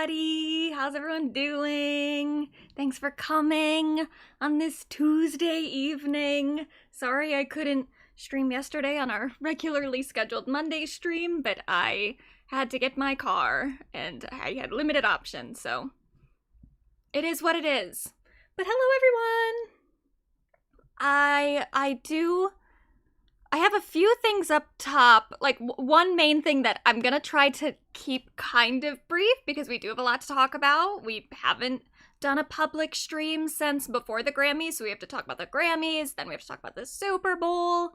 everybody. How's everyone doing? Thanks for coming on this Tuesday evening. Sorry I couldn't stream yesterday on our regularly scheduled Monday stream, but I had to get my car and I had limited options, so it is what it is. But hello everyone. I have a few things up top, like one main thing that I'm gonna try to keep kind of brief because we do have a lot to talk about. We haven't done a public stream since before the Grammys, so we have to talk about the Grammys, then we have to talk about the Super Bowl.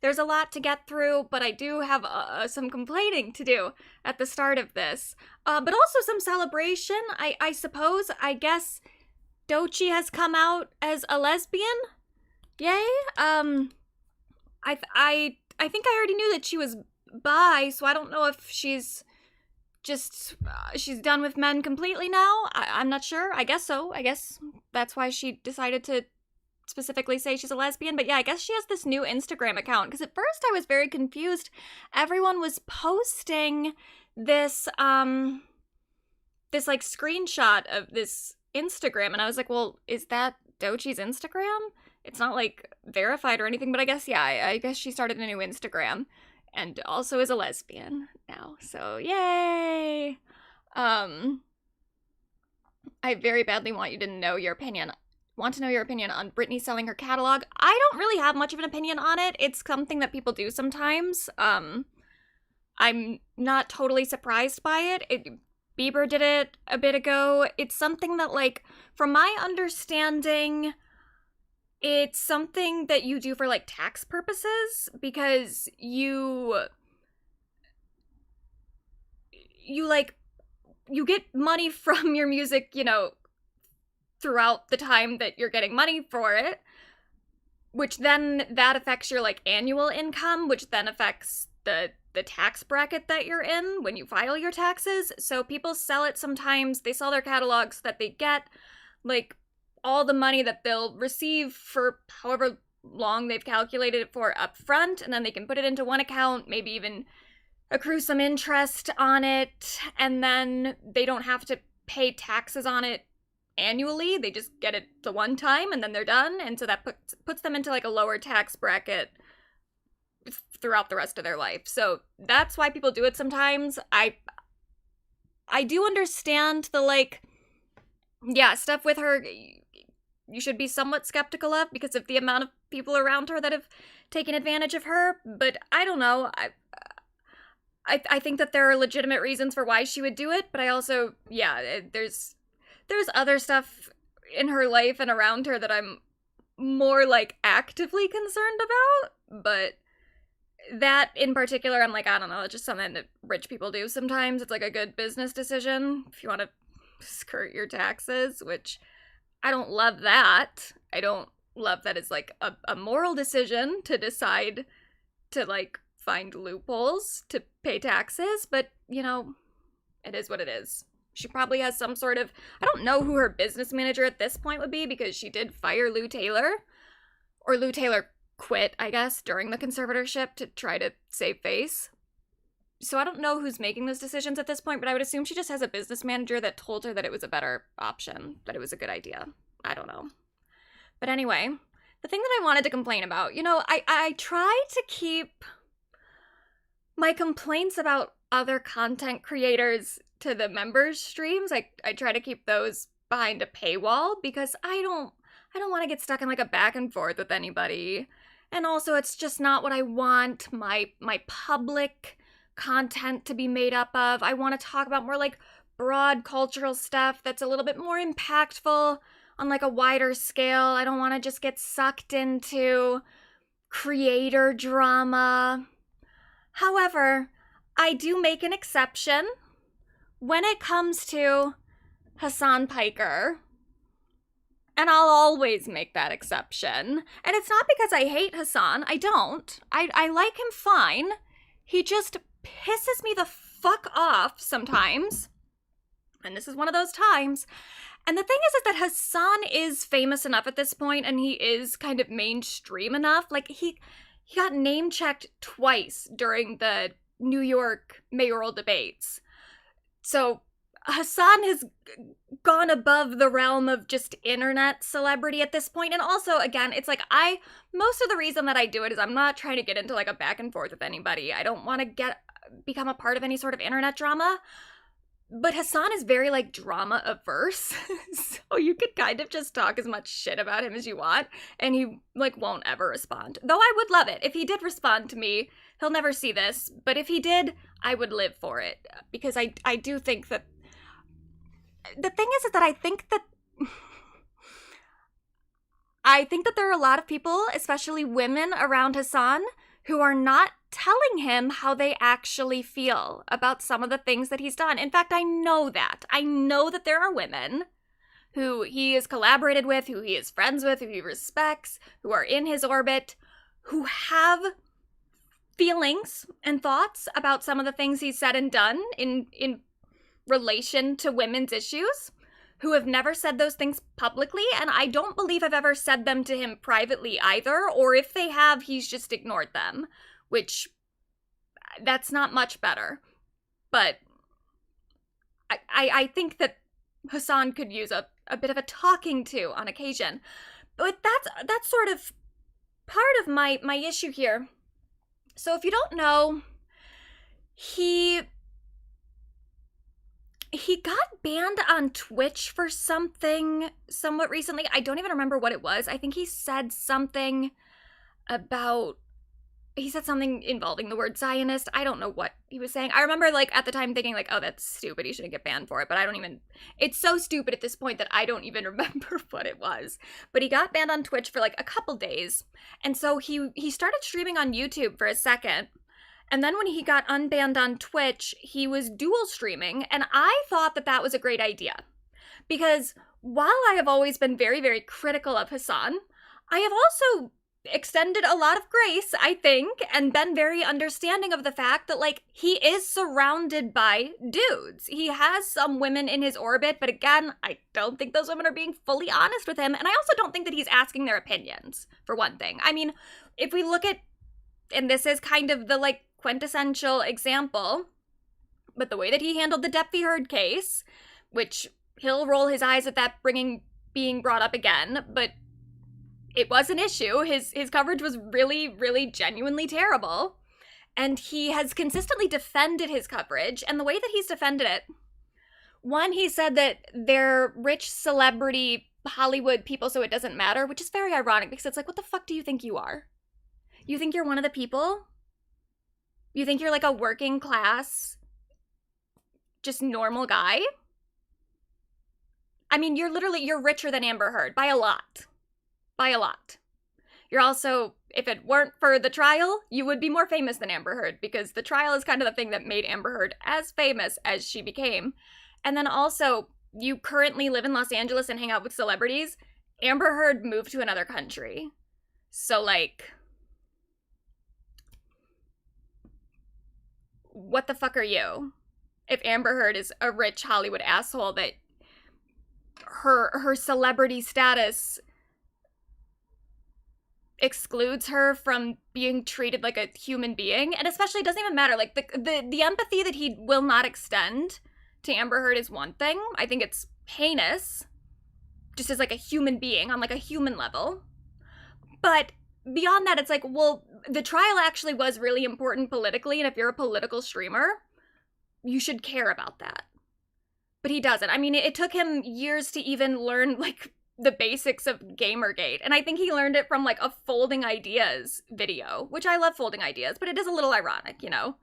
There's a lot to get through, but I do have some complaining to do at the start of this. But also some celebration, I suppose. I guess Doechii has come out as a lesbian. Yay. I think I already knew that she was bi, so I don't know if she's just, she's done with men completely now. I'm not sure. I guess so. I guess that's why she decided to specifically say she's a lesbian. But yeah, I guess she has this new Instagram account, because at first I was very confused. Everyone was posting this, this like screenshot of this Instagram, and I was like, well, is that Doechii's Instagram? It's not like verified or anything, but I guess, yeah, I guess she started a new Instagram and also is a lesbian now. So yay. I very badly want to know your opinion on Britney selling her catalog. I don't really have much of an opinion on it. It's something that people do sometimes. I'm not totally surprised by it. Bieber did it a bit ago. It's something that, like, from my understanding, it's something that you do for, like, tax purposes, because you get money from your music, you know, throughout the time that you're getting money for it, which then that affects your, like, annual income, which then affects the tax bracket that you're in when you file your taxes. So people sell it sometimes. They sell their catalogs so that they get, like, all the money that they'll receive for however long they've calculated it for up front, and then they can put it into one account, maybe even accrue some interest on it, and then they don't have to pay taxes on it annually. They just get it the one time and then they're done, and so that puts them into, like, a lower tax bracket throughout the rest of their life. So that's why people do it sometimes. I do understand the, like, yeah, stuff with her you should be somewhat skeptical of because of the amount of people around her that have taken advantage of her, but I don't know. I think that there are legitimate reasons for why she would do it, but I also, yeah, there's other stuff in her life and around her that I'm more, like, actively concerned about, but that in particular, I'm like, I don't know, it's just something that rich people do sometimes. It's like a good business decision if you want to skirt your taxes, which I don't love that. I don't love that it's, like, a moral decision to decide to, like, find loopholes to pay taxes, but, you know, it is what it is. She probably has some sort of, I don't know who her business manager at this point would be, because she did fire Lou Taylor, or Lou Taylor quit, I guess, during the conservatorship to try to save face. So I don't know who's making those decisions at this point, but I would assume she just has a business manager that told her that it was a better option, that it was a good idea. I don't know. But anyway, the thing that I wanted to complain about, you know, I try to keep my complaints about other content creators to the members' streams. I try to keep those behind a paywall because I don't want to get stuck in, like, a back and forth with anybody. And also, it's just not what I want my public content to be made up of. I want to talk about more, like, broad cultural stuff that's a little bit more impactful on, like, a wider scale. I don't want to just get sucked into creator drama. However, I do make an exception when it comes to Hasan Piker. And I'll always make that exception. And it's not because I hate Hasan. I don't. I like him fine. He just pisses me the fuck off sometimes. And this is one of those times. And the thing is that Hasan is famous enough at this point, and he is kind of mainstream enough. Like, he got name-checked twice during the New York mayoral debates. So Hasan has gone above the realm of just internet celebrity at this point. And also, again, it's like most of the reason that I do it is I'm not trying to get into like a back and forth with anybody. I don't want to become a part of any sort of internet drama. But Hasan is very like drama averse. So you could kind of just talk as much shit about him as you want and he like won't ever respond. Though I would love it. If he did respond to me, he'll never see this. But if he did, I would live for it. Because I do think that the thing is that I think that there are a lot of people, especially women around Hasan, who are not telling him how they actually feel about some of the things that he's done. In fact, I know that. I know that there are women who he has collaborated with, who he is friends with, who he respects, who are in his orbit, who have feelings and thoughts about some of the things he's said and done in relation to women's issues, who have never said those things publicly, and I don't believe I've ever said them to him privately either, or if they have, he's just ignored them, which, that's not much better. But I think that Hasan could use a bit of a talking to on occasion. But that's sort of part of my issue here. So if you don't know, he got banned on Twitch for something somewhat recently. I don't even remember what it was. I think he said something involving the word Zionist. I don't know what he was saying. I remember like at the time thinking like, oh, that's stupid. He shouldn't get banned for it. But it's so stupid at this point that I don't even remember what it was. But he got banned on Twitch for like a couple days. And so he started streaming on YouTube for a second. And then when he got unbanned on Twitch, he was dual streaming, and I thought that was a great idea. Because while I have always been very, very critical of Hasan, I have also extended a lot of grace, I think, and been very understanding of the fact that, like, he is surrounded by dudes. He has some women in his orbit, but again, I don't think those women are being fully honest with him, and I also don't think that he's asking their opinions, for one thing. I mean, if we look at, and this is kind of the, like, quintessential example, but the way that he handled the Depp v. Heard case, which he'll roll his eyes at that being brought up again, but it was an issue. His coverage was really, really genuinely terrible, and he has consistently defended his coverage, and the way that he's defended it, one, he said that they're rich celebrity Hollywood people, so it doesn't matter, which is very ironic, because it's like, what the fuck do you think you are? You think you're one of the people? You think you're like a working class, just normal guy? I mean, you're richer than Amber Heard by a lot. By a lot. You're also, if it weren't for the trial, you would be more famous than Amber Heard, because the trial is kind of the thing that made Amber Heard as famous as she became. And then also, you currently live in Los Angeles and hang out with celebrities. Amber Heard moved to another country. So, like, what the fuck are you? If Amber Heard is a rich Hollywood asshole that her celebrity status excludes her from being treated like a human being, and especially it doesn't even matter, like the empathy that he will not extend to Amber Heard is one thing. I think it's heinous, just as like a human being on like a human level. But beyond that, it's like, well, the trial actually was really important politically, and if you're a political streamer, you should care about that. But he doesn't. I mean, it took him years to even learn, like, the basics of Gamergate, and I think he learned it from, like, a Folding Ideas video, which I love Folding Ideas, but it is a little ironic, you know?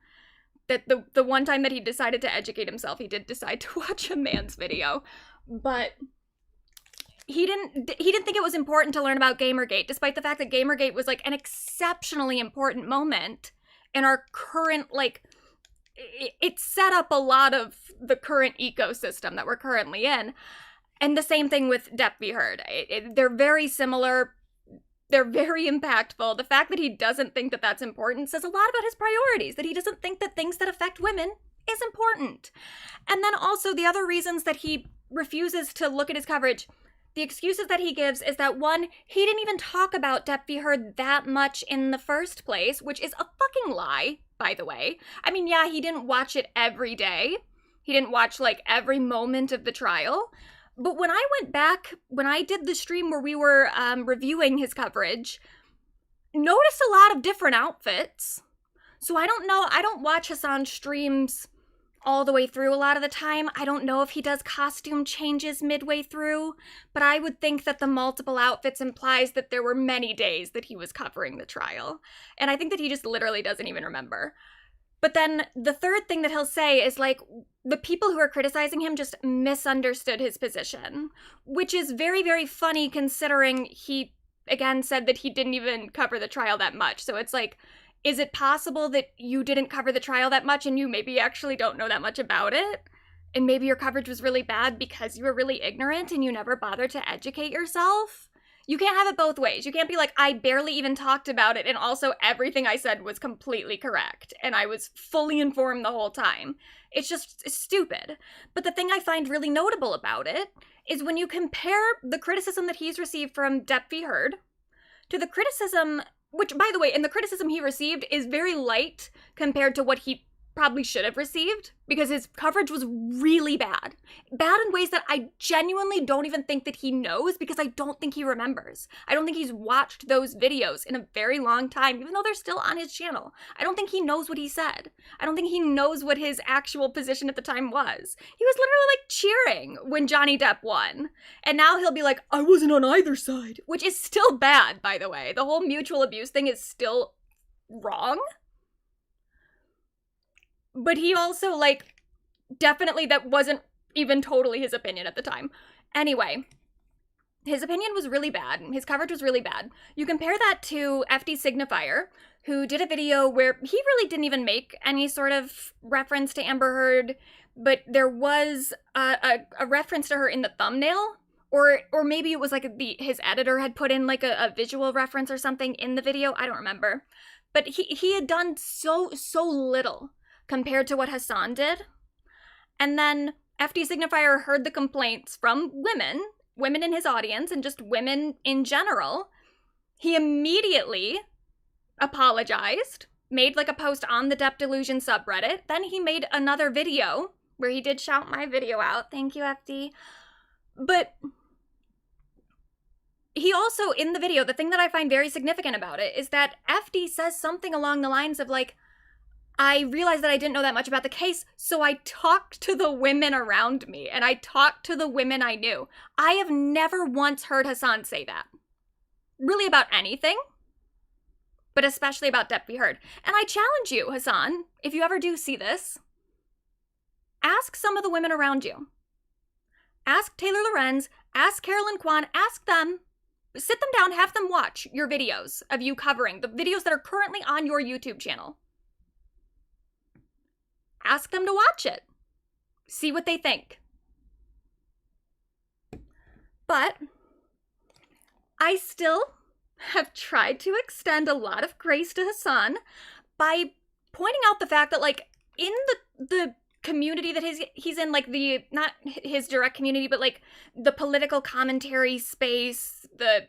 That the one time that he decided to educate himself, he did decide to watch a man's video, but he didn't think it was important to learn about Gamergate, despite the fact that Gamergate was, like, an exceptionally important moment in our current, like, it set up a lot of the current ecosystem that we're currently in. And the same thing with Depp v. Heard. They're very similar. They're very impactful. The fact that he doesn't think that that's important says a lot about his priorities, that he doesn't think that things that affect women is important. And then also the other reasons that he refuses to look at his coverage, the excuses that he gives is that, one, he didn't even talk about Depp v. Heard that much in the first place, which is a fucking lie, by the way. I mean, yeah, he didn't watch it every day, He didn't watch, like, every moment of the trial. But when I went back, when I did the stream where we were reviewing his coverage, noticed a lot of different outfits. So I don't know, I don't watch Hasan's streams all the way through a lot of the time. I don't know if he does costume changes midway through, but I would think that the multiple outfits implies that there were many days that he was covering the trial. And I think that he just literally doesn't even remember. But then the third thing that he'll say is, like, the people who are criticizing him just misunderstood his position, which is very, very funny considering he, again, said that he didn't even cover the trial that much. So it's like, is it possible that you didn't cover the trial that much and you maybe actually don't know that much about it? And maybe your coverage was really bad because you were really ignorant and you never bothered to educate yourself? You can't have it both ways. You can't be like, I barely even talked about it and also everything I said was completely correct and I was fully informed the whole time. It's just stupid. But the thing I find really notable about it is when you compare the criticism that he's received from Depp v. Heard to the criticism, which, by the way, and the criticism he received is very light compared to what he probably should have received, because his coverage was really bad. Bad in ways that I genuinely don't even think that he knows, because I don't think he remembers. I don't think he's watched those videos in a very long time, even though they're still on his channel. I don't think he knows what he said. I don't think he knows what his actual position at the time was. He was literally, like, cheering when Johnny Depp won. And now he'll be like, I wasn't on either side. Which is still bad, by the way. The whole mutual abuse thing is still wrong. But he also, like, definitely that wasn't even totally his opinion at the time. Anyway, his opinion was really bad. His coverage was really bad. You compare that to FD Signifier, who did a video where he really didn't even make any sort of reference to Amber Heard, but there was a reference to her in the thumbnail, or maybe it was like his editor had put in like a visual reference or something in the video. I don't remember. But he had done so little compared to what Hasan did. And then FD Signifier heard the complaints from women in his audience, and just women in general. He immediately apologized, made like a post on the Depp Delusion subreddit. Then he made another video where he did shout my video out. Thank you, FD. But he also, in the video, the thing that I find very significant about it is that FD says something along the lines of like, I realized that I didn't know that much about the case, so I talked to the women around me, and I talked to the women I knew. I have never once heard Hasan say that. Really about anything, but especially about Depp v. Heard. And I challenge you, Hasan, if you ever do see this, ask some of the women around you. Ask Taylor Lorenz, ask Carolyn Kwan, ask them, sit them down, have them watch your videos of you covering, the videos that are currently on your YouTube channel. Ask them to watch it. See what they think. But I still have tried to extend a lot of grace to Hasan by pointing out the fact that, like, in the community that he's in, like, the, not his direct community, but, like, the political commentary space, the,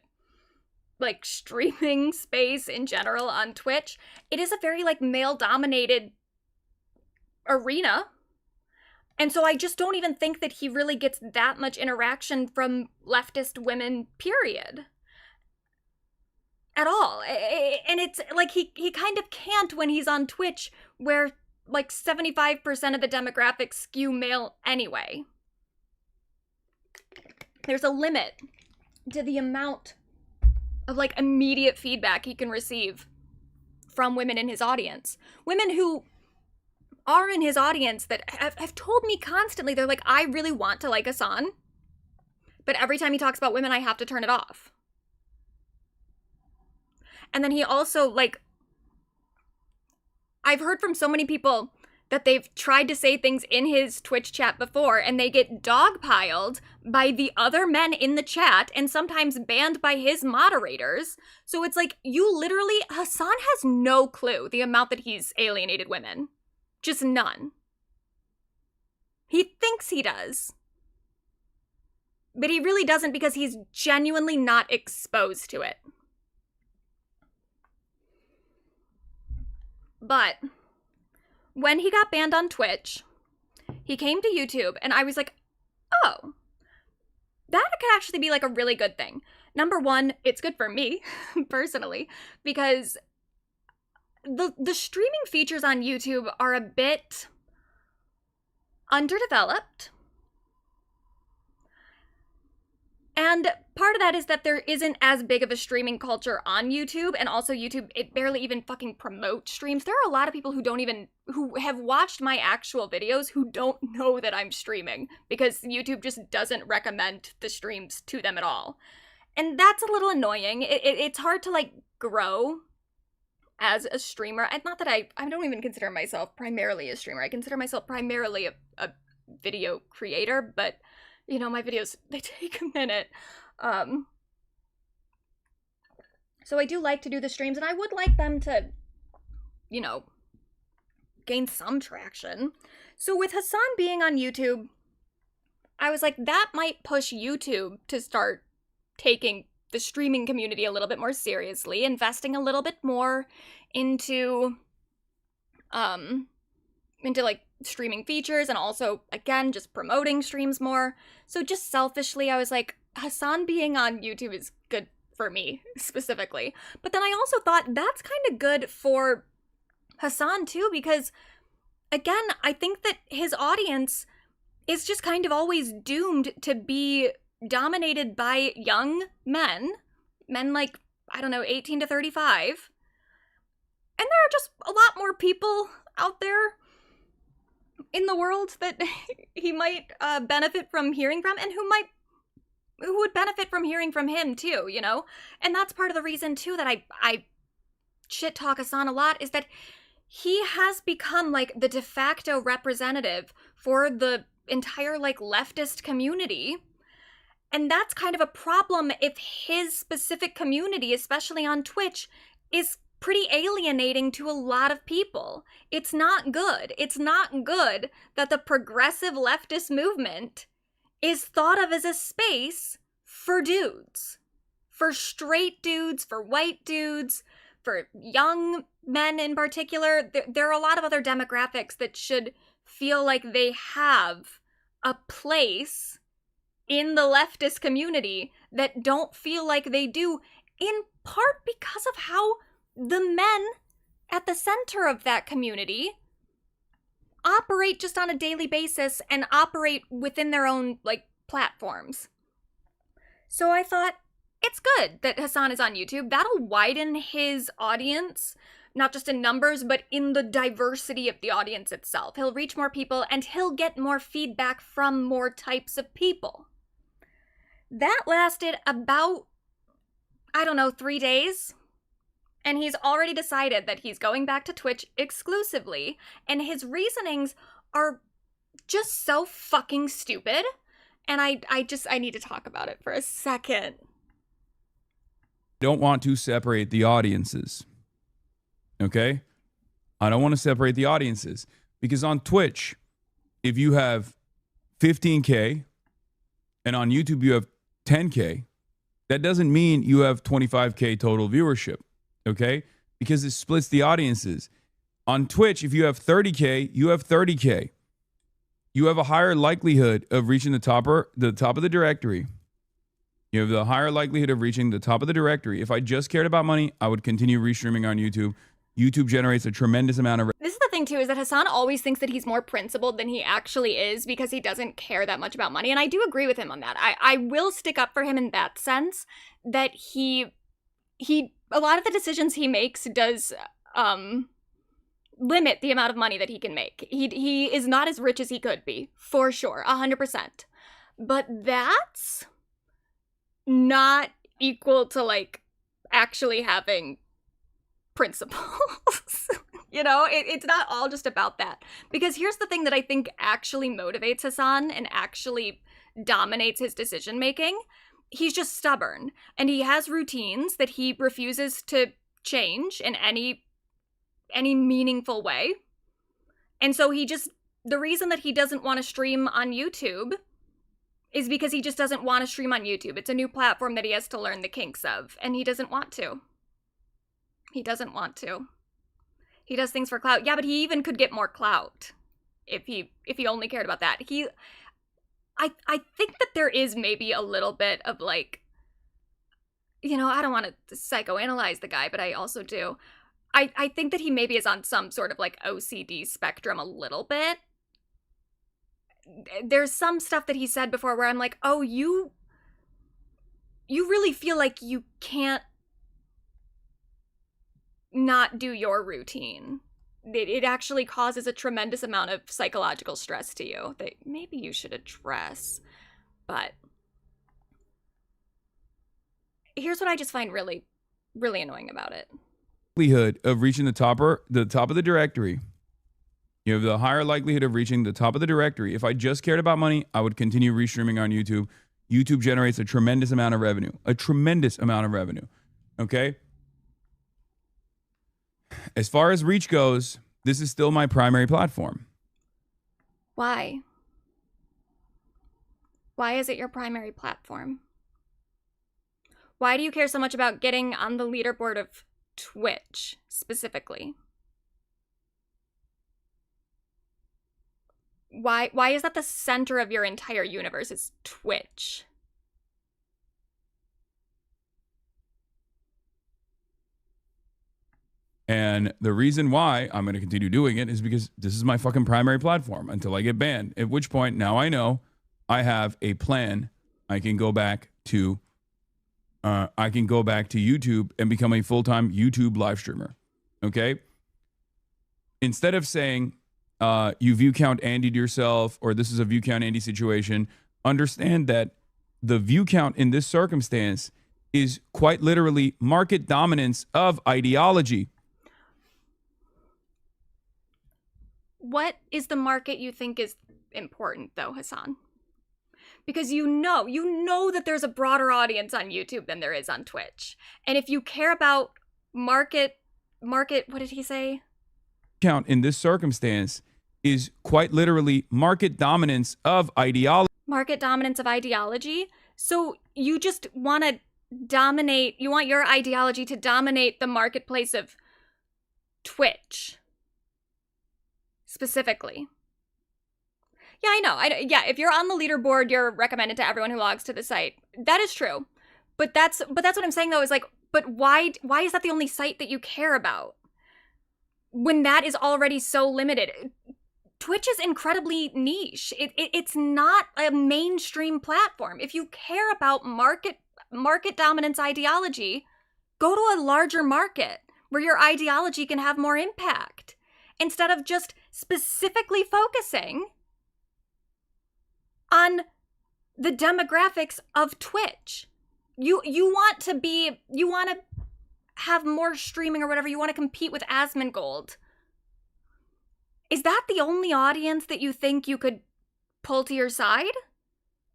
like, streaming space in general on Twitch, it is a very, like, male-dominated arena. And so I just don't even think that he really gets that much interaction from leftist women, period. At all. And it's like he kind of can't when he's on Twitch, where like 75% of the demographics skew male anyway. There's a limit to the amount of like immediate feedback he can receive from women in his audience. Women who are in his audience that have told me constantly, they're like, I really want to like Hasan, but every time he talks about women, I have to turn it off. And then he also, like, I've heard from so many people that they've tried to say things in his Twitch chat before, and they get dogpiled by the other men in the chat, and sometimes banned by his moderators. So it's like, you literally, Hasan has no clue the amount that he's alienated women. Just none. He thinks he does. But he really doesn't, because he's genuinely not exposed to it. But when he got banned on Twitch, He came to YouTube, and I was like, oh, that could actually be like a really good thing. Number one, it's good for me, personally, because the streaming features on YouTube are a bit underdeveloped. And part of that is that there isn't as big of a streaming culture on YouTube, and also YouTube, it barely even fucking promotes streams. There are a lot of people who have watched my actual videos who don't know that I'm streaming, because YouTube just doesn't recommend the streams to them at all. And that's a little annoying. It's hard to, like, grow as a streamer. Not that I don't even consider myself primarily a streamer. I consider myself primarily a video creator, but you know, my videos, they take a minute. So I do like to do the streams, and I would like them to, you know, gain some traction. So with Hasan being on YouTube, I was like, that might push YouTube to start taking the streaming community a little bit more seriously, investing a little bit more into like streaming features, and also, again, just promoting streams more. So just selfishly, I was like, Hasan being on YouTube is good for me, specifically. But then I also thought that's kind of good for Hasan too, because, again, I think that his audience is just kind of always doomed to be dominated by young men like, I don't know, 18 to 35. And there are just a lot more people out there in the world that he might benefit from hearing from, and who would benefit from hearing from him too, you know? And that's part of the reason too that I shit talk Hasan a lot, is that he has become like the de facto representative for the entire like leftist community. And that's kind of a problem if his specific community, especially on Twitch, is pretty alienating to a lot of people. It's not good. It's not good that the progressive leftist movement is thought of as a space for dudes. For straight dudes, for white dudes, for young men in particular. There are a lot of other demographics that should feel like they have a place in the leftist community that don't feel like they do, in part because of how the men at the center of that community operate just on a daily basis and operate within their own, like, platforms. So I thought, it's good that Hasan is on YouTube. That'll widen his audience, not just in numbers, but in the diversity of the audience itself. He'll reach more people, and he'll get more feedback from more types of people. That lasted about, 3 days. And he's already decided that he's going back to Twitch exclusively, and his reasonings are just so fucking stupid. And I need to talk about it for a second. Don't want to separate the audiences. Okay? I don't want to separate the audiences, because on Twitch, if you have 15K and on YouTube you have 10K, that doesn't mean you have 25K total viewership. Okay? Because it splits the audiences. On Twitch, if you have 30K, you have 30K. You have a higher likelihood of reaching the top of the directory. You have the higher likelihood of reaching the top of the directory. If I just cared about money, I would continue restreaming on YouTube. YouTube generates a tremendous amount of... This is the thing, too, is that Hasan always thinks that he's more principled than he actually is, because he doesn't care that much about money. And I do agree with him on that. I will stick up for him in that sense, that he a lot of the decisions he makes does limit the amount of money that he can make. He is not as rich as he could be, for sure, 100%. But that's not equal to, like, actually having principles. You know, it's not all just about that. Because here's the thing that I think actually motivates Hasan and actually dominates his decision making. He's just stubborn, and he has routines that he refuses to change in any meaningful way. And so the reason that he doesn't want to stream on YouTube is because he just doesn't want to stream on YouTube. It's a new platform that he has to learn the kinks of, and he doesn't want to. He doesn't want to. He does things for clout. Yeah, but he even could get more clout. if he only cared about that. I think that there is maybe a little bit of like, you know, I don't want to psychoanalyze the guy, but I also do. I think that he maybe is on some sort of like OCD spectrum a little bit. There's some stuff that he said before where I'm like, oh, you really feel like you can't not do your routine. It actually causes a tremendous amount of psychological stress to you that maybe you should address. But here's what I just find really, really annoying about it. Likelihood of reaching the top of the directory. You have the higher likelihood of reaching the top of the directory. If I just cared about money, I would continue restreaming on YouTube. YouTube generates a tremendous amount of revenue. Okay? As far as reach goes, this is still my primary platform. Why? Why is it your primary platform? Why do you care so much about getting on the leaderboard of Twitch, specifically? Why is that the center of your entire universe is Twitch? And the reason why I'm going to continue doing it is because this is my fucking primary platform until I get banned. At which point, now I know I have a plan. I can go back to YouTube and become a full-time YouTube live streamer. Okay? Instead of saying you view count Andy'd yourself or this is a view count Andy situation, understand that the view count in this circumstance is quite literally market dominance of ideology. What is the market you think is important, though, Hasan? Because you know that there's a broader audience on YouTube than there is on Twitch. And if you care about market, what did he say? Count in this circumstance is quite literally market dominance of ideology. Market dominance of ideology? So you just want to dominate, you want your ideology to dominate the marketplace of Twitch. Specifically. Yeah, I know. Yeah, if you're on the leaderboard, you're recommended to everyone who logs to the site. That is true. But that's what I'm saying though, is like, but why is that the only site that you care about? When that is already so limited. Twitch is incredibly niche. It's not a mainstream platform. If you care about market dominance ideology, go to a larger market where your ideology can have more impact. Instead of just specifically focusing on the demographics of Twitch. You want to have more streaming or whatever. You want to compete with Asmongold. Is that the only audience that you think you could pull to your side?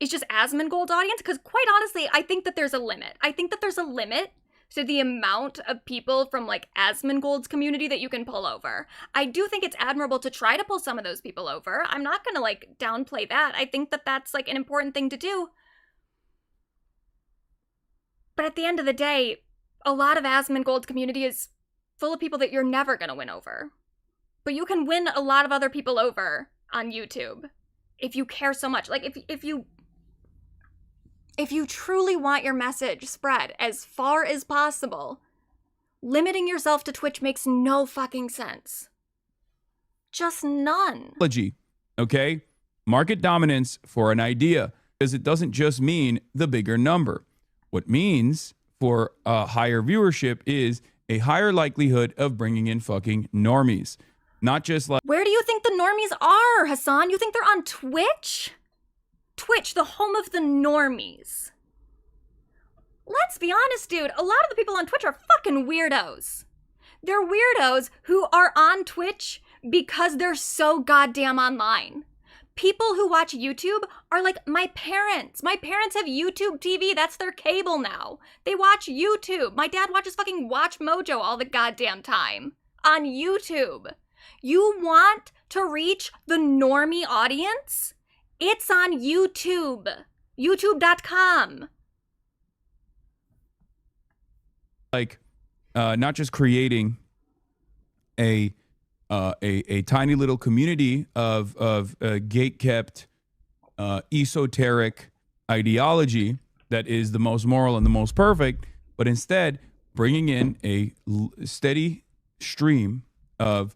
Is just Asmongold audience? Because quite honestly, I think that there's a limit. I think that there's a limit to the amount of people from like Asmongold's community that you can pull over. I do think it's admirable to try to pull some of those people over. I'm not gonna like downplay that. I think that that's like an important thing to do. But at the end of the day, a lot of Asmongold's community is full of people that you're never gonna win over. But you can win a lot of other people over on YouTube if you care so much. Like if you truly want your message spread as far as possible, limiting yourself to Twitch makes no fucking sense. Just none. Okay? Market dominance for an idea, because it doesn't just mean the bigger number. What means for a higher viewership is a higher likelihood of bringing in fucking normies. Not just like... Where do you think the normies are, Hasan? You think they're on Twitch? Twitch, the home of the normies. Let's be honest, dude. A lot of the people on Twitch are fucking weirdos. They're weirdos who are on Twitch because they're so goddamn online. People who watch YouTube are like my parents. My parents have YouTube TV. That's their cable now. They watch YouTube. My dad watches fucking Watch Mojo all the goddamn time on YouTube. You want to reach the normie audience? It's on YouTube. YouTube.com. Like, not just creating a a tiny little community of gate-kept, esoteric ideology that is the most moral and the most perfect, but instead bringing in a steady stream of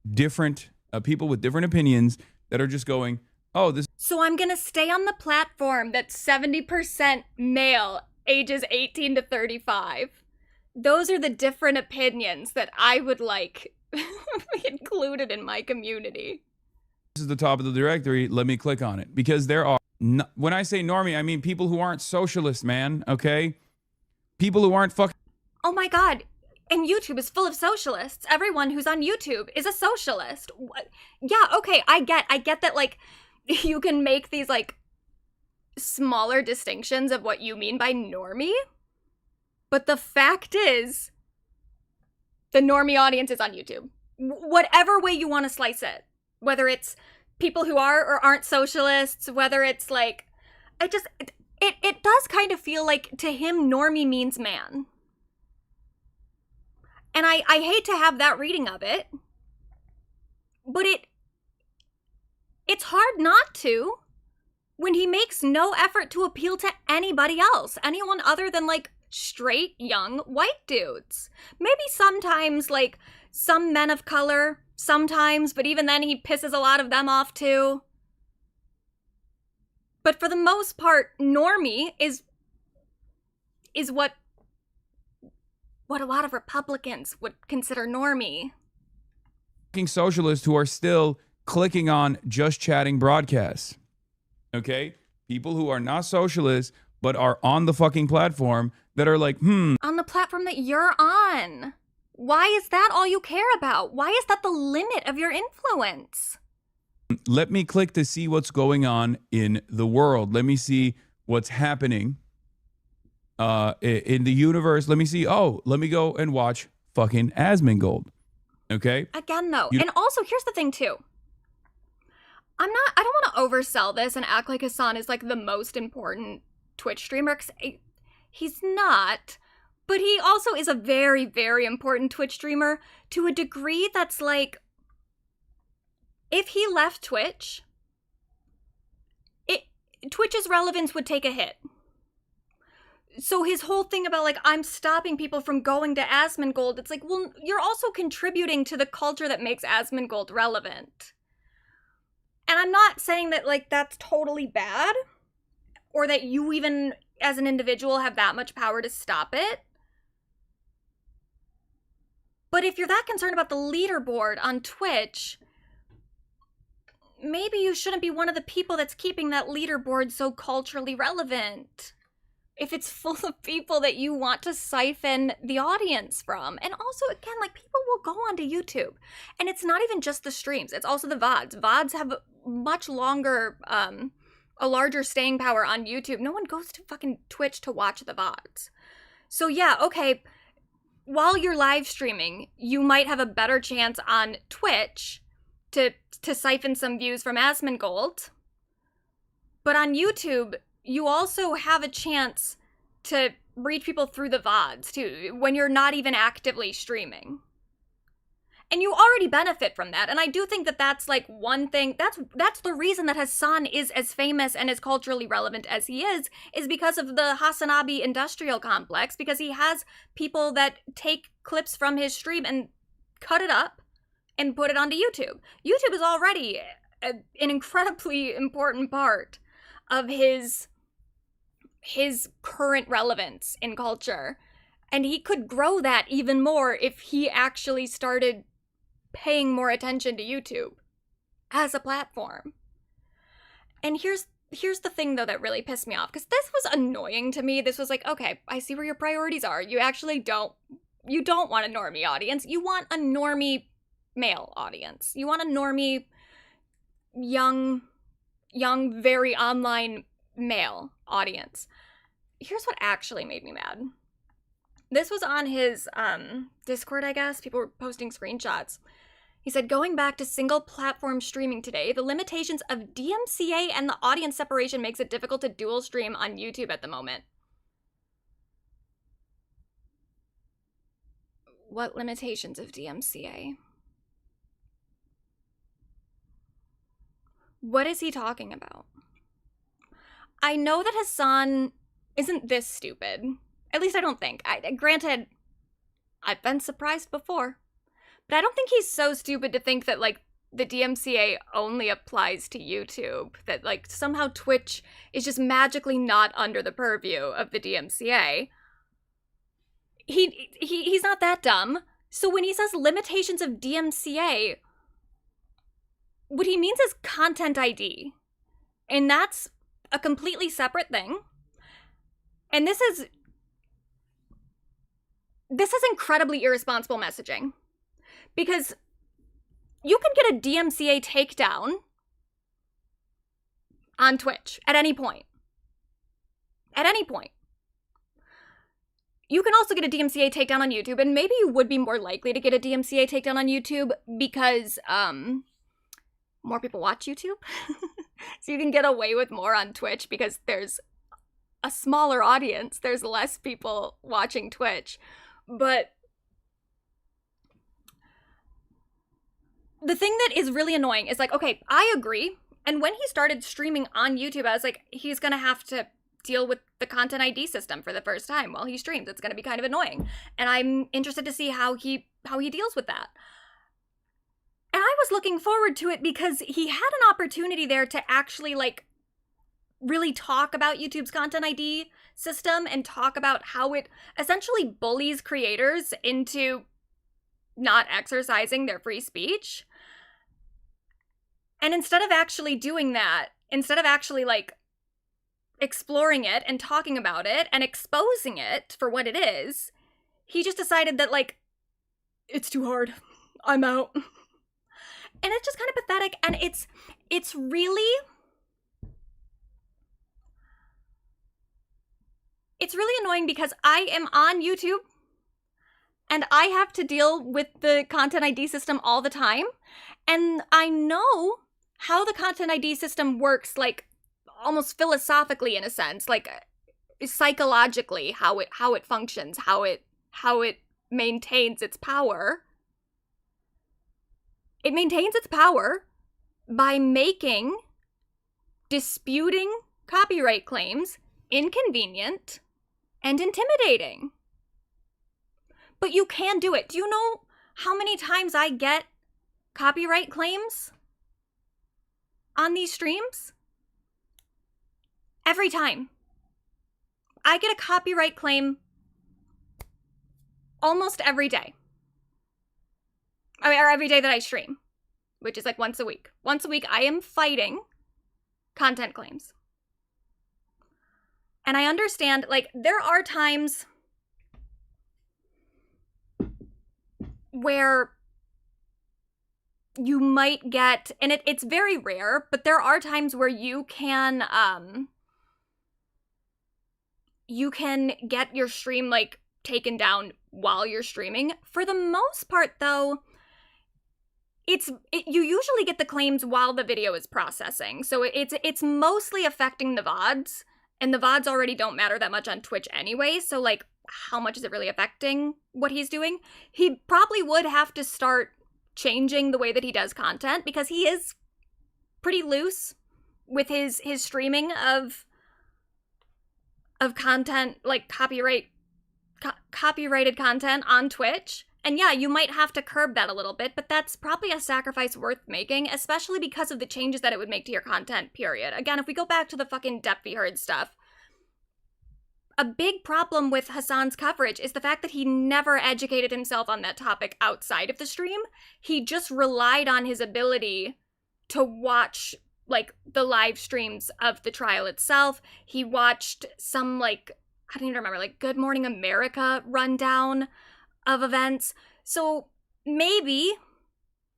different people with different opinions that are just going, oh, this. So I'm going to stay on the platform that's 70% male, ages 18 to 35. Those are the different opinions that I would like included in my community. This is the top of the directory. Let me click on it. Because there are, when I say normie, I mean people who aren't socialists, man, okay? People who aren't fucking. Oh my God. And YouTube is full of socialists. Everyone who's on YouTube is a socialist. Yeah, okay, I get that, like, you can make these, like, smaller distinctions of what you mean by normie. But the fact is, the normie audience is on YouTube. Whatever way you want to slice it. Whether it's people who are or aren't socialists, whether it's, like, it does kind of feel like, to him, normie means man. And I hate to have that reading of it, but it's hard not to when he makes no effort to appeal to anybody else, anyone other than, like, straight, young, white dudes. Maybe sometimes, like, some men of color, sometimes, but even then he pisses a lot of them off too. But for the most part, normie is what a lot of Republicans would consider normie. Socialists who are still clicking on just chatting broadcasts. Okay? People who are not socialists but are on the fucking platform that are like, On the platform that you're on. Why is that all you care about? Why is that the limit of your influence? Let me click to see what's going on in the world. Let me see what's happening in the universe. Let me see. Oh, let me go and watch fucking Asmongold. Okay? Again, though. And also, here's the thing, too. I don't want to oversell this and act like Hasan is, like, the most important Twitch streamer. 'Cause he's not. But he also is a very, very important Twitch streamer to a degree that's, like, if he left Twitch, Twitch's relevance would take a hit. So his whole thing about, like, I'm stopping people from going to Asmongold, it's like, well, you're also contributing to the culture that makes Asmongold relevant. And I'm not saying that, like, that's totally bad, or that you even, as an individual, have that much power to stop it. But if you're that concerned about the leaderboard on Twitch, maybe you shouldn't be one of the people that's keeping that leaderboard so culturally relevant. If it's full of people that you want to siphon the audience from. And also, again, like, people will go onto YouTube. And it's not even just the streams. It's also the VODs. VODs have much longer, a larger staying power on YouTube. No one goes to fucking Twitch to watch the VODs. So yeah, okay, while you're live streaming, you might have a better chance on Twitch to siphon some views from Asmongold. But on YouTube, you also have a chance to reach people through the VODs, too, when you're not even actively streaming. And you already benefit from that, and I do think that that's, like, one thing, that's the reason that Hasan is as famous and as culturally relevant as he is because of the Hasanabi industrial complex, because he has people that take clips from his stream and cut it up and put it onto YouTube. YouTube is already an incredibly important part of his current relevance in culture. And he could grow that even more if he actually started paying more attention to YouTube as a platform. And here's the thing, though, that really pissed me off, because this was annoying to me. This was like, okay, I see where your priorities are. You actually don't want a normie audience. You want a normie male audience. You want a normie young, very online male audience. Here's what actually made me mad. This was on his Discord, I guess. People were posting screenshots. He said, going back to single platform streaming today, the limitations of DMCA and the audience separation makes it difficult to dual stream on YouTube at the moment. What limitations of DMCA? What is he talking about? I know that Hasan isn't this stupid. At least I don't think. Granted, I've been surprised before. But I don't think he's so stupid to think that, like, the DMCA only applies to YouTube. That, like, somehow Twitch is just magically not under the purview of the DMCA. He's not that dumb. So when he says limitations of DMCA, what he means is content ID. And that's a completely separate thing. And this is incredibly irresponsible messaging. Because you can get a DMCA takedown on Twitch at any point. At any point. You can also get a DMCA takedown on YouTube, and maybe you would be more likely to get a DMCA takedown on YouTube because more people watch YouTube. So you can get away with more on Twitch because there's a smaller audience. There's less people watching Twitch. But the thing that is really annoying is, like, okay, I agree. And when he started streaming on YouTube, I was like, he's going to have to deal with the content ID system for the first time while he streams. It's going to be kind of annoying. And I'm interested to see how he deals with that. And I was looking forward to it because he had an opportunity there to actually, like, really talk about YouTube's content ID system and talk about how it essentially bullies creators into not exercising their free speech. And instead of actually doing that, instead of actually, like, exploring it and talking about it and exposing it for what it is, he just decided that, like, it's too hard. I'm out. And it's just kind of pathetic. And it's really annoying because I am on YouTube and I have to deal with the content ID system all the time. And I know how the content ID system works, like, almost philosophically, in a sense, like, psychologically, how it functions, how it maintains its power. It maintains its power by making disputing copyright claims inconvenient and intimidating. But you can do it. Do you know how many times I get copyright claims on these streams? Every time. I get a copyright claim almost every day. Or every day that I stream, which is like once a week. Once a week, I am fighting content claims. And I understand, like, there are times where you might get, and it's very rare, but there are times where you can get your stream, like, taken down while you're streaming. For the most part, though, you usually get the claims while the video is processing. So it's mostly affecting the VODs, and the VODs already don't matter that much on Twitch anyway. So, like, how much is it really affecting what he's doing? He probably would have to start changing the way that he does content because he is pretty loose with his streaming of content, like copyrighted content on Twitch. And yeah, you might have to curb that a little bit, but that's probably a sacrifice worth making, especially because of the changes that it would make to your content, period. Again, if we go back to the fucking Depp Heard stuff, a big problem with Hasan's coverage is the fact that he never educated himself on that topic outside of the stream. He just relied on his ability to watch, like, the live streams of the trial itself. He watched some, like, I don't even remember, like, Good Morning America rundown of events. So maybe,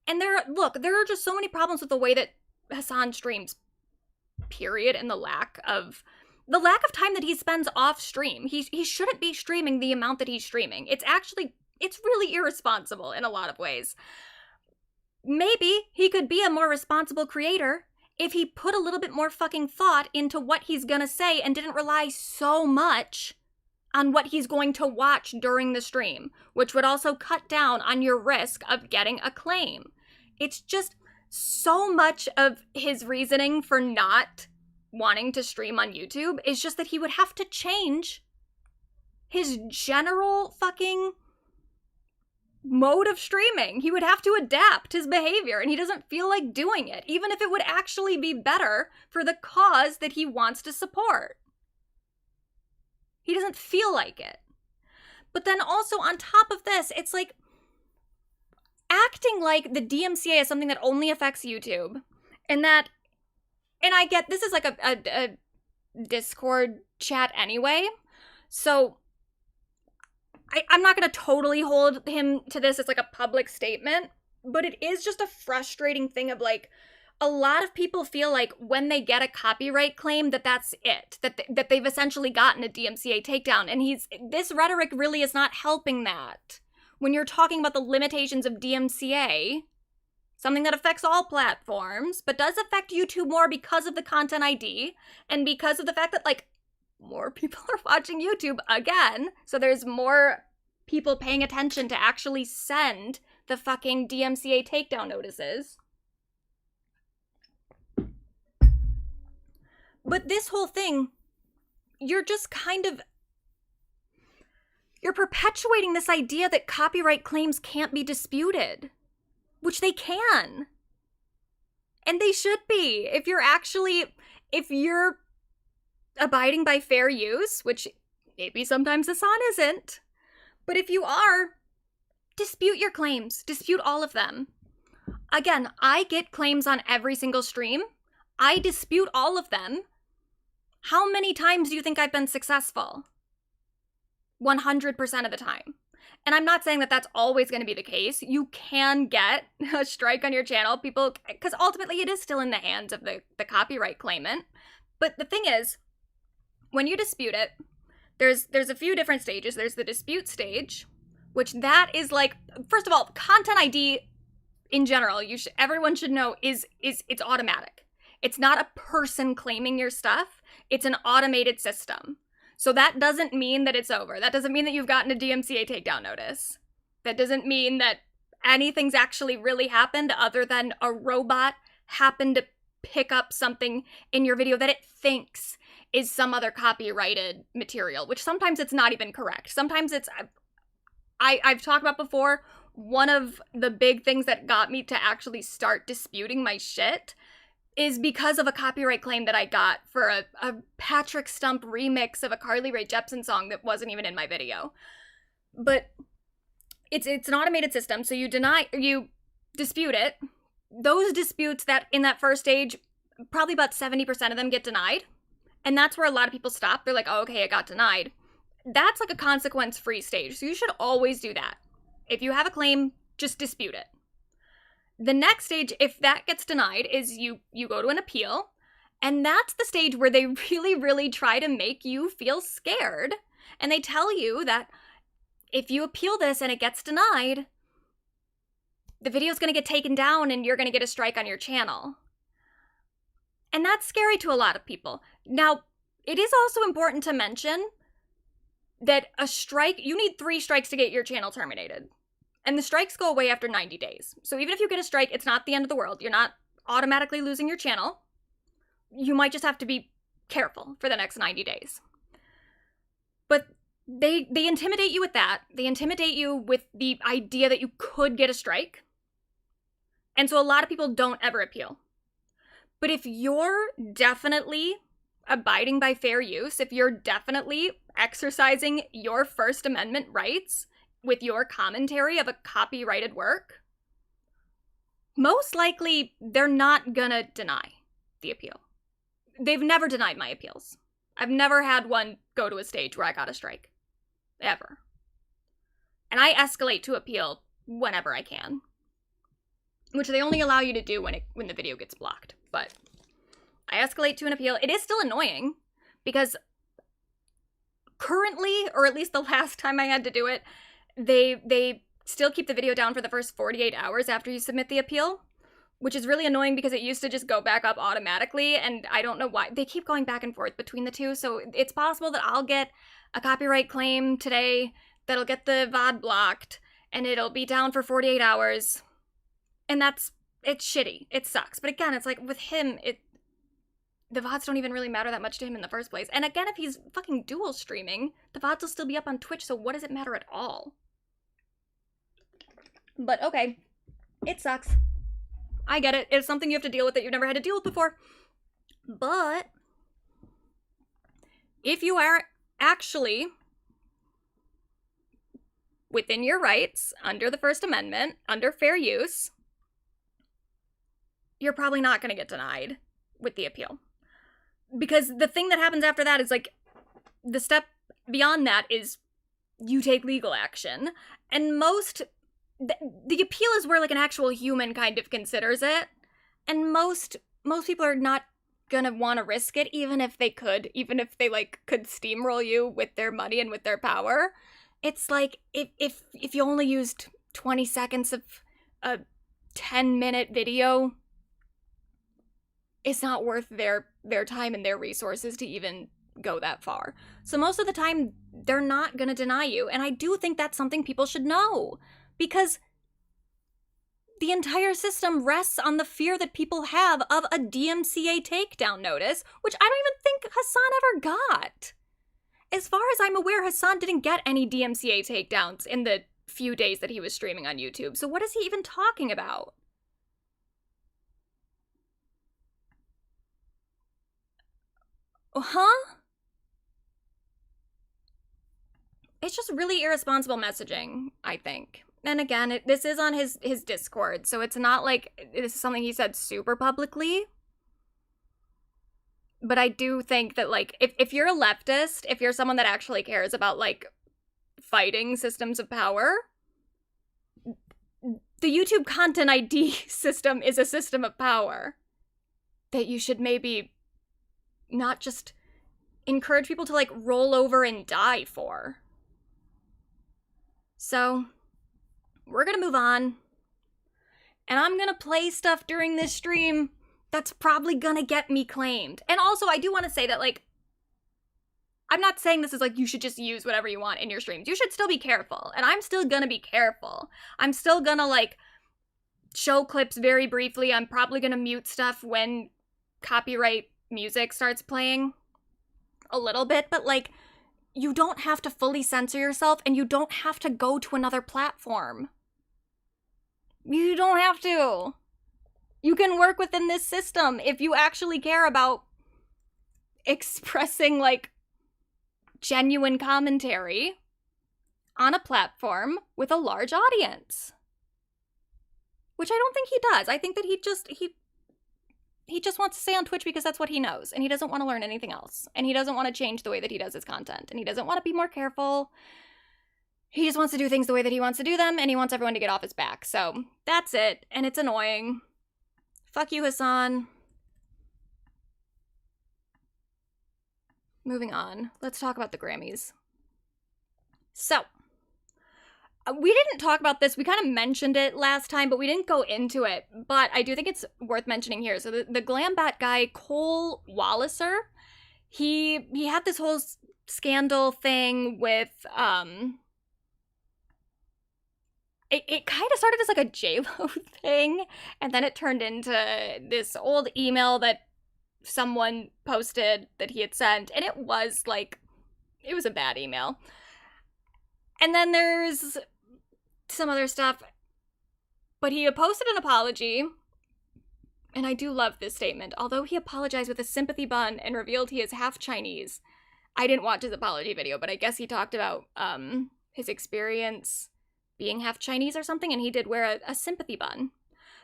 and there are just so many problems with the way that Hasan streams, period, and the lack of time that he spends off stream. He shouldn't be streaming the amount that he's streaming. It's really irresponsible in a lot of ways. Maybe he could be a more responsible creator if he put a little bit more fucking thought into what he's gonna say and didn't rely so much on what he's going to watch during the stream, which would also cut down on your risk of getting a claim. It's just, so much of his reasoning for not wanting to stream on YouTube is just that he would have to change his general fucking mode of streaming. He would have to adapt his behavior, and he doesn't feel like doing it, even if it would actually be better for the cause that he wants to support. He doesn't feel like it. But then also on top of this, it's like acting like the DMCA is something that only affects YouTube, and I get this is like a Discord chat anyway, so I'm not going to totally hold him to this as like a public statement, but it is just a frustrating thing of like, a lot of people feel like when they get a copyright claim that's it, that they've essentially gotten a DMCA takedown, and this rhetoric really is not helping that. When you're talking about the limitations of DMCA, something that affects all platforms, but does affect YouTube more because of the Content ID, and because of the fact that like more people are watching YouTube again, so there's more people paying attention to actually send the fucking DMCA takedown notices. But this whole thing, you're just you're perpetuating this idea that copyright claims can't be disputed, which they can. And they should be. If you're abiding by fair use, which maybe sometimes Hasan isn't, but if you are, dispute your claims. Dispute all of them. Again, I get claims on every single stream. I dispute all of them. How many times do you think I've been successful? 100% of the time. And I'm not saying that that's always going to be the case. You can get a strike on your channel, because ultimately it is still in the hands of the copyright claimant. But the thing is, when you dispute it, there's a few different stages. There's the dispute stage, which that is like, first of all, Content ID in general, everyone should know it's automatic. It's not a person claiming your stuff. It's an automated system. So that doesn't mean that it's over. That doesn't mean that you've gotten a DMCA takedown notice. That doesn't mean that anything's actually really happened other than a robot happened to pick up something in your video that it thinks is some other copyrighted material, which sometimes it's not even correct. Sometimes I've talked about before, one of the big things that got me to actually start disputing my shit is because of a copyright claim that I got for a Patrick Stump remix of a Carly Rae Jepsen song that wasn't even in my video. But it's an automated system, so you dispute it. Those disputes that in that first stage, probably about 70% of them get denied. And that's where a lot of people stop. They're like, oh, okay, it got denied. That's like a consequence-free stage, so you should always do that. If you have a claim, just dispute it. The next stage, if that gets denied, is you go to an appeal, and that's the stage where they really, really try to make you feel scared, and they tell you that if you appeal this and it gets denied, the video's going to get taken down and you're going to get a strike on your channel. And that's scary to a lot of people. Now, it is also important to mention that a strike, you need 3 strikes to get your channel terminated. And the strikes go away after 90 days. So even if you get a strike, it's not the end of the world. You're not automatically losing your channel. You might just have to be careful for the next 90 days. But they intimidate you with that. They intimidate you with the idea that you could get a strike. And so a lot of people don't ever appeal. But if you're definitely abiding by fair use, if you're definitely exercising your First Amendment rights with your commentary of a copyrighted work, most likely they're not gonna deny the appeal. They've never denied my appeals. I've never had one go to a stage where I got a strike. Ever. And I escalate to appeal whenever I can, which they only allow you to do when the video gets blocked. But I escalate to an appeal. It is still annoying because currently, or at least the last time I had to do it, they still keep the video down for the first 48 hours after you submit the appeal, which is really annoying because it used to just go back up automatically, and I don't know why. They keep going back and forth between the two, so it's possible that I'll get a copyright claim today that'll get the VOD blocked, and it'll be down for 48 hours, and it's shitty. It sucks. But again, it's like with him, the VODs don't even really matter that much to him in the first place. And again, if he's fucking dual streaming, the VODs will still be up on Twitch, so what does it matter at all? But okay, it sucks. I get it. It's something you have to deal with that you've never had to deal with before. But if you are actually within your rights, under the First Amendment, under fair use, you're probably not going to get denied with the appeal. Because the thing that happens after that is, like, the step beyond that is you take legal action. And the appeal is where, like, an actual human kind of considers it. And most people are not gonna want to risk it, even if they could, like, could steamroll you with their money and with their power. It's like, if you only used 20 seconds of a 10-minute video, it's not worth their time and their resources to even go that far. So most of the time, they're not going to deny you. And I do think that's something people should know. Because the entire system rests on the fear that people have of a DMCA takedown notice, which I don't even think Hasan ever got. As far as I'm aware, Hasan didn't get any DMCA takedowns in the few days that he was streaming on YouTube. So what is he even talking about? Huh? It's just really irresponsible messaging, I think. And again, this is on his Discord, so it's not like this is something he said super publicly. But I do think that, like, if you're a leftist, if you're someone that actually cares about, like, fighting systems of power, the YouTube Content ID system is a system of power that you should maybe not just encourage people to, like, roll over and die for. So, we're gonna move on. And I'm gonna play stuff during this stream that's probably gonna get me claimed. And also, I do want to say that, like, I'm not saying this is like you should just use whatever you want in your streams. You should still be careful. And I'm still gonna be careful. I'm still gonna, like, show clips very briefly. I'm probably gonna mute stuff when copyright music starts playing a little bit, but, like, you don't have to fully censor yourself, and you don't have to go to another platform. You don't have to. You can work within this system if you actually care about expressing, like, genuine commentary on a platform with a large audience. Which I don't think he does. I think that he just wants to stay on Twitch because that's what he knows, and he doesn't want to learn anything else, and he doesn't want to change the way that he does his content, and he doesn't want to be more careful. He just wants to do things the way that he wants to do them, and he wants everyone to get off his back. So that's it, and it's annoying. Fuck you, Hasan. Moving on. Let's talk about the Grammys. So, we didn't talk about this. We kind of mentioned it last time, but we didn't go into it. But I do think it's worth mentioning here. So the glam bat guy, Cole Walliser, he had this whole scandal thing with, it kind of started as like a J-Lo thing, and then it turned into this old email that someone posted that he had sent, and it was a bad email. And then there's some other stuff, but he posted an apology, and I do love this statement. Although he apologized with a sympathy bun and revealed he is half Chinese. I didn't watch his apology video, but I guess he talked about his experience being half Chinese or something, and he did wear a sympathy bun.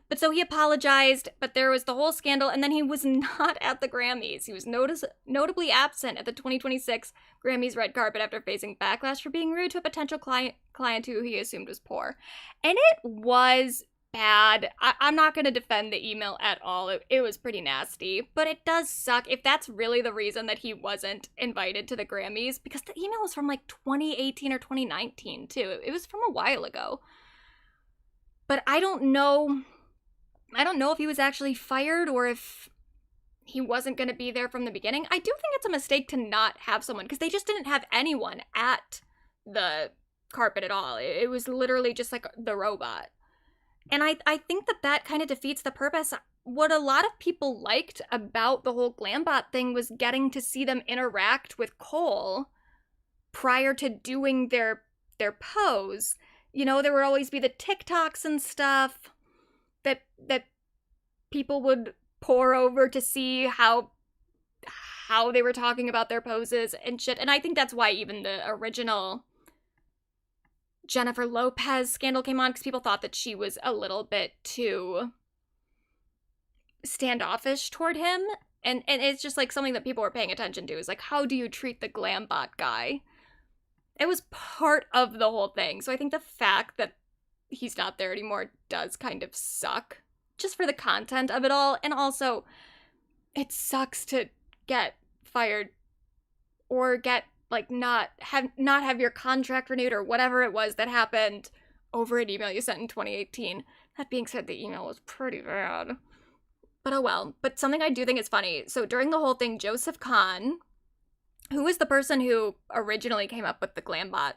But so he apologized, but there was the whole scandal, and then he was not at the Grammys. He was notably absent at the 2026 Grammys red carpet after facing backlash for being rude to a potential client who he assumed was poor. And it was bad. I'm not going to defend the email at all. It was pretty nasty, but it does suck if that's really the reason that he wasn't invited to the Grammys, because the email was from like 2018 or 2019 too. It was from a while ago. But I don't know if he was actually fired or if he wasn't going to be there from the beginning. I do think it's a mistake to not have someone, because they just didn't have anyone at the carpet at all. It was literally just like the robot. And I think that kind of defeats the purpose. What a lot of people liked about the whole Glambot thing was getting to see them interact with Cole prior to doing their pose. You know, there would always be the TikToks and stuff that people would pour over to see how they were talking about their poses and shit. And I think that's why even the original Jennifer Lopez scandal came on, because people thought that she was a little bit too standoffish toward him. And it's just like something that people were paying attention to is like, how do you treat the Glambot guy? It was part of the whole thing. So I think the fact that he's not there anymore does kind of suck, just for the content of it all. And also, it sucks to get fired or get like not have your contract renewed or whatever it was that happened over an email you sent in 2018. That being said, the email was pretty bad. But oh well. But something I do think is funny. So during the whole thing, Joseph Kahn, who was the person who originally came up with the Glambot,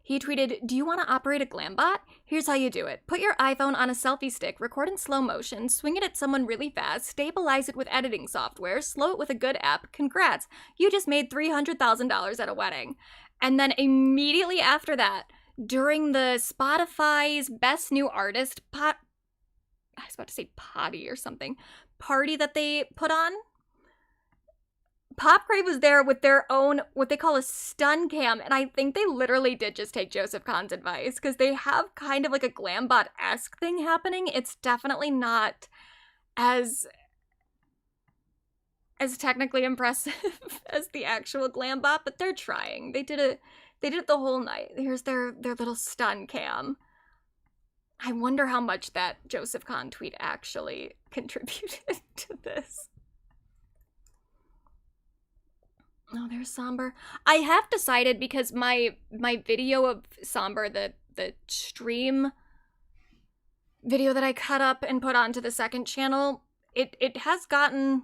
he tweeted, "Do you want to operate a Glambot? Here's how you do it. Put your iPhone on a selfie stick, record in slow motion, swing it at someone really fast, stabilize it with editing software, slow it with a good app. Congrats. You just made $300,000 at a wedding." And then immediately after that, during the Spotify's Best New Artist I was about to say potty or something, party that they put on, Popgrave was there with their own, what they call a stun cam, and I think they literally did just take Joseph Kahn's advice, because they have kind of like a Glambot-esque thing happening. It's definitely not as technically impressive as the actual Glambot, but they're trying. They did it the whole night. Here's their little stun cam. I wonder how much that Joseph Kahn tweet actually contributed to this. Oh, there's Somber. I have decided, because my video of Somber, the stream video that I cut up and put onto the second channel, it has gotten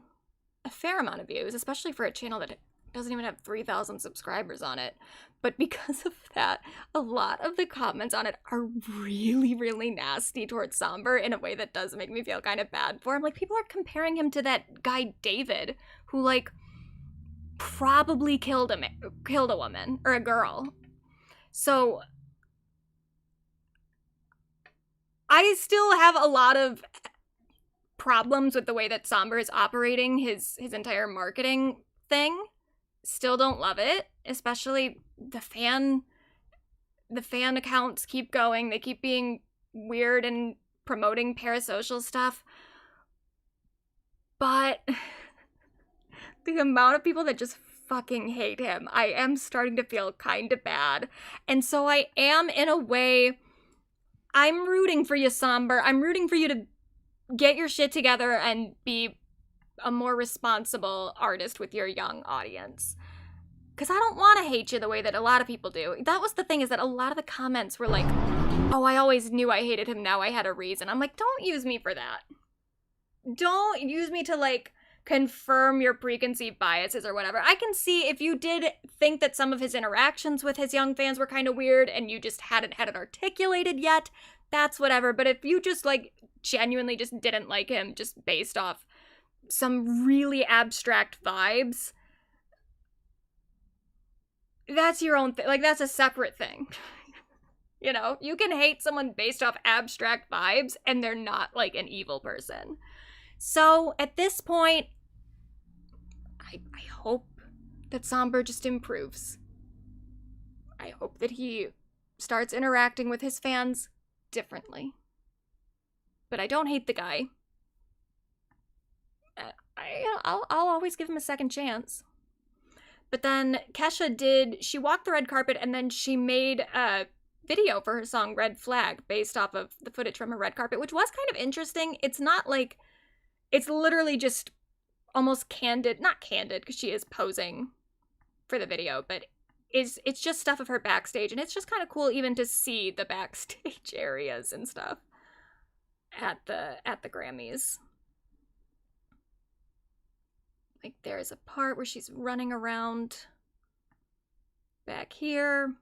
a fair amount of views, especially for a channel that doesn't even have 3,000 subscribers on it. But because of that, a lot of the comments on it are really, really nasty towards Somber in a way that does make me feel kind of bad for him. Like, people are comparing him to that guy David, who, like, probably killed a woman or a girl. So I still have a lot of problems with the way that Somber is operating his entire marketing thing. Still don't love it, especially the fan accounts keep going. They keep being weird and promoting parasocial stuff. But the amount of people that just fucking hate him, I am starting to feel kind of bad. And so I am, in a way, I'm rooting for you, Somber. I'm rooting for you to get your shit together and be a more responsible artist with your young audience. Because I don't want to hate you the way that a lot of people do. That was the thing, is that a lot of the comments were like, "Oh, I always knew I hated him, now I had a reason." I'm like, don't use me for that. Don't use me to, like, confirm your preconceived biases or whatever. I can see if you did think that some of his interactions with his young fans were kind of weird and you just hadn't had it articulated yet, that's whatever. But if you just, like, genuinely just didn't like him just based off some really abstract vibes, that's your own thing. Like, that's a separate thing. You know, you can hate someone based off abstract vibes and they're not, like, an evil person. So at this point, I hope that Somber just improves. I hope that he starts interacting with his fans differently. But I don't hate the guy. I'll always give him a second chance. But then Kesha she walked the red carpet and then she made a video for her song Red Flag based off of the footage from her red carpet, which was kind of interesting. It's not like, it's literally just almost candid, not candid because she is posing for the video, but it's just stuff of her backstage, and it's just kind of cool even to see the backstage areas and stuff at the Grammys. Like, there's a part where she's running around back here.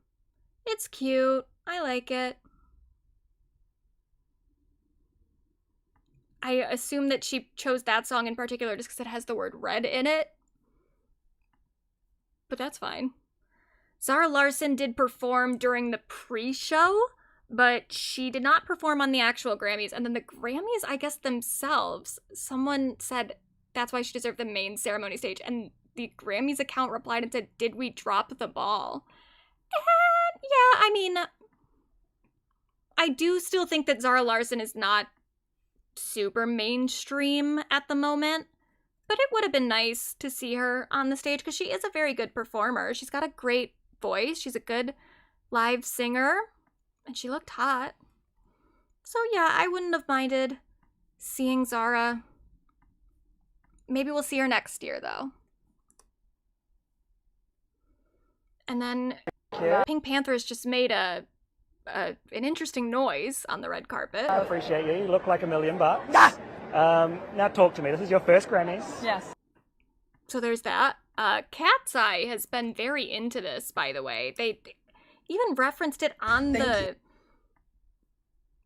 It's cute. I like it. I assume that she chose that song in particular just because it has the word red in it. But that's fine. Zara Larsson did perform during the pre-show, but she did not perform on the actual Grammys. And then the Grammys, I guess themselves, someone said that's why she deserved the main ceremony stage. And the Grammys account replied and said, did we drop the ball? And yeah, I mean, I do still think that Zara Larsson is not super mainstream at the moment, but it would have been nice to see her on the stage because she is a very good performer. She's got a great voice. She's a good live singer, and she looked hot. So yeah, I wouldn't have minded seeing Zara. Maybe we'll see her next year, though. And then Pink Panthers just made an interesting noise on the red carpet. I appreciate you. You look like $1 million. Now talk to me. This is your first Grammys. Yes. So there's that. Cat's Eye has been very into this, by the way. They even referenced it on the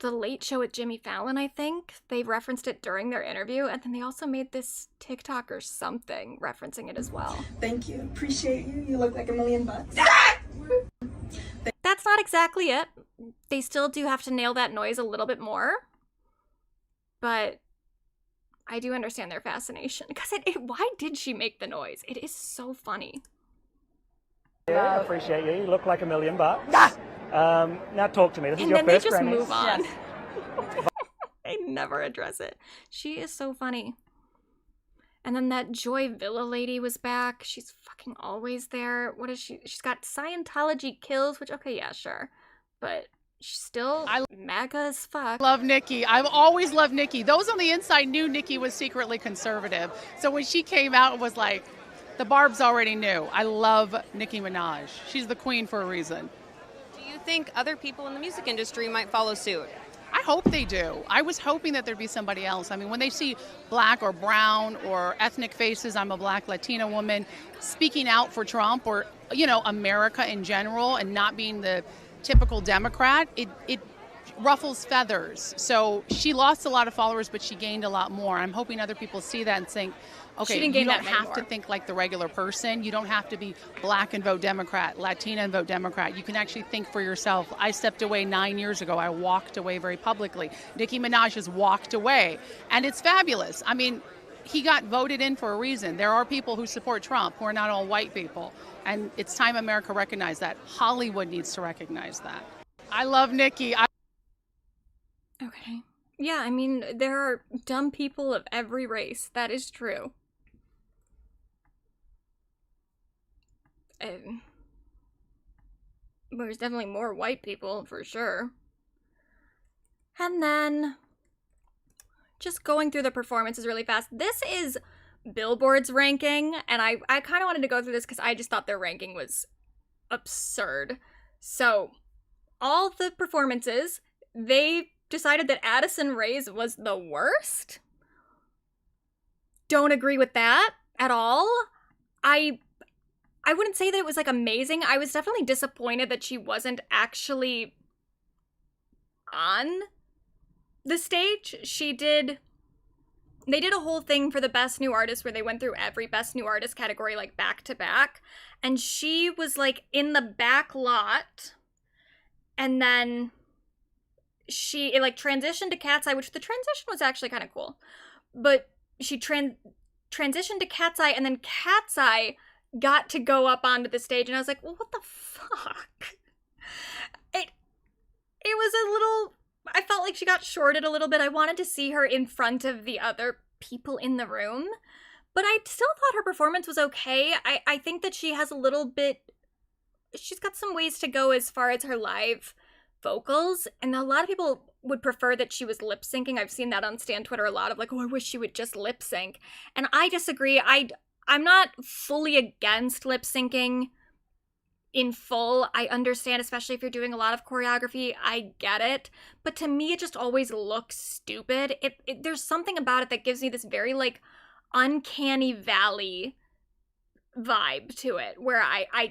Late Show with Jimmy Fallon, I think. They referenced it during their interview, and then they also made this TikTok or something referencing it as well. Thank you. Appreciate you. You look like $1 million. That's not exactly it. They still do have to nail that noise a little bit more. But I do understand their fascination. Because why did she make the noise? It is so funny. Yeah, I appreciate you. You look like $1 million. Now talk to me. This is your first Grammys. And then they just move on. Yes. They never address it. She is so funny. And then that Joy Villa lady was back. She's fucking always there. What is she? She's got Scientology kills, which, okay, yeah, sure. But she's still MAGA as fuck. Love Nicki. I've always loved Nicki. Those on the inside knew Nicki was secretly conservative. So when she came out, it was like, the Barbs already knew. I love Nicki Minaj. She's the queen for a reason. Do you think other people in the music industry might follow suit? I hope they do. I was hoping that there'd be somebody else. I mean, when they see black or brown or ethnic faces, I'm a black Latina woman, speaking out for Trump or, you know, America in general and not being the typical Democrat, it ruffles feathers. So she lost a lot of followers, but she gained a lot more. I'm hoping other people see that and think, okay, you don't have to think like the regular person. You don't have to be black and vote Democrat, Latina and vote Democrat. You can actually think for yourself. I stepped away 9 years ago. I walked away very publicly. Nicki Minaj has walked away, and it's fabulous. I mean, he got voted in for a reason. There are people who support Trump who are not all white people, and it's time America recognized that. Hollywood needs to recognize that. I love Nicki. Okay. Yeah, I mean, there are dumb people of every race. That is true. There's definitely more white people, for sure. And then, just going through the performances really fast. This is Billboard's ranking, and I kind of wanted to go through this because I just thought their ranking was absurd. So, all the performances, they decided that Addison Rae's was the worst. Don't agree with that at all. I wouldn't say that it was like amazing. I was definitely disappointed that she wasn't actually on the stage. They did a whole thing for the Best New Artist where they went through every Best New Artist category like back to back. And she was like in the back lot. And then it like transitioned to Cat's Eye, which the transition was actually kind of cool. But she transitioned to Cat's Eye, and then Cat's Eye got to go up onto the stage, and I was like, well, what the fuck? It was a little, I felt like she got shorted a little bit. I wanted to see her in front of the other people in the room, but I still thought her performance was okay. I think that she has a little bit, she's got some ways to go as far as her live vocals, and a lot of people would prefer that she was lip syncing. I've seen that on Stan Twitter a lot of like, oh, I wish she would just lip sync, and I disagree. I'm not fully against lip syncing in full. I understand, especially if you're doing a lot of choreography. I get it. But to me, it just always looks stupid. There's something about it that gives me this very, like, uncanny valley vibe to it where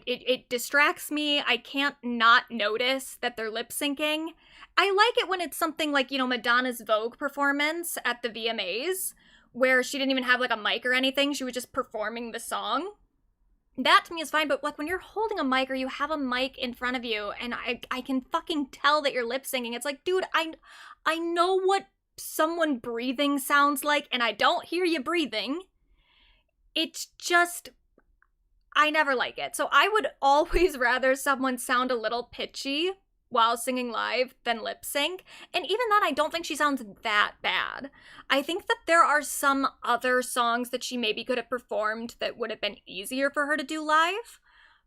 it distracts me. I can't not notice that they're lip syncing. I like it when it's something like, you know, Madonna's Vogue performance at the VMAs, where she didn't even have like a mic or anything. She was just performing the song. That to me is fine, but like when you're holding a mic or you have a mic in front of you and I can fucking tell that you're lip syncing, it's like, dude, I know what someone breathing sounds like and I don't hear you breathing. It's just, I never like it. So I would always rather someone sound a little pitchy while singing live than lip sync. And even that, I don't think she sounds that bad. I think that there are some other songs that she maybe could have performed that would have been easier for her to do live.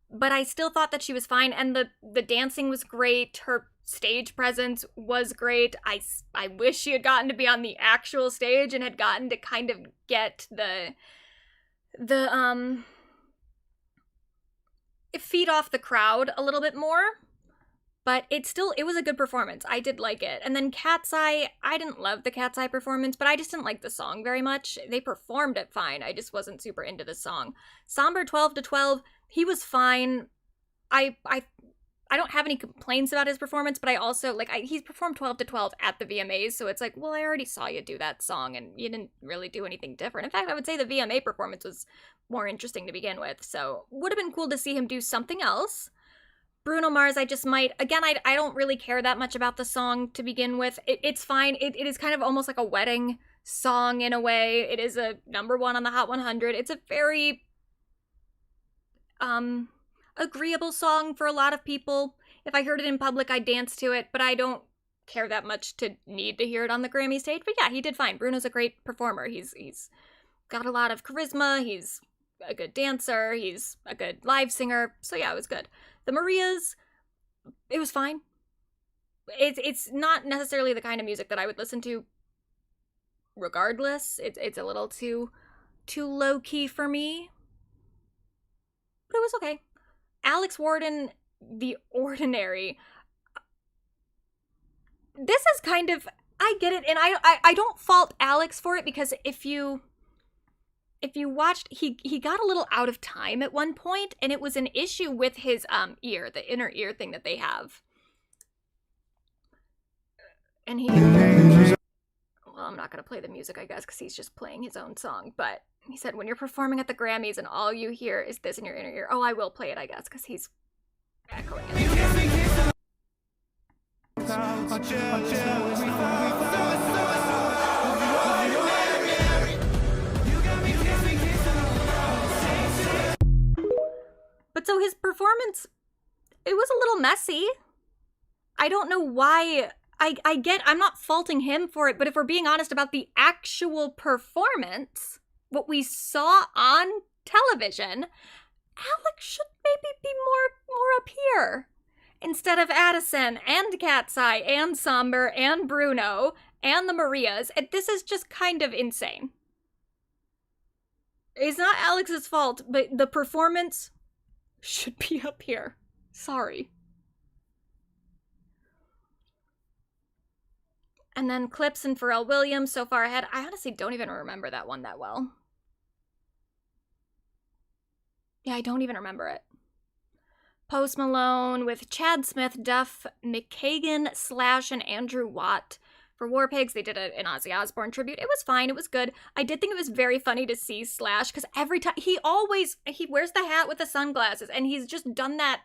But I still thought that she was fine. And the dancing was great. Her stage presence was great. I wish she had gotten to be on the actual stage and had gotten to kind of get the feed off the crowd a little bit more. But it was a good performance. I did like it. And then Cat's Eye, I didn't love the Cat's Eye performance, but I just didn't like the song very much. They performed it fine. I just wasn't super into the song. Somber 12 to 12, he was fine. I don't have any complaints about his performance, but I also, like, he's performed 12 to 12 at the VMAs, so it's like, well, I already saw you do that song, and you didn't really do anything different. In fact, I would say the VMA performance was more interesting to begin with, so would have been cool to see him do something else. Bruno Mars, I just might, again, I don't really care that much about the song to begin with. It's fine. It is kind of almost like a wedding song in a way. It is a #1 on the Hot 100. It's a very agreeable song for a lot of people. If I heard it in public, I'd dance to it, but I don't care that much to need to hear it on the Grammy stage. But yeah, he did fine. Bruno's a great performer. He's got a lot of charisma. He's a good dancer. He's a good live singer. So yeah, it was good. The Marias, it was fine. It's not necessarily the kind of music that I would listen to regardless. It's a little too low-key for me. But it was okay. Alex Warden, The Ordinary. This is kind of, I get it, and I don't fault Alex for it, because if you watched, he got a little out of time at one point, and it was an issue with his ear, the inner ear thing that they have. And well, I'm not going to play the music, I guess, because he's just playing his own song, but he said, when you're performing at the Grammys and all you hear is this in your inner ear. Oh, I will play it, I guess, because he's echoing it. But so his performance, it was a little messy. I don't know why. I'm not faulting him for it, but if we're being honest about the actual performance, what we saw on television, Alex should maybe be more up here. Instead of Addison and Cat's Eye and Somber and Bruno and the Marias. This is just kind of insane. It's not Alex's fault, but the performance should be up here. Sorry. And then Clips and Pharrell Williams so far ahead. I honestly don't even remember that one that well. Yeah, I don't even remember it. Post Malone with Chad Smith, Duff McKagan, Slash, and Andrew Watt. For War Pigs, they did an Ozzy Osbourne tribute. It was fine. It was good. I did think it was very funny to see Slash, because every time he wears the hat with the sunglasses, and he's just done that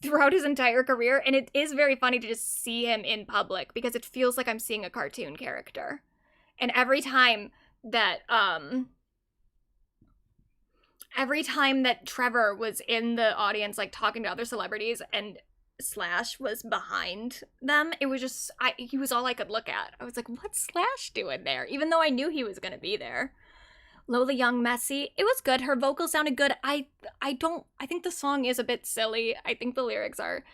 throughout his entire career, and it is very funny to just see him in public, because it feels like I'm seeing a cartoon character. And every time that Trevor was in the audience, like, talking to other celebrities, and Slash was behind them, it was just, he was all I could look at. I was like, what's Slash doing there? Even though I knew he was going to be there. Lola Young, Messy. It was good. Her vocals sounded good. I think the song is a bit silly. I think the lyrics are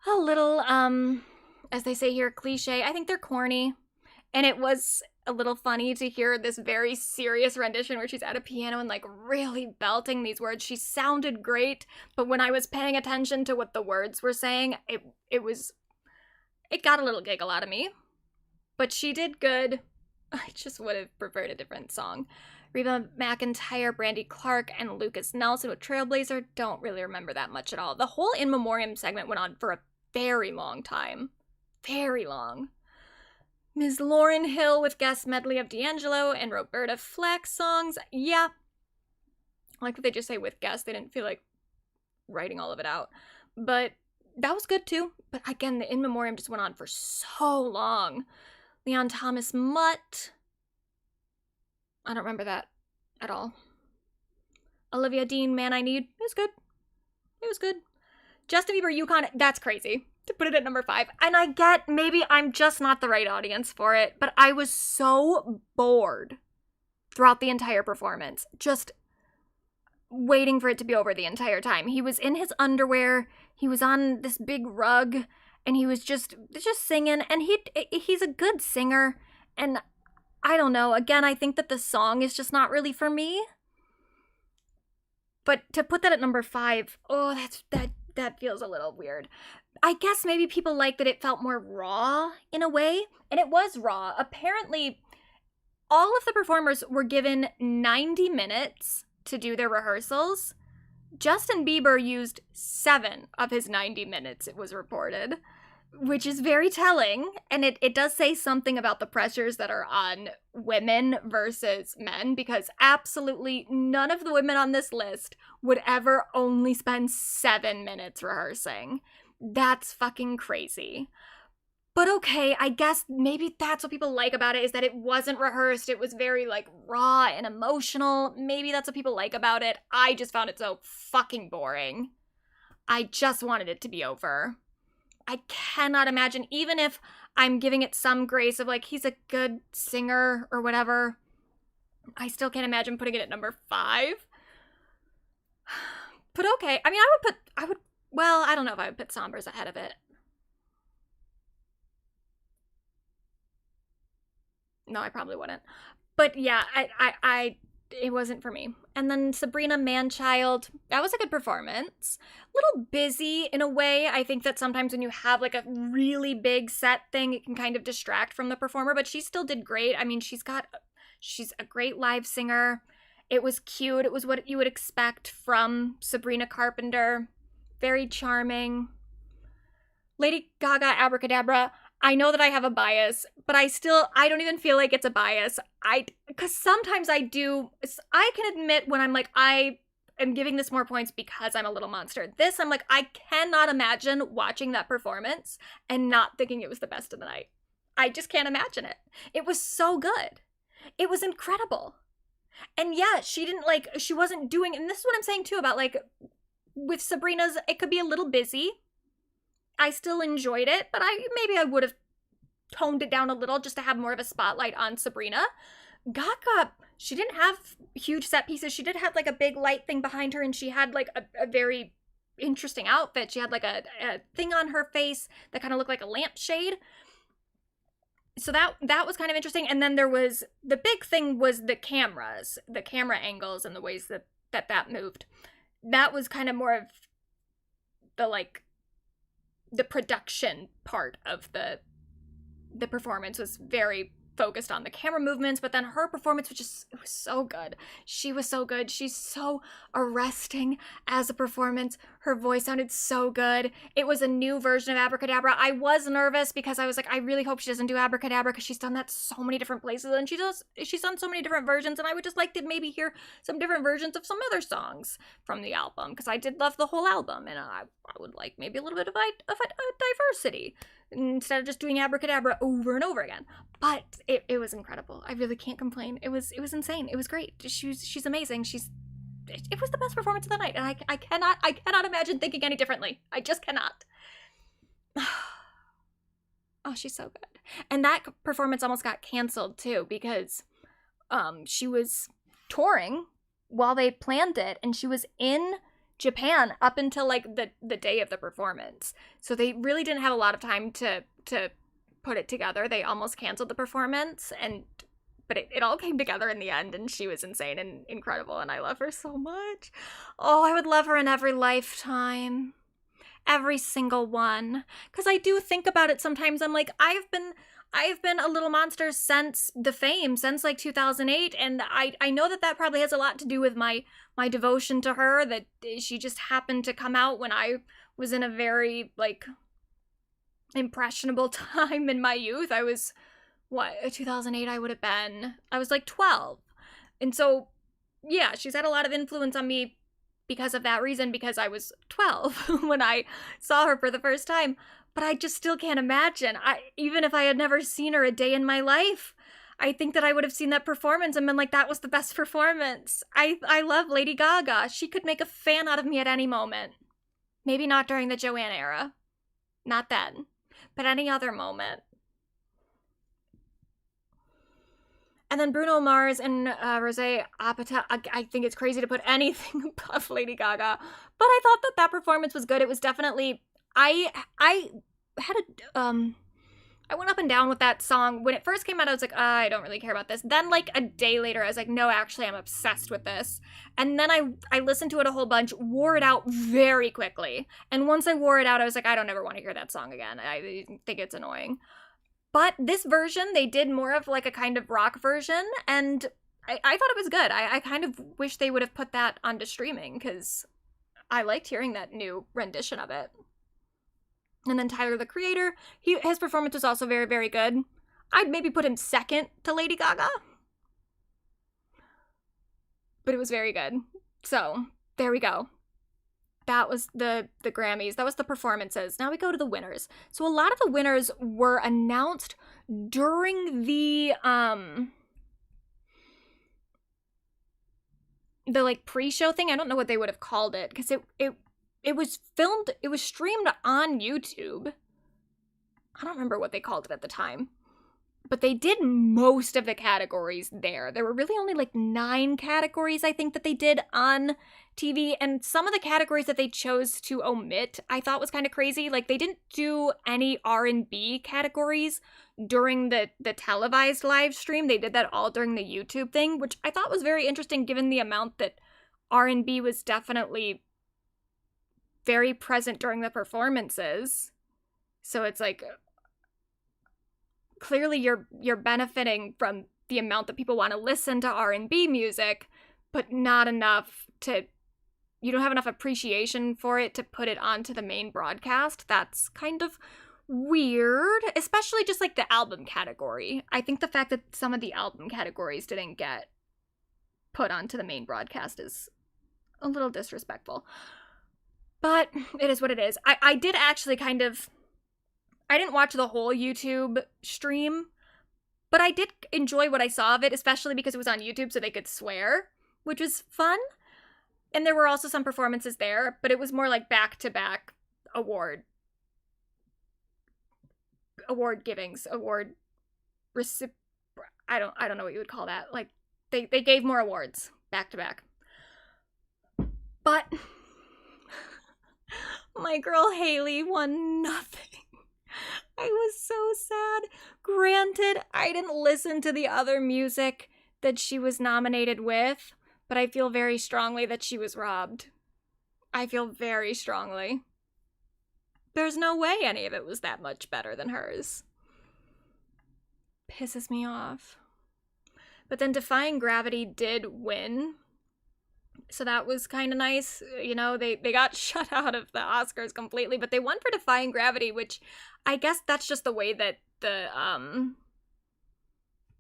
a little, as they say here, cliche. I think they're corny. And it was a little funny to hear this very serious rendition where she's at a piano and, like, really belting these words. She sounded great, but when I was paying attention to what the words were saying, it got a little giggle out of me. But she did good. I just would have preferred a different song. Reba McEntire, Brandy Clark, and Lucas Nelson with Trailblazer. Don't really remember that much at all. The whole In Memoriam segment went on for a very long time. Very long. Ms. Lauryn Hill with guest medley of D'Angelo and Roberta Flack songs. Yeah. I like that they just say with guest. They didn't feel like writing all of it out. But that was good too. But again, the In Memoriam just went on for so long. Leon Thomas Mutt. I don't remember that at all. Olivia Dean, Man I Need. It was good. It was good. Justin Bieber, Yukon. That's crazy to put it at number 5. And I get maybe I'm just not the right audience for it, but I was so bored throughout the entire performance. Just waiting for it to be over the entire time. He was in his underwear. He was on this big rug, and he was just singing. And he's a good singer. And I don't know. Again, I think that the song is just not really for me. But to put that at number 5, oh, that feels a little weird. I guess maybe people like that it felt more raw in a way. And it was raw. Apparently, all of the performers were given 90 minutes to do their rehearsals. Justin Bieber used 7 of his 90 minutes, it was reported, which is very telling. And it does say something about the pressures that are on women versus men, because absolutely none of the women on this list would ever only spend 7 minutes rehearsing. That's fucking crazy. But okay, I guess maybe that's what people like about it, is that it wasn't rehearsed. It was very, like, raw and emotional. Maybe that's what people like about it. I just found it so fucking boring. I just wanted it to be over. I cannot imagine, even if I'm giving it some grace of, like, he's a good singer or whatever, I still can't imagine putting it at number 5. But okay, I mean, I don't know if I would put Sombras ahead of it. No, I probably wouldn't. But yeah, it wasn't for me. And then Sabrina Manchild, that was a good performance. A little busy in a way. I think that sometimes when you have like a really big set thing, it can kind of distract from the performer, but she still did great. I mean, she's a great live singer. It was cute. It was what you would expect from Sabrina Carpenter. Very charming. Lady Gaga, Abracadabra. I know that I have a bias, but I don't even feel like it's a bias. Because sometimes I can admit when I'm like, I am giving this more points because I'm a little monster. This, I'm like, I cannot imagine watching that performance and not thinking it was the best of the night. I just can't imagine it. It was so good. It was incredible. And yeah, she wasn't doing, and this is what I'm saying too about like, with Sabrina's, it could be a little busy. I still enjoyed it, but maybe I would have toned it down a little just to have more of a spotlight on Sabrina. Gaga, she didn't have huge set pieces. She did have like a big light thing behind her, and she had like a very interesting outfit. She had like a thing on her face that kind of looked like a lampshade. So that was kind of interesting. And then there was, the big thing was the cameras, the camera angles and the ways that moved. That was kind of more of the production part of the performance was very focused on the camera movements, but then her performance it was so good. She was so good. She's so arresting as a performance. Her voice sounded so good. It was a new version of Abracadabra. I was nervous because I was like, I really hope she doesn't do Abracadabra, because she's done that so many different places, and she's done so many different versions, and I would just like to maybe hear some different versions of some other songs from the album, because I did love the whole album, and I would like maybe a little bit of diversity instead of just doing Abracadabra over and over again. But it was incredible. I really can't complain. It was insane. It was great. She's amazing. It was the best performance of the night, and I cannot imagine thinking any differently. I just cannot. Oh, she's so good. And that performance almost got canceled too, because she was touring while they planned it, and she was in Japan up until like the day of the performance. So they really didn't have a lot of time to put it together. They almost canceled the performance, but it all came together in the end, and she was insane and incredible, and I love her so much. Oh, I would love her in every lifetime. Every single one. Because I do think about it sometimes. I'm like, I I've been a little monster since the fame, since like 2008, and I know that probably has a lot to do with my devotion to her, that she just happened to come out when I was in a very, like, impressionable time in my youth. I was, 2008 I was like 12. And so, yeah, she's had a lot of influence on me because of that reason, because I was 12 when I saw her for the first time. But I just still can't imagine. Even if I had never seen her a day in my life, I think that I would have seen that performance and been like, that was the best performance. I love Lady Gaga. She could make a fan out of me at any moment. Maybe not during the Joanne era. Not then. But any other moment. And then Bruno Mars and Rosé Apatow. I think it's crazy to put anything above Lady Gaga. But I thought that performance was good. It was definitely... I had I went up and down with that song. When it first came out, I was like, I don't really care about this. Then, like, a day later, I was like, no, actually, I'm obsessed with this. And then I listened to it a whole bunch, wore it out very quickly. And once I wore it out, I was like, I don't ever want to hear that song again. I think it's annoying. But this version, they did more of, like, a kind of rock version, and I thought it was good. I kind of wish they would have put that onto streaming, because I liked hearing that new rendition of it. And then Tyler, the Creator, his performance was also very, very good. I'd maybe put him second to Lady Gaga. But it was very good. So, there we go. That was the Grammys. That was the performances. Now we go to the winners. So a lot of the winners were announced during the like pre-show thing. I don't know what they would have called it, because it was filmed, it was streamed on YouTube. I don't remember what they called it at the time. But they did most of the categories there. There were really only like 9 categories, I think, that they did on TV. And some of the categories that they chose to omit, I thought was kind of crazy. Like, they didn't do any R&B categories during the televised live stream. They did that all during the YouTube thing, which I thought was very interesting given the amount that R&B was definitely very present during the performances. So it's like, clearly you're benefiting from the amount that people want to listen to R&B music, but not enough to, you don't have enough appreciation for it to put it onto the main broadcast. That's kind of weird, especially just like the album category. I think the fact that some of the album categories didn't get put onto the main broadcast is a little disrespectful. But it is what it is. I did actually kind of... I didn't watch the whole YouTube stream, but I did enjoy what I saw of it, especially because it was on YouTube so they could swear, which was fun. And there were also some performances there, but it was more like back-to-back award givings, I don't know what you would call that. Like, they gave more awards back-to-back. But my girl Haley won nothing. I was so sad. Granted, I didn't listen to the other music that she was nominated with, but I feel very strongly that she was robbed. I feel very strongly. There's no way any of it was that much better than hers. Pisses me off. But then Defying Gravity did win. So that was kind of nice. You know, they got shut out of the Oscars completely, but they won for Defying Gravity, which I guess that's just the way that the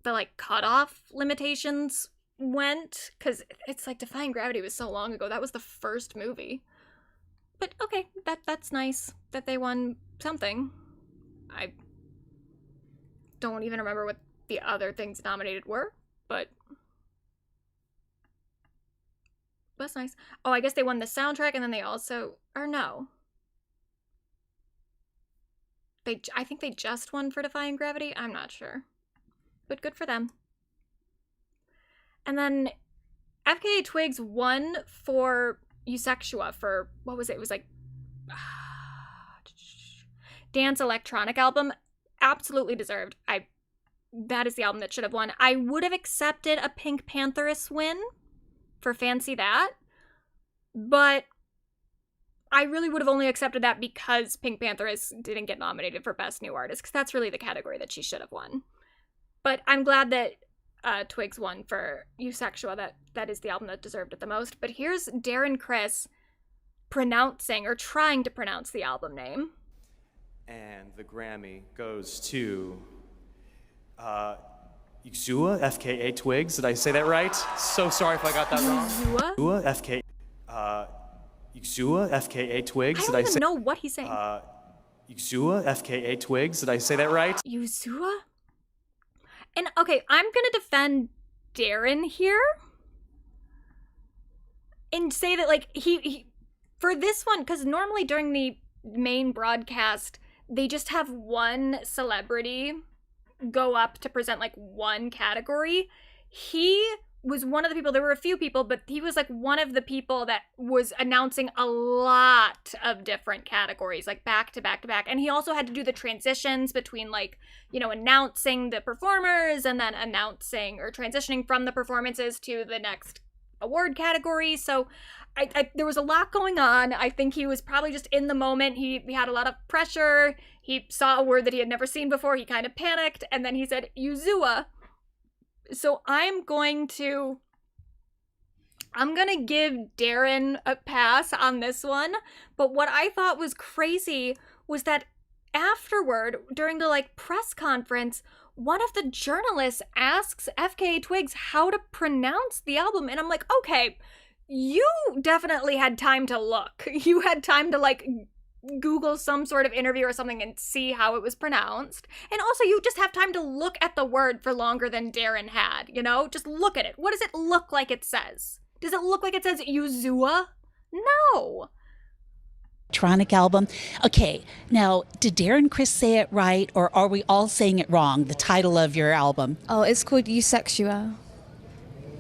like cutoff limitations went, because it's like Defying Gravity was so long ago. That was the first movie. But okay, that's nice that they won something. I don't even remember what the other things nominated were, but that's nice. Oh, I guess they won the soundtrack, and then they also... Or no. I think they just won for Defying Gravity? I'm not sure. But good for them. And then FKA Twigs won for Eusexua for... What was it? It was like... Dance Electronic Album. Absolutely deserved. That is the album that should have won. I would have accepted a Pink Pantheress win for Fancy That, but I really would have only accepted that because Pink Panther didn't get nominated for Best New Artist, because that's really the category that she should have won. But I'm glad that Twigs won for Eusexua. That is the album that deserved it the most. But here's Darren Criss pronouncing, or trying to pronounce, the album name. And the Grammy goes to Yuzua, FKA Twigs. Did I say that right? So sorry if I got that wrong. Yuzua? Yuzua, FKA Twigs. I don't even know what he's saying. Yuzua, FKA Twigs. Did I say that right? Yuzua? And okay, I'm gonna defend Darren here and say that, like, he for this one, because normally during the main broadcast, they just have one celebrity go up to present, like, one category. He was one of the people, there were a few people, but he was, like, one of the people that was announcing a lot of different categories, like, back to back to back. And he also had to do the transitions between, like, you know, announcing the performers and then announcing or transitioning from the performances to the next award category. So there was a lot going on. I think he was probably just in the moment. He had a lot of pressure. He saw a word that he had never seen before. He kind of panicked, and then he said Yuzua. So I'm gonna give Darren a pass on this one. But what I thought was crazy was that afterward, during the, like, press conference, one of the journalists asks FKA Twigs how to pronounce the album. And I'm like, okay, you definitely had time to look. You had time to, like, Google some sort of interview or something and see how it was pronounced. And also, you just have time to look at the word for longer than Darren had, you know? Just look at it. What does it look like it says? Does it look like it says Yuzua? No. Electronic album. Okay, now, did Darren Criss say it right, or are we all saying it wrong, the title of your album? Oh, it's called Eusexua.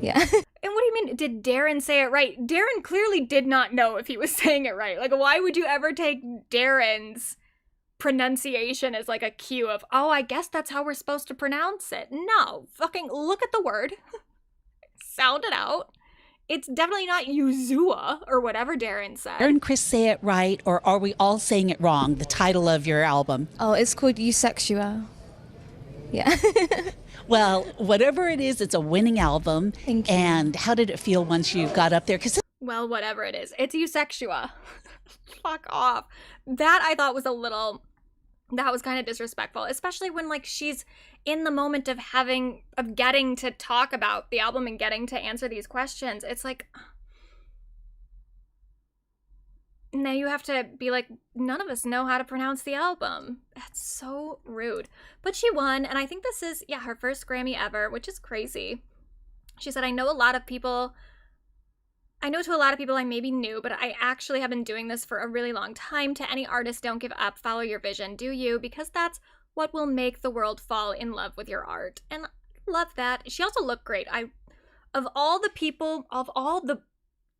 Yeah. And what do you mean, did Darren say it right? Darren clearly did not know if he was saying it right. Like, why would you ever take Darren's pronunciation as, like, a cue of, oh, I guess that's how we're supposed to pronounce it? No. Fucking look at the word. Sound it out. It's definitely not Yuzua or whatever Darren said. Darren Criss say it right, or are we all saying it wrong, the title of your album? Oh, it's called Eusexua. Yeah. Well, whatever it is, it's a winning album. Thank you. And how did it feel once you got up there? Well, whatever it is, it's Eusexua. Fuck off. That I thought was that was kind of disrespectful, especially when, like, she's in the moment of getting to talk about the album and getting to answer these questions. It's like, now you have to be like, none of us know how to pronounce the album. That's so rude. But she won, and I think this is, her first Grammy ever, which is crazy. She said, I know to a lot of people I may be new, but I actually have been doing this for a really long time. To any artist, don't give up, follow your vision, do you, because that's what will make the world fall in love with your art. And I love that. She also looked great. Of all the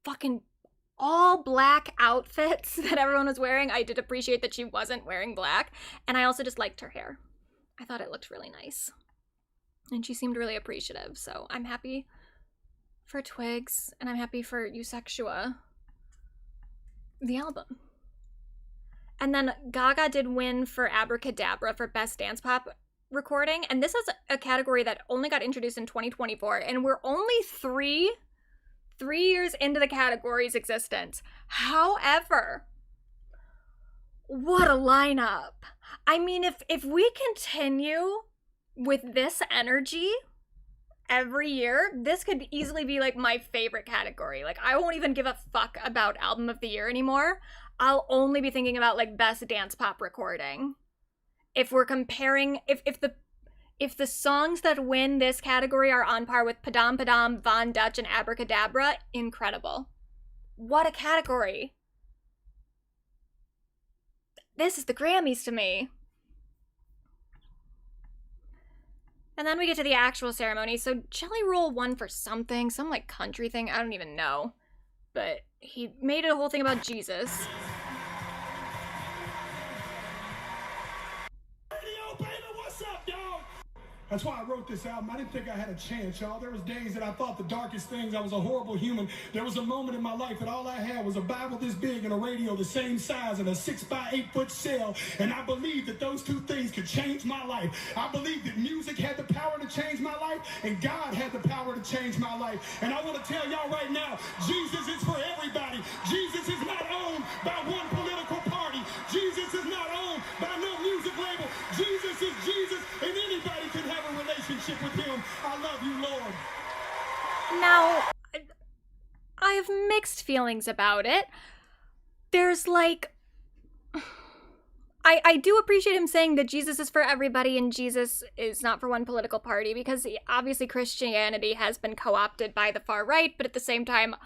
fucking all black outfits that everyone was wearing, I did appreciate that she wasn't wearing black. And I also just liked her hair. I thought it looked really nice. And she seemed really appreciative. So I'm happy for Twigs, and I'm happy for Eusexua, the album. And then Gaga did win for Abracadabra for Best Dance Pop Recording, and this is a category that only got introduced in 2024, and we're only three years into the category's existence. However, what a lineup. I mean, if we continue with this energy every year, this could easily be, like, my favorite category. Like, I won't even give a fuck about Album of the Year anymore. I'll only be thinking about, like, Best Dance Pop Recording. If we're comparing, if the songs that win this category are on par with Padam Padam, Von Dutch, and Abracadabra, incredible. What a category. This is the Grammys to me. And then we get to the actual ceremony. So Jelly Roll won for something, some, like, country thing. I don't even know. But he made a whole thing about Jesus. That's why I wrote this album. I didn't think I had a chance, y'all. There was days that I thought the darkest things. I was a horrible human. There was a moment in my life that all I had was a Bible this big and a radio the same size and a 6x8 cell. And I believed that those two things could change my life. I believed that music had the power to change my life and God had the power to change my life. And I want to tell y'all right now, Jesus is for everybody. Jesus is not owned by one political party. Jesus is not owned by no music label. Jesus is Jesus, and anybody can have a relationship with him. I love you, Lord. Now, I have mixed feelings about it. There's like... I do appreciate him saying that Jesus is for everybody and Jesus is not for one political party, because obviously Christianity has been co-opted by the far right, but at the same time,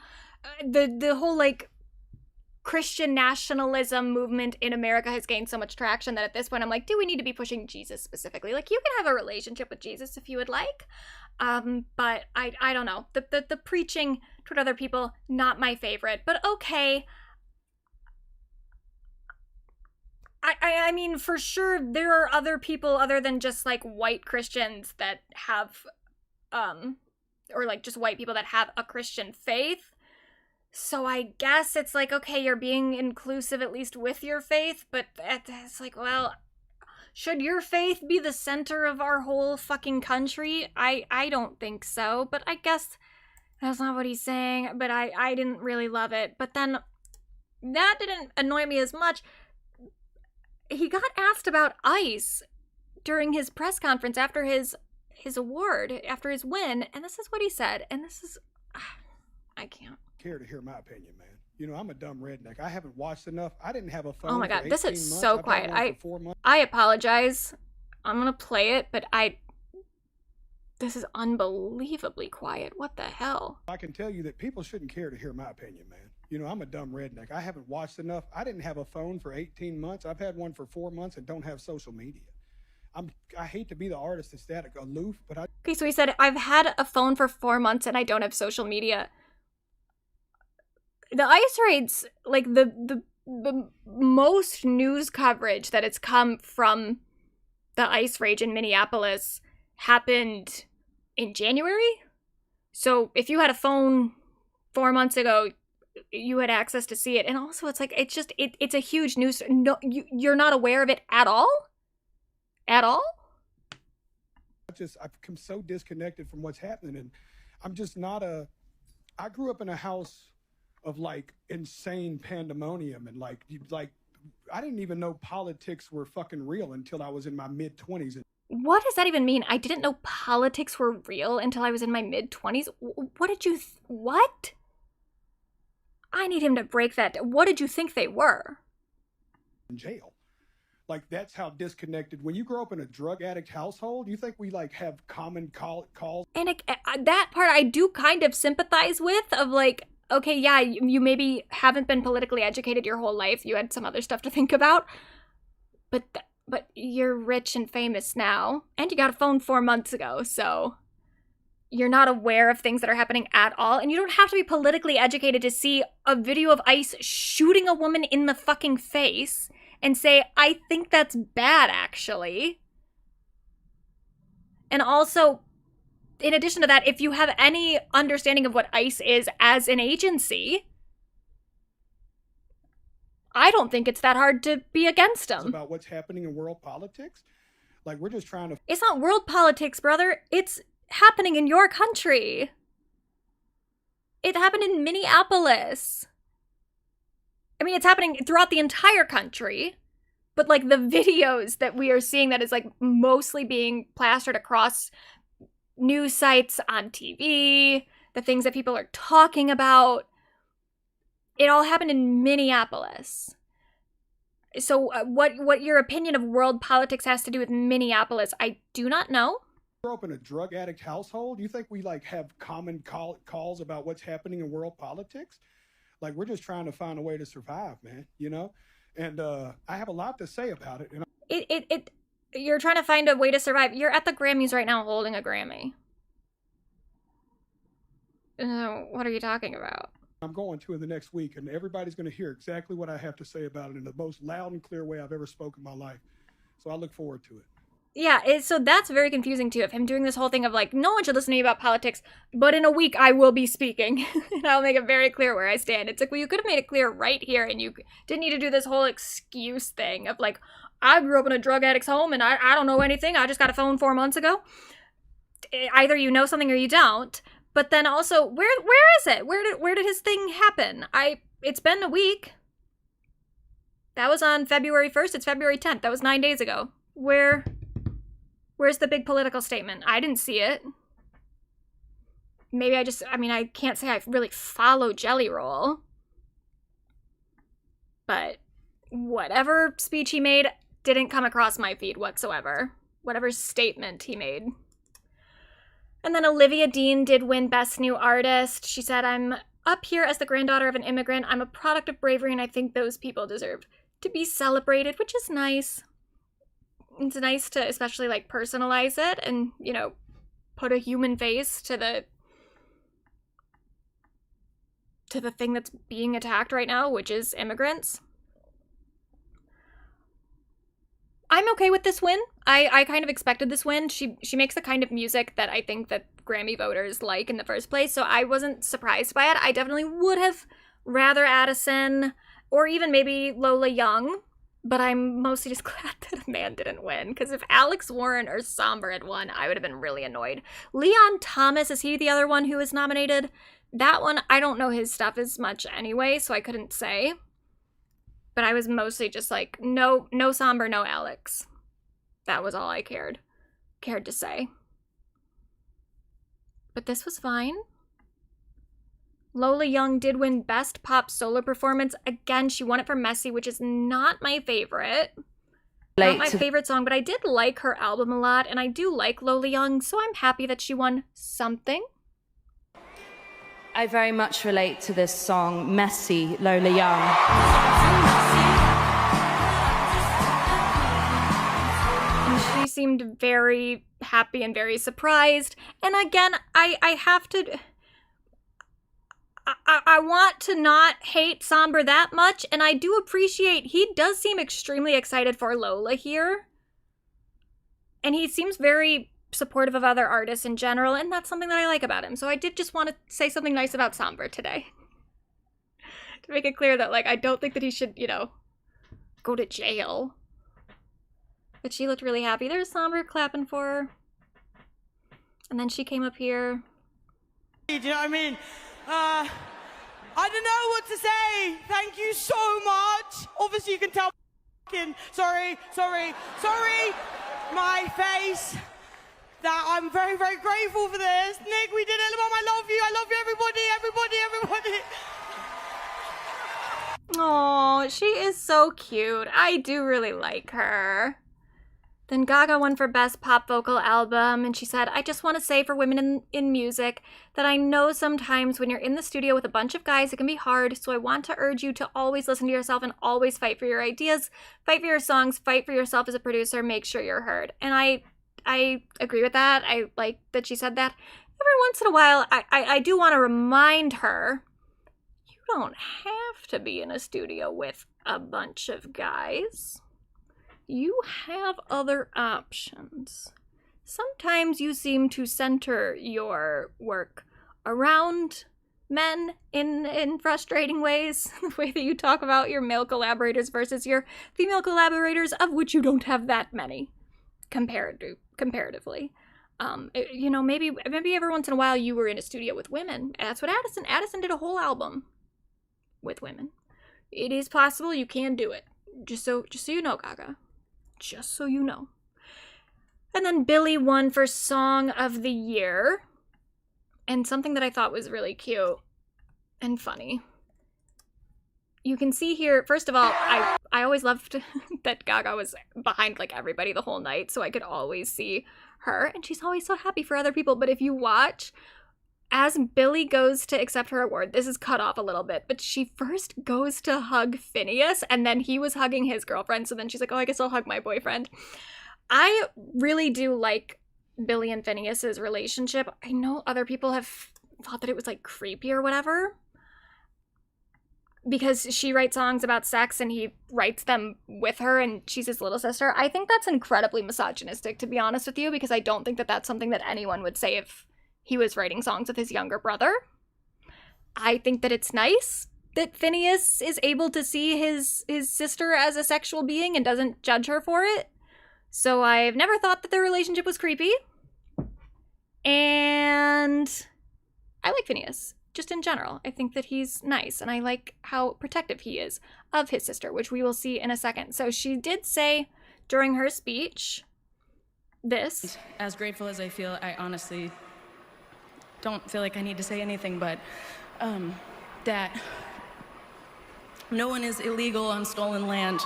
the whole like Christian nationalism movement in America has gained so much traction that at this point I'm like, do we need to be pushing Jesus specifically? Like, you can have a relationship with Jesus if you would like, but I don't know. The preaching toward other people, not my favorite, but okay. I mean, for sure, there are other people other than just, like, white Christians that have, or, like, just white people that have a Christian faith. So I guess it's like, okay, you're being inclusive at least with your faith, but it's like, well, should your faith be the center of our whole fucking country? I don't think so, but I guess that's not what he's saying, but I didn't really love it. But then that didn't annoy me as much. He got asked about ICE during his press conference after his award, after his win, and this is what he said, and this is... I can't. Care to hear my opinion, man. You know, I'm a dumb redneck. I haven't watched enough. I didn't have a phone. Oh my God, this is months. so I've quiet. had one for 4 months. I apologize. I'm gonna play it, but this is unbelievably quiet. What the hell? I can tell you that people shouldn't care to hear my opinion, man. You know, I'm a dumb redneck. I haven't watched enough. I didn't have a phone for 18 months. I've had one for 4 months and don't have social media. I hate to be the artist that's that aloof, but I... Okay, so he said, I've had a phone for 4 months and I don't have social media. The ICE raids, like, the most news coverage that has come from the ICE raid in Minneapolis happened in January. So if you had a phone 4 months ago, you had access to see it. And also it's like, it's a huge news. No, you're not aware of it at all? At all? I've become so disconnected from what's happening, and I'm just not I grew up in a house of like insane pandemonium, and like I didn't even know politics were fucking real until I was in my mid-20s. What does that even mean? I didn't know politics were real until I was in my mid-20s. What did you what? I need him to break that. What did you think they were? In jail. Like, that's how disconnected. When you grow up in a drug addict household, you think we like have common calls. And that part I do kind of sympathize with, of like, okay, yeah, you maybe haven't been politically educated your whole life. You had some other stuff to think about. But you're rich and famous now. And you got a phone 4 months ago, so you're not aware of things that are happening at all. And you don't have to be politically educated to see a video of ICE shooting a woman in the fucking face and say, I think that's bad, actually. And also, in addition to that, if you have any understanding of what ICE is as an agency, I don't think it's that hard to be against them. It's about what's happening in world politics. Like, we're just trying to... It's not world politics, brother. It's happening in your country. It happened in Minneapolis. I mean, it's happening throughout the entire country, but like the videos that we are seeing that is like mostly being plastered across news sites, on TV, the things that people are talking about, it all happened in Minneapolis. So what your opinion of world politics has to do with Minneapolis, I do not know. Grew up in a drug addict household. You think we like have common calls about what's happening in world politics? Like, we're just trying to find a way to survive, man, you know? And I have a lot to say about it. And you're trying to find a way to survive. You're at the Grammys right now holding a Grammy. What are you talking about? I'm going to in the next week, and everybody's going to hear exactly what I have to say about it in the most loud and clear way I've ever spoken in my life. So I look forward to it. So that's very confusing too, of him doing this whole thing of like, no one should listen to me about politics, but in a week I will be speaking and I'll make it very clear where I stand. It's like, well, you could have made it clear right here, and you didn't need to do this whole excuse thing of like, I grew up in a drug addict's home and I don't know anything, I just got a phone 4 months ago. Either you know something or you don't. But then also, where is it? Where did his thing happen? It's been a week. That was on February 1st. It's February 10th. That was 9 days ago. Where's the big political statement? I didn't see it. Maybe I can't say I really follow Jelly Roll. But whatever speech he made didn't come across my feed whatsoever. Whatever statement he made. And then Olivia Dean did win Best New Artist. She said, I'm up here as the granddaughter of an immigrant. I'm a product of bravery, and I think those people deserve to be celebrated, which is nice. It's nice to especially like personalize it and, you know, put a human face to the thing that's being attacked right now, which is immigrants. I'm okay with this win. I kind of expected this win. She makes the kind of music that I think that Grammy voters like in the first place, so I wasn't surprised by it. I definitely would have rather Addison or even maybe Lola Young, but I'm mostly just glad that a man didn't win, because if Alex Warren or Somber had won, I would have been really annoyed. Leon Thomas, is he the other one who was nominated? That one, I don't know his stuff as much anyway, so I couldn't say. But I was mostly just like, no Somber, no Alex. That was all I cared to say. But this was fine. Lola Young did win Best Pop Solo Performance. Again, she won it for Messy, which is not my favorite. Not my favorite song, but I did like her album a lot, and I do like Lola Young, so I'm happy that she won something. I very much relate to this song, Messy, Lola Young. And she seemed very happy and very surprised. And again, I have to... I want to not hate Somber that much, and I do appreciate he does seem extremely excited for Lola here. And he seems very supportive of other artists in general, and that's something that I like about him. So I did just want to say something nice about Somber today. To make it clear that, like, I don't think that he should, you know, go to jail. But she looked really happy. There's Somber clapping for her. And then she came up here. Do you know what I mean? I don't know what to say. Thank you so much. Obviously, you can tell. Sorry, my face. That I'm very, very grateful for this. Nick, we did it. Mom, I love you, everybody. Oh, she is so cute. I do really like her. Then Gaga won for Best Pop Vocal Album, and she said, I just want to say for women in music that I know sometimes when you're in the studio with a bunch of guys, it can be hard, so I want to urge you to always listen to yourself and always fight for your ideas, fight for your songs, fight for yourself as a producer, make sure you're heard. And I agree with that. I like that she said that. Every once in a while, I do want to remind her, you don't have to be in a studio with a bunch of guys. You have other options. Sometimes you seem to center your work around men in frustrating ways. The way that you talk about your male collaborators versus your female collaborators, of which you don't have that many, comparatively. You know, maybe every once in a while you were in a studio with women. That's what Addison did a whole album with women. It is possible. You can do it. Just so you know, Gaga. Just so you know. And then Billie won for Song of the Year. And something that I thought was really cute and funny. You can see here, first of all, I always loved that Gaga was behind like everybody the whole night, so I could always see her, and she's always so happy for other people. But if you watch, as Billie goes to accept her award, this is cut off a little bit, but she first goes to hug Phineas, and then he was hugging his girlfriend, so then she's like, oh, I guess I'll hug my boyfriend. I really do like Billie and Phineas's relationship. I know other people have thought that it was like creepy or whatever. because she writes songs about sex and he writes them with her and she's his little sister. I think that's incredibly misogynistic, to be honest with you, because I don't think that that's something that anyone would say if he was writing songs with his younger brother. I think that it's nice that Phineas is able to see his sister as a sexual being and doesn't judge her for it. So I've never thought that their relationship was creepy. And I like Phineas, just in general. I think that he's nice, and I like how protective he is of his sister, which we will see in a second. So she did say during her speech this. As grateful as I feel, I honestly don't feel like I need to say anything, but that no one is illegal on stolen land.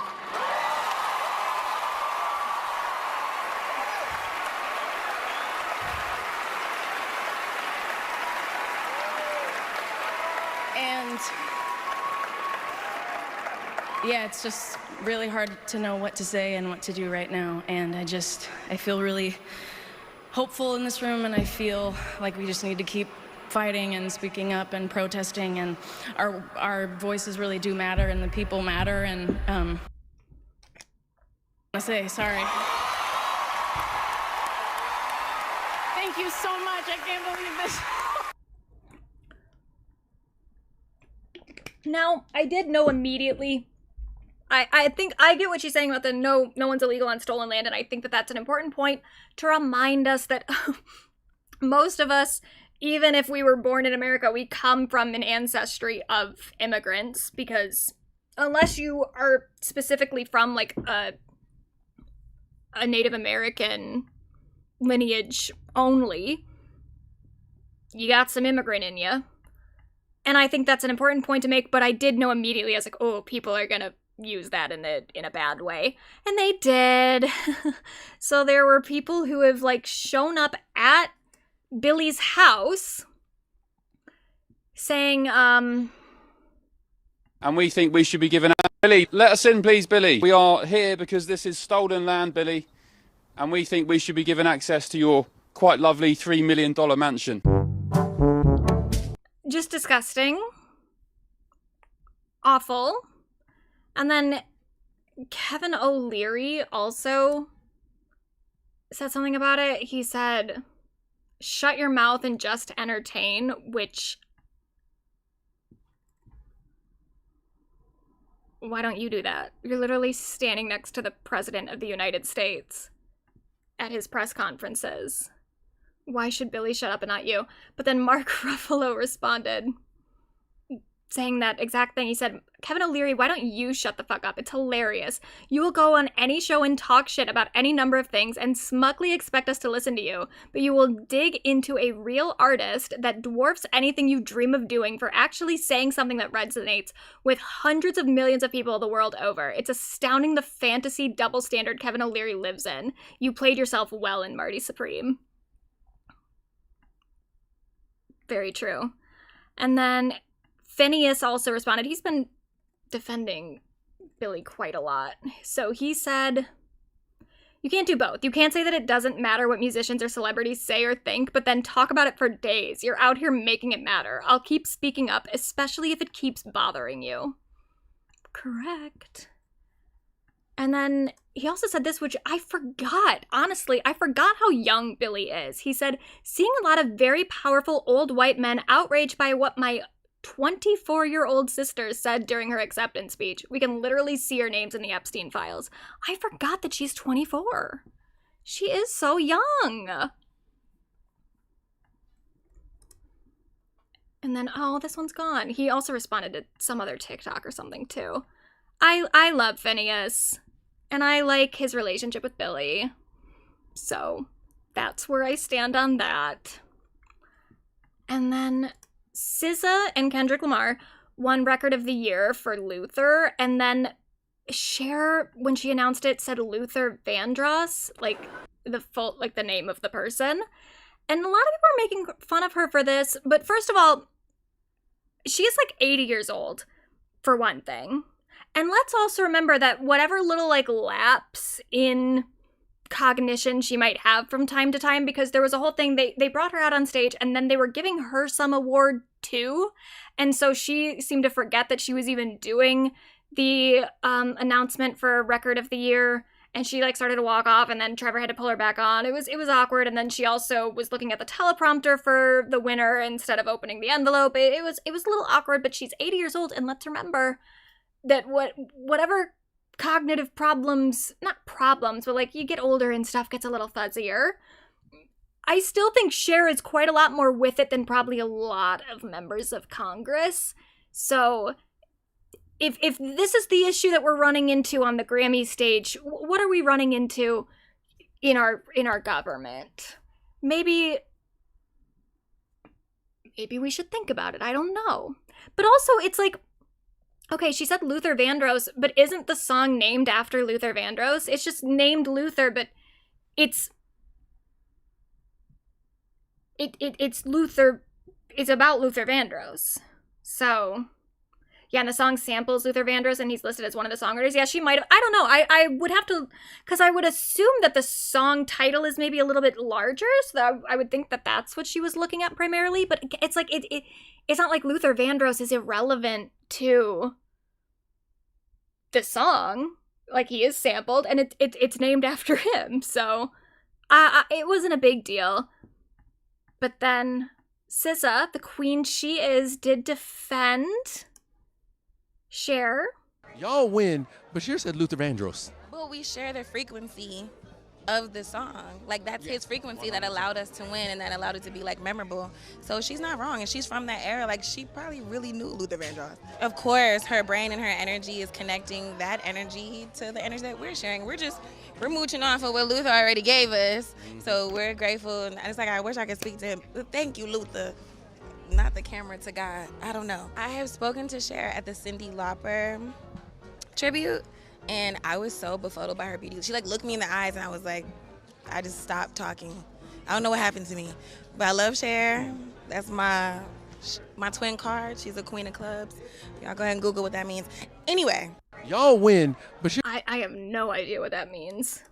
And yeah, it's just really hard to know what to say and what to do right now. And I feel really hopeful in this room, and I feel like we just need to keep fighting and speaking up and protesting, and our voices really do matter, and the people matter. And I say sorry. Thank you so much. I can't believe this. Now, I did know immediately. I think I get what she's saying about the no one's illegal on stolen land, and I think that that's an important point to remind us that most of us, even if we were born in America, we come from an ancestry of immigrants, because unless you are specifically from like a Native American lineage only, you got some immigrant in you. And I think that's an important point to make, but I did know immediately, I was like, oh, people are gonna use that in a bad way. And they did. So there were people who have like shown up at Billy's house saying, And we think we should be given out. Billy, let us in, please, Billy. We are here because this is stolen land, Billy. And we think we should be given access to your quite lovely $3 million mansion. just disgusting. Awful. And then Kevin O'Leary also said something about it. He said, shut your mouth and just entertain, which... Why don't you do that? You're literally standing next to the President of the United States at his press conferences. Why should Billy shut up and not you? But then Mark Ruffalo responded, saying that exact thing. He said, Kevin O'Leary, why don't you shut the fuck up? It's hilarious. You will go on any show and talk shit about any number of things and smugly expect us to listen to you, but you will dig into a real artist that dwarfs anything you dream of doing for actually saying something that resonates with hundreds of millions of people the world over. It's astounding the fantasy double standard Kevin O'Leary lives in. You played yourself well in Marty Supreme. Very true. And then Phineas also responded. He's been defending Billy quite a lot. So he said, you can't do both. You can't say that it doesn't matter what musicians or celebrities say or think, but then talk about it for days. You're out here making it matter. I'll keep speaking up, especially if it keeps bothering you. Correct. And then he also said this, which I forgot. Honestly, I forgot how young Billy is. He said, seeing a lot of very powerful old white men outraged by what my 24-year-old sister said during her acceptance speech. We can literally see her names in the Epstein files. I forgot that she's 24. She is so young. And then, oh, this one's gone. He also responded to some other TikTok or something too. I love Phineas. And I like his relationship with Billy. So that's where I stand on that. And then SZA and Kendrick Lamar won Record of the Year for Luther, and then Cher, when she announced it, said Luther Vandross, like the name of the person. And a lot of people are making fun of her for this, but first of all, she is like 80 years old, for one thing. And let's also remember that whatever little like lapse in cognition she might have from time to time, because there was a whole thing, they brought her out on stage and then they were giving her some award too, and so she seemed to forget that she was even doing the announcement for Record of the Year, and she like started to walk off, and then Trevor had to pull her back on. It was awkward, and then she also was looking at the teleprompter for the winner instead of opening the envelope. It was a little awkward, but she's 80 years old, and let's remember that whatever cognitive problems, not problems, but like you get older and stuff gets a little fuzzier. I still think Cher is quite a lot more with it than probably a lot of members of Congress. So if this is the issue that we're running into on the Grammy stage, what are we running into in our government? Maybe we should think about it. I don't know. But also, it's like, okay, she said Luther Vandross, but isn't the song named after Luther Vandross? It's just named Luther, but it's Luther. It's about Luther Vandross. So, yeah, and the song samples Luther Vandross, and he's listed as one of the songwriters. Yeah, she might have. I don't know. I would have to, because I would assume that the song title is maybe a little bit larger, so that I would think that that's what she was looking at primarily. But it's like it's not like Luther Vandross is irrelevant to the song. Like, he is sampled, and it's named after him. So, it wasn't a big deal. But then SZA, the queen she is, did defend Cher. Y'all win, but Cher said Luther Vandross. Well, we share the frequency of the song. Like, that's his frequency that allowed us to win and that allowed it to be, like, memorable. So she's not wrong, and she's from that era. Like, she probably really knew Luther Vandross. Of course, her brain and her energy is connecting that energy to the energy that we're sharing. We're mooching off of what Luther already gave us. So we're grateful, and it's like, I wish I could speak to him. Thank you, Luther. Not the camera to God. I don't know. I have spoken to Cher at the Cyndi Lauper tribute, and I was so befuddled by her beauty. She like looked me in the eyes, and I was like, I just stopped talking. I don't know what happened to me, but I love Cher. That's my twin card. She's a queen of clubs. Y'all go ahead and Google what that means. Anyway. Y'all win, but Cher. I have no idea what that means.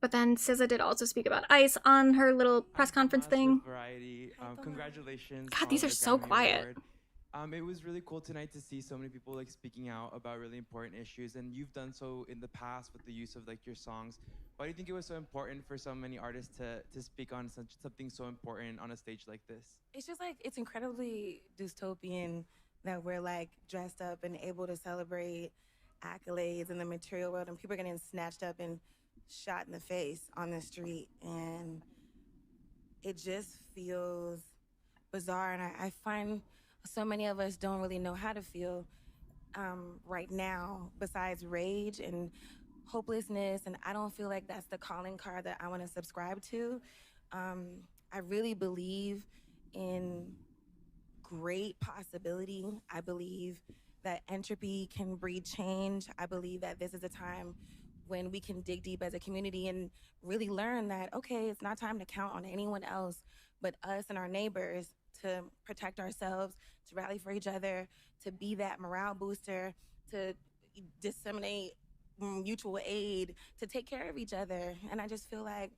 But then SZA did also speak about ICE on her little press conference thing. Variety. Congratulations. God, these are so quiet. It was really cool tonight to see so many people like speaking out about really important issues, and you've done so in the past with the use of like your songs. Why do you think it was so important for so many artists to speak on something so important on a stage like this? It's just like, it's incredibly dystopian that we're like dressed up and able to celebrate accolades in the material world, and people are getting snatched up and shot in the face on the street, and it just feels bizarre. And I find so many of us don't really know how to feel right now, besides rage and hopelessness, and I don't feel like that's the calling card that I want to subscribe to. I really believe in great possibility. I believe that entropy can breed change. I believe that this is a time when we can dig deep as a community and really learn that, okay, it's not time to count on anyone else but us and our neighbors to protect ourselves, to rally for each other, to be that morale booster, to disseminate mutual aid, to take care of each other. And I just feel like,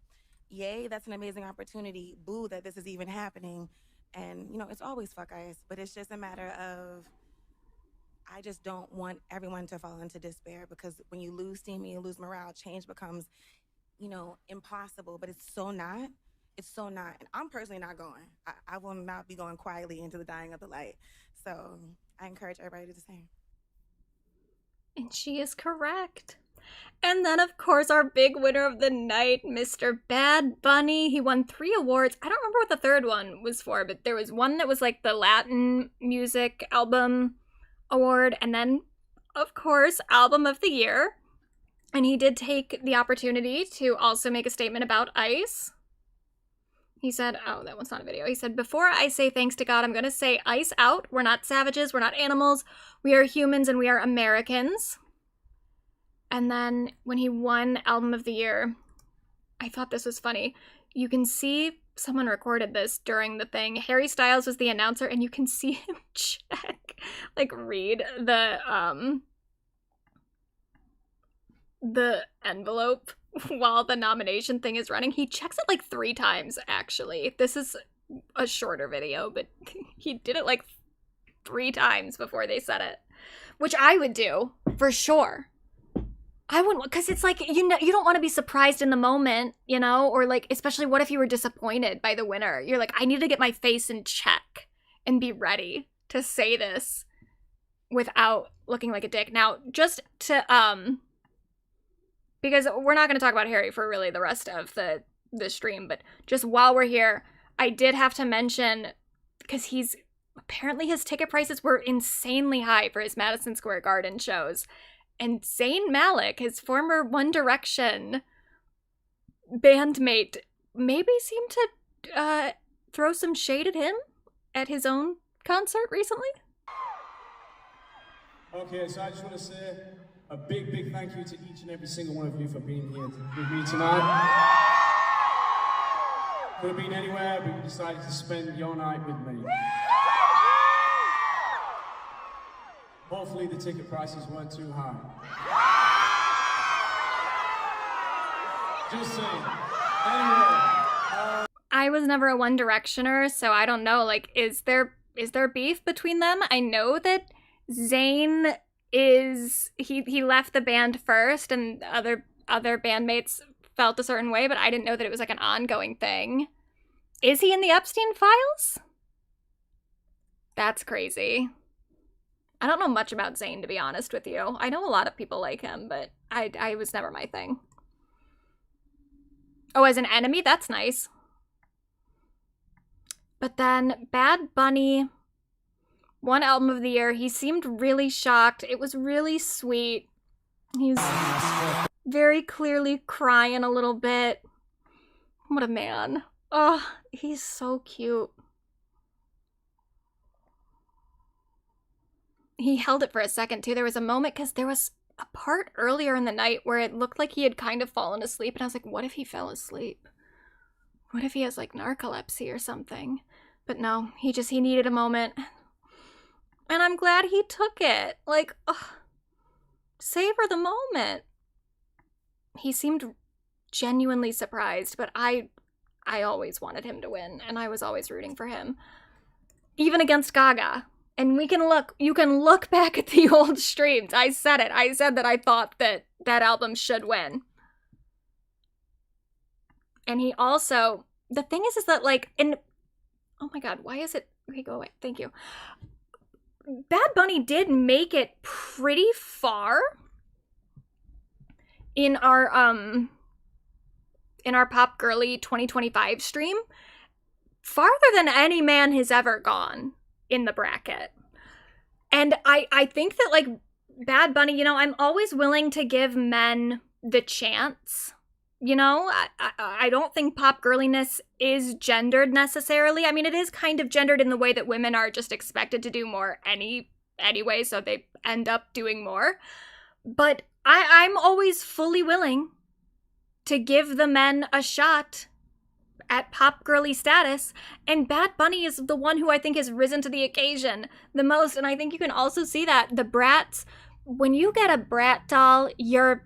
yay, that's an amazing opportunity. Boo, that this is even happening. And, you know, it's always fuck ICE, but it's just a matter of, I just don't want everyone to fall into despair, because when you lose steam and you lose morale, change becomes, you know, impossible. But it's so not. It's so not. And I'm personally not going. I will not be going quietly into the dying of the light. So I encourage everybody to do the same. And she is correct. And then, of course, our big winner of the night, Mr. Bad Bunny. He won 3 awards. I don't remember what the third one was for, but there was one that was like the Latin Music Album Award, and then, of course, Album of the Year. And he did take the opportunity to also make a statement about ICE. He said, oh, that one's not a video. He said, before I say thanks to God, I'm going to say ICE out. We're not savages. We're not animals. We are humans, and we are Americans. And then when he won Album of the Year, I thought this was funny. You can see someone recorded this during the thing. Harry Styles was the announcer, and you can see him read the envelope while the nomination thing is running. He checks it like 3 times, actually. This is a shorter video, but he did it like 3 times before they said it, which I would do for sure. I wouldn't, because it's like, you know, you don't want to be surprised in the moment, you know, or like, especially what if you were disappointed by the winner? You're like, I need to get my face in check and be ready to say this without looking like a dick. Now, just to, because we're not going to talk about Harry for really the rest of the stream, but just while we're here, I did have to mention, because apparently his ticket prices were insanely high for his Madison Square Garden shows. And Zayn Malik, his former One Direction bandmate, maybe seemed to throw some shade at him at his own concert recently. Okay, so I just want to say a big, big thank you to each and every single one of you for being here with me tonight. Could have been anywhere, but you decided to spend your night with me. Hopefully the ticket prices weren't too high. Just saying. Anyway. I was never a One Directioner, so I don't know, like, is there beef between them? I know that Zayn he left the band first and other bandmates felt a certain way, but I didn't know that it was like an ongoing thing. Is he in the Epstein files? That's crazy. I don't know much about Zayn, to be honest with you. I know a lot of people like him, but I was never my thing. Oh, as an enemy? That's nice. But then Bad Bunny won Album of the Year. He seemed really shocked. It was really sweet. He's very clearly crying a little bit. What a man. Oh, he's so cute. He held it for a second, too. There was a moment, because there was a part earlier in the night where it looked like he had kind of fallen asleep, and I was like, what if he fell asleep? What if he has, like, narcolepsy or something? But no, he needed a moment. And I'm glad he took it. Like, ugh, savor the moment. He seemed genuinely surprised, but I always wanted him to win, and I was always rooting for him. Even against Gaga. And you can look back at the old streams. I said it. I said that I thought that album should win. And he also, the thing is that like, oh my God, why is it, okay, go away, thank you. Bad Bunny did make it pretty far in our Pop Girly 2025 stream. Farther than any man has ever gone in the bracket. And I think that like Bad Bunny, you know, I'm always willing to give men the chance. You know, I don't think pop girliness is gendered necessarily. I mean, it is kind of gendered in the way that women are just expected to do more anyway, so they end up doing more. But I'm always fully willing to give the men a shot at pop girly status, and Bad Bunny is the one who I think has risen to the occasion the most, and I think you can also see that. The brats, when you get a brat doll, you're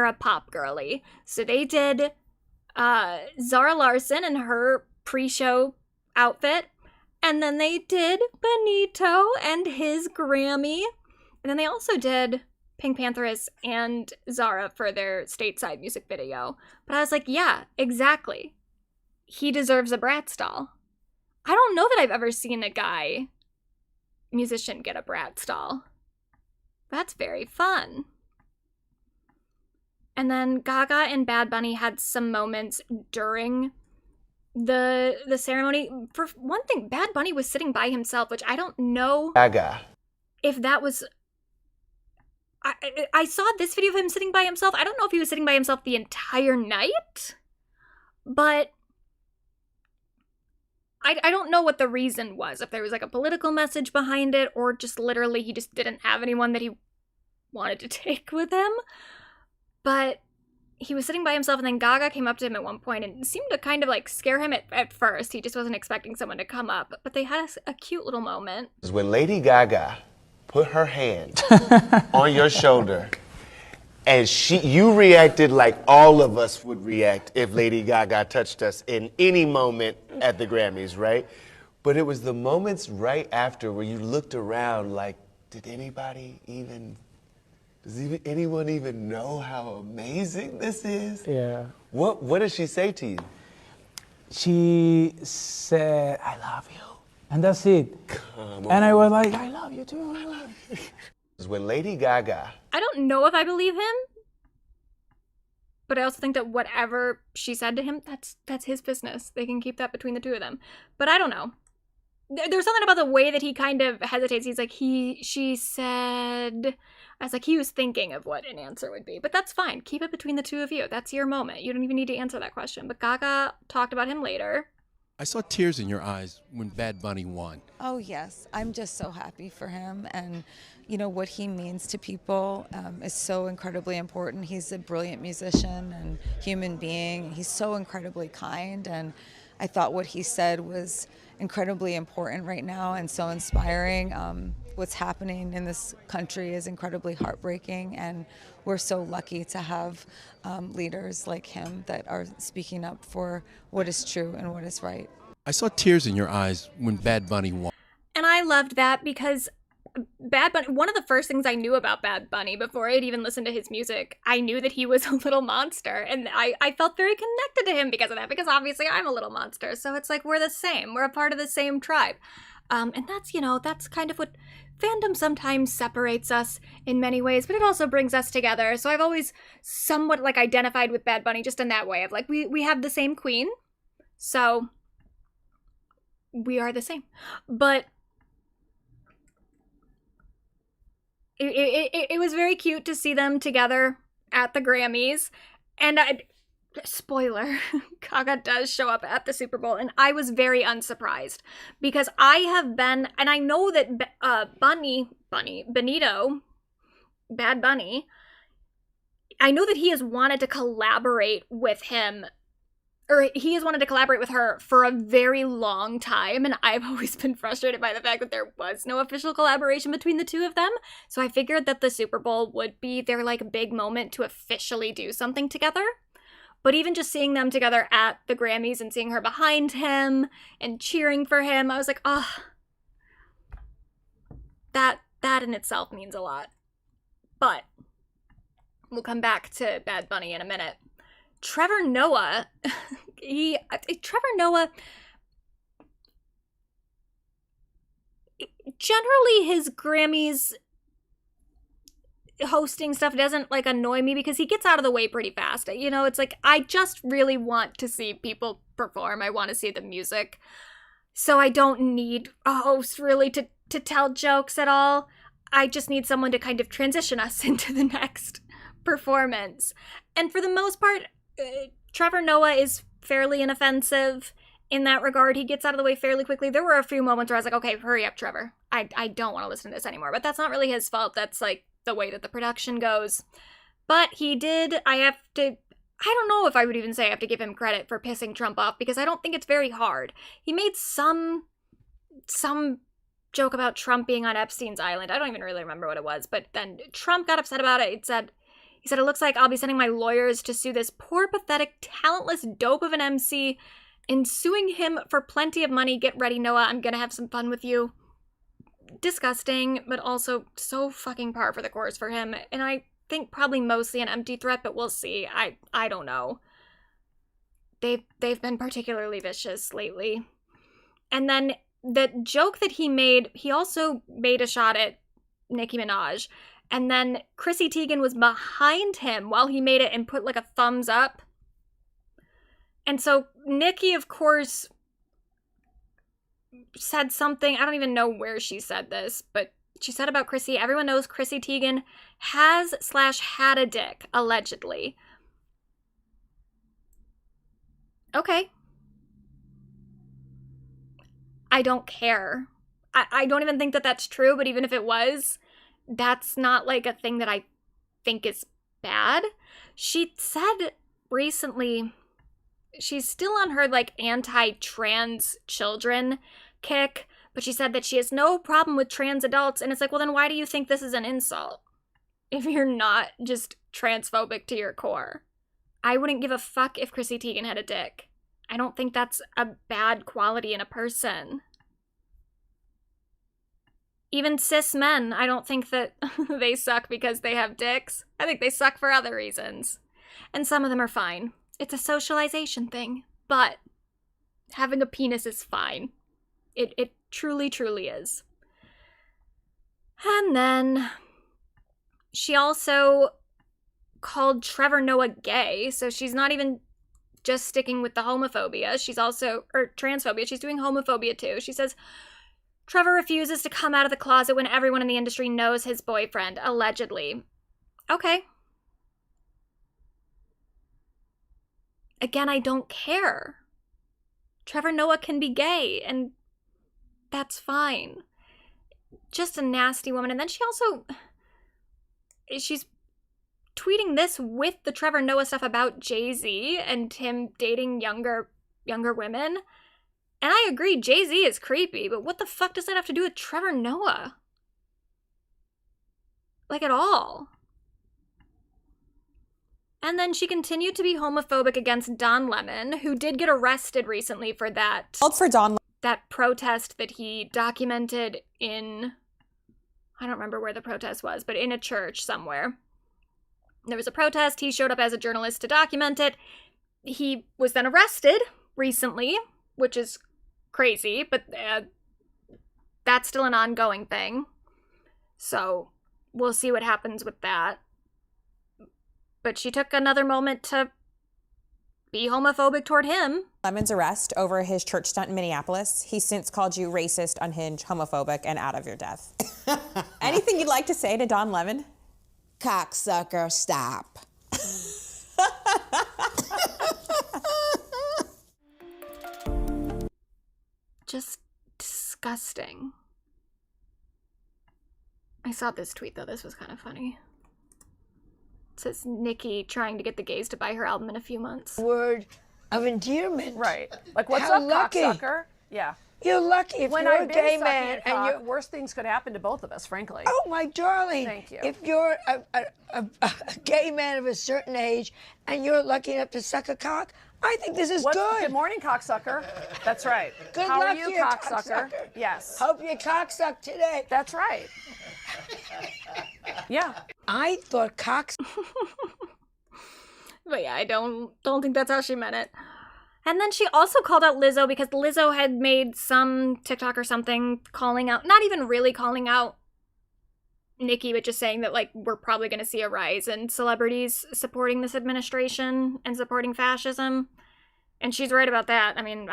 a pop girly. So they did Zara Larsson in her pre-show outfit, and then they did Benito and his Grammy, and then they also did Pink Pantheress and Zara for their stateside music video. But I was like, yeah, exactly. He deserves a Bratz doll. I don't know that I've ever seen a guy musician get a Bratz doll. That's very fun. And then Gaga and Bad Bunny had some moments during the ceremony. For one thing, Bad Bunny was sitting by himself, which I don't know if that was... I saw this video of him sitting by himself. I don't know if he was sitting by himself the entire night, but I don't know what the reason was. If there was like a political message behind it, or just literally he just didn't have anyone that he wanted to take with him. But he was sitting by himself, and then Gaga came up to him at one point and seemed to kind of like scare him at first. He just wasn't expecting someone to come up, but they had a cute little moment. When Lady Gaga put her hand on your shoulder And you reacted like all of us would react if Lady Gaga touched us in any moment at the Grammys, right? But it was the moments right after where you looked around like, does anyone even know how amazing this is? Yeah. What did she say to you? She said, I love you. And that's it. And I was like, I love you too. I love you. When Lady Gaga... I don't know if I believe him, but I also think that whatever she said to him, that's his business. They can keep that between the two of them. But I don't know. There's something about the way that he kind of hesitates. He's like, she said... I was like, he was thinking of what an answer would be. But that's fine. Keep it between the two of you. That's your moment. You don't even need to answer that question. But Gaga talked about him later. I saw tears in your eyes when Bad Bunny won. Oh, yes. I'm just so happy for him. And, you know, what he means to people is so incredibly important. He's a brilliant musician and human being. He's so incredibly kind. And I thought what he said was incredibly important right now and so inspiring. What's happening in this country is incredibly heartbreaking. And we're so lucky to have leaders like him that are speaking up for what is true and what is right. I saw tears in your eyes when Bad Bunny won. And I loved that because Bad Bunny, one of the first things I knew about Bad Bunny before I'd even listened to his music, I knew that he was a little monster. And I felt very connected to him because of that, because obviously I'm a little monster. So it's like we're the same. We're a part of the same tribe. And that's, you know, that's kind of what fandom sometimes separates us in many ways, but it also brings us together. So I've always somewhat like identified with Bad Bunny just in that way of like, we have the same queen. So we are the same. But it was very cute to see them together at the Grammys. And spoiler, Gaga does show up at the Super Bowl, and I was very unsurprised because I have been, and I know that Benito, Bad Bunny, I know that he has wanted to collaborate with him, or he has wanted to collaborate with her for a very long time, and I've always been frustrated by the fact that there was no official collaboration between the two of them. So I figured that the Super Bowl would be their like big moment to officially do something together. But even just seeing them together at the Grammys and seeing her behind him and cheering for him, I was like, oh, that in itself means a lot. But we'll come back to Bad Bunny in a minute. Trevor Noah, generally his Grammys hosting stuff doesn't like annoy me because he gets out of the way pretty fast. You know, it's like I just really want to see people perform. I want to see the music. So I don't need a host really to tell jokes at all. I just need someone to kind of transition us into the next performance. And for the most part, Trevor Noah is fairly inoffensive in that regard. He gets out of the way fairly quickly. There were a few moments where I was like, okay, hurry up, Trevor. I don't want to listen to this anymore. But that's not really his fault. That's like the way that the production goes. But he did, I don't know if I would even say I have to give him credit for pissing Trump off because I don't think it's very hard. He made some joke about Trump being on Epstein's island. I don't even really remember what it was, but then Trump got upset about it. He said, it looks like I'll be sending my lawyers to sue this poor, pathetic, talentless dope of an MC and suing him for plenty of money. Get ready, Noah. I'm gonna have some fun with you. Disgusting, but also so fucking par for the course for him. And I think probably mostly an empty threat, but we'll see. I don't know. They've been particularly vicious lately. And then the joke that he made, he also made a shot at Nicki Minaj. And then Chrissy Teigen was behind him while he made it and put like a thumbs up. And so Nicki, of course, said something, I don't even know where she said this, but she said about Chrissy, everyone knows Chrissy Teigen had a dick, allegedly. Okay. I don't care. I don't even think that that's true, but even if it was, that's not like a thing that I think is bad. She said recently, she's still on her like anti-trans children kick, but she said that she has no problem with trans adults, and it's like, well, then why do you think this is an insult? if you're not just transphobic to your core. I wouldn't give a fuck if Chrissy Teigen had a dick. I don't think that's a bad quality in a person. Even cis men, I don't think that they suck because they have dicks. I think they suck for other reasons. And some of them are fine. It's a socialization thing, but having a penis is fine. It truly, truly is. And then she also called Trevor Noah gay, so she's not even just sticking with the homophobia. She's also, or transphobia, she's doing homophobia too. She says, Trevor refuses to come out of the closet when everyone in the industry knows his boyfriend, allegedly. Okay. Again, I don't care. Trevor Noah can be gay, and that's fine. Just a nasty woman. And then she's tweeting this with the Trevor Noah stuff about Jay-Z and him dating younger women. And I agree, Jay-Z is creepy, but what the fuck does that have to do with Trevor Noah? Like, at all. And then she continued to be homophobic against Don Lemon, who did get arrested recently for that. That protest that he documented in, I don't remember where the protest was, but in a church somewhere. There was a protest, he showed up as a journalist to document it. He was then arrested recently, which is crazy, but that's still an ongoing thing. So we'll see what happens with that. But she took another moment to be homophobic toward him. Lemon's arrest over his church stunt in Minneapolis. He's since called you racist, unhinged, homophobic, and out of your depth. Anything you'd like to say to Don Lemon? Cocksucker, stop. Just disgusting. I saw this tweet though, this was kind of funny. It says Nicki trying to get the gays to buy her album in a few months. Word of endearment. Right. Like, what's How up, lucky. cocksucker? Yeah. You're lucky if When you're I've a been gay sucking man a and cock, you're. worse things could happen to both of us, frankly. Oh my darling! Thank you. If you're a gay man of a certain age and you're lucky enough to suck a cock, I think this is good. Good morning, cocksucker. That's right. Good How luck are you, to you, cocksucker? Yes. Hope you cocksuck today. That's right. Yeah. I thought cocks. But yeah, I don't think that's how she meant it. And then she also called out Lizzo because Lizzo had made some TikTok or something calling out, not even really calling out Nicki, but just saying that, like, we're probably going to see a rise in celebrities supporting this administration and supporting fascism. And she's right about that. I mean,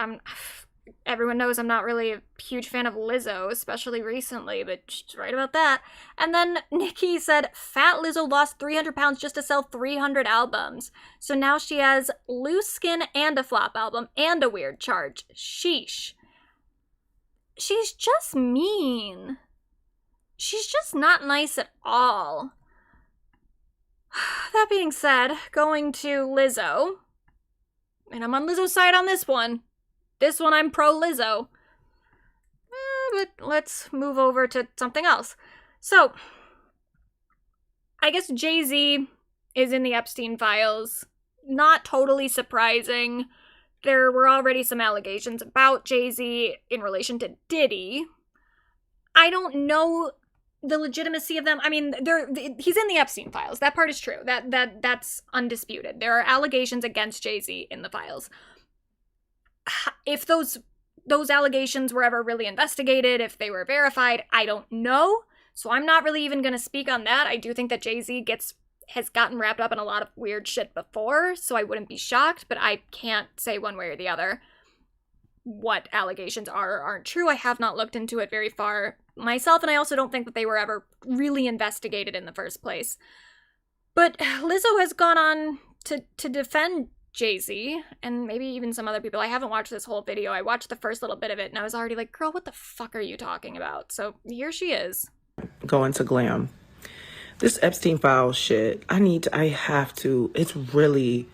everyone knows I'm not really a huge fan of Lizzo, especially recently, but she's right about that. And then Nicki said, Fat Lizzo lost 300 pounds just to sell 300 albums. So now she has loose skin and a flop album and a weird charge. Sheesh. She's just mean. She's just not nice at all. That being said, going to Lizzo, and I'm on Lizzo's side on this one. This one I'm pro Lizzo. But let's move over to something else. So, I guess Jay-Z is in the Epstein files. Not totally surprising. There were already some allegations about Jay-Z in relation to Diddy. I don't know the legitimacy of them. I mean, he's in the Epstein files. That part is true. That's undisputed. There are allegations against Jay-Z in the files. If those allegations were ever really investigated, if they were verified, I don't know. So I'm not really even going to speak on that. I do think that Jay-Z has gotten wrapped up in a lot of weird shit before, so I wouldn't be shocked, but I can't say one way or the other what allegations are or aren't true. I have not looked into it very far myself, and I also don't think that they were ever really investigated in the first place. But Lizzo has gone on to defend Jay-Z, and maybe even some other people. I haven't watched this whole video. I watched the first little bit of it, and I was already like, girl, what the fuck are you talking about? So here she is. Going to glam. This Epstein file shit, I have to, it's really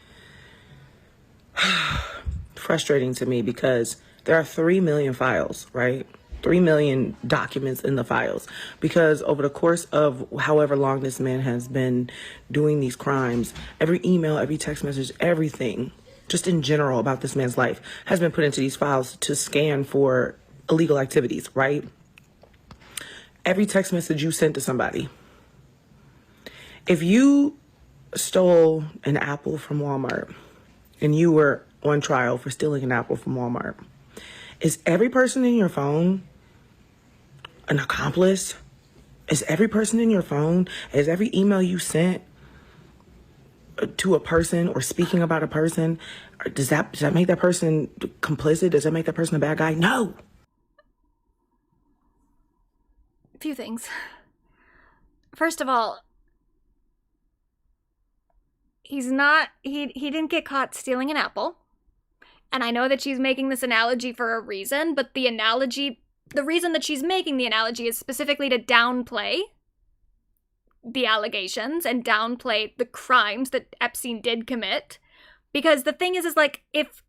frustrating to me because there are 3 million files, right? 3 million documents in the files, because over the course of however long this man has been doing these crimes, every email, every text message, everything, just in general about this man's life, has been put into these files to scan for illegal activities, right? Every text message you sent to somebody. If you stole an apple from Walmart and you were on trial for stealing an apple from Walmart, is every person in your phone an accomplice? Is every person in your phone, is every email you sent to a person or speaking about a person, does that make that person complicit? Does that make that person a bad guy? No. A few things. First of all, he didn't get caught stealing an apple. And I know that she's making this analogy for a reason, but the reason that she's making the analogy is specifically to downplay the allegations and downplay the crimes that Epstein did commit. Because the thing is like, if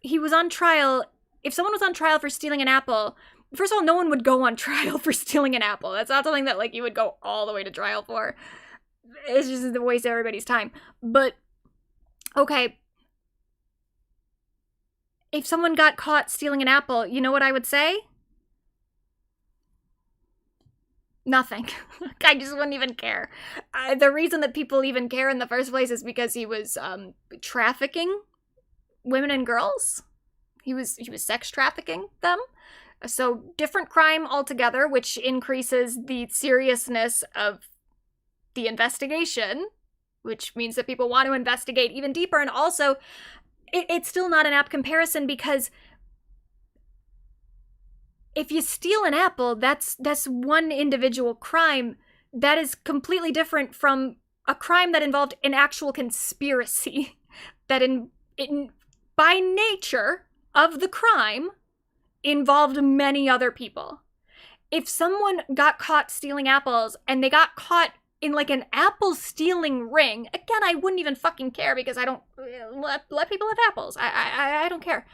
he was on trial, if someone was on trial for stealing an apple, first of all, no one would go on trial for stealing an apple. That's not something that, like, you would go all the way to trial for. It's just a waste of everybody's time. But, okay, if someone got caught stealing an apple, you know what I would say? Nothing. I just wouldn't even care. The reason that people even care in the first place is because he was trafficking women and girls. He was sex trafficking them. So different crime altogether, which increases the seriousness of the investigation, which means that people want to investigate even deeper. And also, it's still not an apt comparison, because if you steal an apple, that's one individual crime. That is completely different from a crime that involved an actual conspiracy. That by nature of the crime involved many other people. If someone got caught stealing apples and they got caught in like an apple stealing ring, again, I wouldn't even fucking care, because I don't let people have apples. I don't care.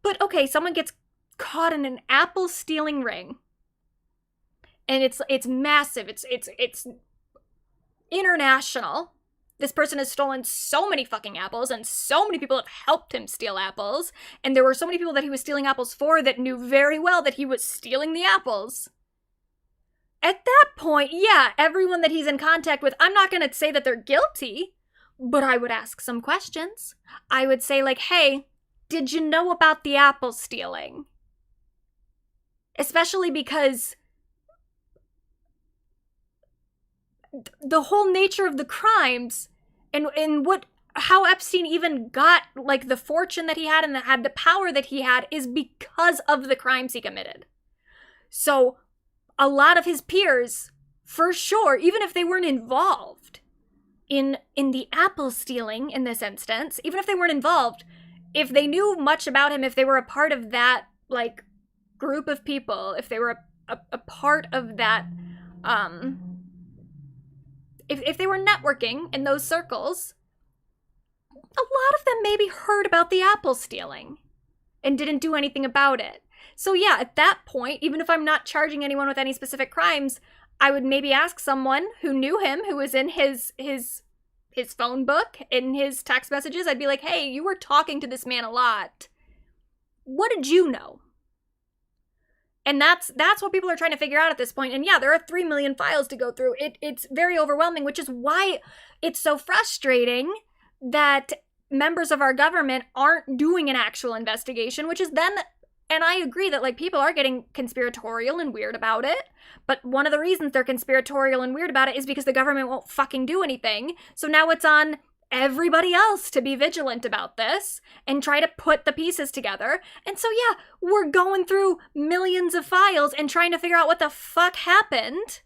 But okay, someone gets caught in an apple stealing ring, and it's massive. It's international. This person has stolen so many fucking apples, and so many people have helped him steal apples, and there were so many people that he was stealing apples for that knew very well that he was stealing the apples. At that point, yeah, everyone that he's in contact with, I'm not going to say that they're guilty, but I would ask some questions. I would say, like, hey, did you know about the apple stealing? Especially because the whole nature of the crimes and how Epstein even got, like, the fortune that he had and had the power that he had is because of the crimes he committed. So a lot of his peers, for sure, even if they weren't involved in the apple stealing in this instance, even if they weren't involved, if they knew much about him, if they were a part of that, like, group of people, if they were a part of that, if they were networking in those circles, a lot of them maybe heard about the apple stealing and didn't do anything about it. So yeah, at that point, even if I'm not charging anyone with any specific crimes, I would maybe ask someone who knew him, who was in his phone book, in his text messages. I'd be like, hey, you were talking to this man a lot. What did you know? And that's what people are trying to figure out at this point. And yeah, there are 3 million files to go through. It's very overwhelming, which is why it's so frustrating that members of our government aren't doing an actual investigation, which is then, and I agree that, like, people are getting conspiratorial and weird about it, but one of the reasons they're conspiratorial and weird about it is because the government won't fucking do anything. So now it's on everybody else to be vigilant about this and try to put the pieces together. And so yeah, we're going through millions of files and trying to figure out what the fuck happened.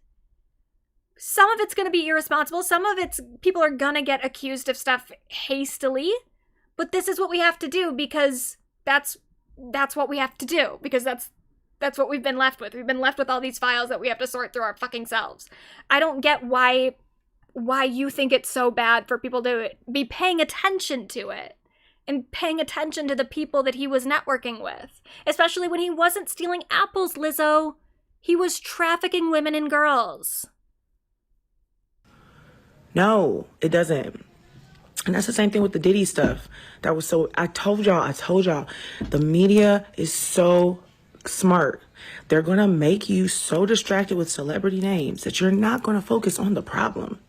Some of it's going to be irresponsible. Some of it's people are going to get accused of stuff hastily. But this is what we have to do, because that's what we have to do, because that's what we've been left with. We've been left with all these files that we have to sort through our fucking selves. I don't get why you think it's so bad for people to be paying attention to it and paying attention to the people that he was networking with. Especially when he wasn't stealing apples, Lizzo. He was trafficking women and girls. No, it doesn't. And that's the same thing with the Diddy stuff. That was so, I told y'all, the media is so smart. They're going to make you so distracted with celebrity names that you're not going to focus on the problem.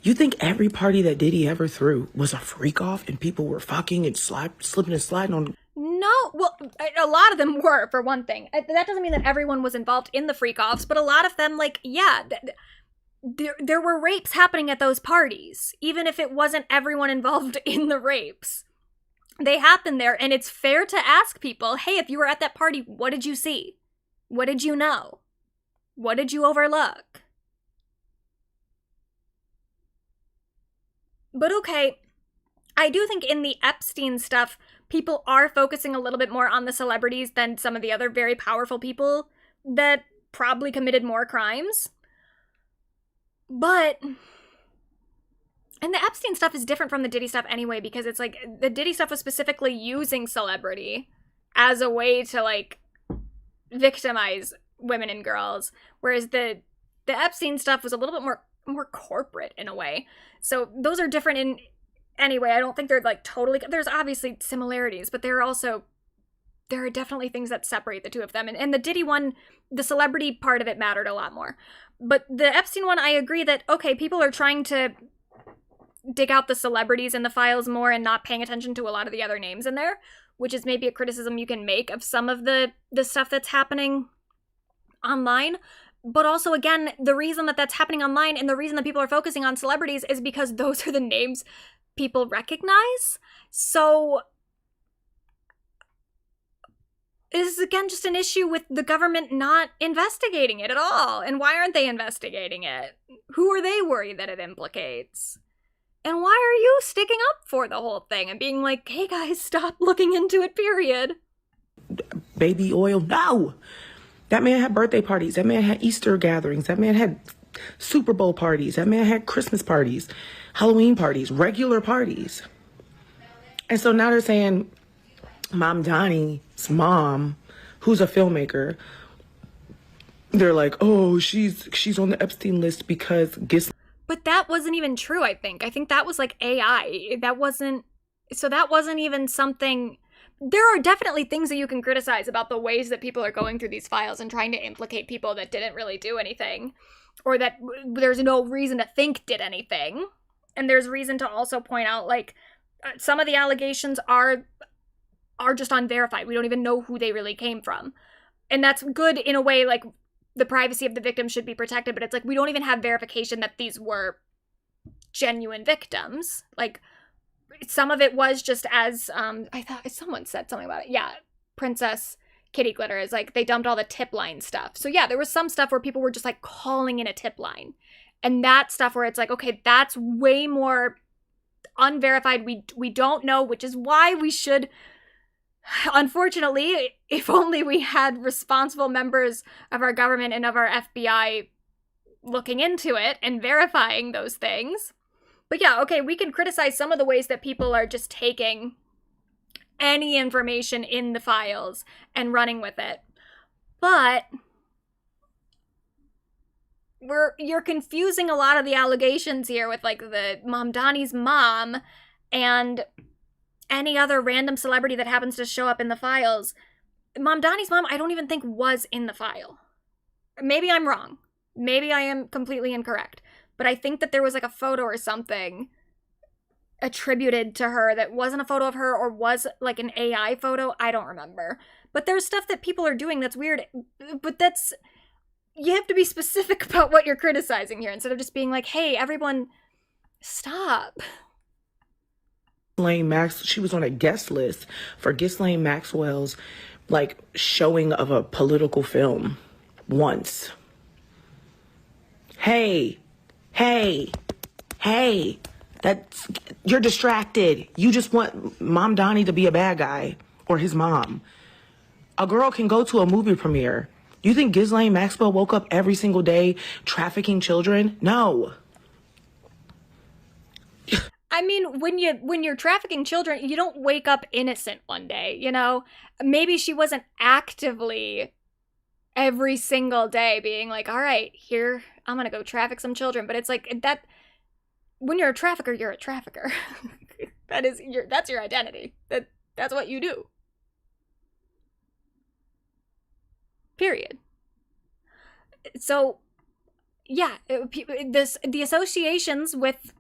You think every party that Diddy ever threw was a freak off and people were fucking and slipping and sliding on? No, well, a lot of them were, for one thing. That doesn't mean that everyone was involved in the freak offs, but a lot of them, like, yeah, there were rapes happening at those parties, even if it wasn't everyone involved in the rapes. They happened there, and it's fair to ask people, hey, if you were at that party, what did you see? What did you know? What did you overlook? But okay, I do think in the Epstein stuff, people are focusing a little bit more on the celebrities than some of the other very powerful people that probably committed more crimes. But, and the Epstein stuff is different from the Diddy stuff anyway, because it's like, the Diddy stuff was specifically using celebrity as a way to, like, victimize women and girls, whereas the Epstein stuff was a little bit more corporate in a way. So those are different in, anyway, I don't think they're, like, totally, there's obviously similarities, but there are definitely things that separate the two of them. And the Diddy one, the celebrity part of it mattered a lot more. But the Epstein one, I agree that, okay, people are trying to dig out the celebrities in the files more and not paying attention to a lot of the other names in there, which is maybe a criticism you can make of some of the stuff that's happening online. But also, again, the reason that that's happening online and the reason that people are focusing on celebrities is because those are the names people recognize. So this is, again, just an issue with the government not investigating it at all. And why aren't they investigating it? Who are they worried that it implicates? And why are you sticking up for the whole thing and being like, hey guys, stop looking into it, period? Baby oil, no! That man had birthday parties. That man had Easter gatherings. That man had Super Bowl parties. That man had Christmas parties, Halloween parties, regular parties. And so now they're saying Mom Donnie's mom, who's a filmmaker, they're like, oh, she's on the Epstein list because But that wasn't even true, I think. I think that was like AI. That wasn't even something. There are definitely things that you can criticize about the ways that people are going through these files and trying to implicate people that didn't really do anything, or that there's no reason to think did anything. And there's reason to also point out, like, some of the allegations are just unverified. We don't even know who they really came from. And that's good in a way, like, the privacy of the victim should be protected, but it's like, we don't even have verification that these were genuine victims. Like, some of it was just as, I thought someone said something about it. Yeah, Princess Kitty Glitter is like, they dumped all the tip line stuff. So yeah, there was some stuff where people were just like calling in a tip line. And that stuff where it's like, okay, that's way more unverified. We don't know, which is why we should, unfortunately, if only we had responsible members of our government and of our FBI looking into it and verifying those things. But yeah, okay, we can criticize some of the ways that people are just taking any information in the files and running with it. But you're confusing a lot of the allegations here with, like, the Mom Donnie's mom and any other random celebrity that happens to show up in the files. Mom Donnie's mom, I don't even think was in the file. Maybe I'm wrong. Maybe I am completely incorrect. But I think that there was, like, a photo or something attributed to her that wasn't a photo of her or was, like, an AI photo. I don't remember. But there's stuff that people are doing that's weird. But that's... You have to be specific about what you're criticizing here instead of just being like, hey, everyone, stop. She was on a guest list for Ghislaine Maxwell's, like, showing of a political film once. Hey, you're distracted. You just want Mom Donnie to be a bad guy or his mom. A girl can go to a movie premiere. You think Ghislaine Maxwell woke up every single day trafficking children? No. I mean, when you're trafficking children, you don't wake up innocent one day, you know? Maybe she wasn't actively every single day being like, all right, here, I'm gonna go traffic some children. But it's like that, when you're a trafficker, you're a trafficker. That's your identity. That's what you do. Period. So, yeah, the associations with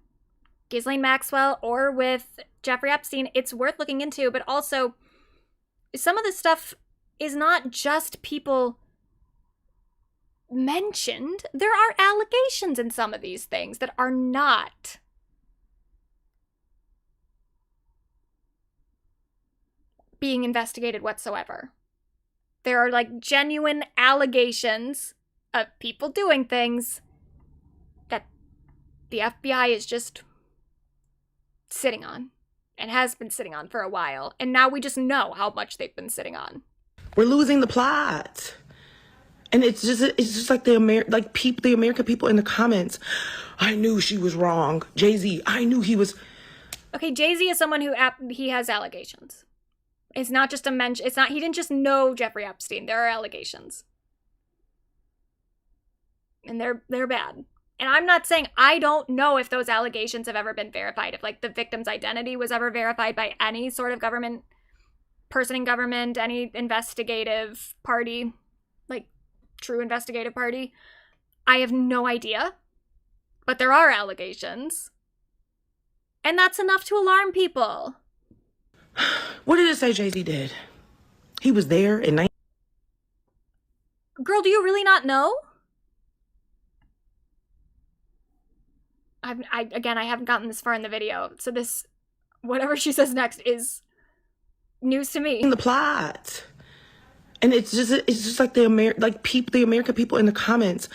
Ghislaine Maxwell or with Jeffrey Epstein, it's worth looking into, but also some of this stuff is not just people mentioned. There are allegations in some of these things that are not being investigated whatsoever. There are like genuine allegations of people doing things that the FBI is just sitting on and has been sitting on for a while. And now we just know how much they've been sitting on. We're losing the plot. And it's just like the American people in the comments. I knew she was wrong. Jay-Z, I knew he was. Okay, Jay-Z is someone who he has allegations. It's not just a mention. It's not, he didn't just know Jeffrey Epstein. There are allegations. And they're bad. And I'm not saying, I don't know if those allegations have ever been verified, if like the victim's identity was ever verified by any sort of government, person in government, any investigative party, like true investigative party. I have no idea. But there are allegations. And that's enough to alarm people. What did it say Jay-Z did? He was there in Girl, do you really not know? I haven't gotten this far in the video, so this, whatever she says next is news to me. The plot. And it's just like the American people in the comments.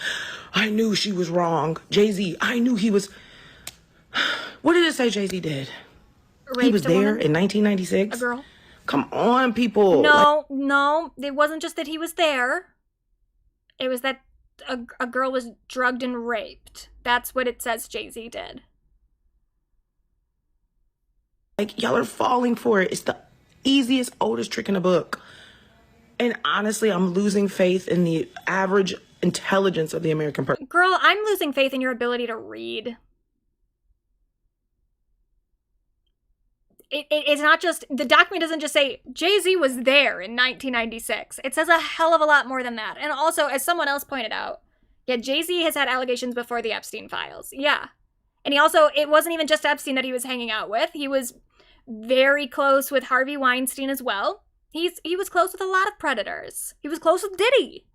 I knew she was wrong. Jay-Z, I knew he was. What did it say Jay-Z did? He was there in 1996? A girl. Come on, people. No, it wasn't just that he was there. It was that a girl was drugged and raped. That's what it says Jay-Z did. Like, y'all are falling for it. It's the easiest, oldest trick in the book. And honestly, I'm losing faith in the average intelligence of the American person. Girl, I'm losing faith in your ability to read. It's not just, the document doesn't just say Jay-Z was there in 1996. It says a hell of a lot more than that. And also, as someone else pointed out, yeah, Jay-Z has had allegations before the Epstein files. Yeah. And he also, it wasn't even just Epstein that he was hanging out with. He was very close with Harvey Weinstein as well. He was close with a lot of predators. He was close with Diddy.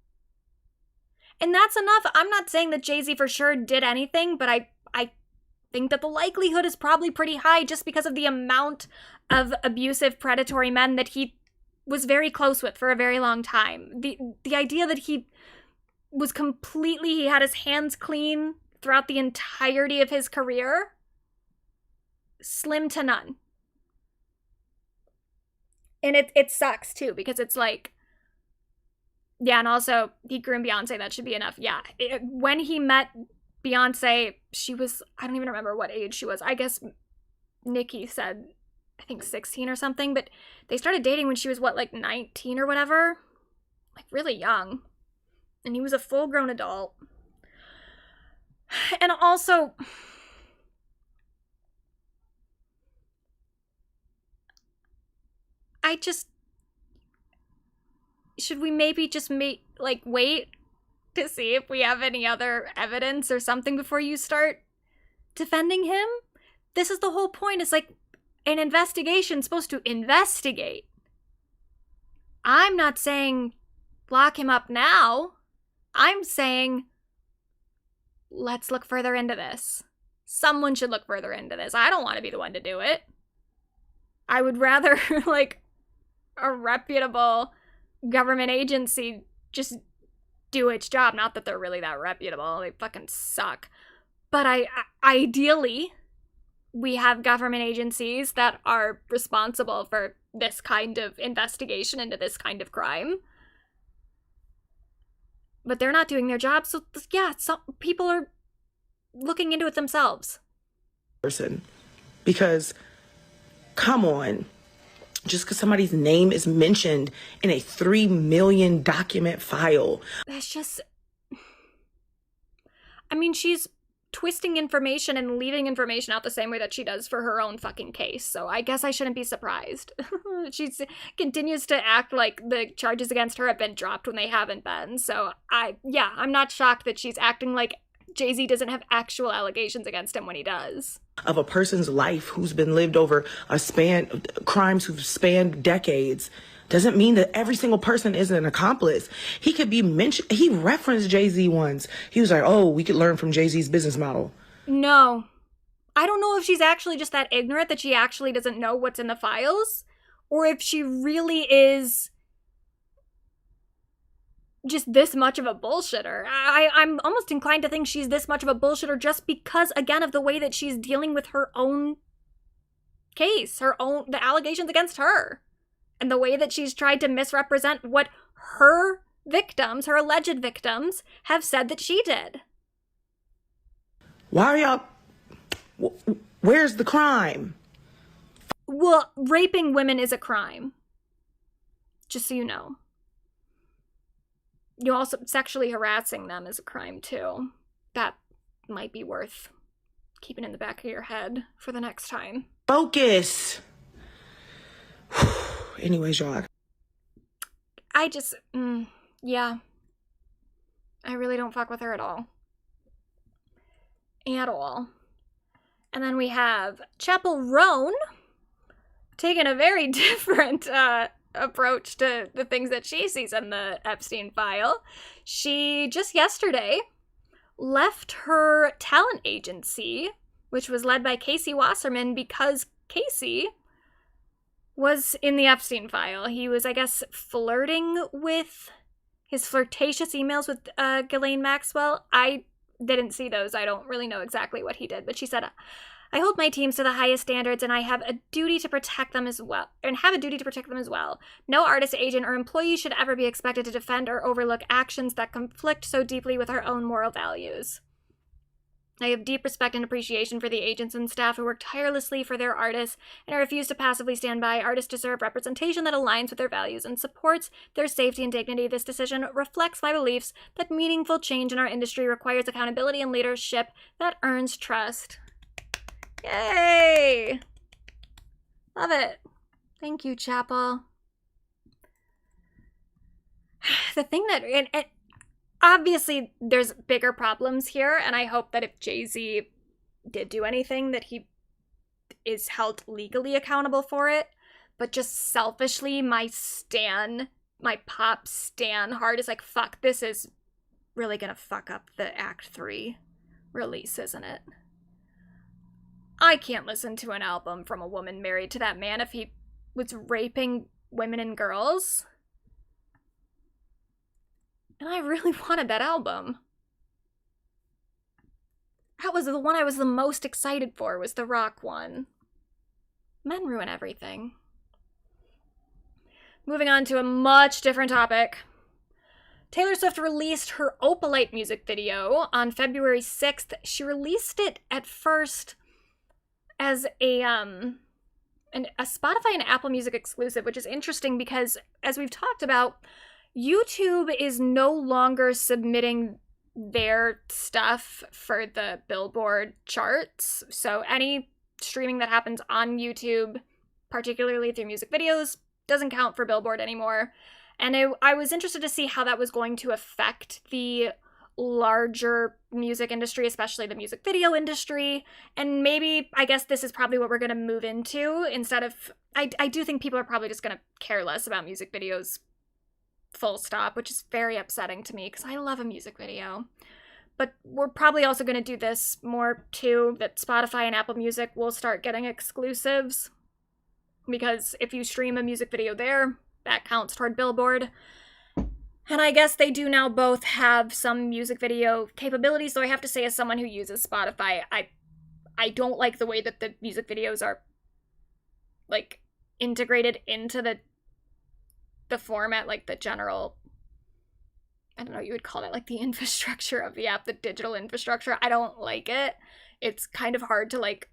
And that's enough. I'm not saying that Jay-Z for sure did anything, but I think that the likelihood is probably pretty high just because of the amount of abusive, predatory men that he was very close with for a very long time. The idea that he had his hands clean throughout the entirety of his career, slim to none. And it sucks too, because it's like, yeah, and also he groomed Beyonce, that should be enough. Yeah, when he met Beyonce, she was, I don't even remember what age she was. I guess Nikki said, I think 16 or something, but they started dating when she was, what, like 19 or whatever? Like really young. And he was a full-grown adult. And also, should we maybe just wait to see if we have any other evidence or something before you start defending him? This is the whole point. It's like an investigation's supposed to investigate. I'm not saying lock him up now. I'm saying let's look further into this. Someone should look further into this. I don't want to be the one to do it. I would rather like a reputable government agency just do its job. Not that they're really that reputable. They fucking suck. But ideally, we have government agencies that are responsible for this kind of investigation into this kind of crime. But they're not doing their job, so yeah, some people are looking into it themselves. Person. Because, come on, just because somebody's name is mentioned in a 3 million document file. That's just... I mean, she's twisting information and leaving information out the same way that she does for her own fucking case, so I guess I shouldn't be surprised. She continues to act like the charges against her have been dropped when they haven't been, so I'm not shocked that she's acting like Jay-Z doesn't have actual allegations against him when he does. Of a person's life who's been lived over crimes who've spanned decades, doesn't mean that every single person is an accomplice. He could be mentioned. He referenced Jay-Z once. He was like, oh, we could learn from Jay-Z's business model. No. I don't know if she's actually just that ignorant that she actually doesn't know what's in the files, or if she really is just this much of a bullshitter. I'm almost inclined to think she's this much of a bullshitter just because, again, of the way that she's dealing with her own case, the allegations against her. And the way that she's tried to misrepresent what her victims, her alleged victims, have said that she did. Why are y'all... Where's the crime? Well, raping women is a crime. Just so you know. You also... Sexually harassing them is a crime, too. That might be worth keeping in the back of your head for the next time. Focus! Anyways, y'all. I just, yeah. I really don't fuck with her at all. At all. And then we have Chapel Roan taking a very different approach to the things that she sees in the Epstein file. She just yesterday left her talent agency, which was led by Casey Wasserman, because Casey was in the Epstein file. He was, I guess, flirting with his flirtatious emails with Ghislaine Maxwell. I didn't see those. I don't really know exactly what he did. But she said, I hold my teams to the highest standards and I have a duty to protect them as well. No artist, agent, or employee should ever be expected to defend or overlook actions that conflict so deeply with our own moral values. I have deep respect and appreciation for the agents and staff who work tirelessly for their artists, and I refuse to passively stand by. Artists deserve representation that aligns with their values and supports their safety and dignity. This decision reflects my beliefs that meaningful change in our industry requires accountability and leadership that earns trust. Yay! Love it. Thank you, Chapel. The thing that... Obviously, there's bigger problems here, and I hope that if Jay-Z did do anything, that he is held legally accountable for it. But just selfishly, my pop stan heart is like, fuck, this is really gonna fuck up the Act 3 release, isn't it? I can't listen to an album from a woman married to that man if he was raping women and girls. And I really wanted that album. That was the one I was the most excited for, was the rock one. Men ruin everything. Moving on to a much different topic. Taylor Swift released her Opalite music video on February 6th. She released it at first as a Spotify and Apple Music exclusive, which is interesting because, as we've talked about, YouTube is no longer submitting their stuff for the Billboard charts. So any streaming that happens on YouTube, particularly through music videos, doesn't count for Billboard anymore. And I was interested to see how that was going to affect the larger music industry, especially the music video industry. And maybe, I guess this is probably what we're going to move into instead of... I do think people are probably just going to care less about music videos full stop, which is very upsetting to me because I love a music video. But we're probably also going to do this more too, that Spotify and Apple Music will start getting exclusives, because if you stream a music video there, that counts toward Billboard. And I guess they do now both have some music video capabilities, so I have to say, as someone who uses Spotify, I don't like the way that the music videos are like integrated into the format, like the general, I don't know, you would call that like the infrastructure of the app, the digital infrastructure. I don't like it. It's kind of hard to like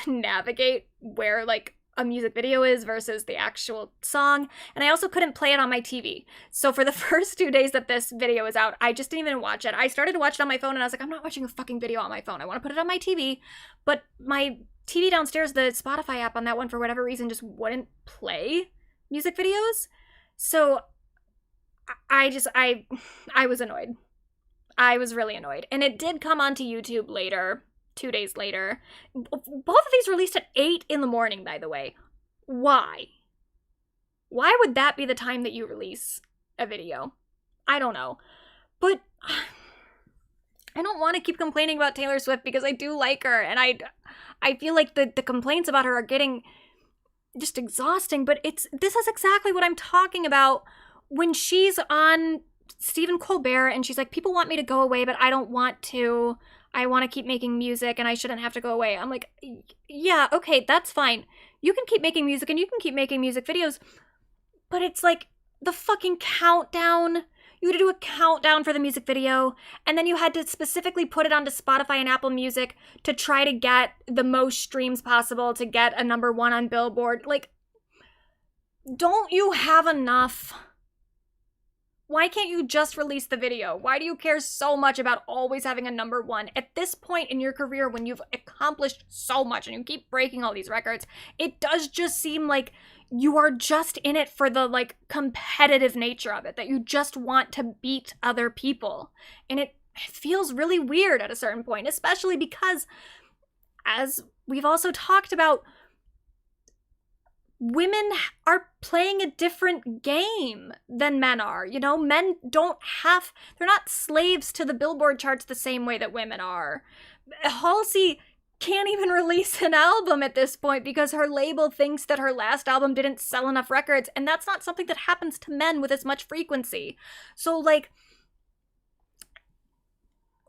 navigate where like a music video is versus the actual song. And I also couldn't play it on my TV. So for the first 2 days that this video is out, I just didn't even watch it. I started to watch it on my phone and I was like, I'm not watching a fucking video on my phone. I want to put it on my TV. But my TV downstairs, the Spotify app on that one, for whatever reason, just wouldn't play music videos. So I was annoyed. I was really annoyed. And it did come onto YouTube later, 2 days later. Both of these released at 8 in the morning, by the way. Why? Why would that be the time that you release a video? I don't know. But I don't want to keep complaining about Taylor Swift because I do like her. And I feel like the complaints about her are getting just exhausting. But this is exactly what I'm talking about when she's on Stephen Colbert and she's like, people want me to go away, but I don't want to. I want to keep making music and I shouldn't have to go away. I'm like, yeah, okay, that's fine. You can keep making music and you can keep making music videos, but it's like the fucking countdown. You had to do a countdown for the music video, and then you had to specifically put it onto Spotify and Apple Music to try to get the most streams possible to get a number 1 on Billboard. Like, don't you have enough? Why can't you just release the video? Why do you care so much about always having a number 1? At this point in your career, when you've accomplished so much and you keep breaking all these records, it does just seem like you are just in it for the, like, competitive nature of it, that you just want to beat other people. And it feels really weird at a certain point, especially because, as we've also talked about, women are playing a different game than men are. You know, men they're not slaves to the Billboard charts the same way that women are. Halsey can't even release an album at this point because her label thinks that her last album didn't sell enough records, and that's not something that happens to men with as much frequency. So, like,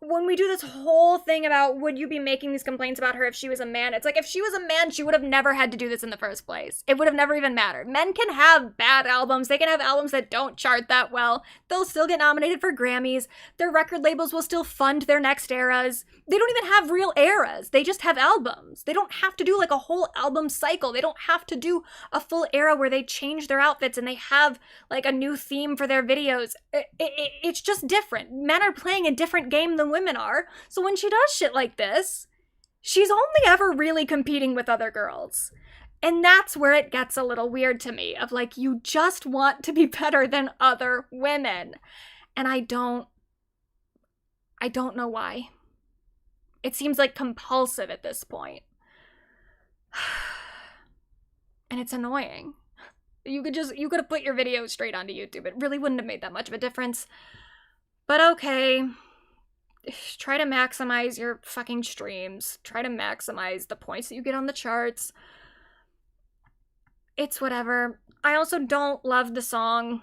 when we do this whole thing about would you be making these complaints about her if she was a man, it's like, if she was a man, she would have never had to do this in the first place. It would have never even mattered. Men can have bad albums. They can have albums that don't chart that well. They'll still get nominated for Grammys. Their record labels will still fund their next eras. They don't even have real eras. They just have albums. They don't have to do like a whole album cycle. They don't have to do a full era where they change their outfits and they have like a new theme for their videos. It's just different. Men are playing a different game than women are. So when she does shit like this, she's only ever really competing with other girls. And that's where it gets a little weird to me, of like, you just want to be better than other women. And I don't know why. It seems like compulsive at this point. And it's annoying. You could have put your video straight onto YouTube. It really wouldn't have made that much of a difference. But okay. Try to maximize your fucking streams. Try to maximize the points that you get on the charts. It's whatever. I also don't love the song.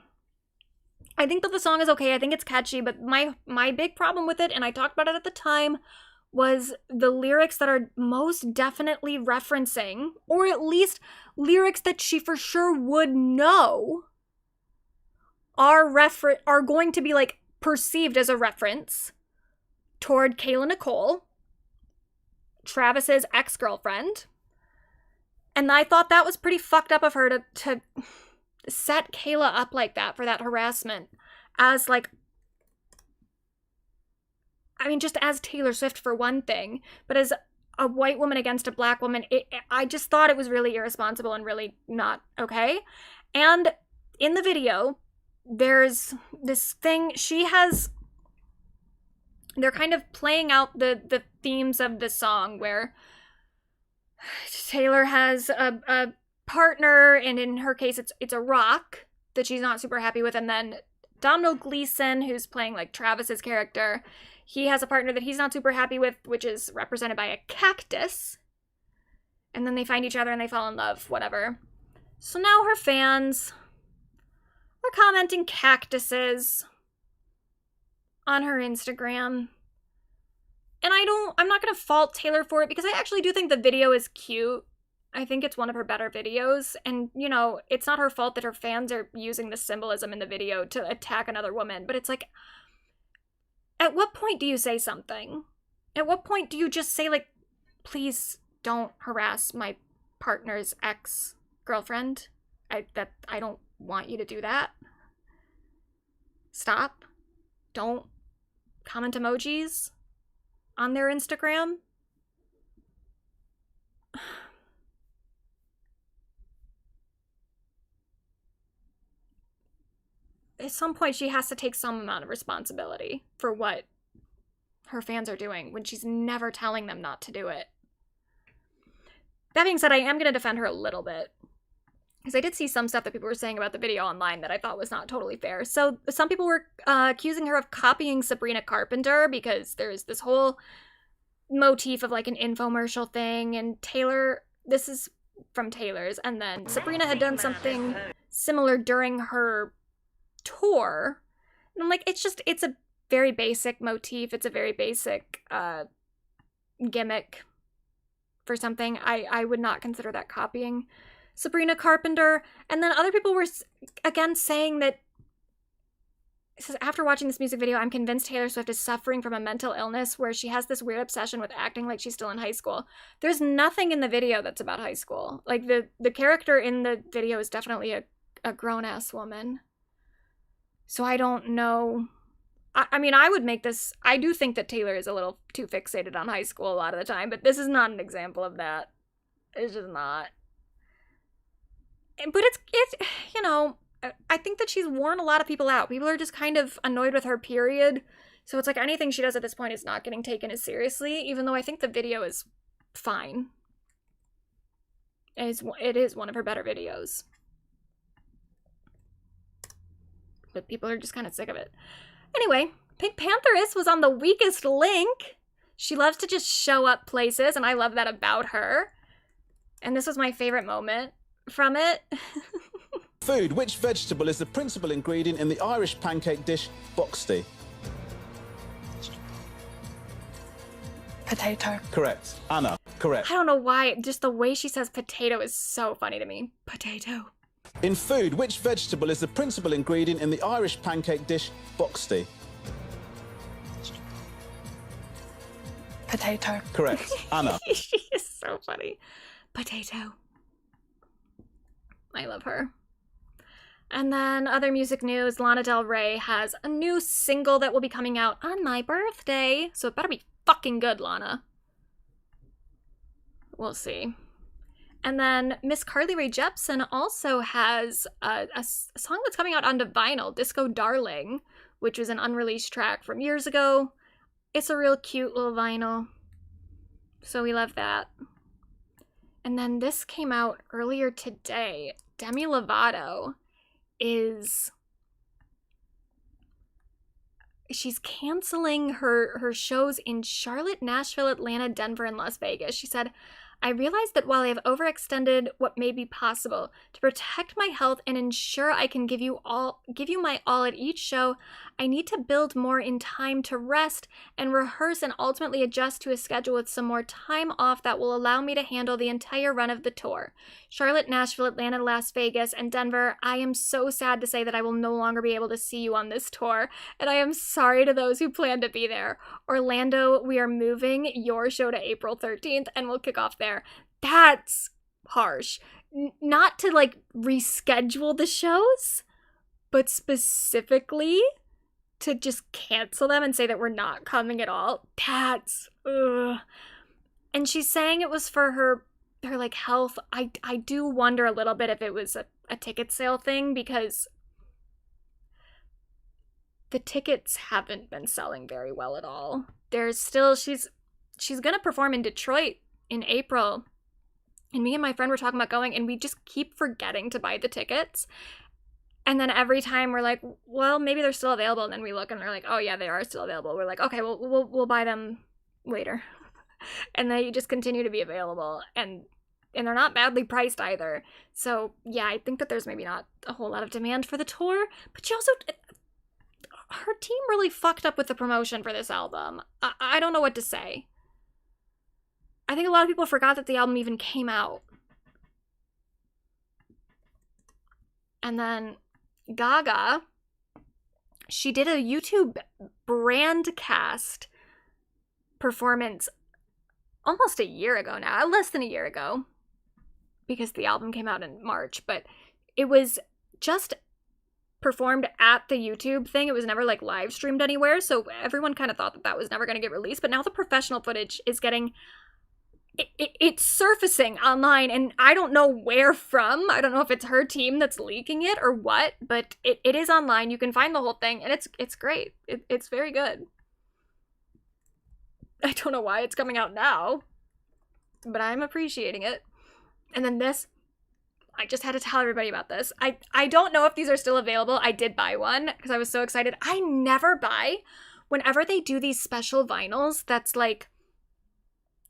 I think that the song is okay. I think it's catchy, but my big problem with it, and I talked about it at the time, was the lyrics that are most definitely referencing, or at least lyrics that she for sure would know, are going to be like perceived as a reference toward Kayla Nicole, Travis's ex-girlfriend. And I thought that was pretty fucked up of her to set Kayla up like that for that harassment as like, I mean, just as Taylor Swift for one thing, but as a white woman against a black woman, I just thought it was really irresponsible and really not okay. And in the video, there's this thing, they're kind of playing out the themes of the song where Taylor has a partner, and in her case, it's a rock that she's not super happy with, and then Domhnall Gleeson, who's playing like Travis's character, he has a partner that he's not super happy with, which is represented by a cactus. And then they find each other and they fall in love, whatever. So now her fans are commenting cactuses on her Instagram. And I'm not going to fault Taylor for it, because I actually do think the video is cute. I think it's one of her better videos. And, you know, it's not her fault that her fans are using the symbolism in the video to attack another woman. But it's like, at what point do you say something? At what point do you just say, like, please don't harass my partner's ex-girlfriend. I don't want you to do that. Stop. Don't comment emojis on their Instagram. At some point, she has to take some amount of responsibility for what her fans are doing when she's never telling them not to do it. That being said, I am going to defend her a little bit, because I did see some stuff that people were saying about the video online that I thought was not totally fair. So some people were accusing her of copying Sabrina Carpenter, because there's this whole motif of like an infomercial thing, and Taylor, this is from Taylor's, and then Sabrina had done something similar during her tour. And I'm like, it's a very basic motif. It's a very basic gimmick for something. I would not consider that copying Sabrina Carpenter. And then other people were again saying that, it says, after watching this music video, I'm convinced Taylor Swift is suffering from a mental illness where she has this weird obsession with acting like she's still in high school. There's nothing in the video that's about high school. Like, the character in the video is definitely a grown-ass woman. So I don't know. I mean, I would make this, I do think that Taylor is a little too fixated on high school a lot of the time, but this is not an example of that. It's just not. But it's you know, I think that she's worn a lot of people out. People are just kind of annoyed with her, period. So it's like anything she does at this point is not getting taken as seriously, even though I think the video is fine. It is one of her better videos. But people are just kind of sick of it. Anyway, Pink Pantheress was on The Weakest Link. She loves to just show up places, and I love that about her. And this was my favorite moment from it. Food. Which vegetable is the principal ingredient in the Irish pancake dish boxty? Potato. Correct. Anna. Correct. I don't know why, just the way she says potato is so funny to me. Potato. In food, which vegetable is the principal ingredient in the Irish pancake dish boxty? Potato. Correct. Anna. She is so funny. Potato. I love her. And then other music news, Lana Del Rey has a new single that will be coming out on my birthday. So it better be fucking good, Lana. We'll see. And then Miss Carly Rae Jepsen also has a song that's coming out onto vinyl, Disco Darling, which was an unreleased track from years ago. It's a real cute little vinyl. So we love that. And then this came out earlier today. Demi Lovato she's canceling her shows in Charlotte, Nashville, Atlanta, Denver, and Las Vegas. She said, I realize that while I have overextended what may be possible to protect my health and ensure I can give you my all at each show, I need to build more in time to rest and rehearse and ultimately adjust to a schedule with some more time off that will allow me to handle the entire run of the tour. Charlotte, Nashville, Atlanta, Las Vegas, and Denver, I am so sad to say that I will no longer be able to see you on this tour, and I am sorry to those who plan to be there. Orlando, we are moving your show to April 13th, and we'll kick off there. That's harsh. Not to, like, reschedule the shows, but specifically to just cancel them and say that we're not coming at all. That's, ugh. And she's saying it was for her like health. I do wonder a little bit if it was a ticket sale thing, because the tickets haven't been selling very well at all. There's still, she's gonna perform in Detroit in April, and me and my friend were talking about going, and we just keep forgetting to buy the tickets. And then every time we're like, well, maybe they're still available, and then we look and they're like, oh yeah, they are still available. We're like, okay, well, we'll buy them later. And they just continue to be available, and they're not badly priced either. So yeah, I think that there's maybe not a whole lot of demand for the tour, but she also, her team really fucked up with the promotion for this album. I don't know what to say. I think a lot of people forgot that the album even came out. And then Gaga, she did a YouTube brand cast performance almost a year ago now, less than a year ago, because the album came out in March, but it was just performed at the YouTube thing. It was never like live streamed anywhere, so everyone kind of thought that that was never going to get released, but now the professional footage is getting it's surfacing online, and I don't know where from. I don't know if it's her team that's leaking it or what, but it is online. You can find the whole thing, and it's great. It's very good. I don't know why it's coming out now, but I'm appreciating it. And then this, I just had to tell everybody about this. I don't know if these are still available. I did buy one because I was so excited. I never buy whenever they do these special vinyls that's like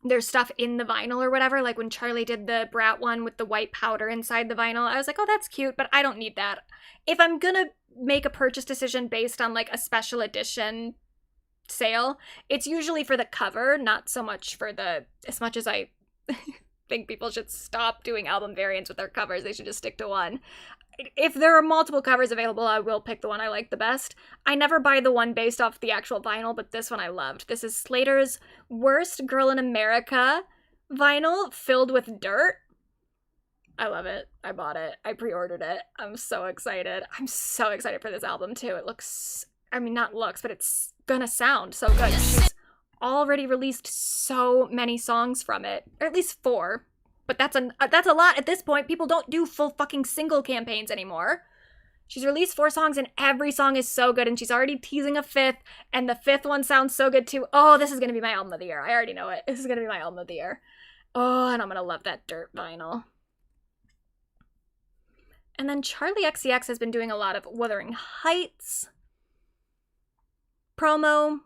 there's stuff in the vinyl or whatever. Like when Charlie did the Brat one with the white powder inside the vinyl, I was like, oh, that's cute, but I don't need that. If I'm gonna make a purchase decision based on like a special edition sale, it's usually for the cover, not so much for the, as much as I think people should stop doing album variants with their covers, they should just stick to one. If there are multiple covers available, I will pick the one I like the best. I never buy the one based off the actual vinyl, but this one I loved. This is Slater's Worst Girl in America vinyl filled with dirt. I love it. I bought it. I pre-ordered it. I'm so excited. I'm so excited for this album too. It looks, I mean, not looks, but it's gonna sound so good. She's already released so many songs from it, or at least 4. But that's a lot at this point. People don't do full fucking single campaigns anymore. She's released 4 songs and every song is so good, and she's already teasing a 5th, and the 5th one sounds so good too. Oh, this is gonna be my album of the year. I already know it. This is gonna be my album of the year. Oh, and I'm gonna love that dirt vinyl. And then Charlie XCX has been doing a lot of Wuthering Heights promo,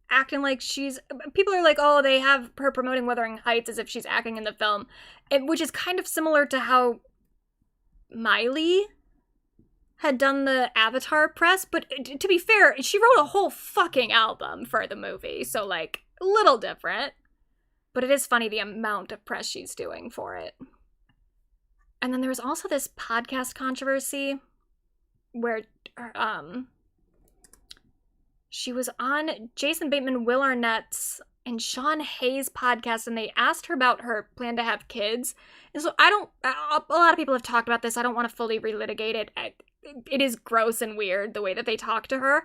acting like she's, people are like, oh, they have her promoting Wuthering Heights as if she's acting in the film, which is kind of similar to how Miley had done the Avatar press, but to be fair, she wrote a whole fucking album for the movie, so like, a little different, but it is funny the amount of press she's doing for it. And then there was also this podcast controversy where she was on Jason Bateman, Will Arnett's, and Sean Hayes' podcast, and they asked her about her plan to have kids. And so a lot of people have talked about this. I don't want to fully relitigate it. It is gross and weird the way that they talk to her.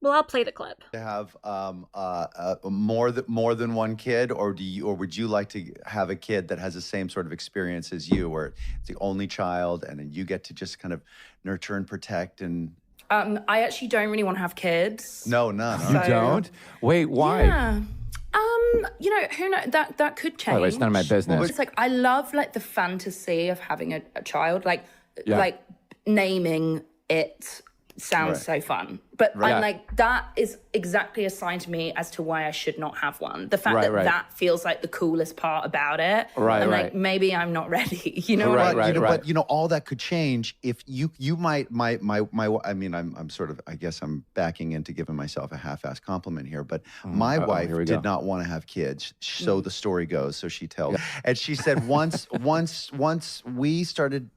Well, I'll play the clip. To have more than one kid, or would you like to have a kid that has the same sort of experience as you, where it's the only child and then you get to just kind of nurture and protect and... I actually don't really want to have kids. No, none. So- You don't? Wait, why? Yeah. You know, who knows? That could change. By the way, it's none of my business. It's like I love like the fantasy of having a child, like Yeah. naming it sounds so fun. But Right. I'm like, that is exactly a sign to me as to why I should not have one. The fact that that feels like the coolest part about it. Right, I'm right. like, maybe I'm not ready. You know what Right, I mean? But you know, all that could change if you might I mean, I'm sort of, I guess I'm backing into giving myself a half-assed compliment here, but my wife here we go. did not want to have kids. So the story goes, so she tells. And she said once we started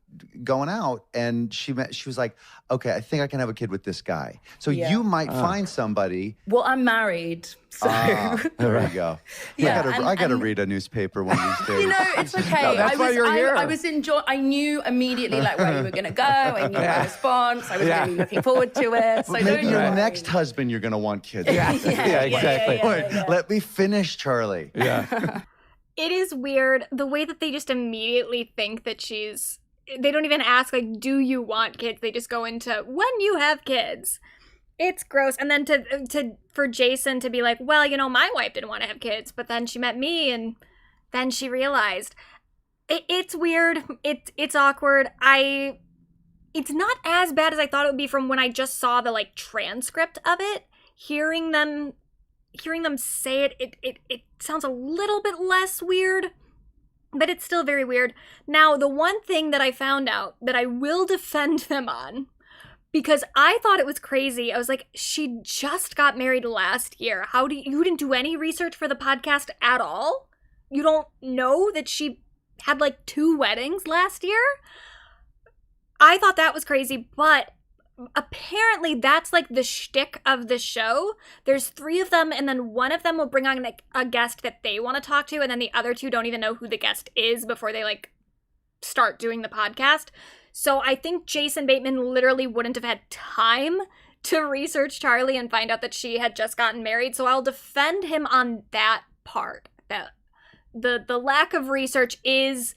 going out and she was like, okay, I think I can have a kid with this guy. So Yeah. you might find somebody. Well, I'm married. So There you go. Yeah, I gotta and- read a newspaper one of these days. You know, it's okay. No, that's why you're here. I was enjoying. I knew immediately like where you were going to go. I knew my response. I was really looking forward to it. So But maybe don't your worry. next husband, you're gonna want kids. exactly. Wait, let me finish, Charlie. Yeah. It is weird the way that they just immediately think that they don't even ask, like, do you want kids? They just go into when you have kids. It's gross. And then for Jason to be like, well, you know, my wife didn't want to have kids, but then she met me and then she realized. It's weird. It's awkward. It's not as bad as I thought it would be from when I just saw the like transcript of it. Hearing them say it sounds a little bit less weird. But it's still very weird. Now, the one thing that I found out that I will defend them on, because I thought it was crazy. I was like, she just got married last year. You didn't do any research for the podcast at all? You don't know that she had like 2 weddings last year? I thought that was crazy, but apparently that's like the shtick of the show. There's 3 of them, and then one of them will bring on a guest that they want to talk to, and then the other 2 don't even know who the guest is before they like start doing the podcast. So I think Jason Bateman literally wouldn't have had time to research Charlie and find out that she had just gotten married. So I'll defend him on that part. That the lack of research is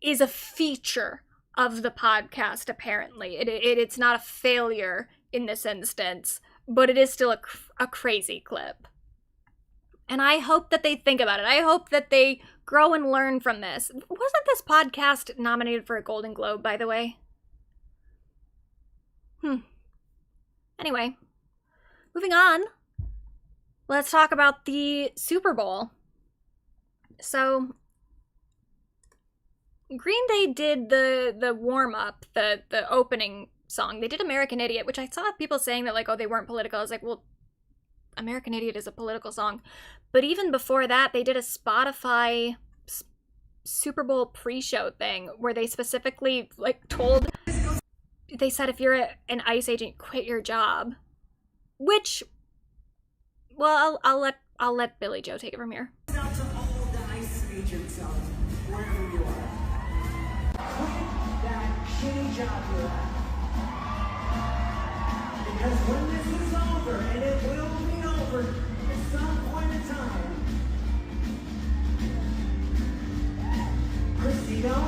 a feature of the podcast, apparently. It's not a failure in this instance, but it is still a crazy clip. And I hope that they think about it. I hope that they grow and learn from this. Wasn't this podcast nominated for a Golden Globe, by the way? Anyway, moving on. Let's talk about the Super Bowl. So, Green Day did the warm-up, the opening song. They did American Idiot, which I saw people saying that, like, oh, they weren't political. I was like, well, American Idiot is a political song. But even before that, they did a Spotify Super Bowl pre-show thing where they specifically, like, they said if you're an ICE agent, quit your job. Which, well, I'll let Billy Joe take it from here. Out to all the ICE agents out wherever you are. Quit that shitty job you're at. Because when this is over, and it will be over at some point in time, Christino,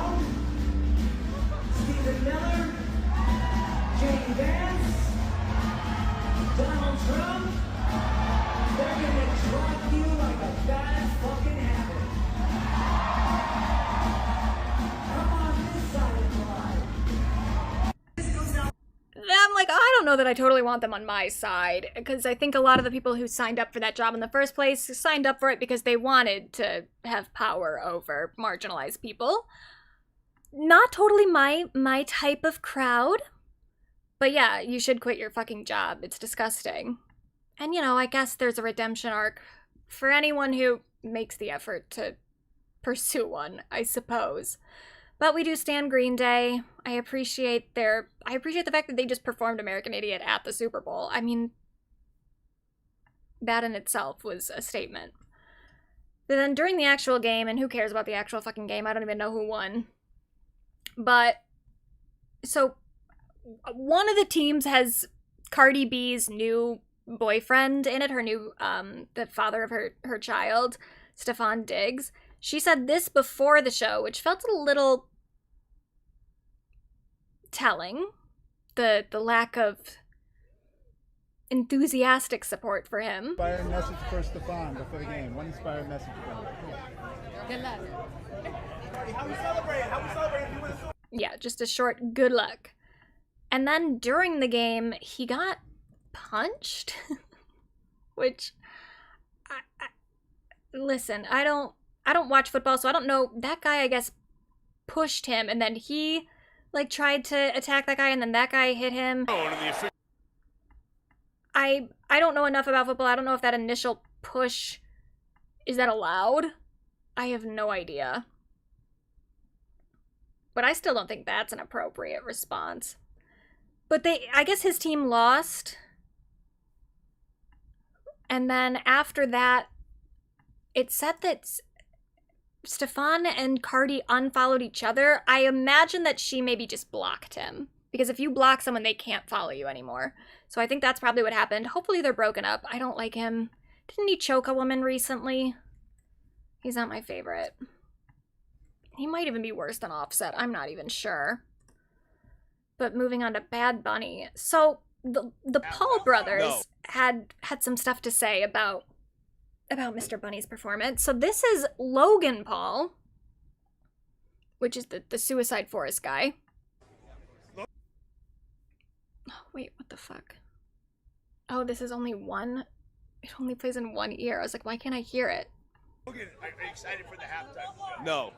Stephen Miller, Jane Vance, Donald Trump, they're gonna drop you like a bad fucking habit. Come on this side of the line. I'm like, I don't know that I totally want them on my side, because I think a lot of the people who signed up for that job in the first place signed up for it because they wanted to have power over marginalized people. Not totally my type of crowd, but yeah, you should quit your fucking job. It's disgusting. And, you know, I guess there's a redemption arc for anyone who makes the effort to pursue one, I suppose. But we do stand Green Day. I appreciate the fact that they just performed American Idiot at the Super Bowl. I mean, that in itself was a statement. But then during the actual game, and who cares about the actual fucking game? I don't even know who won. But, so, one of the teams has Cardi B's new boyfriend in it, her new, the father of her child, Stefan Diggs. She said this before the show, which felt a little telling. The lack of enthusiastic support for him. Inspiring message for Stefan before the game. One inspiring message for him. Good luck. How we celebrate? Yeah, just a short good luck. And then during the game, he got punched, which, listen, I don't watch football, so I don't know. That guy, I guess, pushed him, and then he, like, tried to attack that guy, and then that guy hit him. I don't know enough about football. I don't know if that initial push, is that allowed? I have no idea. But I still don't think that's an appropriate response. But I guess his team lost. And then after that, it said that Stefan and Cardi unfollowed each other. I imagine that she maybe just blocked him. Because if you block someone, they can't follow you anymore. So I think that's probably what happened. Hopefully they're broken up. I don't like him. Didn't he choke a woman recently? He's not my favorite. He might even be worse than Offset. I'm not even sure. But moving on to Bad Bunny. So the Paul brothers had some stuff to say about Mr. Bunny's performance. So this is Logan Paul, which is the Suicide Forest guy. Oh, wait, what the fuck? Oh, this is only one? It only plays in one ear. I was like, why can't I hear it? Logan, are you excited for the halftime? No.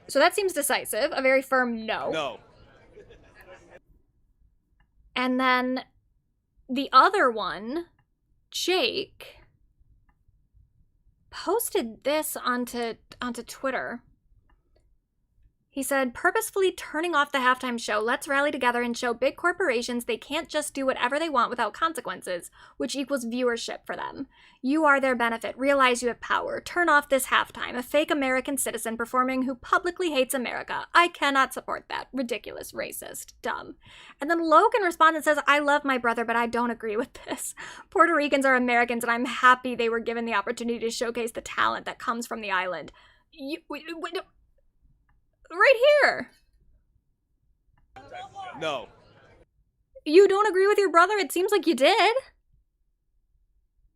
So that seems decisive. A very firm no. No. And then the other one, Jake, posted this onto Twitter. He said, purposefully turning off the halftime show, let's rally together and show big corporations they can't just do whatever they want without consequences, which equals viewership for them. You are their benefit. Realize you have power. Turn off this halftime. A fake American citizen performing who publicly hates America. I cannot support that. Ridiculous, racist, dumb. And then Logan responds and says, I love my brother, but I don't agree with this. Puerto Ricans are Americans, and I'm happy they were given the opportunity to showcase the talent that comes from the island. Right here. No. You don't agree with your brother? It seems like you did.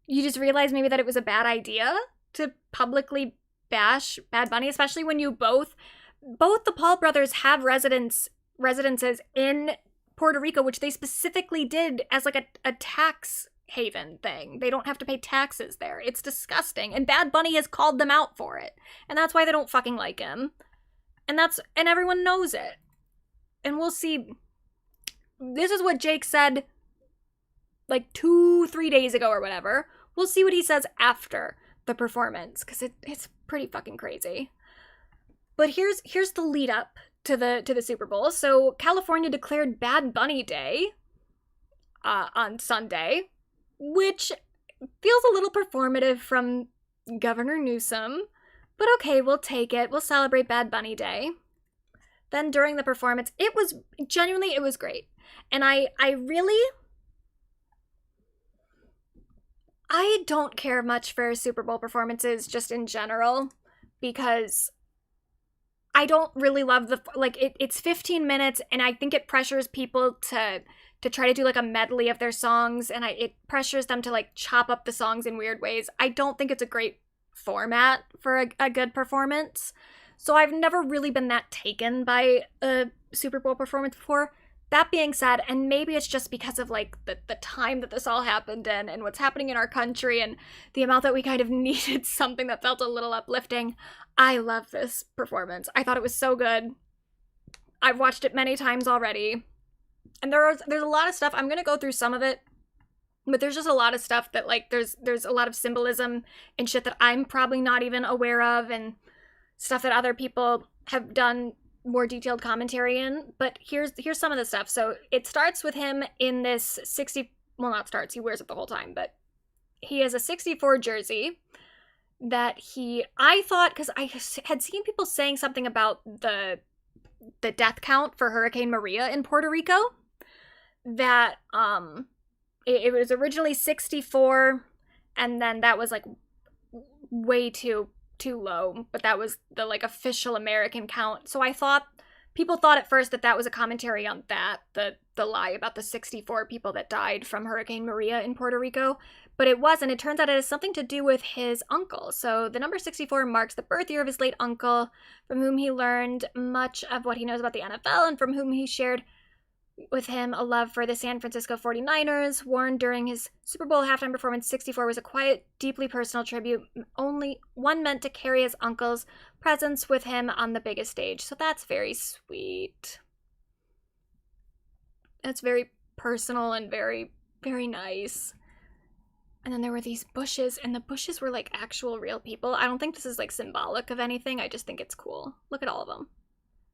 You just realized maybe that it was a bad idea to publicly bash Bad Bunny, especially when you both the Paul brothers have residences in Puerto Rico, which they specifically did as like a tax haven thing. They don't have to pay taxes there. It's disgusting. And Bad Bunny has called them out for it. And that's why they don't fucking like him. And everyone knows it. And we'll see. This is what Jake said like 2-3 days ago or whatever. We'll see what he says after the performance, because it's pretty fucking crazy. But here's the lead up to the Super Bowl. So California declared Bad Bunny Day on Sunday, which feels a little performative from Governor Newsom. But okay, we'll take it. We'll celebrate Bad Bunny Day. Then during the performance, it was great. And I don't care much for Super Bowl performances just in general, because I don't really love it's 15 minutes, and I think it pressures people to try to do like a medley of their songs, and it pressures them to like chop up the songs in weird ways. I don't think it's a great format for a good performance. So I've never really been that taken by a Super Bowl performance before. That being said, and maybe it's just because of like the time that this all happened in and what's happening in our country and the amount that we kind of needed something that felt a little uplifting, I love this performance. I thought it was so good. I've watched it many times already. And there's a lot of stuff. I'm going to go through some of it. But there's just a lot of stuff that, like, there's a lot of symbolism and shit that I'm probably not even aware of, and stuff that other people have done more detailed commentary in. But here's some of the stuff. So it starts with him in this he wears it the whole time, but he has a 64 jersey that I thought, because I had seen people saying something about the death count for Hurricane Maria in Puerto Rico, that, it was originally 64, and then that was like way too low, but that was the like official American count. So people thought at first that was a commentary on that, the lie about the 64 people that died from Hurricane Maria in Puerto Rico, but it wasn't. It turns out it has something to do with his uncle. So the number 64 marks the birth year of his late uncle, from whom he learned much of what he knows about the NFL, and from whom he shared with him a love for the San Francisco 49ers. Warned during his Super Bowl halftime performance, 64 was a quiet, deeply personal tribute, only one meant to carry his uncle's presence with him on the biggest stage. So that's very sweet. That's very personal and very, very nice. And then there were these bushes, and the bushes were like actual real people. I don't think this is like symbolic of anything. I just think it's cool. Look at all of them.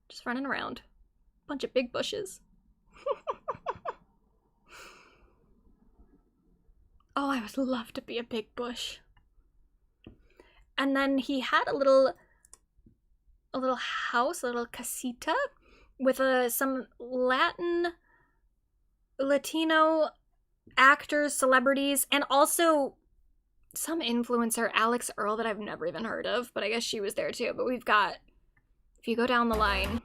Just running around. Bunch of big bushes. Oh, I would love to be a big bush. And then he had a little house, a little casita, with some Latino actors, celebrities, and also some influencer, Alex Earl, that I've never even heard of, but I guess she was there too. But we've got, if you go down the line,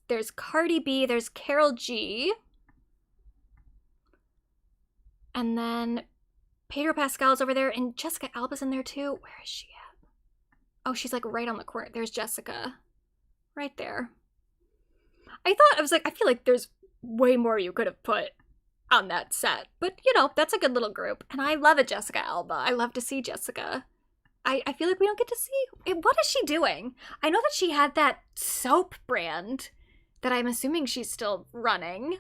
there's Cardi B, there's Karol G, and then Pedro Pascal's over there, and Jessica Alba's in there too. Where is she at? Oh, she's like right on the corner. There's Jessica. Right there. I feel like there's way more you could have put on that set. But, you know, that's a good little group. And I love a Jessica Alba. I love to see Jessica. I feel like we don't get to see... What is she doing? I know that she had that soap brand that I'm assuming she's still running.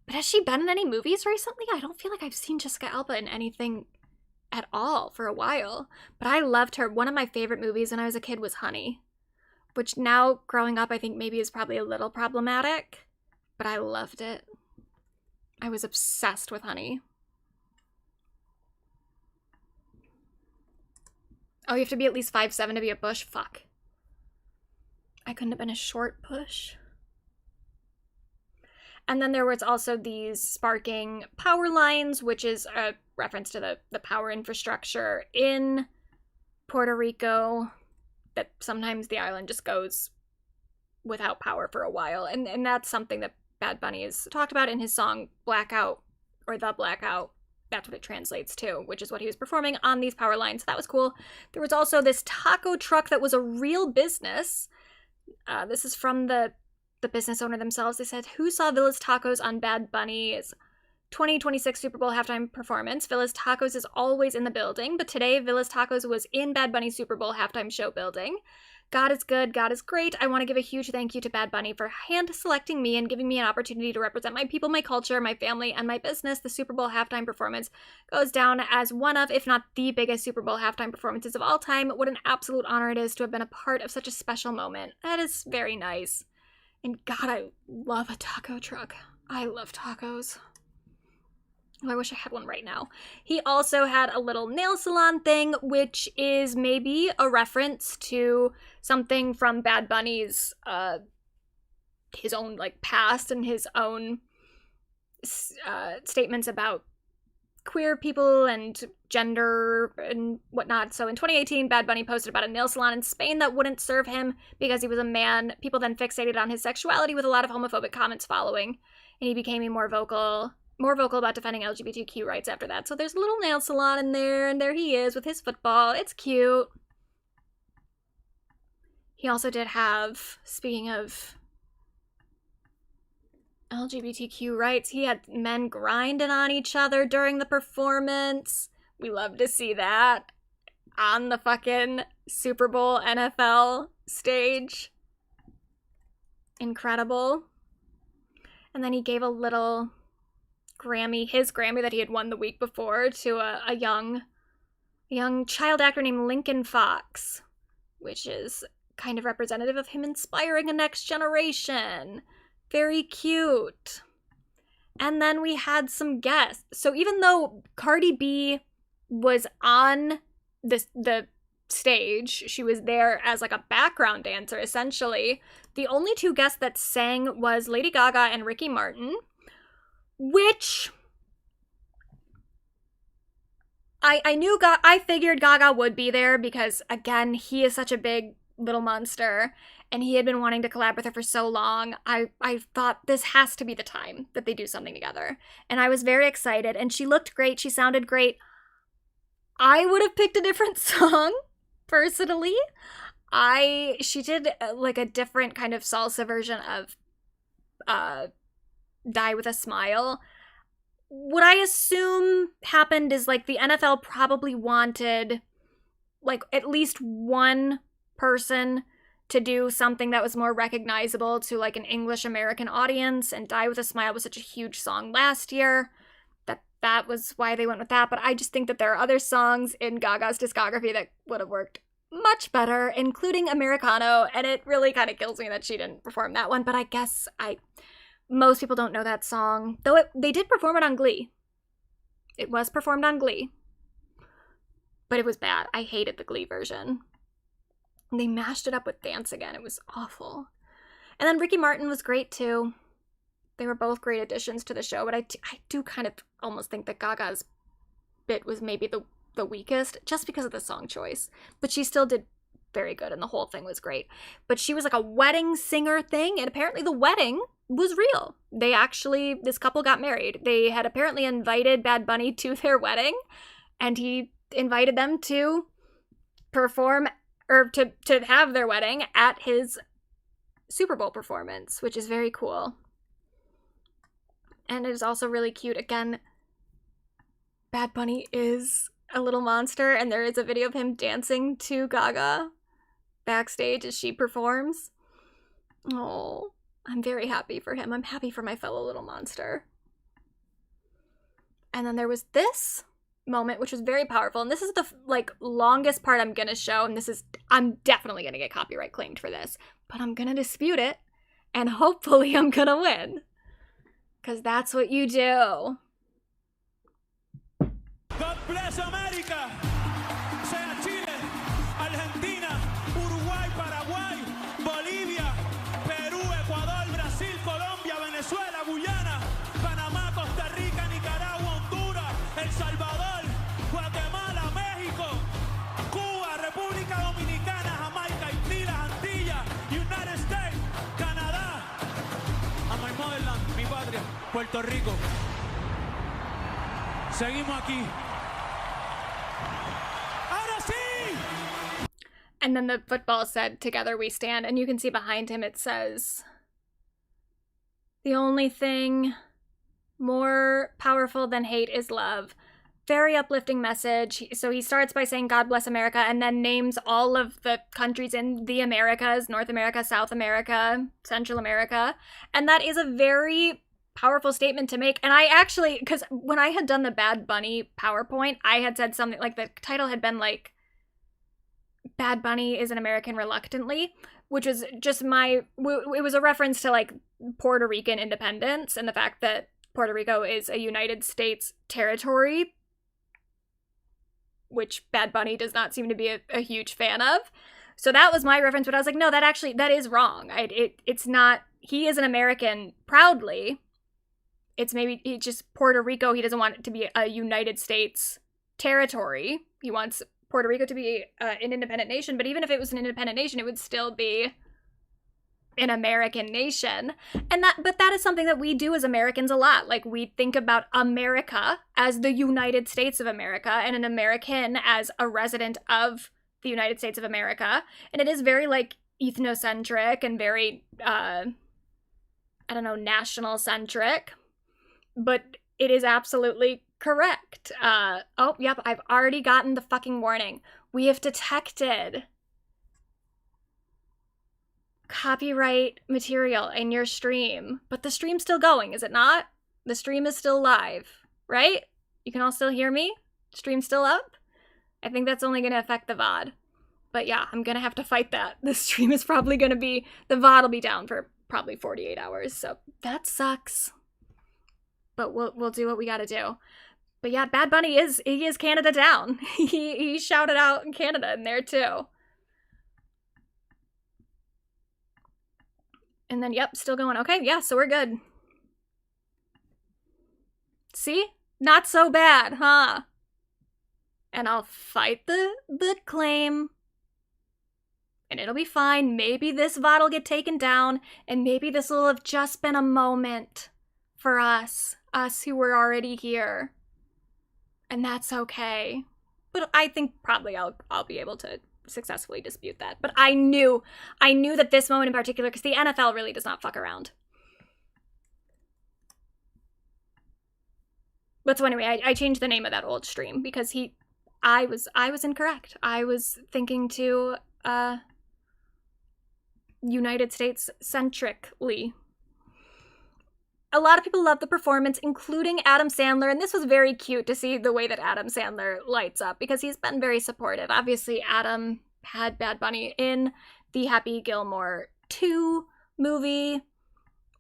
But has she been in any movies recently? I don't feel like I've seen Jessica Alba in anything at all for a while. But I loved her. One of my favorite movies when I was a kid was Honey, which now growing up I think maybe is probably a little problematic, but I loved it. I was obsessed with Honey. Oh, you have to be at least 5'7" to be a Bush? Fuck. I couldn't have been a short Bush. And then there was also these sparking power lines, which is a reference to the power infrastructure in Puerto Rico, that sometimes the island just goes without power for a while. And that's something that Bad Bunny has talked about in his song Blackout, or The Blackout. That's what it translates to, which is what he was performing on these power lines. That was cool. There was also this taco truck that was a real business. This is from the business owner themselves. They said, who saw Villa's Tacos on Bad Bunny's 2026 Super Bowl halftime performance? Villa's Tacos is always in the building, but today Villa's Tacos was in Bad Bunny's Super Bowl halftime show building. God is good, God is great. I want to give a huge thank you to Bad Bunny for hand-selecting me and giving me an opportunity to represent my people, my culture, my family, and my business. The Super Bowl halftime performance goes down as one of, if not the biggest Super Bowl halftime performances of all time. What an absolute honor it is to have been a part of such a special moment. That is very nice. And God, I love a taco truck. I love tacos. Oh, I wish I had one right now. He also had a little nail salon thing, which is maybe a reference to something from Bad Bunny's, his own, like, past and his own statements about queer people and gender and whatnot. So in 2018, Bad Bunny posted about a nail salon in Spain that wouldn't serve him because he was a man. People then fixated on his sexuality, with a lot of homophobic comments following, and he became more vocal about defending LGBTQ rights after that. So there's a little nail salon in there, and there he is with his football. It's cute. He also did have, speaking of LGBTQ rights, he had men grinding on each other during the performance. We love to see that on the fucking Super Bowl NFL stage. Incredible. And then he gave a little Grammy, his Grammy that he had won the week before, to a young child actor named Lincoln Fox, which is kind of representative of him inspiring a next generation. Very cute. And then we had some guests. So even though Cardi B was on the stage, she was there as like a background dancer, essentially, the only two guests that sang was Lady Gaga and Ricky Martin, which I figured Gaga would be there because, again, he is such a big little monster, and he had been wanting to collab with her for so long. I thought this has to be the time that they do something together. And I was very excited, and she looked great. She sounded great. I would have picked a different song, personally. She did like a different kind of salsa version of Die With a Smile. What I assume happened is, like, the NFL probably wanted, like, at least one person to do something that was more recognizable to, like, an English American audience, and Die With a Smile was such a huge song last year that was why they went with that. But I just think that there are other songs in Gaga's discography that would have worked much better, including Americano, and it really kind of kills me that she didn't perform that one. But I guess most people don't know that song, though they did perform it on Glee. It was performed on Glee, but it was bad. I hated the Glee version. They mashed it up with dance again. It was awful. And then Ricky Martin was great too. They were both great additions to the show, but I do kind of almost think that Gaga's bit was maybe the weakest, just because of the song choice. But she still did very good, and the whole thing was great. But she was like a wedding singer thing, and apparently the wedding was real. This couple got married. They had apparently invited Bad Bunny to their wedding, and he invited them to perform, or to have their wedding at his Super Bowl performance, which is very cool. And it is also really cute. Again, Bad Bunny is a little monster, and there is a video of him dancing to Gaga backstage as she performs. Oh, I'm very happy for him. I'm happy for my fellow little monster. And then there was this moment, which was very powerful. And this is the like longest part I'm gonna show, and I'm definitely gonna get copyright claimed for this, but I'm gonna dispute it, and hopefully I'm gonna win, because that's what you do. God bless America. Sea Chile, Argentina, Uruguay, Paraguay, Bolivia, Perú, Ecuador, Brasil, Colombia, Venezuela, Guyana, Panamá, Costa Rica, Nicaragua, Honduras, El Salvador, Guatemala, México, Cuba, República Dominicana, Jamaica, Haití, las Antillas, United States, Canadá, and my motherland, mi patria, Puerto Rico. Seguimos aquí. Ahora sí. And then the football said, "Together we stand," and you can see behind him it says, "The only thing more powerful than hate is love." Very uplifting message. So he starts by saying, "God bless America," and then names all of the countries in the Americas: North America, South America, Central America. And that is a very powerful statement to make. And I actually, because when I had done the Bad Bunny PowerPoint, I had said something like, the title had been like, Bad Bunny is an American reluctantly, which was just it was a reference to like Puerto Rican independence and the fact that Puerto Rico is a United States territory, which Bad Bunny does not seem to be a huge fan of. So that was my reference, but I was like, no, that is wrong. It's not, he is an American proudly. It's maybe just Puerto Rico, he doesn't want it to be a United States territory. He wants Puerto Rico to be an independent nation, but even if it was an independent nation, it would still be an American nation. But that is something that we do as Americans a lot. Like, we think about America as the United States of America and an American as a resident of the United States of America. And it is very like ethnocentric and very, national centric, but it is absolutely correct. Oh, yep, I've already gotten the fucking warning. We have detected copyright material in your stream, but the stream's still going, is it not? The stream is still live, right? You can all still hear me? Stream's still up? I think that's only going to affect the VOD. But yeah, I'm going to have to fight that. The stream is probably going to be, the VOD will be down for probably 48 hours, so that sucks. But we'll do what we gotta do. But yeah, Bad Bunny is Canada down. He shouted out Canada in there too. And then, yep, still going. Okay, yeah, so we're good. See? Not so bad, huh? And I'll fight the claim. And it'll be fine. Maybe this VOD will get taken down. And maybe this will have just been a moment for us who were already here. And that's okay. But I think probably I'll be able to successfully dispute that. But I knew that this moment in particular, because the NFL really does not fuck around. But so anyway, I changed the name of that old stream because I was incorrect. I was thinking too United States centrically. A lot of people love the performance, including Adam Sandler, and this was very cute to see the way that Adam Sandler lights up because he's been very supportive. Obviously, Adam had Bad Bunny in the Happy Gilmore 2 movie,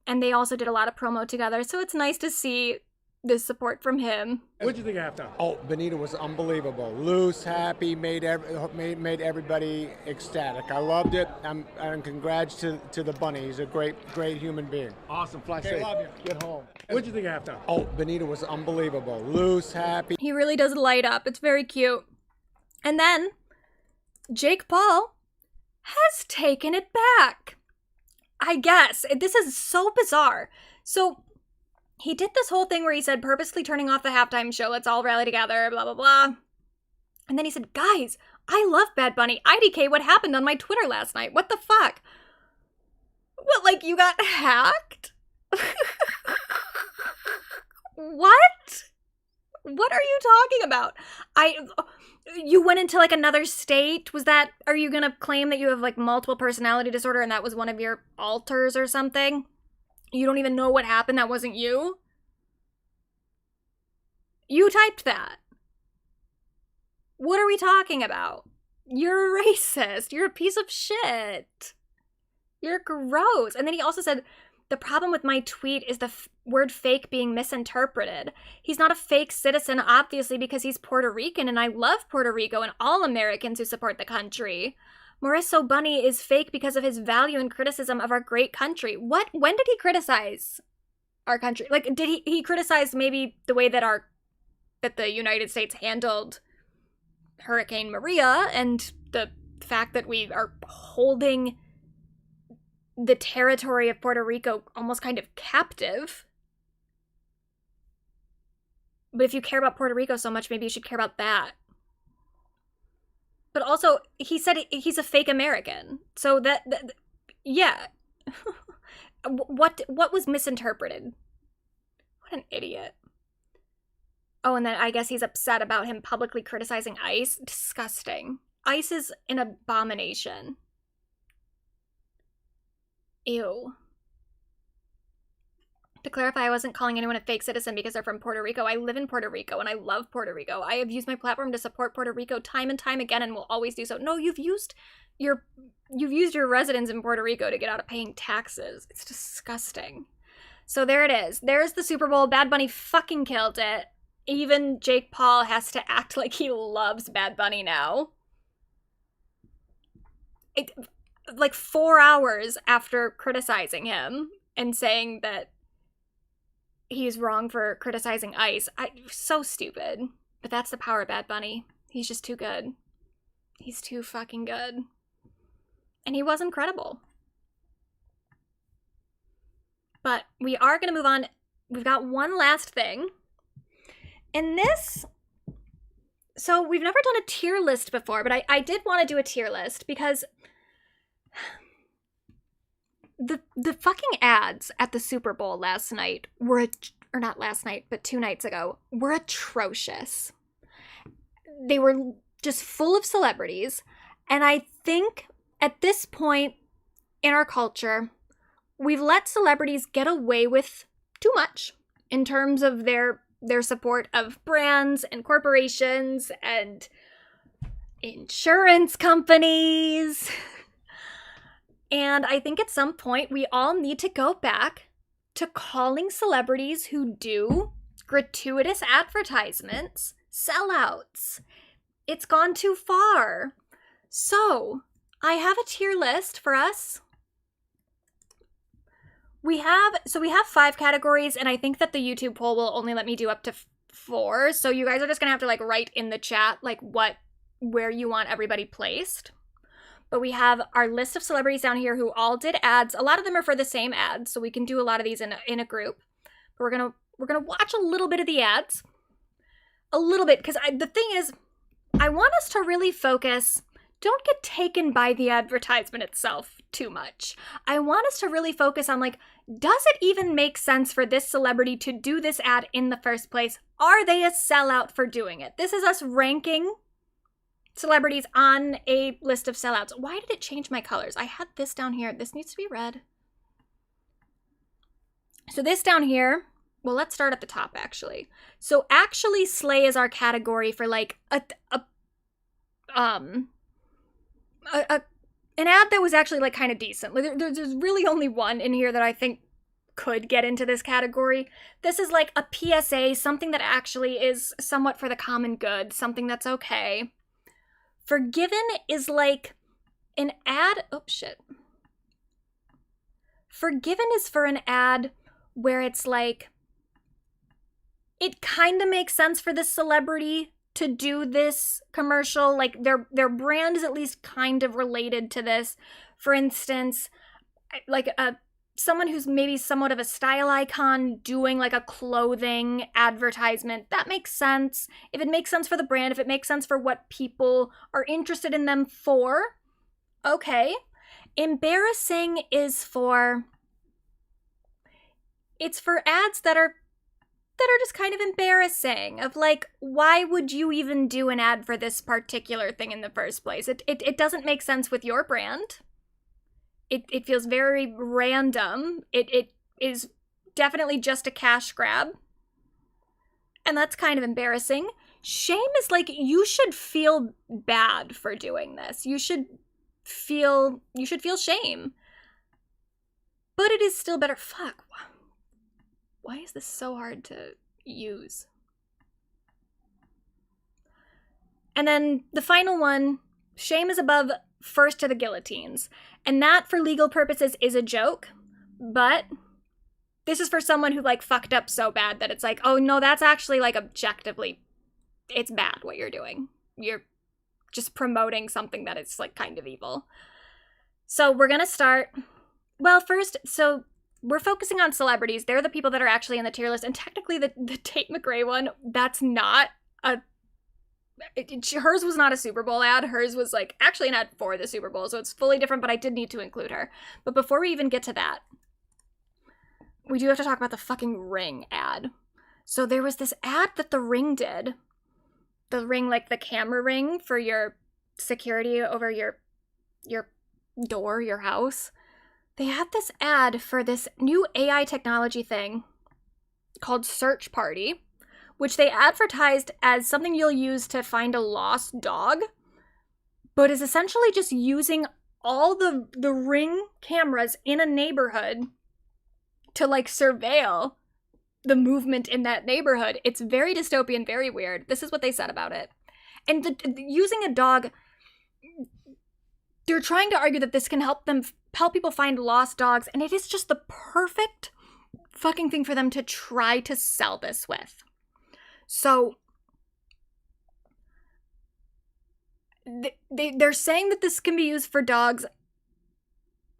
and they also did a lot of promo together, so it's nice to see this support from him. What did you think of halftime? Oh, Benito was unbelievable. Loose, happy, made everybody ecstatic. I loved it. And congrats to the bunny. He's a great human being. Awesome. Fly safe. Love you. Get home. What did you think of halftime? Oh, Benito was unbelievable. Loose, happy. He really does light up. It's very cute. And then Jake Paul has taken it back. I guess. This is so bizarre. So he did this whole thing where he said, purposely turning off the halftime show, let's all rally together, blah, blah, blah. And then he said, guys, I love Bad Bunny. IDK, what happened on my Twitter last night? What the fuck? What, like, you got hacked? What? What are you talking about? You went into, like, another state? Are you gonna claim that you have, like, multiple personality disorder and that was one of your alters or something? You don't even know what happened, that wasn't you? You typed that. What are we talking about? You're a racist. You're a piece of shit. You're gross. And then he also said, the problem with my tweet is the word fake being misinterpreted. He's not a fake citizen, obviously, because he's Puerto Rican, and I love Puerto Rico and all Americans who support the country. Mauricio Bunny is fake because of his value and criticism of our great country. What? When did he criticize our country? Like, did he criticize maybe the way that the United States handled Hurricane Maria and the fact that we are holding the territory of Puerto Rico almost kind of captive? But if you care about Puerto Rico so much, maybe you should care about that. But also, he said he's a fake American. So yeah. What was misinterpreted? What an idiot. Oh, and then I guess he's upset about him publicly criticizing ICE. Disgusting. ICE is an abomination. Ew. To clarify, I wasn't calling anyone a fake citizen because they're from Puerto Rico. I live in Puerto Rico and I love Puerto Rico. I have used my platform to support Puerto Rico time and time again and will always do so. No, you've used your residence in Puerto Rico to get out of paying taxes. It's disgusting. So there it is. There's the Super Bowl. Bad Bunny fucking killed it. Even Jake Paul has to act like he loves Bad Bunny now. Like 4 hours after criticizing him and saying that he's wrong for criticizing ICE. So stupid. But that's the power of Bad Bunny. He's just too good. He's too fucking good. And he was incredible. But we are going to move on. We've got one last thing. And this... So we've never done a tier list before, but I did want to do a tier list because... The fucking ads at the Super Bowl last night were, or not last night, but 2 nights ago, were atrocious. They were just full of celebrities, and I think at this point in our culture, we've let celebrities get away with too much in terms of their support of brands and corporations and insurance companies. And I think at some point we all need to go back to calling celebrities who do gratuitous advertisements sellouts. It's gone too far. So, I have a tier list for us. We have 5 categories, and I think that the YouTube poll will only let me do up to 4. So you guys are just gonna have to like write in the chat like where you want everybody placed. But we have our list of celebrities down here who all did ads. A lot of them are for the same ads, so we can do a lot of these in a group. But we're gonna watch a little bit of the ads, a little bit, because the thing is, I want us to really focus. Don't get taken by the advertisement itself too much. I want us to really focus on like, does it even make sense for this celebrity to do this ad in the first place? Are they a sellout for doing it? This is us ranking celebrities on a list of sellouts. Why did it change my colors? I had this down here. This needs to be red. So this down here, well, let's start at the top actually. So actually slay is our category for like an ad that was actually like kind of decent. Like, there's really only one in here that I think could get into this category. This is like a PSA, something that actually is somewhat for the common good, something that's okay. Forgiven is like an ad. Oh, shit. Forgiven is for an ad where it's like, it kind of makes sense for this celebrity to do this commercial. Like their brand is at least kind of related to this. For instance, like someone who's maybe somewhat of a style icon doing like a clothing advertisement, that makes sense. If it makes sense for the brand, if it makes sense for what people are interested in them for, okay. Embarrassing is for, it's for ads that are just kind of embarrassing, of like, why would you even do an ad for this particular thing in the first place? It doesn't make sense with your brand. It feels very random. It is definitely just a cash grab. And that's kind of embarrassing. Shame is like, you should feel bad for doing this. You should feel shame. But it is still better. Fuck. Why is this so hard to use? And then the final one, shame is above first to the guillotines. And that, for legal purposes, is a joke. But this is for someone who, like, fucked up so bad that it's like, oh no, that's actually, like, objectively, it's bad what you're doing. You're just promoting something that is, like, kind of evil. So we're gonna start, well, first, so we're focusing on celebrities. They're the people that are actually in the tier list. And technically the Tate McRae one, that's not a, hers was not a Super Bowl ad. Hers was, like, actually an ad for the Super Bowl. So it's fully different, but I did need to include her. But before we even get to that, we do have to talk about the fucking Ring ad. So there was this ad that the Ring did. The Ring, like the camera ring for your security over your door, your house. They had this ad for this new AI technology thing called Search Party, which they advertised as something you'll use to find a lost dog, but is essentially just using all the Ring cameras in a neighborhood to, like, surveil the movement in that neighborhood. It's very dystopian, very weird. This is what they said about it. And using a dog, they're trying to argue that this can help people find lost dogs, and it is just the perfect fucking thing for them to try to sell this with. So they're saying that this can be used for dogs.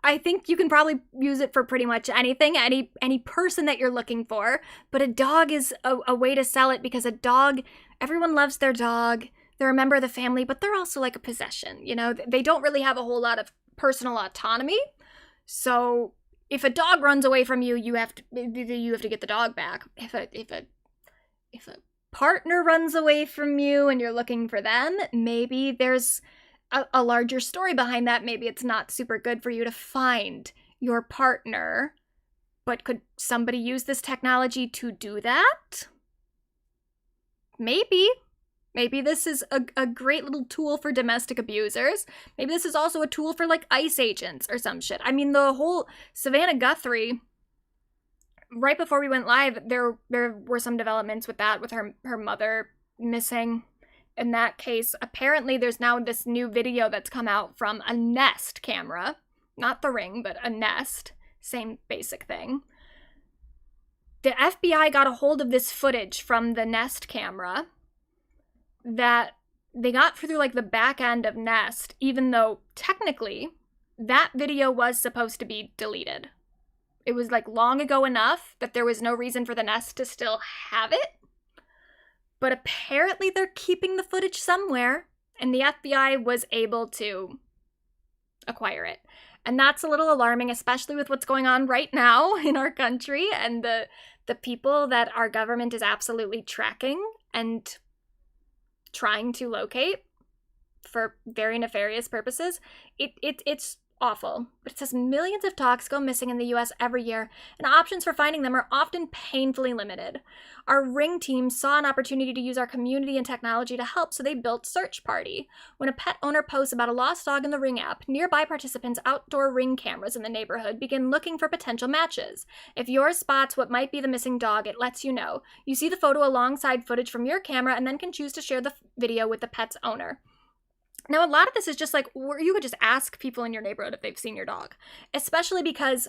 I think you can probably use it for pretty much anything, any person that you're looking for. But a dog is a way to sell it, because a dog, everyone loves their dog. They're a member of the family, but they're also like a possession. You know, they don't really have a whole lot of personal autonomy. So if a dog runs away from you, you have to get the dog back. If a partner runs away from you and you're looking for them, maybe there's a larger story behind that. Maybe it's not super good for you to find your partner, but could somebody use this technology to do that? Maybe this is a great little tool for domestic abusers. Maybe this is also a tool for, like, ICE agents or some shit. I mean, the whole Savannah Guthrie, right before we went live, there were some developments with that, with her mother missing. In that case, apparently there's now this new video that's come out from a Nest camera. Not the Ring, but a Nest. Same basic thing. The FBI got a hold of this footage from the Nest camera that they got through, like, the back end of Nest, even though technically that video was supposed to be deleted. It was, like, long ago enough that there was no reason for the Nest to still have it. But apparently they're keeping the footage somewhere, and the FBI was able to acquire it. And that's a little alarming, especially with what's going on right now in our country and the people that our government is absolutely tracking and trying to locate for very nefarious purposes. It's awful. But it says millions of dogs go missing in the US every year, and options for finding them are often painfully limited. Our Ring team saw an opportunity to use our community and technology to help, so they built Search Party. When a pet owner posts about a lost dog in the Ring app, nearby participants' outdoor Ring cameras in the neighborhood begin looking for potential matches. If yours spots what might be the missing dog, it lets you know. You see the photo alongside footage from your camera and then can choose to share the video with the pet's owner. Now, a lot of this is just like, you could just ask people in your neighborhood if they've seen your dog, especially because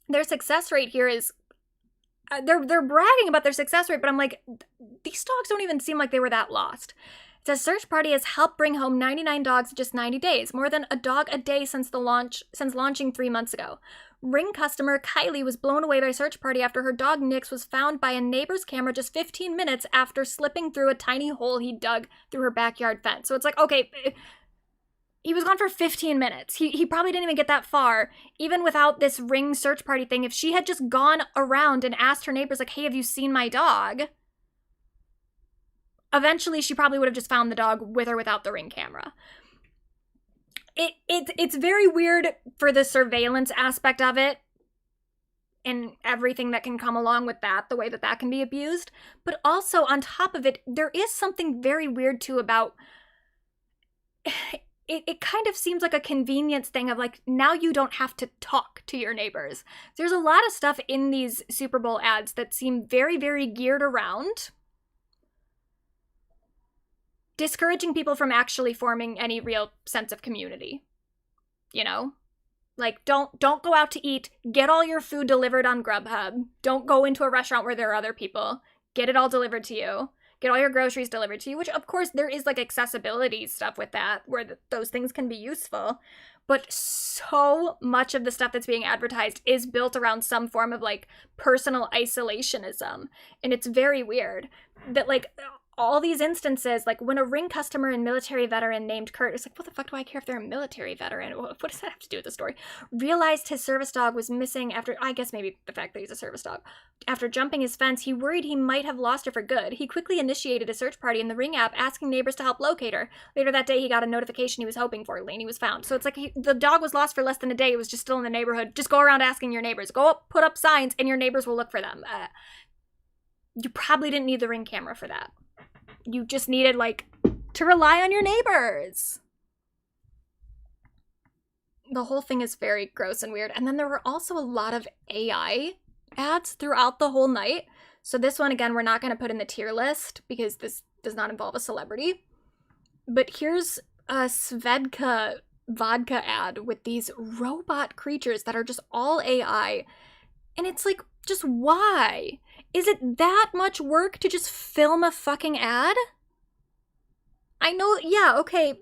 their success rate here is, they're bragging about their success rate, but I'm like, these dogs don't even seem like they were that lost. It says Search Party has helped bring home 99 dogs in just 90 days, more than a dog a day since launching 3 months ago. Ring customer Kylie was blown away by Search Party after her dog Nix was found by a neighbor's camera just 15 minutes after slipping through a tiny hole he dug through her backyard fence. So it's like, okay, he was gone for 15 minutes. He probably didn't even get that far, even without this Ring Search Party thing. If she had just gone around and asked her neighbors, like, hey, have you seen my dog? Eventually, she probably would have just found the dog with or without the Ring camera. It's very weird for the surveillance aspect of it. and everything that can come along with that, the way that that can be abused. But also, on top of it, there is something very weird, too, about... It kind of seems like a convenience thing of, like, now you don't have to talk to your neighbors. There's a lot of stuff in these Super Bowl ads that seem very, very geared around discouraging people from actually forming any real sense of community. You know? Like, don't go out to eat. Get all your food delivered on Grubhub. Don't go into a restaurant where there are other people. Get it all delivered to you. Get all your groceries delivered to you, which, of course, there is, like, accessibility stuff with that, where those things can be useful. But so much of the stuff that's being advertised is built around some form of, like, personal isolationism. And it's very weird that, like, all these instances, like, when a Ring customer and military veteran named Kurt, it's like, what the fuck do I care if they're a military veteran? What does that have to do with the story? Realized his service dog was missing after, I guess maybe the fact that he's a service dog. After jumping his fence, he worried he might have lost her for good. He quickly initiated a search party in the Ring app, asking neighbors to help locate her. Later that day, he got a notification he was hoping for. Lainey was found. So it's like the dog was lost for less than a day. It was just still in the neighborhood. Just go around asking your neighbors. Go up, put up signs, and your neighbors will look for them. You probably didn't need the Ring camera for that. You just needed, like, to rely on your neighbors. The whole thing is very gross and weird. And then there were also a lot of AI ads throughout the whole night. So this one, again, we're not going to put in the tier list because this does not involve a celebrity. But here's a Svedka vodka ad with these robot creatures that are just all AI. And it's like, just why? Is it that much work to just film a fucking ad? I know, yeah, okay,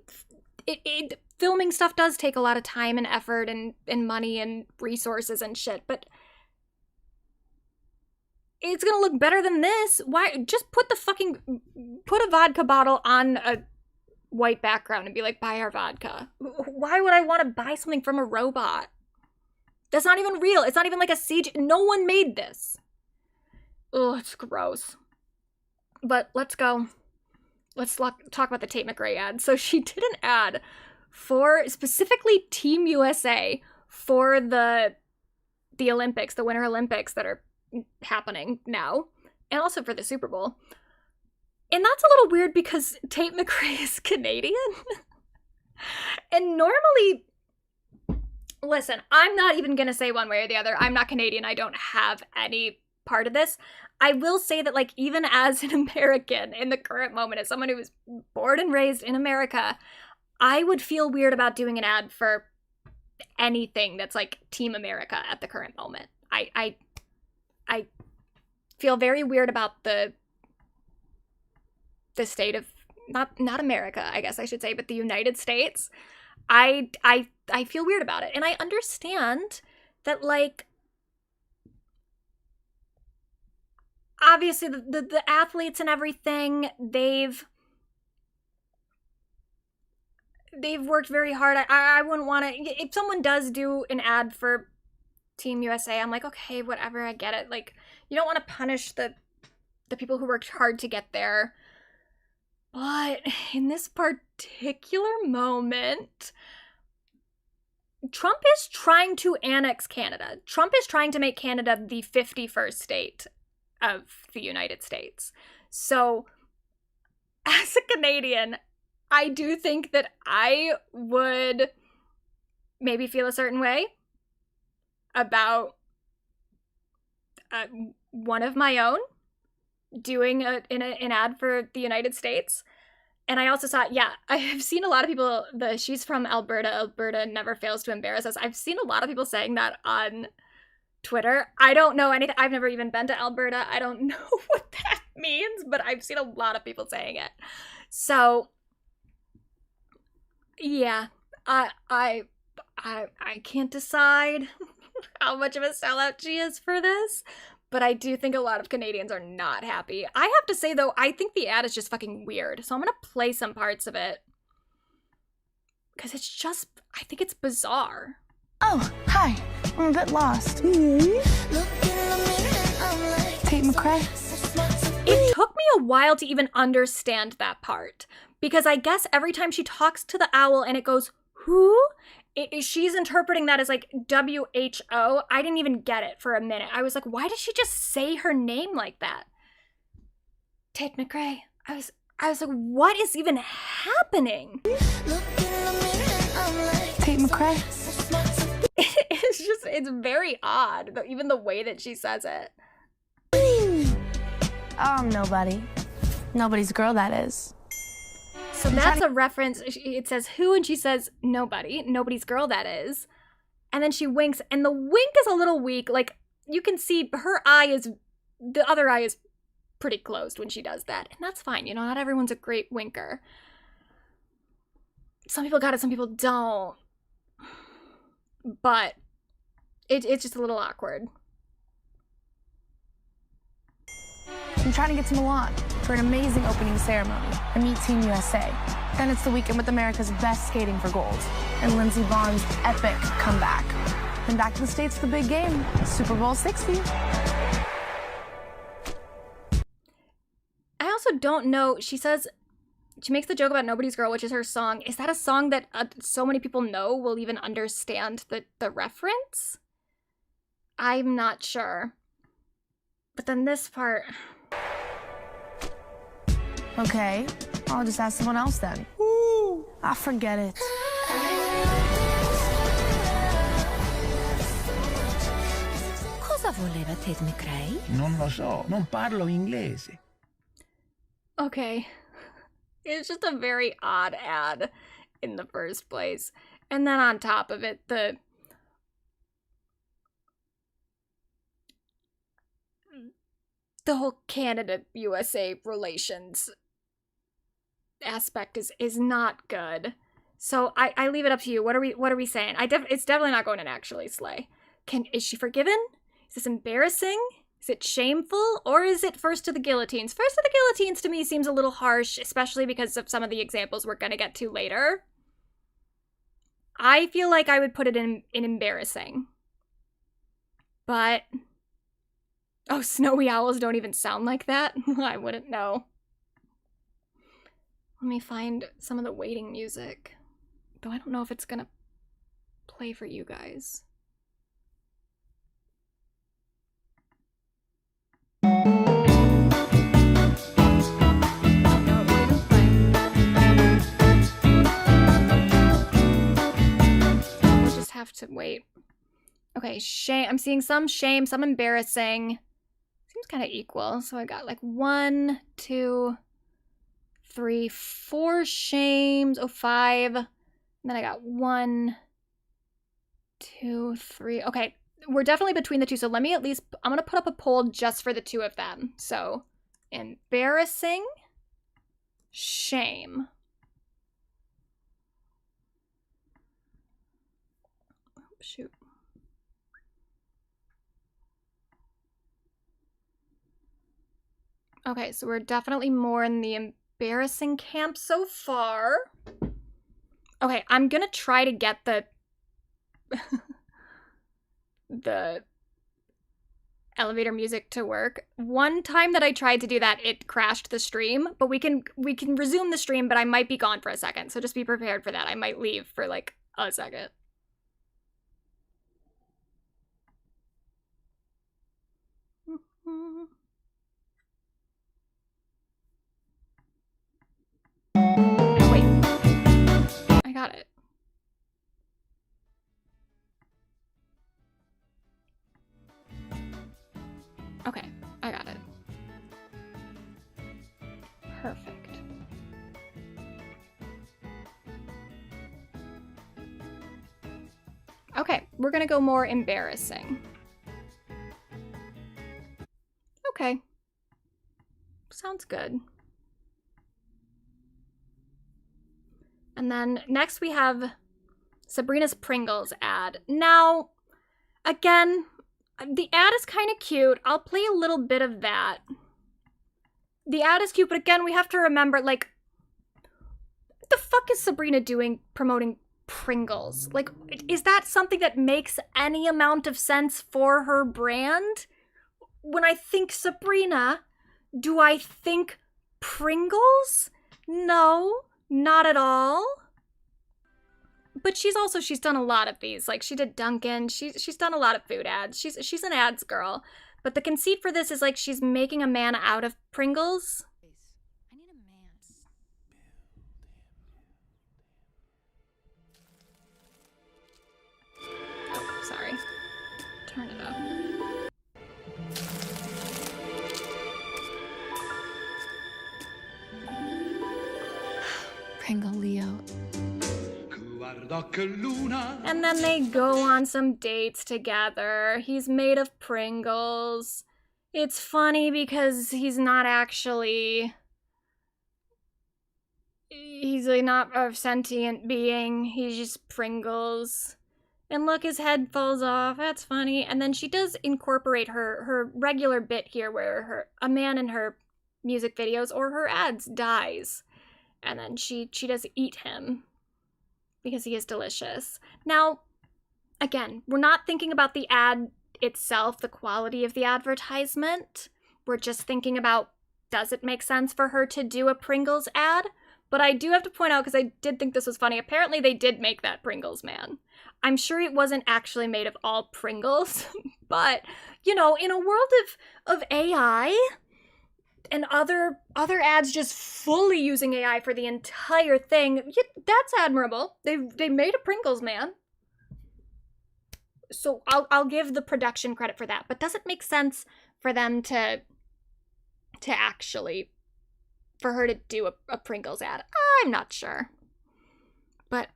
filming stuff does take a lot of time and effort and money and resources and shit, but it's gonna look better than this. Why? Just put a vodka bottle on a white background and be like, buy our vodka. Why would I want to buy something from a robot? That's not even real. It's not even like a CG. No one made this. Oh, it's gross. But let's go. Let's talk about the Tate McRae ad. So she did an ad for specifically Team USA for the Olympics, the Winter Olympics that are happening now, and also for the Super Bowl. And that's a little weird because Tate McRae is Canadian. And normally, listen, I'm not even going to say one way or the other. I'm not Canadian. I don't have any part of this. I will say that, like, even as an American in the current moment, as someone who was born and raised in America, I would feel weird about doing an ad for anything that's like Team America at the current moment. I feel very weird about the state of not America, I guess I should say, but the United States. I feel weird about it. And I understand that, like, obviously the athletes and everything, they've worked very hard. I wouldn't want to, if someone does do an ad for Team USA, I'm like, okay, whatever, I get it. Like, you don't want to punish the people who worked hard to get there. But in this particular moment, Trump is trying to annex Canada. Trump is trying to make Canada the 51st state of the United States. So, as a Canadian, I do think that I would maybe feel a certain way about one of my own doing an ad for the United States. And I also saw, yeah, I have seen a lot of people, she's from Alberta. Alberta never fails to embarrass us. I've seen a lot of people saying that on Twitter. I don't know anything. I've never even been to Alberta. I don't know what that means, but I've seen a lot of people saying it. So, yeah, I can't decide how much of a sellout she is for this, but I do think a lot of Canadians are not happy. I have to say, though, I think the ad is just fucking weird, so I'm gonna play some parts of it, because it's just, I think it's bizarre. Oh, hi. I'm a bit lost. Tate McRae? It took me a while to even understand that part, because I guess every time she talks to the owl and it goes, who? she's interpreting that as like WHO. I didn't even get it for a minute. I was like, why did she just say her name like that? Tate McRae. I was like, what is even happening? Tate McRae. It's very odd, even the way that she says it. Nobody. Nobody's girl, that is. So that's a reference. It says who, and she says nobody. Nobody's girl, that is. And then she winks, and the wink is a little weak. Like, you can see the other eye is pretty closed when she does that. And that's fine, you know, not everyone's a great winker. Some people got it, some people don't. But it's just a little awkward. I'm trying to get to Milan for an amazing opening ceremony and meet Team USA. Then it's the weekend with America's best skating for gold and Lindsey Vonn's epic comeback. Then back to the States for the big game, Super Bowl 60. I also don't know, she makes the joke about Nobody's Girl, which is her song. Is that a song that so many people know will even understand the reference? I'm not sure. But then this part... Okay, I'll just ask someone else then. I forget it. Cosa voleva Tate McRae? Non lo so, non parlo inglese. Okay. It's just a very odd ad in the first place. And then on top of it, the whole Canada-USA relations aspect is not good. So I leave it up to you. What are we saying? It's definitely not going to actually slay. Is she forgiven? Is this embarrassing? Is it shameful? Or is it first to the guillotines? First to the guillotines to me seems a little harsh, especially because of some of the examples we're going to get to later. I feel like I would put it in embarrassing. But... oh, snowy owls don't even sound like that? I wouldn't know. Let me find some of the waiting music. Though I don't know if it's gonna play for you guys. We'll just have to wait. Okay, shame. I'm seeing some shame, some embarrassing. Seems kind of equal. So I got like 1, 2, 3, 4 shames. Oh, 5. And then I got 1, 2, 3. Okay, we're definitely between the two. So let me at least, I'm going to put up a poll just for the two of them. So embarrassing, shame. Oh, shoot. Okay, so we're definitely more in the embarrassing camp so far. Okay, I'm gonna try to get the the elevator music to work. One time that I tried to do that, it crashed the stream, but we can resume the stream, but I might be gone for a second, so just be prepared for that. I might leave for like a second. I got it. Okay, I got it. Perfect. Okay, we're gonna go more embarrassing. Okay. Sounds good. And then next we have Sabrina's Pringles ad. Now, again, the ad is kind of cute. I'll play a little bit of that. The ad is cute, but again, we have to remember, like, what the fuck is Sabrina doing promoting Pringles? Like, is that something that makes any amount of sense for her brand? When I think Sabrina, do I think Pringles? No, not at all. But she's done a lot of these. Like, she did Dunkin'. She's done a lot of food ads. She's an ads girl. But the conceit for this is, like, she's making a man out of Pringles. Oh, sorry. Turn it up. Pringle Leo. And then they go on some dates together. He's made of Pringles. It's funny because he's not actually... He's like not a sentient being. He's just Pringles. And look, his head falls off. That's funny. And then she does incorporate her regular bit here where a man in her music videos or her ads dies. And then she does eat him because he is delicious. Now, again, we're not thinking about the ad itself, the quality of the advertisement. We're just thinking about, does it make sense for her to do a Pringles ad? But I do have to point out, because I did think this was funny, apparently they did make that Pringles man. I'm sure it wasn't actually made of all Pringles, but, you know, in a world of AI and other ads just fully using AI for the entire thing, that's admirable. They made a Pringles man. So I'll give the production credit for that. But does it make sense for them to actually, for her to do a Pringles ad? I'm not sure. But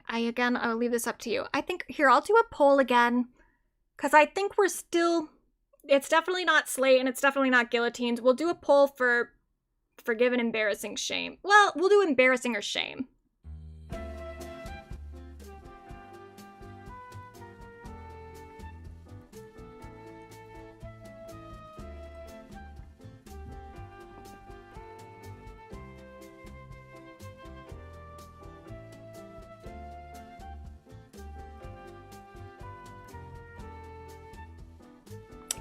again, I'll leave this up to you. I think, here, I'll do a poll again, because I think we're still, it's definitely not Slate and it's definitely not Guillotines. We'll do a poll for forgiven, embarrassing, shame. Well, we'll do embarrassing or shame.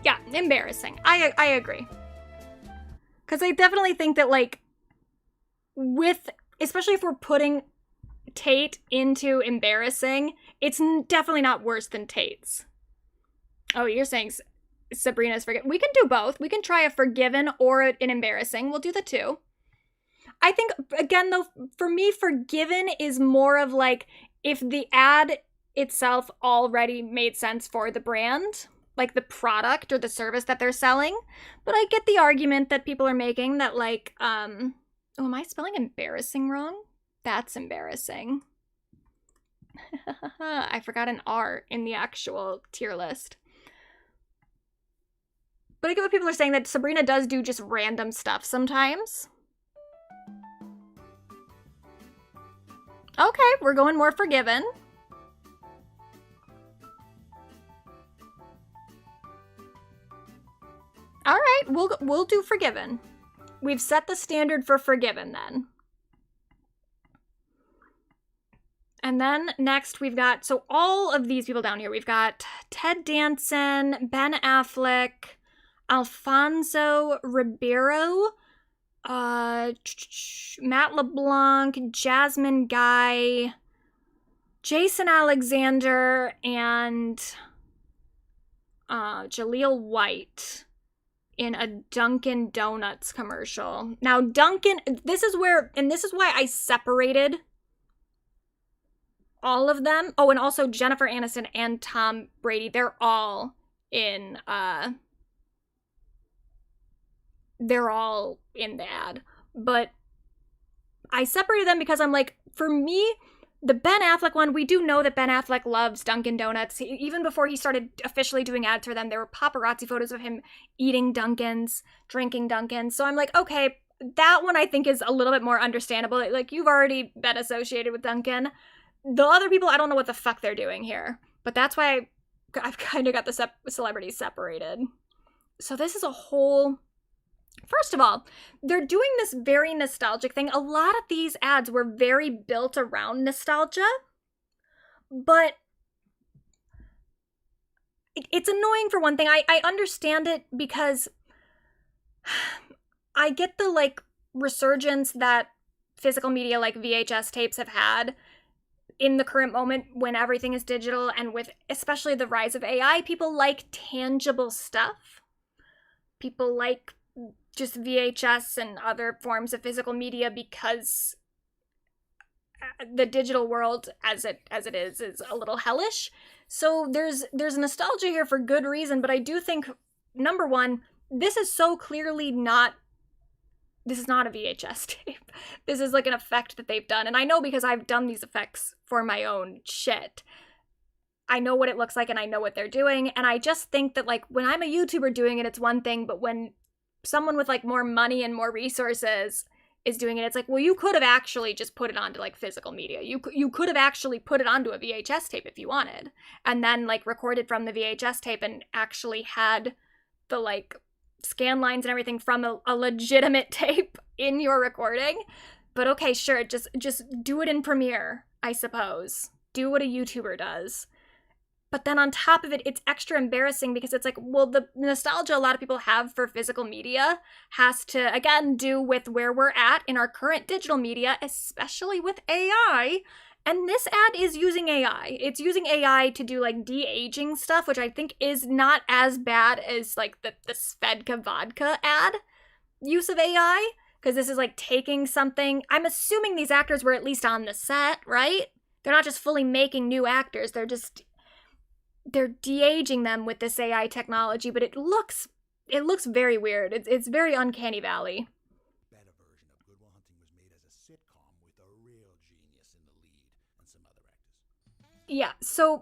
Yeah, embarrassing. I agree. Because I definitely think that, like, especially if we're putting Tate into embarrassing, it's definitely not worse than Tate's. Oh, you're saying Sabrina's forgiven. We can do both. We can try a forgiven or an embarrassing. We'll do the two. I think, again, though, for me, forgiven is more of, like, if the ad itself already made sense for the brand, like the product or the service that they're selling. But I get the argument that people are making that, like, oh, am I spelling embarrassing wrong? That's embarrassing. I forgot an R in the actual tier list. But I get what people are saying, that Sabrina does do just random stuff sometimes. Okay, we're going more forgiven. All right, we'll do forgiven. We've set the standard for forgiven then. And then next we've got, so all of these people down here, we've got Ted Danson, Ben Affleck, Alfonso Ribeiro, Matt LeBlanc, Jasmine Guy, Jason Alexander, and Jaleel White in a Dunkin' Donuts commercial. Now, Dunkin', this is why I separated all of them. Oh, and also Jennifer Aniston and Tom Brady. They're all in the ad. But I separated them because I'm like, for me, the Ben Affleck one, we do know that Ben Affleck loves Dunkin' Donuts. Even before he started officially doing ads for them, there were paparazzi photos of him eating Dunkins, drinking Dunkins. So I'm like, okay, that one I think is a little bit more understandable. Like, you've already been associated with Dunkin'. The other people, I don't know what the fuck they're doing here. But that's why I've kind of got the celebrities separated. So this is a whole... First of all, they're doing this very nostalgic thing. A lot of these ads were very built around nostalgia, but it's annoying for one thing. I understand it because I get the, like, resurgence that physical media like VHS tapes have had in the current moment when everything is digital and with especially the rise of AI, people like tangible stuff. People like just VHS and other forms of physical media because the digital world as it is a little hellish. So there's nostalgia here for good reason, but I do think, number one, this is so clearly not a VHS tape. This is like an effect that they've done. And I know because I've done these effects for my own shit. I know what it looks like and I know what they're doing. And I just think that like when I'm a YouTuber doing it, it's one thing, but when someone with like more money and more resources is doing it, it's like, well, you could have actually just put it onto like physical media. You could have actually put it onto a VHS tape if you wanted, and then like recorded from the VHS tape and actually had the like scan lines and everything from a legitimate tape in your recording. But okay, sure, just do it in Premiere, I suppose. Do what a YouTuber does. But then on top of it, it's extra embarrassing because it's like, well, the nostalgia a lot of people have for physical media has to, again, do with where we're at in our current digital media, especially with AI. And this ad is using AI. It's using AI to do like de-aging stuff, which I think is not as bad as like the Svedka vodka ad use of AI. Because this is like taking something. I'm assuming these actors were at least on the set, right? They're not just fully making new actors. They're de-aging them with this AI technology, but it looks very weird. It's very uncanny valley. Better version of Good Will Hunting was made as a sitcom with a real genius in the lead and some other actors. Yeah, so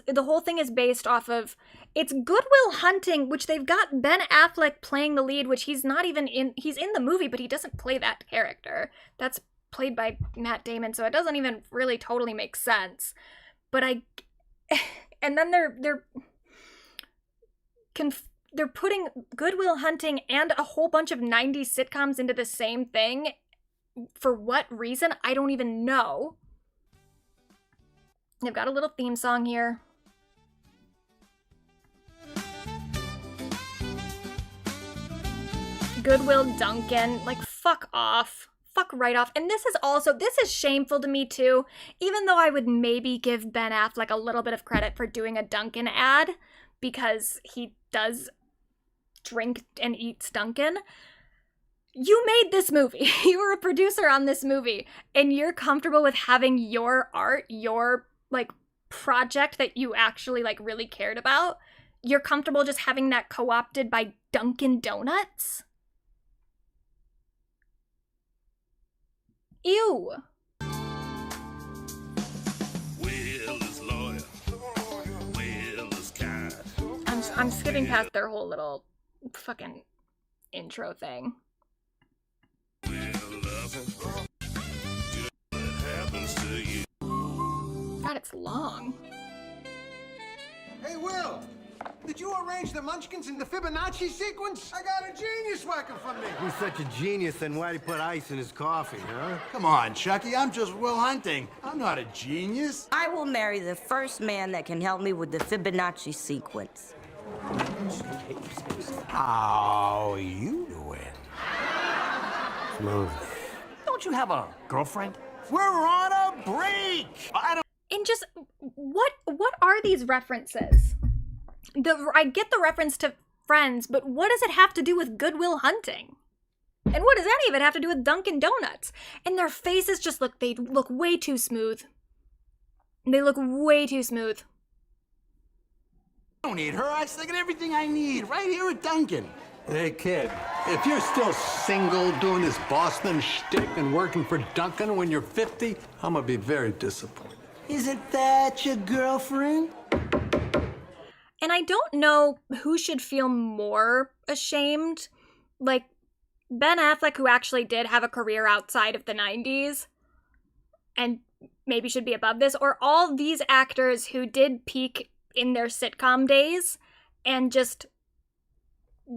the whole thing is based off of, it's Good Will Hunting, which they've got Ben Affleck playing the lead, which he's in the movie, but he doesn't play that character. That's played by Matt Damon, so it doesn't even really totally make sense. But and then they're putting Good Will Hunting and a whole bunch of 90s sitcoms into the same thing. For what reason? I don't even know. They've got a little theme song here. Goodwill Duncan, like fuck off. Fuck right off. And this is shameful to me too, even though I would maybe give Ben Affleck a little bit of credit for doing a Dunkin' ad because he does drink and eats Dunkin'. You made this movie. You were a producer on this movie, and you're comfortable with having your art, your like project that you actually like really cared about. You're comfortable just having that co-opted by Dunkin' Donuts? Ew. I'm skipping past their whole little fucking intro thing. God, it's long. Hey, Will! Did you arrange the Munchkins in the Fibonacci sequence? I got a genius working for me. He's such a genius, then why'd he put ice in his coffee, huh? Come on, Chucky, I'm just Will Hunting. I'm not a genius. I will marry the first man that can help me with the Fibonacci sequence. How you doing? Smooth. Don't you have a girlfriend? We're on a break! And just, what are these references? I get the reference to Friends, but what does it have to do with Good Will Hunting? And what does any of it have to do with Dunkin' Donuts? And their faces just look way too smooth. They look way too smooth. I don't need her. I still get everything I need right here at Dunkin'. Hey, kid, if you're still single doing this Boston shtick and working for Dunkin' when you're 50, I'm gonna be very disappointed. Isn't that your girlfriend? And I don't know who should feel more ashamed. Like, Ben Affleck, who actually did have a career outside of the 90s and maybe should be above this, or all these actors who did peak in their sitcom days and just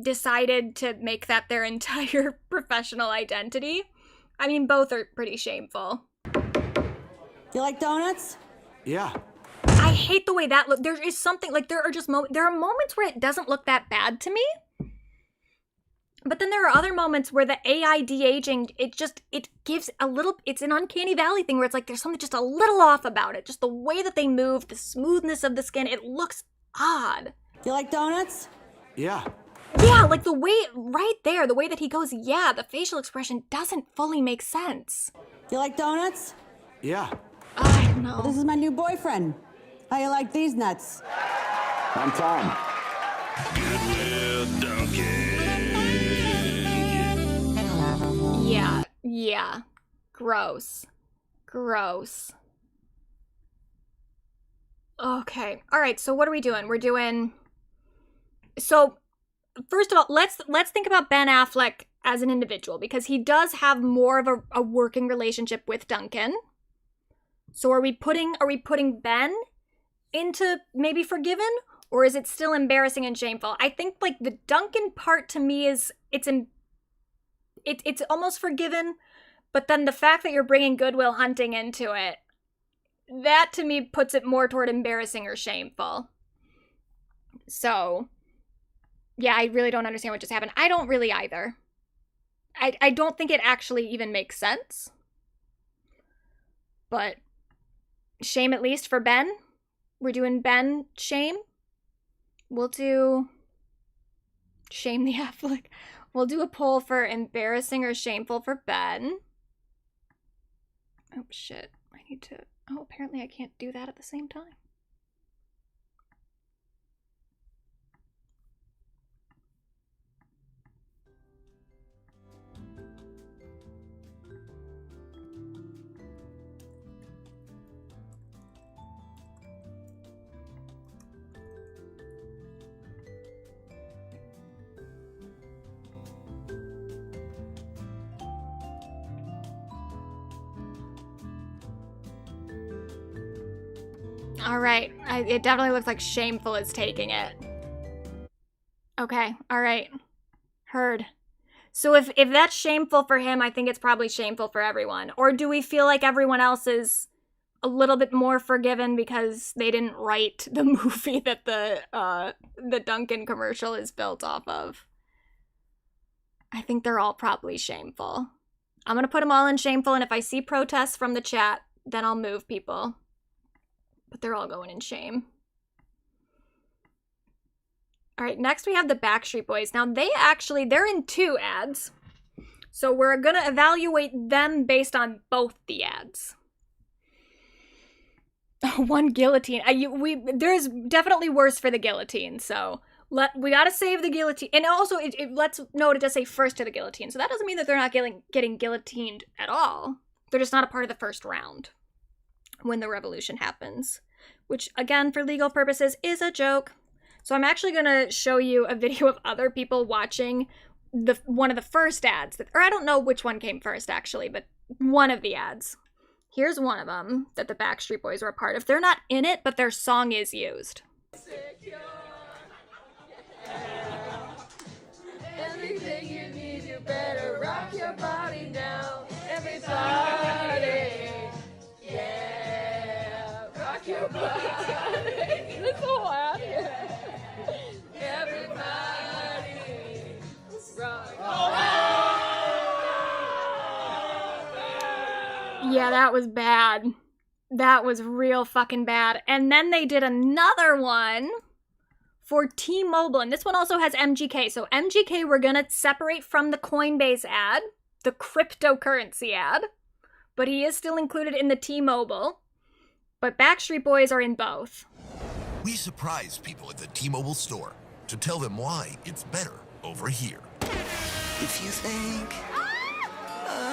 decided to make that their entire professional identity. I mean, both are pretty shameful. You like donuts? Yeah. I hate the way that look. There is something like there are moments where it doesn't look that bad to me. But then there are other moments where the AI de-aging, it gives a little, it's an uncanny valley thing where it's like there's something just a little off about it. Just the way that they move, the smoothness of the skin, it looks odd. You like donuts? Yeah. Yeah, like the way, right there, the way that he goes, yeah, the facial expression doesn't fully make sense. You like donuts? Yeah. I know. Well, this is my new boyfriend. How you like these nuts? I'm Tom. Yeah. Gross. Okay. All right, so what are we doing? So, first of all, let's think about Ben Affleck as an individual, because he does have more of a working relationship with Duncan. So are we putting Ben into maybe forgiven, or is it still embarrassing and shameful? I think like the Duncan part to me is it's almost forgiven, but then the fact that you're bringing Good Will Hunting into it, that to me puts it more toward embarrassing or shameful. So, yeah, I really don't understand what just happened. I don't really either. I don't think it actually even makes sense. But shame at least for Ben. We're doing Ben shame. We'll do shame the Affleck. We'll do a poll for embarrassing or shameful for Ben. Oh shit. Oh, apparently I can't do that at the same time. All right, it definitely looks like shameful is taking it. Okay, all right, heard. So if that's shameful for him, I think it's probably shameful for everyone. Or do we feel like everyone else is a little bit more forgiven because they didn't write the movie that the Duncan commercial is built off of? I think they're all probably shameful. I'm gonna put them all in shameful, and if I see protests from the chat, then I'll move people. But they're all going in shame. All right, next we have the Backstreet Boys. Now they're in 2 ads. So we're gonna evaluate them based on both the ads. One guillotine. There's definitely worse for the guillotine, so we gotta save the guillotine. And also, let's note it does say first to the guillotine, so that doesn't mean that they're not getting guillotined at all. They're just not a part of the first round when the revolution happens, which again, for legal purposes, is a joke. So I'm actually gonna show you a video of other people watching one of the first ads, or I don't know which one came first actually, but one of the ads. Here's one of them that the Backstreet Boys were a part of. They're not in it, but their song is used. Everything you need, you better rock your body now. Everybody, yeah, rock your body. This whole ad, everybody, rock. Yeah, that was bad. That was real fucking bad. And then they did another one for T-Mobile, and this one also has MGK. So MGK we're gonna separate from the Coinbase ad, the cryptocurrency ad, but he is still included in the T-Mobile. But Backstreet Boys are in both. We surprise people at the T-Mobile store to tell them why it's better over here. If you think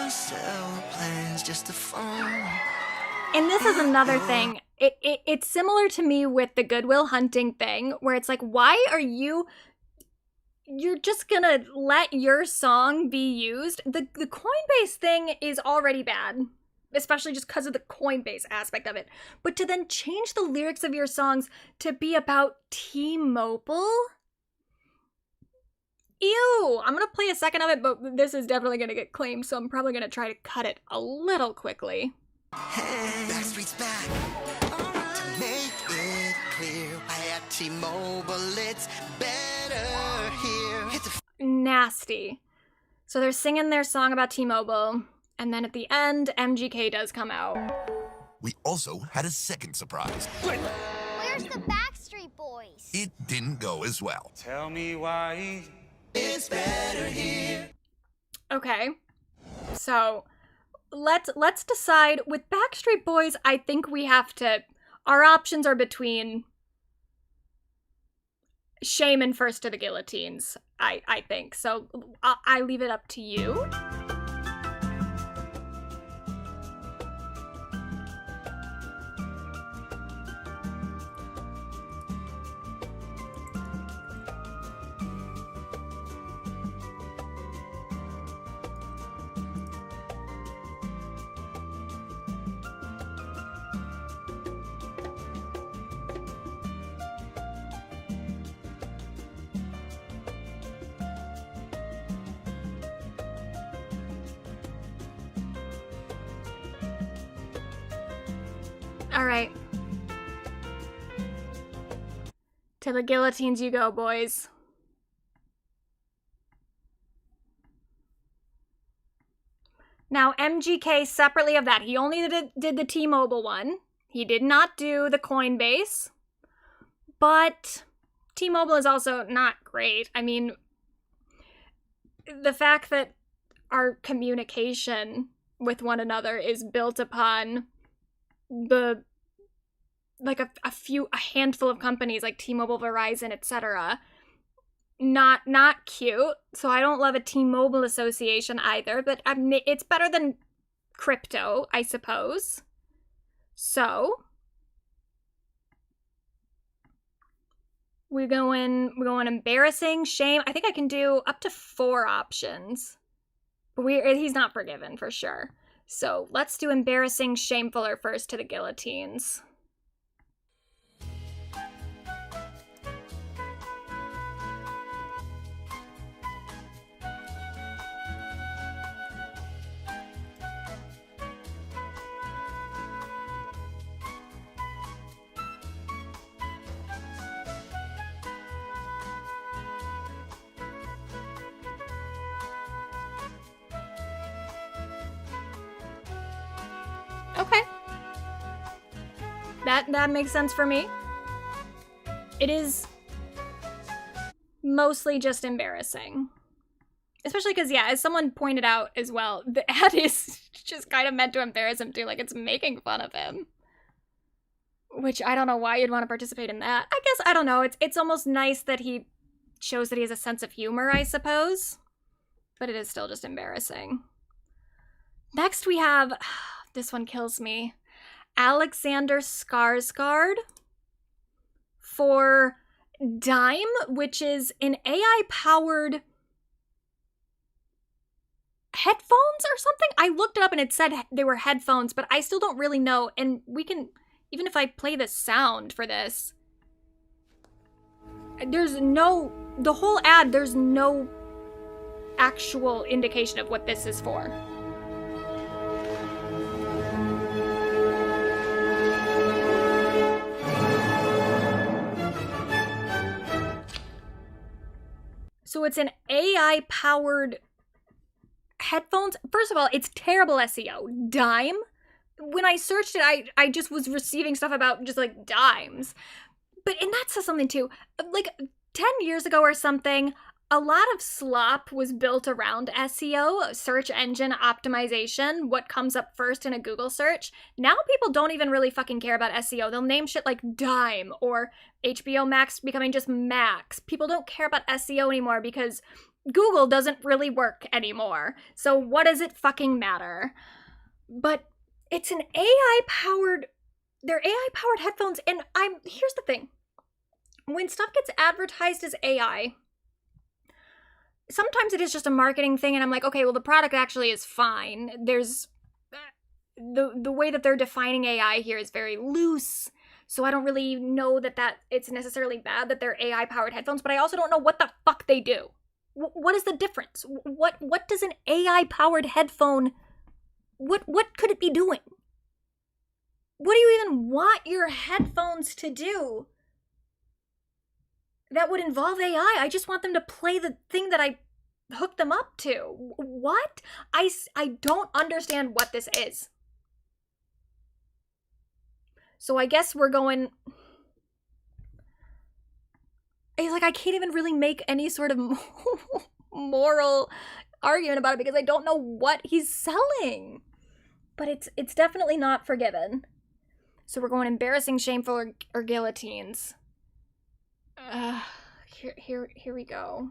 sell plans just a phone. And this is another thing. It's similar to me with the Good Will Hunting thing, where it's like, why are you're just gonna let your song be used? The Coinbase thing is already bad, especially just because of the Coinbase aspect of it. But to then change the lyrics of your songs to be about T-Mobile? Ew! I'm gonna play a second of it, but this is definitely gonna get claimed, so I'm probably gonna try to cut it a little quickly. Backstreet's back. To make it clear, I at T-Mobile, it's better here. Hit the Now nasty. So they're singing their song about T-Mobile, and then at the end, MGK does come out. We also had a second surprise. Where's the Backstreet Boys? It didn't go as well. Tell me why it's better here. Okay, so let's decide. With Backstreet Boys, I think we have to, our options are between shame and first to the guillotines, I think. So I leave it up to you. All right. To the guillotines you go, boys. Now, MGK, separately of that, he only did the T-Mobile one. He did not do the Coinbase. But T-Mobile is also not great. I mean, the fact that our communication with one another is built upon the a handful of companies like T-Mobile, Verizon, etc. Not cute. So I don't love a T-Mobile association either, but it's better than crypto, I suppose. So we're going embarrassing, shame. I think I can do up to 4 options. But he's not forgiven for sure. So let's do embarrassing, shameful, or first to the guillotines. Okay. That makes sense for me. It is mostly just embarrassing. Especially because, yeah, as someone pointed out as well, the ad is just kind of meant to embarrass him too. Like, it's making fun of him. Which, I don't know why you'd want to participate in that. I guess, I don't know. It's almost nice that he shows that he has a sense of humor, I suppose. But it is still just embarrassing. Next we have... This one kills me. Alexander Skarsgård for Dime, which is an AI-powered headphones or something? I looked it up and it said they were headphones, but I still don't really know. And we can, even if I play the sound for this, the whole ad, there's no actual indication of what this is for. So it's an AI-powered headphones. First of all, it's terrible SEO. Dime. When I searched it, I just was receiving stuff about just like dimes. And that says something too. Like 10 years ago or something, a lot of slop was built around SEO, search engine optimization, what comes up first in a Google search. Now people don't even really fucking care about SEO. They'll name shit like Dime or HBO Max becoming just Max. People don't care about SEO anymore because Google doesn't really work anymore. So what does it fucking matter? But it's an they're AI-powered headphones, and here's the thing. When stuff gets advertised as AI, sometimes it is just a marketing thing, and I'm like, okay, well, the product actually is fine. There's the way that they're defining AI here is very loose, so I don't really know that it's necessarily bad that they're AI-powered headphones, but I also don't know what the fuck they do. What is the difference? What does an AI-powered headphone, what could it be doing? What do you even want your headphones to do that would involve AI? I just want them to play the thing that I hook them up to? What? I don't understand what this is. So I guess we're going... It's like I can't even really make any sort of moral argument about it because I don't know what he's selling. But it's definitely not Forgiven. So we're going embarrassing, shameful, or guillotines. Here we go.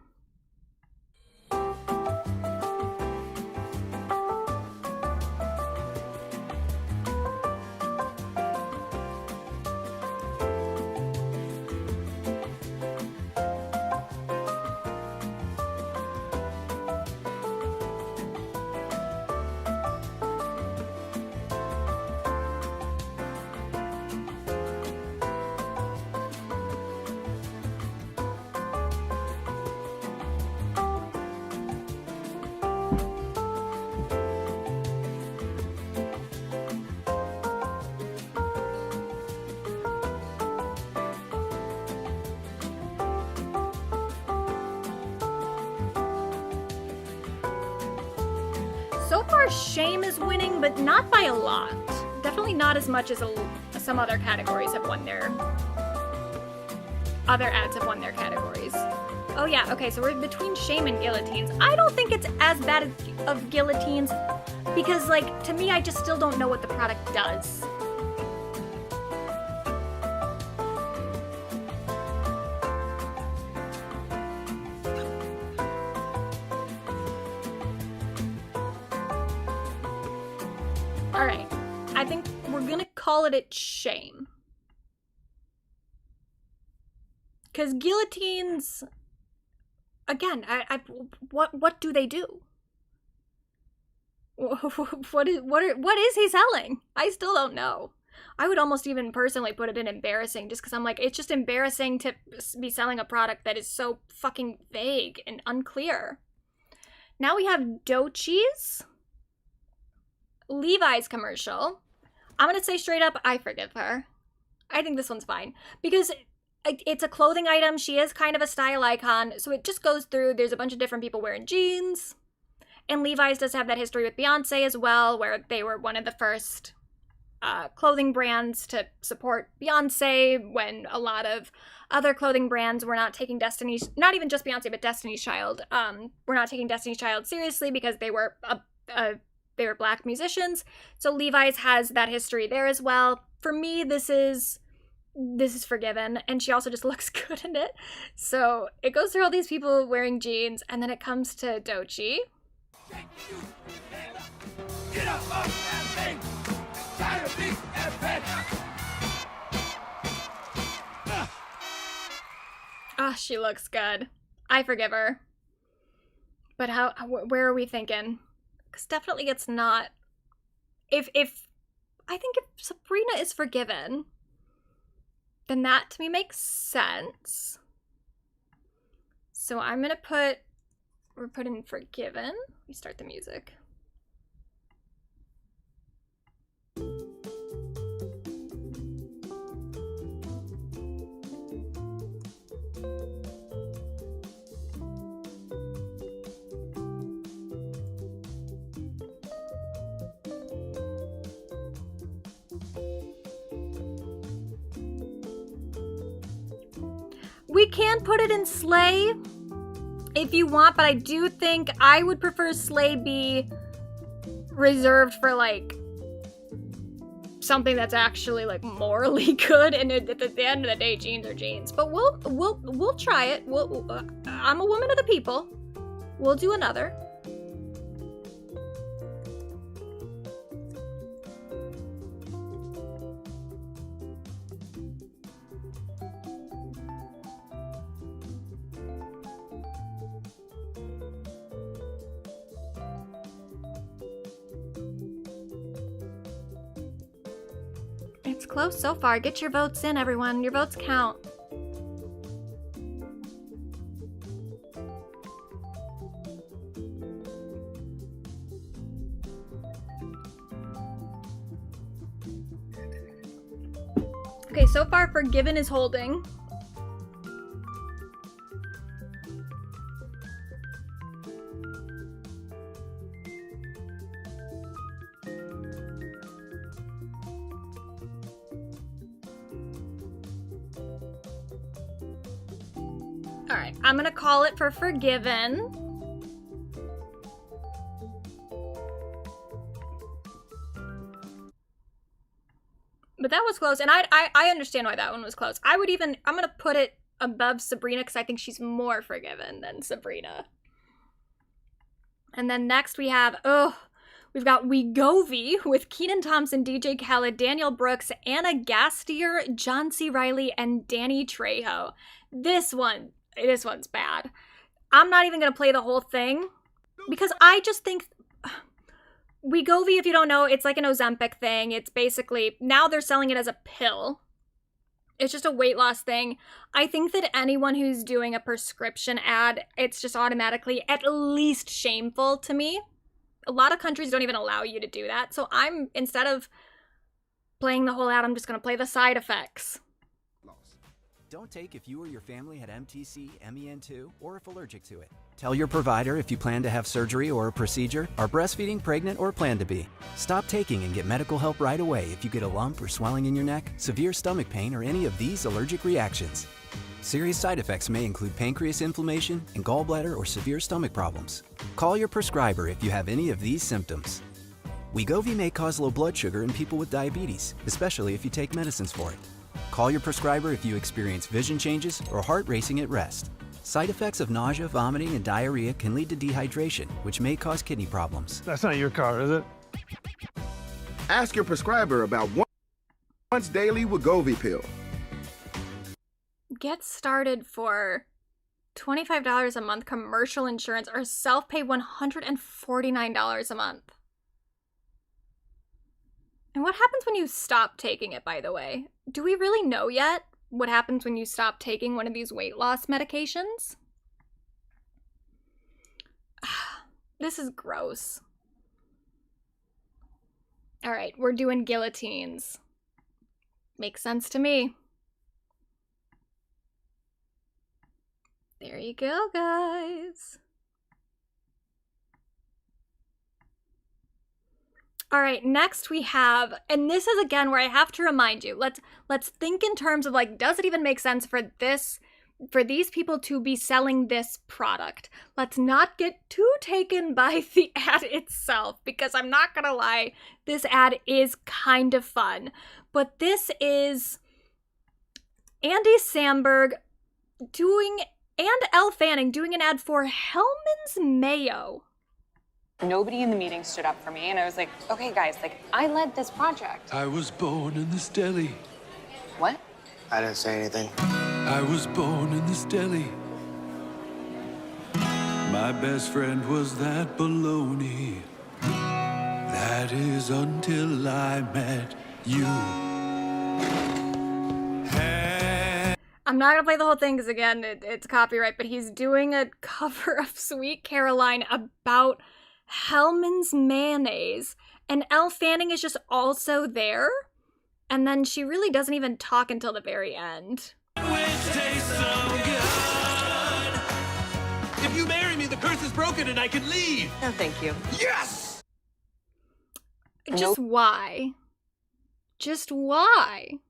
So far, Shame is winning, but not by a lot. Definitely not as much as some other categories have won their... Other ads have won their categories. Oh yeah, okay, so we're between Shame and Guillotines. I don't think it's as bad as of Guillotines, because, like, to me, I just still don't know what the product does. Alright, I think we're gonna call it Shame. Because Guillotines, again, what do they do? What is he selling? I still don't know. I would almost even personally put it in embarrassing, just because I'm like, it's just embarrassing to be selling a product that is so fucking vague and unclear. Now we have Doechie's Levi's commercial. I'm gonna say straight up, I forgive her. I think this one's fine. Because it's a clothing item, she is kind of a style icon, so it just goes through, there's a bunch of different people wearing jeans. And Levi's does have that history with Beyonce as well, where they were one of the first clothing brands to support Beyonce when a lot of other clothing brands were not taking Destiny's, not even just Beyonce, but Destiny's Child, were not taking Destiny's Child seriously because they were they were black musicians. So Levi's has that history there as well. For me, this is Forgiven, and she also just looks good in it. So it goes through all these people wearing jeans, and then it comes to Doechii. Get up off that thing. Time to beat that bitch. Ah, she looks good. I forgive her. But where are we thinking? Because definitely it's not. I think if Sabrina is Forgiven, then that to me makes sense. So I'm gonna we're putting Forgiven. We start the music. We can put it in Slay if you want, but I do think I would prefer Slay be reserved for like something that's actually like morally good, and at the end of the day, jeans are jeans. But we'll try it. I'm a woman of the people. We'll do another. It's close so far. Get your votes in, everyone. Your votes count. Okay, so far Forgiven is holding. All right, I'm gonna call it for Forgiven. But that was close, and I understand why that one was close. I'm gonna put it above Sabrina because I think she's more forgiven than Sabrina. And then next we've got Wegovy with Kenan Thompson, DJ Khaled, Daniel Brooks, Anna Gasteyer, John C. Reilly, and Danny Trejo. This one's bad. I'm not even gonna play the whole thing because I just think Wegovy, if you don't know, it's like an Ozempic thing. It's basically, now they're selling it as a pill. It's just a weight loss thing. I think that anyone who's doing a prescription ad, it's just automatically at least shameful to me. A lot of countries don't even allow you to do that. So instead of playing the whole ad, I'm just going to play the side effects. Don't take if you or your family had MTC, MEN2, or if allergic to it. Tell your provider if you plan to have surgery or a procedure, are breastfeeding, pregnant, or plan to be. Stop taking and get medical help right away if you get a lump or swelling in your neck, severe stomach pain, or any of these allergic reactions. Serious side effects may include pancreas inflammation and gallbladder or severe stomach problems. Call your prescriber if you have any of these symptoms. Wegovy may cause low blood sugar in people with diabetes, especially if you take medicines for it. Call your prescriber if you experience vision changes or heart racing at rest. Side effects of nausea, vomiting, and diarrhea can lead to dehydration, which may cause kidney problems. That's not your car, is it? Ask your prescriber about once daily Wegovy pill. Get started for $25 a month commercial insurance or self-pay $149 a month. And what happens when you stop taking it, by the way? Do we really know yet what happens when you stop taking one of these weight loss medications? This is gross. All right, we're doing guillotines. Makes sense to me. There you go, guys. All right, next we have, and this is again where I have to remind you, let's think in terms of like, does it even make sense for these people to be selling this product? Let's not get too taken by the ad itself, because I'm not gonna lie, this ad is kind of fun. But this is Andy Samberg and Elle Fanning doing an ad for Hellman's Mayo. Nobody in the meeting stood up for me, and I was like, okay, guys, like, I led this project. I was born in this deli. What? I didn't say anything. I was born in this deli. My best friend was that baloney. That is until I met you. I'm not gonna play the whole thing because again, it's copyright, but he's doing a cover of Sweet Caroline about Hellman's mayonnaise, and Elle Fanning is just also there, and then she really doesn't even talk until the very end. Which tastes so good. If you marry me, the curse is broken and I can leave. No, thank you. Yes! Just why? Just why?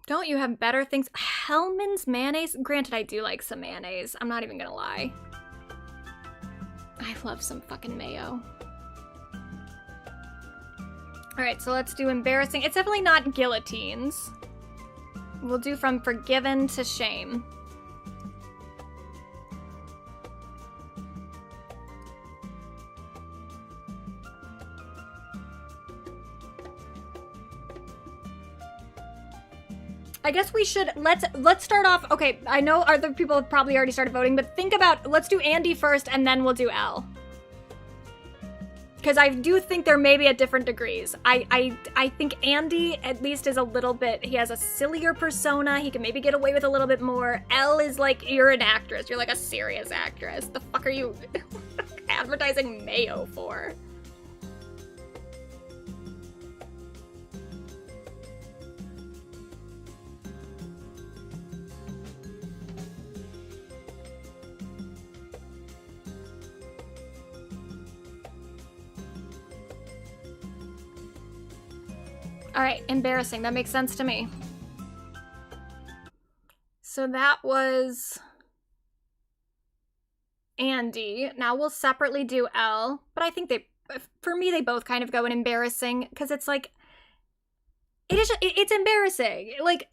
Don't you have better things? Hellman's mayonnaise? Granted, I do like some mayonnaise. I'm not even gonna lie. I love some fucking mayo. Alright, so let's do embarrassing. It's definitely not guillotines. We'll do from forgiven to shame. I guess we should, let's start off, okay, I know other people have probably already started voting, but think about, let's do Andy first and then we'll do Elle. Because I do think they're maybe at different degrees. I think Andy at least is a little bit, he has a sillier persona, he can maybe get away with a little bit more. Elle is like, you're an actress, you're like a serious actress. The fuck are you advertising mayo for? All right, embarrassing. That makes sense to me. So that was Andy. Now we'll separately do L, but I think for me, they both kind of go in embarrassing because it's like, it's embarrassing. Like,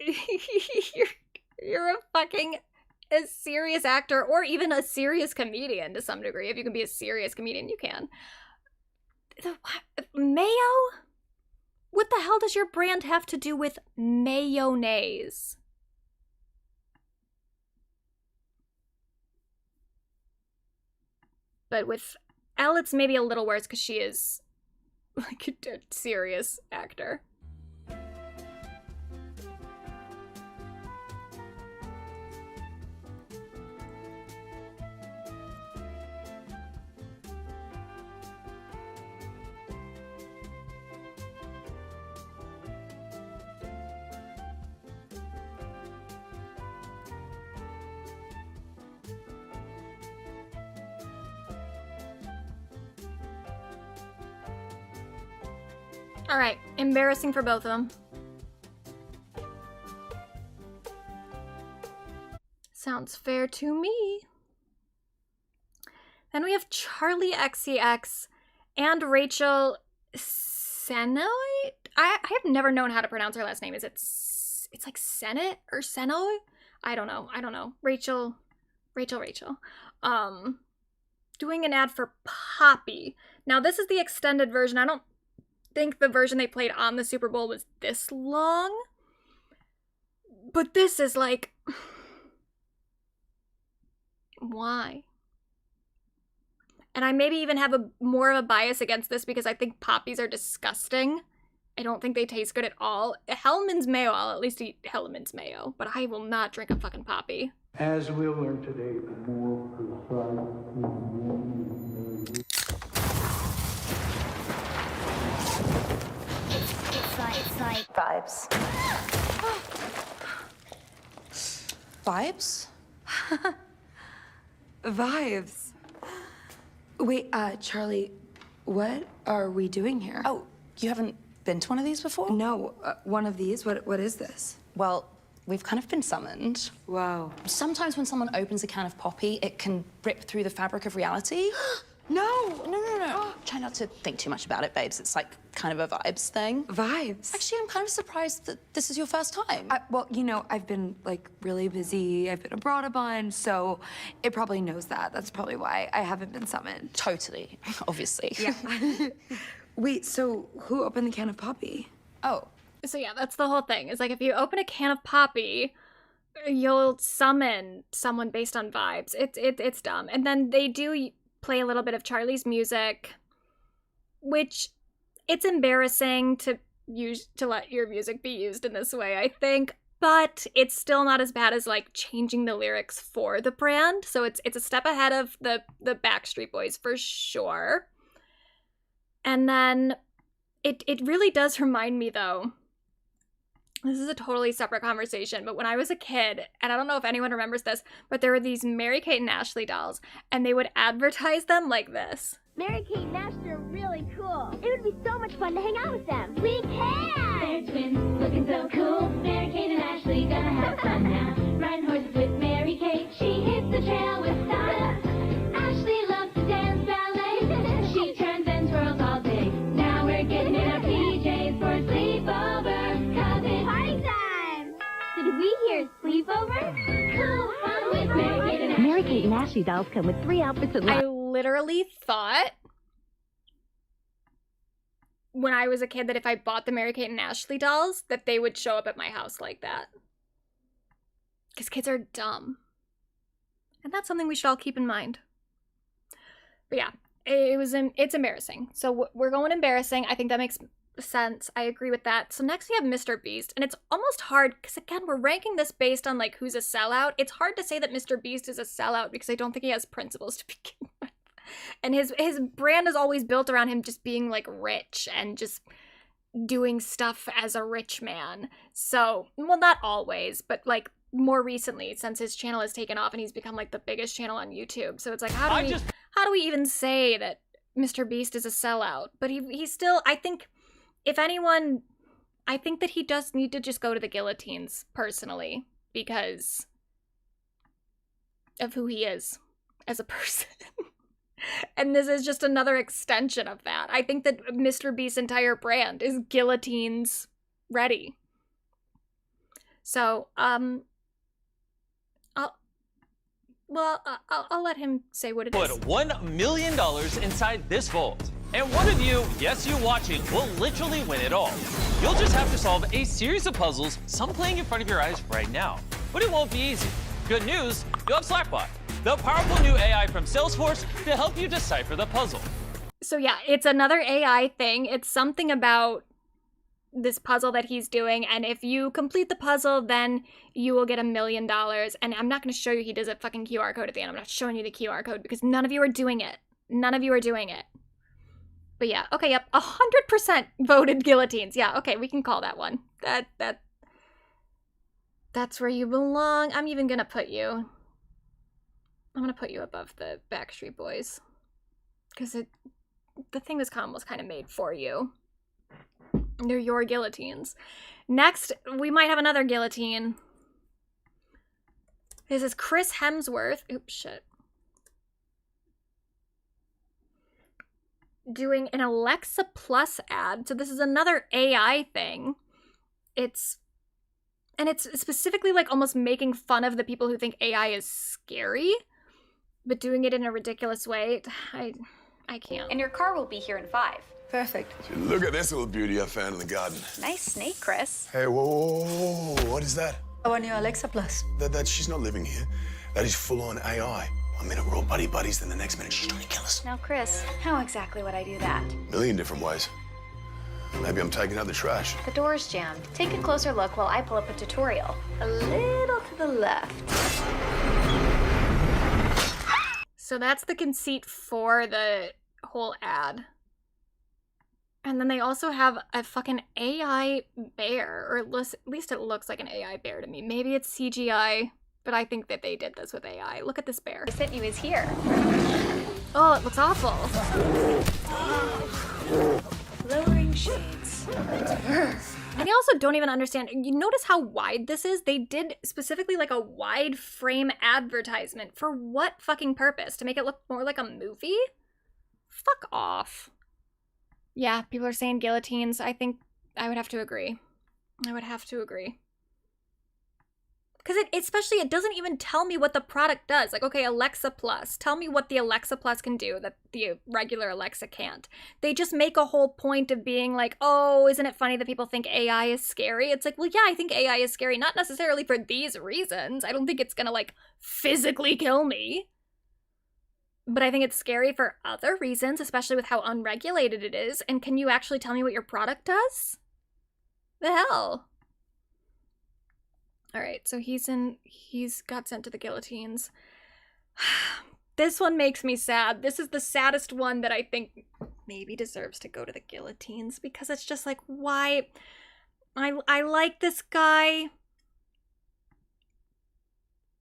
you're a serious actor or even a serious comedian to some degree. If you can be a serious comedian, you can. Mayo? What the hell does your brand have to do with mayonnaise? But with Elle, it's maybe a little worse because she is like a serious actor. All right, embarrassing for both of them. Sounds fair to me. Then we have Charlie XCX and Rachel Senoy. I have never known how to pronounce her last name. Is it's like Sennett or Senoy? I don't know. Rachel. Doing an ad for Poppy. Now this is the extended version. I don't think the version they played on the Super Bowl was this long, but this is like, why? And I maybe even have more of a bias against this because I think poppies are disgusting. I don't think they taste good at all. Hellman's mayo, I'll at least eat Hellman's mayo, but I will not drink a fucking poppy. As we'll learn today, the more It's like vibes. Vibes? Vibes. Wait, Charlie, what are we doing here? Oh, you haven't been to one of these before? No, one of these? What is this? Well, we've kind of been summoned. Wow. Sometimes when someone opens a can of poppy, it can rip through the fabric of reality. No. Try not to think too much about it, babes. It's like kind of a vibes thing. Vibes? Actually, I'm kind of surprised that this is your first time. Well, you know, I've been, like, really busy. I've been abroad a bunch, so it probably knows that. That's probably why I haven't been summoned. Totally. Obviously. Yeah. Wait, so who opened the can of poppy? Oh. So yeah, that's the whole thing. It's like if you open a can of poppy, you'll summon someone based on vibes. It's dumb. And then they do play a little bit of Charlie's music, which it's embarrassing to let your music be used in this way, I think, but it's still not as bad as like changing the lyrics for the brand. So it's a step ahead of the Backstreet Boys for sure. And then it really does remind me though, this is a totally separate conversation, but when I was a kid, and I don't know if anyone remembers this, but there were these Mary-Kate and Ashley dolls, and they would advertise them like this. Mary-Kate and Ashley are really cool. It would be so much fun to hang out with them. We can! They're twins, looking so cool. Mary-Kate and Ashley gonna have fun now. Riding horses with Mary-Kate, she hits the trail with style. Ashley loves to dance ballet. She turns and twirls all day. Now we're getting in our PJs for a sleepover. Party time! Did we hear sleepover? Cool fun with Mary-Kate and Ashley. Mary-Kate and Ashley dolls come with 3 outfits at I literally thought when I was a kid that if I bought the Mary-Kate and Ashley dolls, that they would show up at my house like that. Because kids are dumb. And that's something we should all keep in mind. But yeah, it's embarrassing. So we're going embarrassing. I think that makes sense. I agree with that. So next we have Mr. Beast, and it's almost hard because again we're ranking this based on like who's a sellout. It's hard to say that Mr. Beast is a sellout because I don't think he has principles to begin with, and his brand is always built around him just being like rich and just doing stuff as a rich man. So, well, not always, but like more recently since his channel has taken off and he's become like the biggest channel on YouTube. So it's like how do we even say that Mr. Beast is a sellout? But he's still, I think if anyone I think that he does need to just go to the guillotines, personally, because of who he is as a person. And this is just another extension of that. I think that Mr. Beast's entire brand is guillotines ready. So, I'll let him say what it is. Put $1 million inside this vault. And one of you, yes, you watching, will literally win it all. You'll just have to solve a series of puzzles, some playing in front of your eyes right now. But it won't be easy. Good news, you'll have Slackbot, the powerful new AI from Salesforce to help you decipher the puzzle. So yeah, it's another AI thing. It's something about this puzzle that he's doing, and if you complete the puzzle, then you will get $1 million. And I'm not going to show you he does a fucking QR code at the end. I'm not showing you the QR code because none of you are doing it. None of you are doing it. But yeah, okay, yep, 100% voted guillotines. Yeah, okay, we can call that one. That's where you belong. I'm even gonna put you. I'm gonna put you above the Backstreet Boys, because the thing this column was kind of made for you. They're your guillotines. Next, we might have another guillotine. This is Chris Hemsworth. Oops, shit. Doing an Alexa Plus ad. So this is another AI thing. It's specifically like almost making fun of the people who think AI is scary, but doing it in a ridiculous way. I can't. And your car will be here in 5. Perfect. Look at this little beauty I found in the garden. Nice snake, Chris. Hey, whoa, what is that? On your Alexa Plus. That she's not living here. That is full-on AI. One minute we're all buddies, then the next minute she's trying to kill us. Now, Chris, how exactly would I do that? A million different ways. Maybe I'm taking out the trash. The door's jammed. Take a closer look while I pull up a tutorial. A little to the left. So that's the conceit for the whole ad. And then they also have a fucking AI bear, or at least it looks like an AI bear to me. Maybe it's CGI, but I think that they did this with AI. Look at this bear. I sent you is here. Oh, it looks awful. Lowering shades. And they also don't even understand. You notice how wide this is? They did specifically like a wide frame advertisement. For what fucking purpose? To make it look more like a movie? Fuck off. Yeah, people are saying guillotines. I think I would have to agree. I would have to agree. Because especially it doesn't even tell me what the product does. Like, okay, Alexa Plus. Tell me what the Alexa Plus can do that the regular Alexa can't. They just make a whole point of being like, oh, isn't it funny that people think AI is scary? It's like, well, yeah, I think AI is scary. Not necessarily for these reasons. I don't think it's gonna, like, physically kill me. But I think it's scary for other reasons, especially with how unregulated it is. And can you actually tell me what your product does? The hell? All right, so he's got sent to the guillotines. This one makes me sad. This is the saddest one that I think maybe deserves to go to the guillotines, because it's just like, why? I like this guy,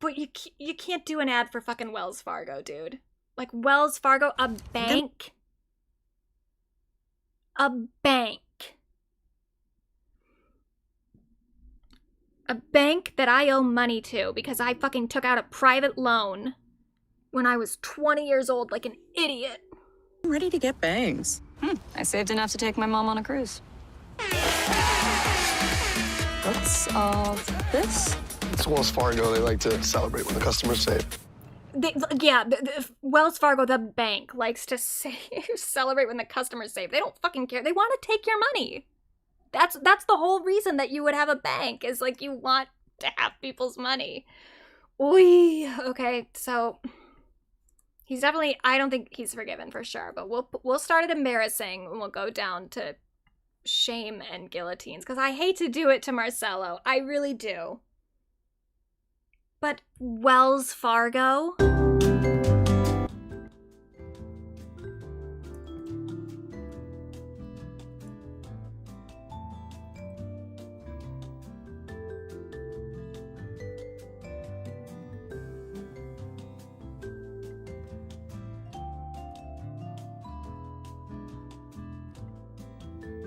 but you can't do an ad for fucking Wells Fargo, dude. Like, Wells Fargo, a bank. A bank. A bank that I owe money to because I fucking took out a private loan when I was 20 years old like an idiot. I'm ready to get bangs. I saved enough to take my mom on a cruise. What's all this? It's Wells Fargo. They like to celebrate when the customers save. Wells Fargo, the bank, likes to celebrate when the customers save. They don't fucking care. They want to take your money. That's the whole reason that you would have a bank, is like you want to have people's money. Oy. Okay, so he's definitely, I don't think he's forgiven for sure, but we'll start at embarrassing and we'll go down to shame and guillotines, because I hate to do it to Marcelo. I really do. But Wells Fargo?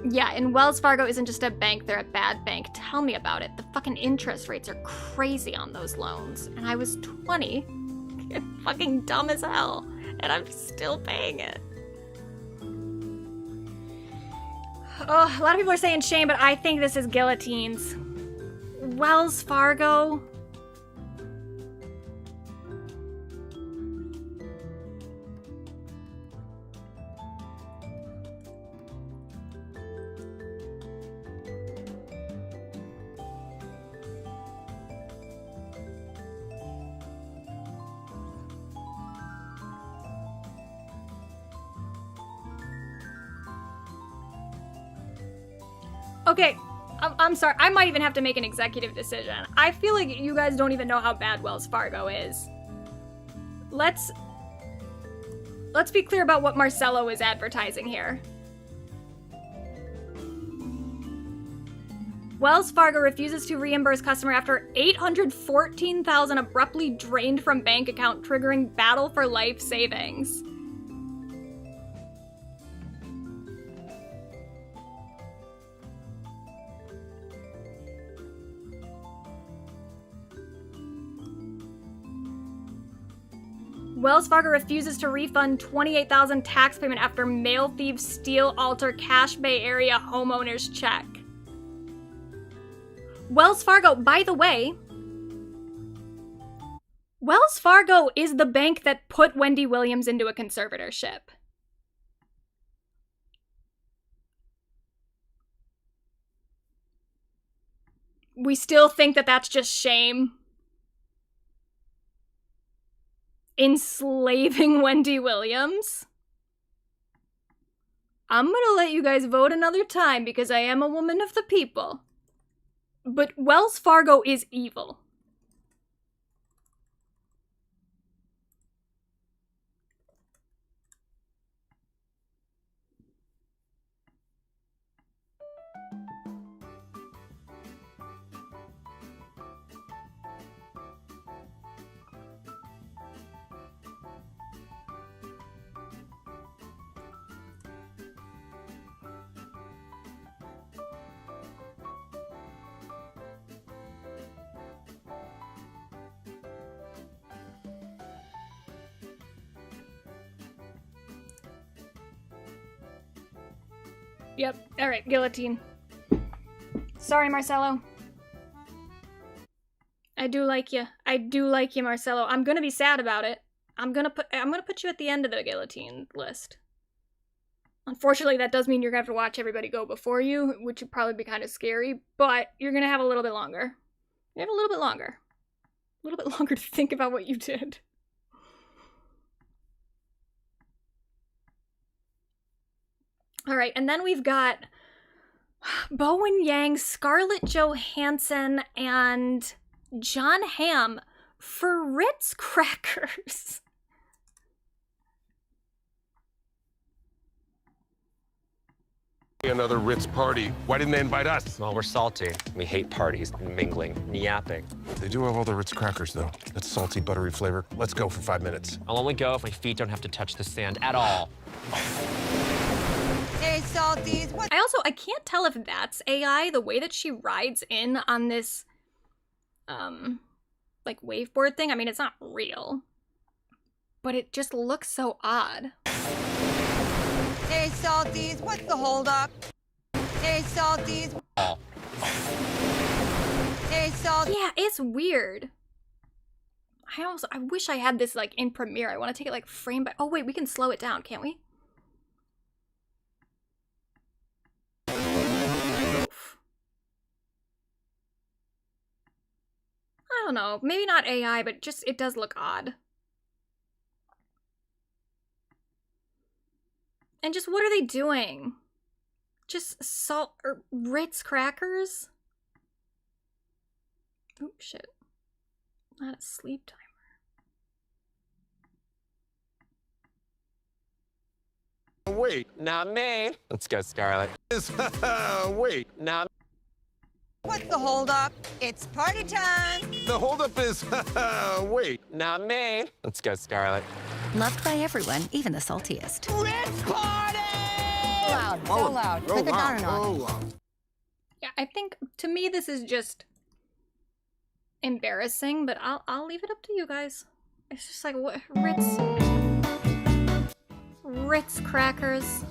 Yeah, and Wells Fargo isn't just a bank, they're a bad bank. Tell me about it. The fucking interest rates are crazy on those loans. And I was 20 and fucking dumb as hell. And I'm still paying it. Oh, a lot of people are saying shame, but I think this is guillotines. Wells Fargo. Okay, I'm sorry. I might even have to make an executive decision. I feel like you guys don't even know how bad Wells Fargo is. Let's be clear about what Marcelo is advertising here. Wells Fargo refuses to reimburse customer after $814,000 abruptly drained from bank account, triggering battle for life savings. Wells Fargo refuses to refund $28,000 tax payment after mail thieves steal alter Cache Bay area homeowner's check. Wells Fargo, by the way, Wells Fargo is the bank that put Wendy Williams into a conservatorship. We still think that that's just shame. Enslaving Wendy Williams? I'm gonna let you guys vote another time because I am a woman of the people. But Wells Fargo is evil. Yep. All right, guillotine. Sorry, Marcelo. I do like you. I do like you, Marcelo. I'm gonna be sad about it. I'm gonna put you at the end of the guillotine list. Unfortunately, that does mean you're gonna have to watch everybody go before you, which would probably be kind of scary, but you're gonna have a little bit longer. You have a little bit longer. A little bit longer to think about what you did. All right, and then we've got Bowen Yang, Scarlett Johansson, and John Hamm for Ritz crackers. Another Ritz party. Why didn't they invite us? Well, we're salty. We hate parties, mingling, yapping. They do have all the Ritz crackers, though. That salty, buttery flavor. Let's go for 5 minutes. I'll only go if my feet don't have to touch the sand at all. Hey, salties. What? I can't tell if that's AI, the way that she rides in on this, like, waveboard thing. I mean, it's not real, but it just looks so odd. Hey, salties. What's the holdup? Hey, salties. Hey, salties. Yeah, it's weird. I wish I had this, like, in Premiere. I want to take it, like, frame by... Oh, wait, we can slow it down, can't we? I don't know. Maybe not AI, but just it does look odd. And just what are they doing? Just salt or Ritz crackers? Oh shit. Not a sleep timer. Wait. Not me. Let's go, Scarlett. Wait. Not What's the holdup? It's party time. The holdup is... Wait. Not me. Let's go, Scarlett. Loved by everyone, even the saltiest. Ritz party! loud. So loud. Put it down a notch. Yeah, I think to me this is just embarrassing, but I'll leave it up to you guys. It's just like what Ritz crackers.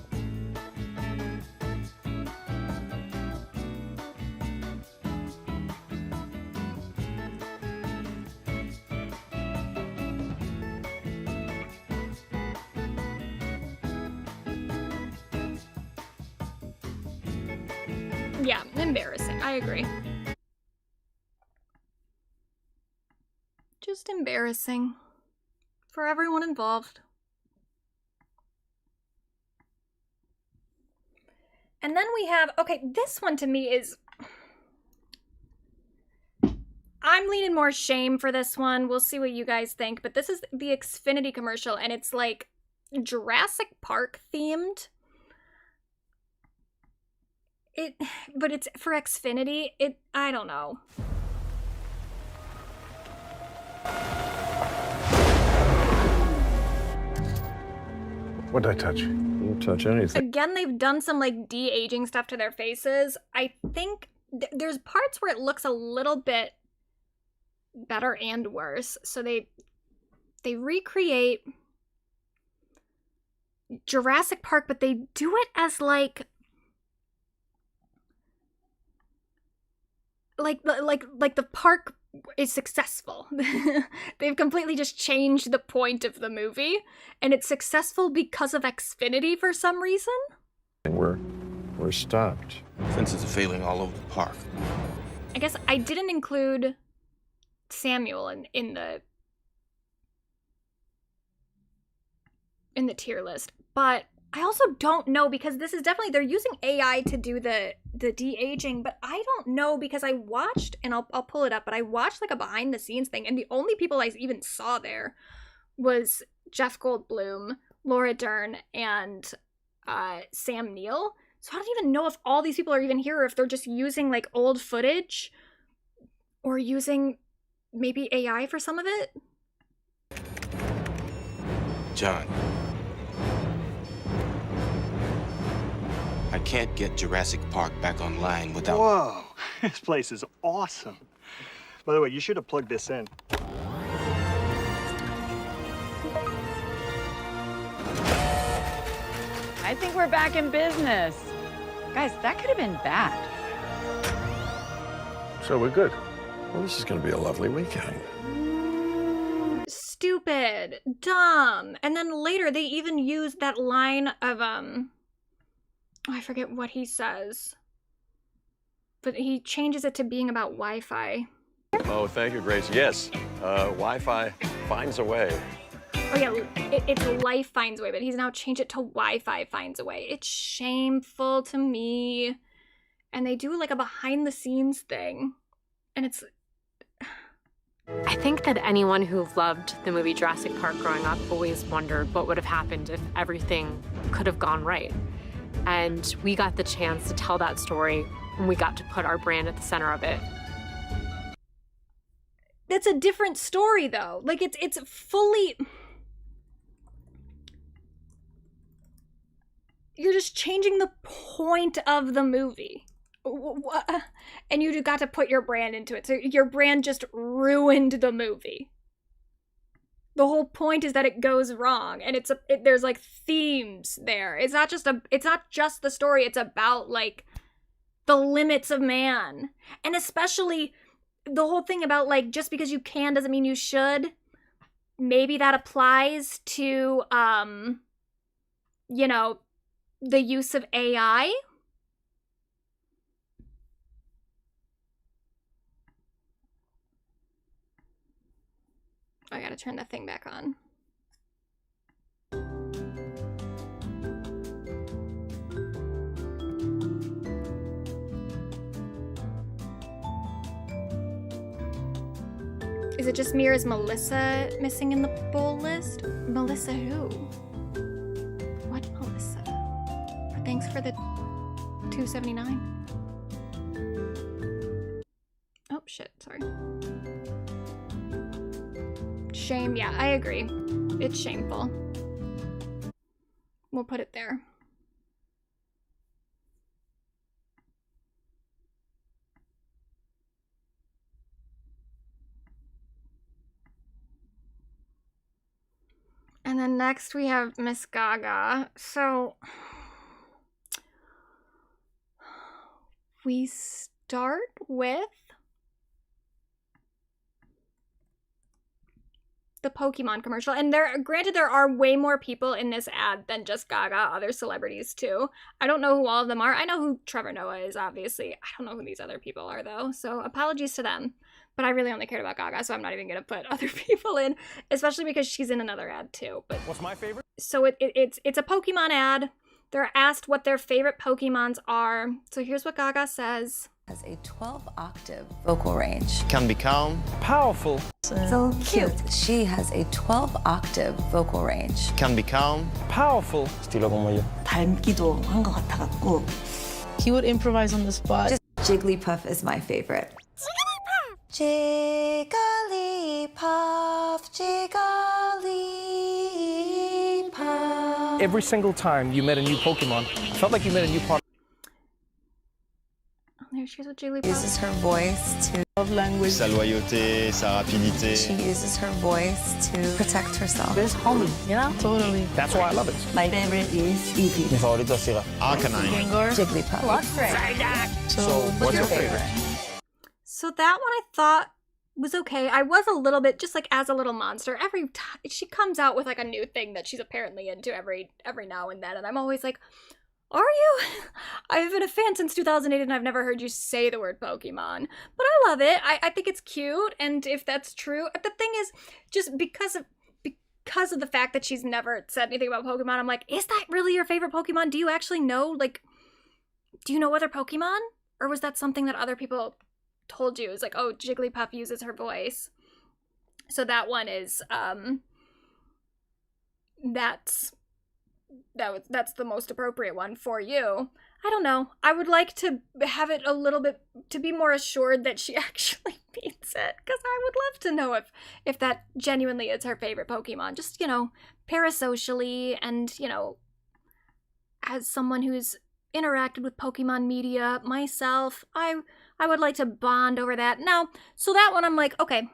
Yeah, embarrassing. I agree. Just embarrassing for everyone involved. And then we have, okay, this one to me is, I'm leaning more shame for this one. We'll see what you guys think, but this is the Xfinity commercial, and it's like Jurassic Park themed. But it's for Xfinity. I don't know. What did I touch? You didn't touch anything. Again, they've done some like de-aging stuff to their faces. I think there's parts where it looks a little bit better and worse. So they recreate Jurassic Park, but they do it as like the park is successful. They've completely just changed the point of the movie, and it's successful because of Xfinity for some reason. We're stopped. Fences are failing all over the park. I guess I didn't include Samuel in the tier list, but I also don't know, because this is definitely, they're using AI to do the de-aging, but I don't know, because I watched, and I'll pull it up, but I watched like a behind the scenes thing, and the only people I even saw there was Jeff Goldblum, Laura Dern, and Sam Neill. So I don't even know if all these people are even here, or if they're just using like old footage, or using maybe AI for some of it. John. I can't get Jurassic Park back online without... Whoa, this place is awesome. By the way, you should have plugged this in. I think we're back in business. Guys, that could have been bad. So we're good. Well, this is going to be a lovely weekend. Stupid, dumb. And then later they even used that line of I forget what he says, but he changes it to being about Wi-Fi. Oh, thank you, Grace. Yes, Wi-Fi finds a way. Oh yeah, it's life finds a way, but he's now changed it to Wi-Fi finds a way. It's shameful to me. And they do like a behind the scenes thing, and it's... I think that anyone who loved the movie Jurassic Park growing up always wondered what would have happened if everything could have gone right. And we got the chance to tell that story, and we got to put our brand at the center of it. That's a different story, though. Like, it's fully... You're just changing the point of the movie. And you got to put your brand into it. So your brand just ruined the movie. The whole point is that it goes wrong, and there's like themes there. It's not just the story. It's about like the limits of man, and especially the whole thing about like just because you can doesn't mean you should. Maybe that applies to you know, the use of AI. I gotta turn that thing back on. Is it just me, or is Melissa missing in the bowl list? Melissa who? What Melissa? Thanks for the $2.79. Oh shit, sorry. Shame, yeah, I agree. It's shameful. We'll put it there. And then next we have Miss Gaga. So we start with the Pokemon commercial. And granted, there are way more people in this ad than just Gaga, other celebrities too. I don't know who all of them are. I know who Trevor Noah is, obviously. I don't know who these other people are, though. So apologies to them. But I really only cared about Gaga, so I'm not even going to put other people in, especially because she's in another ad too. But what's my favorite? So it's a Pokemon ad. They're asked what their favorite Pokemons are. So here's what Gaga says. Has a 12-octave vocal range. Can be calm. Powerful. So cute. She has a 12-octave vocal range. Can be calm. Powerful. Estilo como yo. 닮기도 한 것 같아갖고. He would improvise on the spot. Just Jigglypuff is my favorite. Jigglypuff, Jigglypuff. Every single time you met a new Pokemon, it felt like you met a new part. There she is with Jigglypuff. Uses her voice to love language. Sa loyauté, sa rapidité. She uses her voice to protect herself. It's homey, you know? Totally. That's why I love it. My favorite is Eevee. Mi favorito es Arcanine. Gengar. Jigglypuff. What's great? So what's your favorite? So that one I thought was okay. I was a little bit, just like as a little monster, every time she comes out with like a new thing that she's apparently into every now and then, and I'm always like, are you? I've been a fan since 2008 and I've never heard you say the word Pokemon. But I love it. I think it's cute, and if that's true, the thing is, just because of the fact that she's never said anything about Pokemon, I'm like, is that really your favorite Pokemon? Do you actually know, like, do you know other Pokemon? Or was that something that other people told you? It's like, oh, Jigglypuff uses her voice. So that one is, that's the most appropriate one for you. I don't know. I would like to have it a little bit, to be more assured that she actually beats it, because I would love to know if that genuinely is her favorite Pokemon. Just, parasocially, and, as someone who's interacted with Pokemon media myself, I would like to bond over that. Now, so that one I'm like, okay,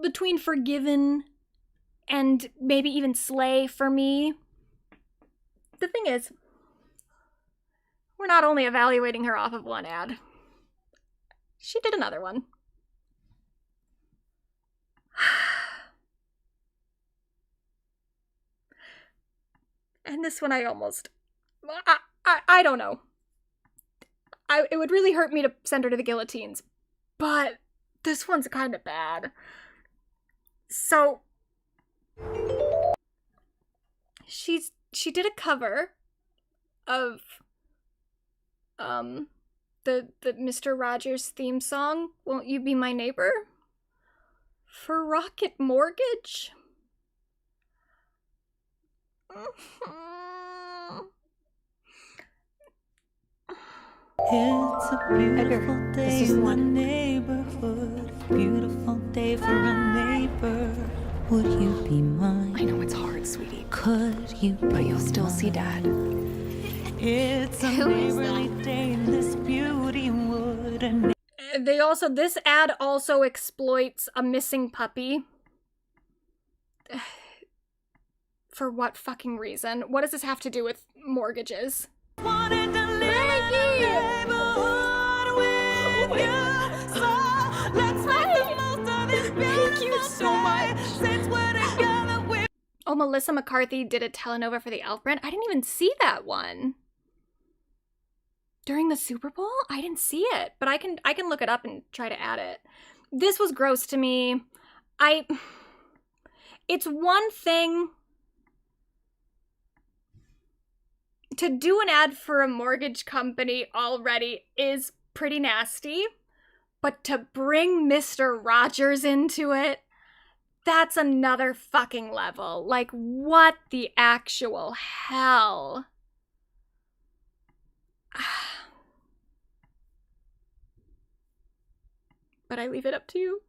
between Forgiven and maybe even Slay for me. The thing is, we're not only evaluating her off of one ad. She did another one. And this one I don't know. It would really hurt me to send her to the guillotines, but this one's kind of bad. So she did a cover of the Mr. Rogers theme song, Won't You Be My Neighbor, for Rocket Mortgage. It's a beautiful day in the neighborhood. Beautiful day for a neighbor. Would you be mine? I know it's hard, sweetie. Could you be But you'll still see Dad. It's a neighborly day in this beauty wood. And this ad also exploits a missing puppy. For what fucking reason? What does this have to do with mortgages? wanted to live in a neighborhood with you. So let's make the most of this beautiful day. Since we're together, we're Oh, Melissa McCarthy did a telenova for the Elf brand. I didn't even see that one. During the Super Bowl? I didn't see it, but I can look it up and try to add it. This was gross to me. It's one thing to do an ad for a mortgage company already is pretty nasty, but to bring Mr. Rogers into it, that's another fucking level. Like, what the actual hell? But I leave it up to you.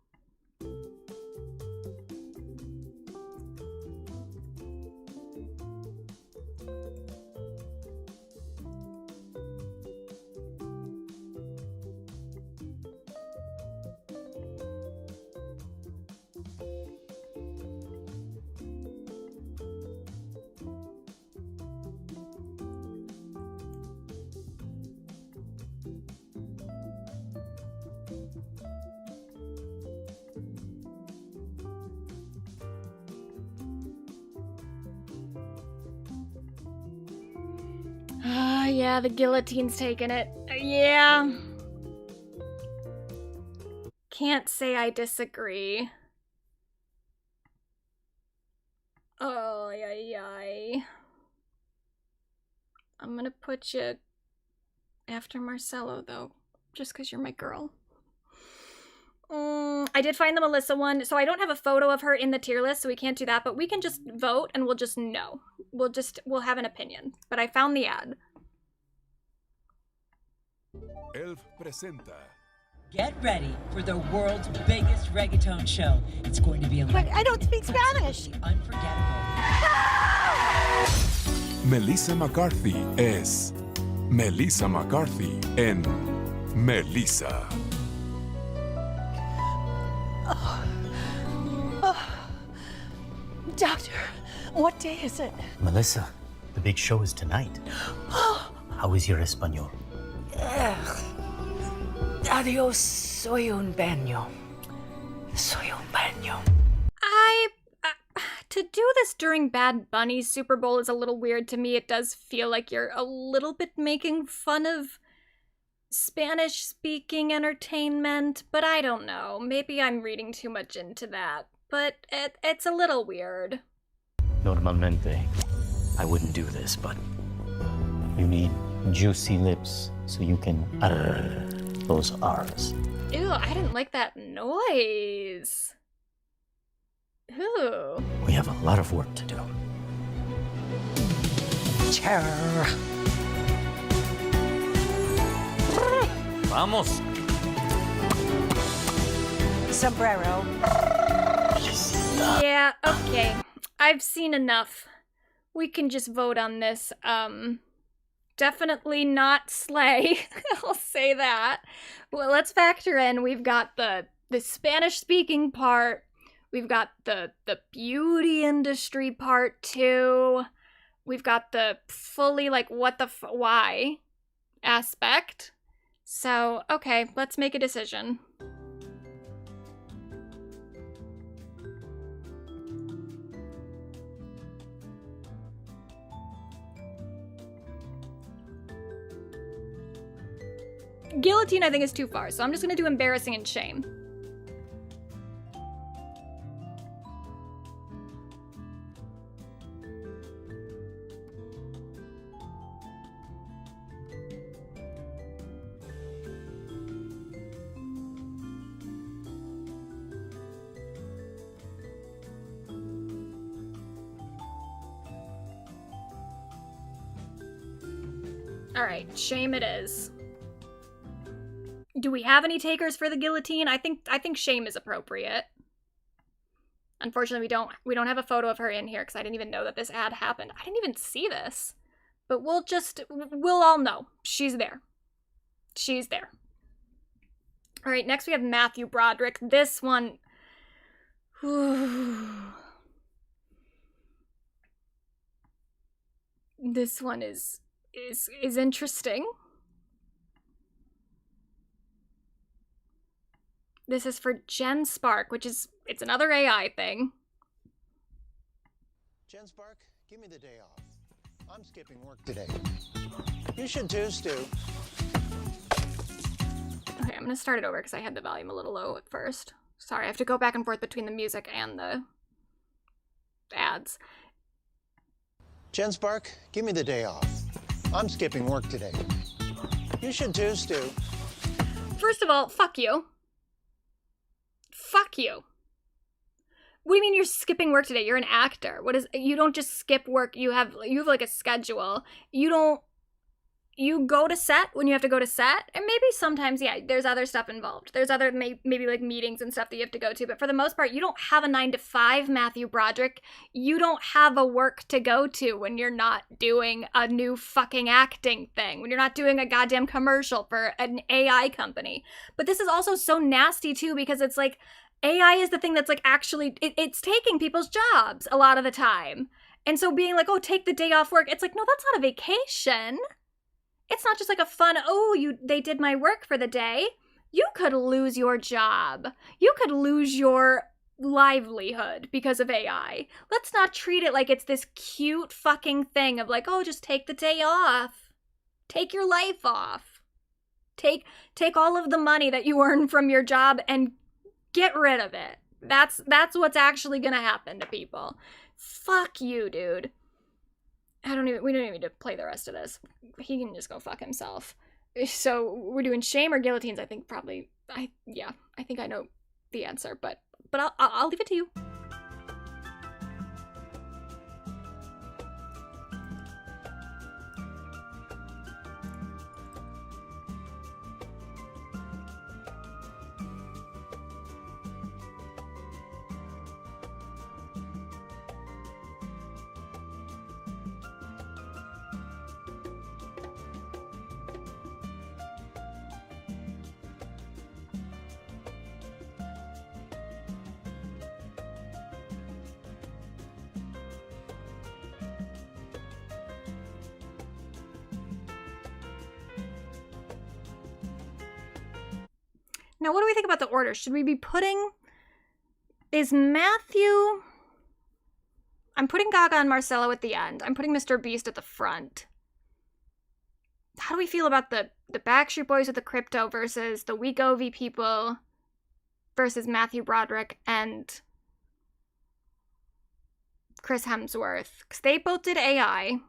Yeah, the guillotine's taking it. Yeah. Can't say I disagree. Oh, ay. I'm gonna put you after Marcelo, though, just because you're my girl. I did find the Melissa one, so I don't have a photo of her in the tier list, so we can't do that, but we can just vote and we'll just know. We'll have an opinion. But I found the ad. Elf presenta. Get ready for the world's biggest reggaeton show. It's going to be a But I don't speak Spanish. unforgettable. Melissa McCarthy es Melissa McCarthy en Melissa. Doctor, what day is it? Melissa, the big show is tonight. How is your Espanol? Adios, soy un baño. Soy un baño. To do this during Bad Bunny's Super Bowl is a little weird to me. It does feel like you're a little bit making fun of Spanish-speaking entertainment, but I don't know. Maybe I'm reading too much into that. But it's a little weird. Normalmente, I wouldn't do this, but you need juicy lips so you can those R's. Ew, I didn't like that noise. Ooh. We have a lot of work to do. Vamos. Sombrero. Yeah, okay. I've seen enough. We can just vote on this. Definitely not slay. I'll say that. Well, let's factor in. We've got the Spanish-speaking part. We've got the beauty industry part too. We've got the fully like what the why aspect. So, okay, let's make a decision. Guillotine I think is too far, so I'm just gonna do embarrassing and shame. Alright, shame it is. Do we have any takers for the guillotine? I think shame is appropriate. Unfortunately, we don't have a photo of her in here because I didn't even know that this ad happened. I didn't even see this. But we'll all know. She's there. She's there. Alright, next we have Matthew Broderick. This one... This one is interesting. This is for Jen Spark, it's another AI thing. Jen Spark, give me the day off. I'm skipping work today. You should too, Stu. Okay, I'm gonna start it over because I had the volume a little low at first. Sorry, I have to go back and forth between the music and the ads. Jen Spark, give me the day off. I'm skipping work today. You should too, Stu. First of all, fuck you. Fuck you. What do you mean you're skipping work today? You're an actor. You don't just skip work. You have like a schedule. You go to set when you have to go to set, and maybe sometimes, yeah, there's other stuff involved. There's other maybe like meetings and stuff that you have to go to, but for the most part, you don't have a 9-to-5, Matthew Broderick. You don't have a work to go to when you're not doing a new fucking acting thing, when you're not doing a goddamn commercial for an AI company. But this is also so nasty too, because it's like, AI is the thing that's like actually, it's taking people's jobs a lot of the time. And so being like, oh, take the day off work, it's like, no, that's not a vacation. It's not just like a fun, they did my work for the day. You could lose your job. You could lose your livelihood because of AI. Let's not treat it like it's this cute fucking thing of like, oh, just take the day off. Take your life off. Take all of the money that you earn from your job and get rid of it. That's what's actually gonna happen to people. Fuck you, dude. We don't even need to play the rest of this. He can just go fuck himself. So we're doing shame or guillotines. I think probably, I think I know the answer, but I'll leave it to you. Now, what do we think about the order? Should we be putting... Is Matthew... I'm putting Gaga and Marcello at the end. I'm putting Mr. Beast at the front. How do we feel about the Backstreet Boys with the crypto versus the Wegovy people versus Matthew Broderick and Chris Hemsworth? Because they both did AI.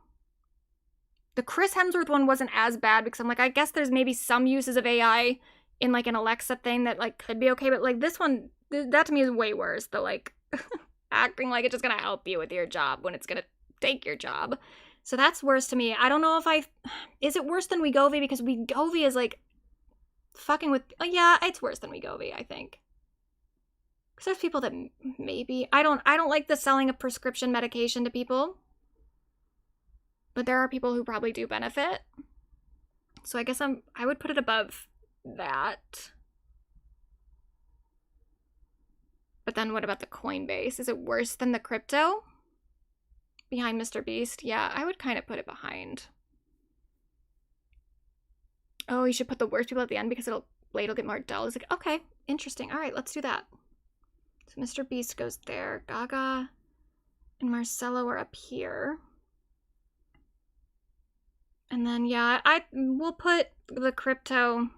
The Chris Hemsworth one wasn't as bad because I'm like, I guess there's maybe some uses of AI in like an Alexa thing that like could be okay, but like this one, that to me is way worse. The like acting like it's just gonna help you with your job when it's gonna take your job. So that's worse to me. I don't know if is it worse than Wegovy, because Wegovy is like fucking with, yeah, it's worse than Wegovy, I think. Because there's people that maybe, I don't like the selling of prescription medication to people, but there are people who probably do benefit. So I guess I would put it above that. But then what about the Coinbase? Is it worse than the crypto? Behind Mr. Beast? Yeah, I would kind of put it behind. Oh, you should put the worst people at the end because it'll get more dull. It's like, okay, interesting. All right, let's do that. So Mr. Beast goes there. Gaga and Marcello are up here. And then, yeah, we'll put the crypto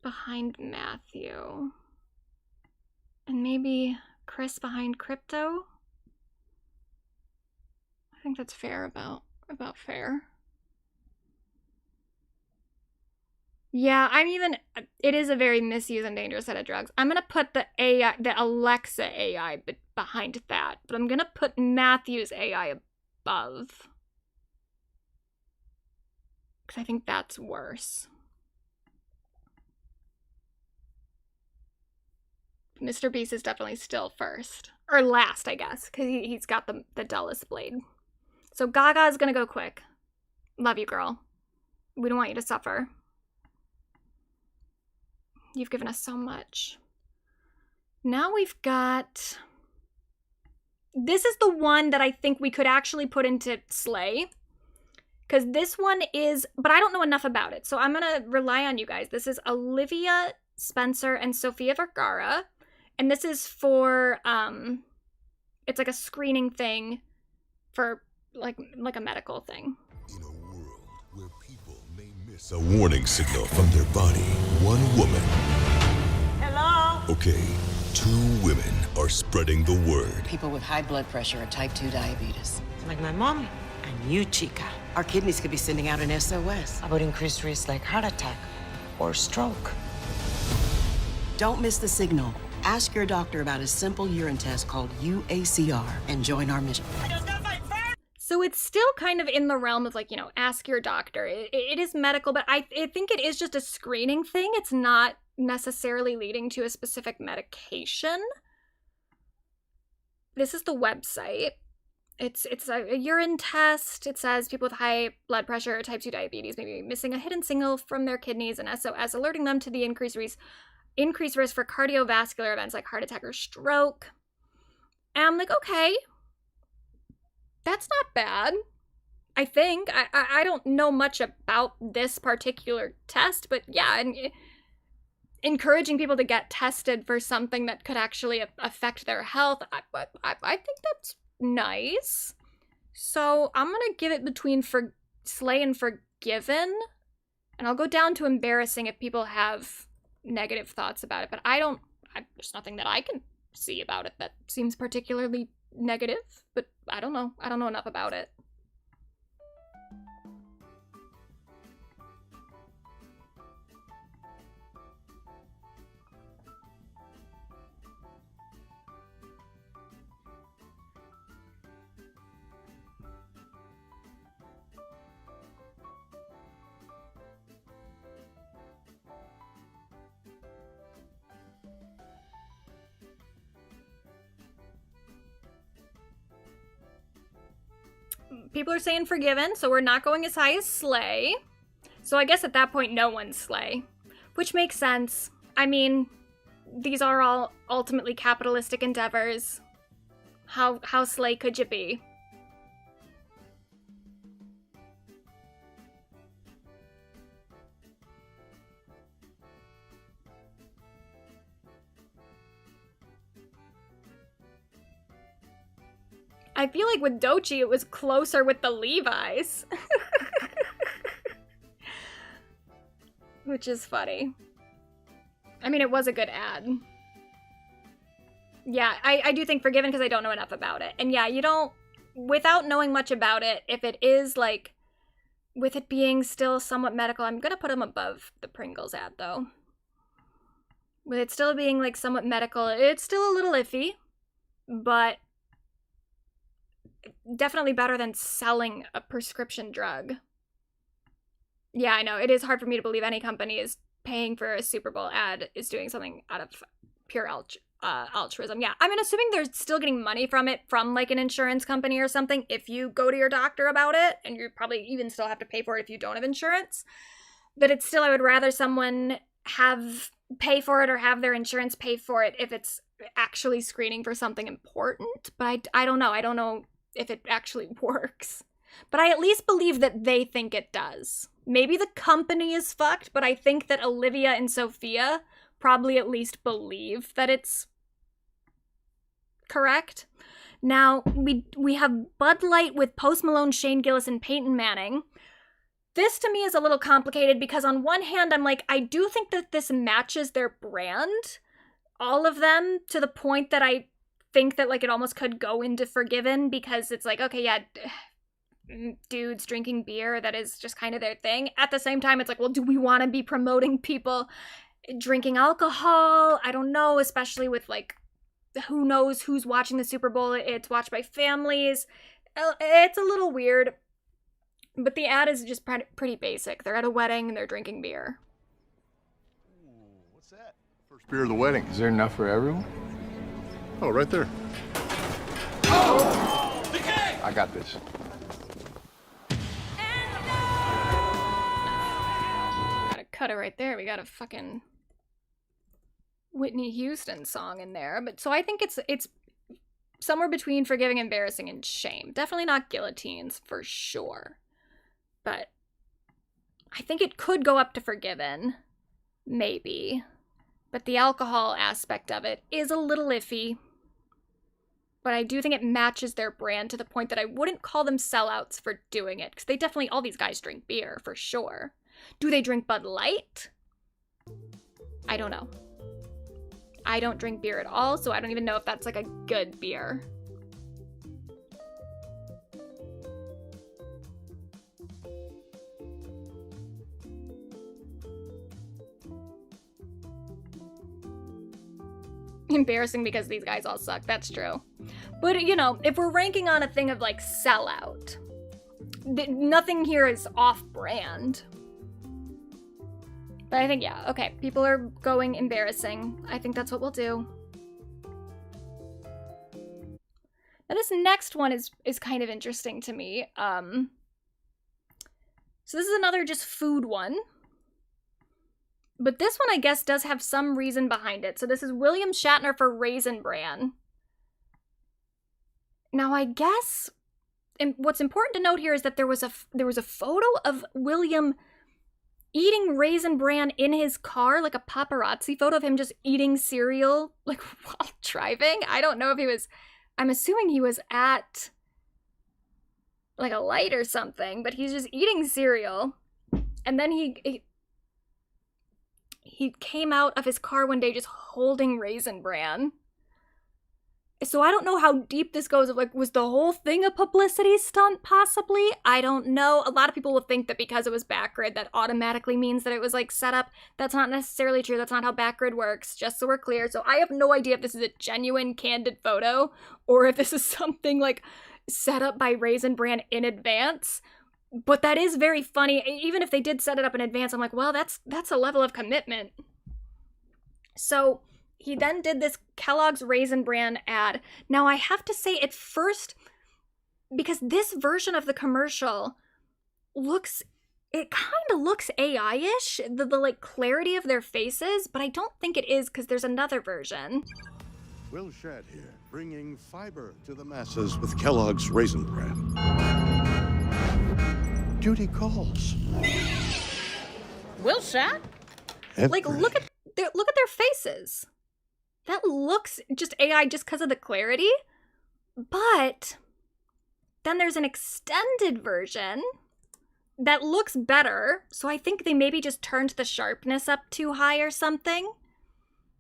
behind Matthew. And maybe Chris behind crypto. I think that's fair, about fair. Yeah, it is a very misused and dangerous set of drugs. I'm gonna put the Alexa AI behind that, but I'm gonna put Matthew's AI above. Because I think that's worse. Mr. Beast is definitely still first. Or last, I guess, because he's got the dullest blade. So Gaga is gonna go quick. Love you, girl. We don't want you to suffer. You've given us so much. Now we've got... This is the one that I think we could actually put into Slay. Because this one is... But I don't know enough about it, so I'm gonna rely on you guys. This is Olivia Spencer and Sofia Vergara. And this is for, it's like a screening thing for, like a medical thing. In a world where people may miss a warning signal from their body, one woman... Hello? Okay, 2 women are spreading the word. People with high blood pressure and type 2 diabetes. Like my mom and you, Chica. Our kidneys could be sending out an SOS. About increased risk like heart attack or stroke. Don't miss the signal. Ask your doctor about a simple urine test called UACR and join our mission. So it's still kind of in the realm of like, you know, ask your doctor. It is medical, but I think it is just a screening thing. It's not necessarily leading to a specific medication. This is the website. It's a urine test. It says people with high blood pressure or type 2 diabetes may be missing a hidden signal from their kidneys and SOS, alerting them to the increased risk for cardiovascular events like heart attack or stroke. And I'm like, okay, that's not bad. I think. I don't know much about this particular test, but yeah, and encouraging people to get tested for something that could actually affect their health, I think that's nice. So I'm gonna give it between slay and forgiven. And I'll go down to embarrassing if people have negative thoughts about it. But there's nothing that I can see about it that seems particularly negative. But I don't know. I don't know enough about it. People are saying forgiven, so we're not going as high as slay. So I guess at that point, no one's slay. Which makes sense. I mean, these are all ultimately capitalistic endeavors. How slay could you be? I feel like with Doechii, it was closer with the Levi's. Which is funny. I mean, it was a good ad. Yeah, I do think forgiven because I don't know enough about it. And yeah, you don't, without knowing much about it, if it is like, with it being still somewhat medical, I'm gonna put them above the Pringles ad though. With it still being like somewhat medical, it's still a little iffy, but definitely better than selling a prescription drug. Yeah, I know. It is hard for me to believe any company is paying for a Super Bowl ad is doing something out of pure altruism. Yeah, I mean, assuming they're still getting money from it from like an insurance company or something if you go to your doctor about it, and you probably even still have to pay for it if you don't have insurance. But it's still, I would rather someone pay for it or have their insurance pay for it if it's actually screening for something important. But I don't know. I don't know if it actually works. But I at least believe that they think it does. Maybe the company is fucked, but I think that Olivia and Sophia probably at least believe that it's correct. Now, we have Bud Light with Post Malone, Shane Gillis, and Peyton Manning. This to me is a little complicated because on one hand, I'm like, I do think that this matches their brand, all of them, to the point that I think that like it almost could go into forgiven because it's like, okay, yeah, dudes drinking beer, that is just kind of their thing. At the same time, it's like, well, do we want to be promoting people drinking alcohol? I don't know, especially with like, who knows who's watching the Super Bowl. It's watched by families. It's a little weird, but the ad is just pretty basic. They're at a wedding and they're drinking beer. What's that? First beer of the wedding. Is there enough for everyone? Oh, right there. Oh! I got this. Gotta cut it right there. We got a fucking Whitney Houston song in there. But so I think it's somewhere between forgiving, embarrassing, and shame. Definitely not guillotines for sure. But I think it could go up to forgiven. Maybe. But the alcohol aspect of it is a little iffy. But I do think it matches their brand to the point that I wouldn't call them sellouts for doing it. Because they definitely, all these guys drink beer, for sure. Do they drink Bud Light? I don't know. I don't drink beer at all, so I don't even know if that's like a good beer. Embarrassing because these guys all suck. That's true. But, you know, if we're ranking on a thing of, like, sellout, nothing here is off-brand. But I think, yeah, okay. People are going embarrassing. I think that's what we'll do. Now, this next one is kind of interesting to me. So this is another just food one. But this one, I guess, does have some reason behind it. So this is William Shatner for Raisin Bran. Now, I guess, and what's important to note here is that there was a photo of William eating Raisin Bran in his car, like a paparazzi photo of him just eating cereal, like, while driving. I don't know if he was, I'm assuming he was at like a light or something, but he's just eating cereal. And then he came out of his car one day just holding Raisin Bran. So I don't know how deep this goes. Like, was the whole thing a publicity stunt, possibly? I don't know. A lot of people will think that because it was Backgrid, that automatically means that it was, like, set up. That's not necessarily true. That's not how Backgrid works, just so we're clear. So I have no idea if this is a genuine, candid photo, or if this is something, like, set up by Raisin Bran in advance. But that is very funny. Even if they did set it up in advance, I'm like, well, that's a level of commitment. So he then did this Kellogg's Raisin Bran ad. Now, I have to say, at first, because this version of the commercial it kind of looks AI-ish, the like, clarity of their faces, but I don't think it is, because there's another version. Will Shadd here, bringing fiber to the masses with Kellogg's Raisin Bran. Duty calls. Will Shadd? Like, look at their faces. That looks just AI just because of the clarity. But then there's an extended version that looks better. So I think they maybe just turned the sharpness up too high or something.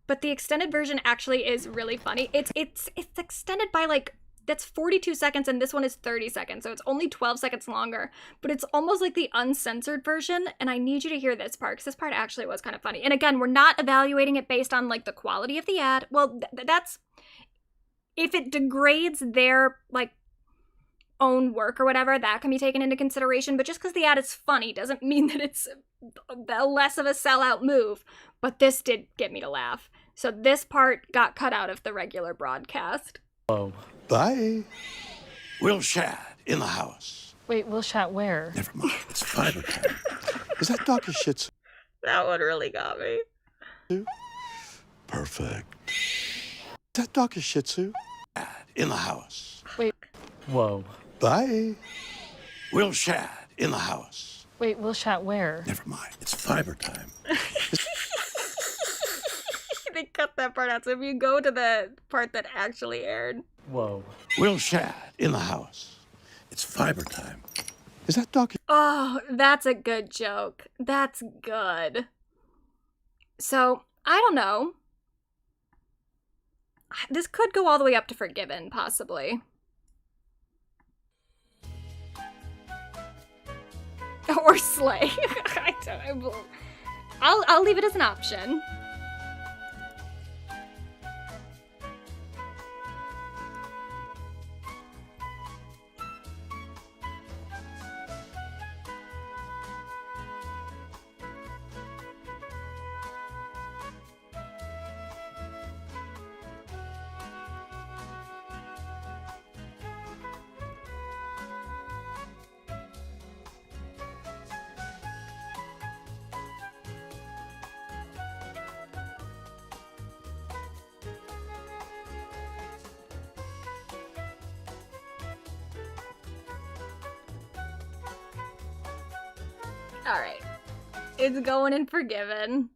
But the extended version actually is really funny. It's extended by like, that's 42 seconds and this one is 30 seconds. So it's only 12 seconds longer, but it's almost like the uncensored version. And I need you to hear this part, because this part actually was kind of funny. And again, we're not evaluating it based on like the quality of the ad. Well, that's, if it degrades their like own work or whatever, that can be taken into consideration. But just because the ad is funny doesn't mean that it's less of a sellout move. But this did get me to laugh. So this part got cut out of the regular broadcast. Whoa. Bye. Will Shadd in the house. Wait, Will Shadd where? Never mind, it's fiber time. Is that dog a Shih Tzu? That one really got me. Perfect. Is that dog a Shih Tzu? In the house. Wait. Whoa. Bye. Will Shadd in the house. Wait, Will Shadd where? Never mind, it's fiber time. They cut that part out. So if you go to the part that actually aired. Whoa. Will Shadd in the house. It's fiber time. Is that dog? Oh, that's a good joke. That's good. So, I don't know. This could go all the way up to Forgiven, possibly. Or Slay. I'll leave it as an option. All right. It's going in Forgiven.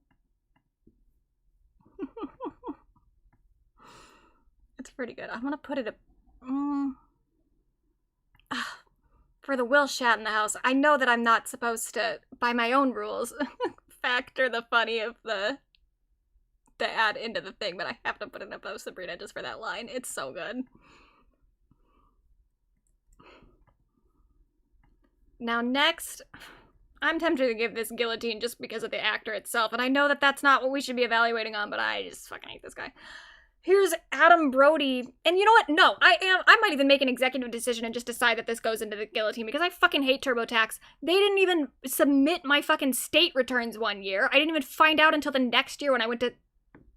It's pretty good. I'm gonna put it for the Will Shadd in the house. I know that I'm not supposed to, by my own rules, factor the funny of the ad into the thing, but I have to put it above Sabrina just for that line. It's so good. Now next, I'm tempted to give this guillotine just because of the actor itself, and I know that that's not what we should be evaluating on, but I just fucking hate this guy. Here's Adam Brody, and you know what? No, I might even make an executive decision and just decide that this goes into the guillotine because I fucking hate TurboTax. They didn't even submit my fucking state returns one year. I didn't even find out until the next year when I went to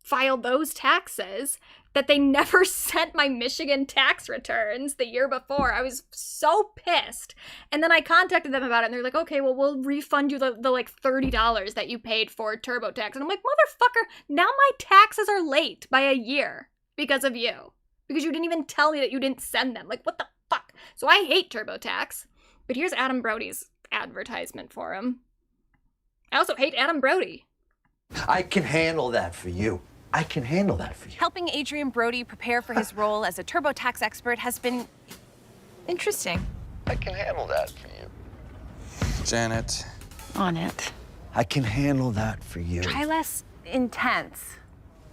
file those taxes that they never sent my Michigan tax returns the year before. I was so pissed. And then I contacted them about it and they're like, okay, well, we'll refund you the like $30 that you paid for TurboTax. And I'm like, motherfucker, now my taxes are late by a year because of you. Because you didn't even tell me that you didn't send them. Like, what the fuck? So I hate TurboTax. But here's Adam Brody's advertisement for him. I also hate Adam Brody. I can handle that for you. I can handle that for you. Helping Adrian Brody prepare for his role as a TurboTax expert has been interesting. I can handle that for you. Janet. On it. I can handle that for you. Try less intense.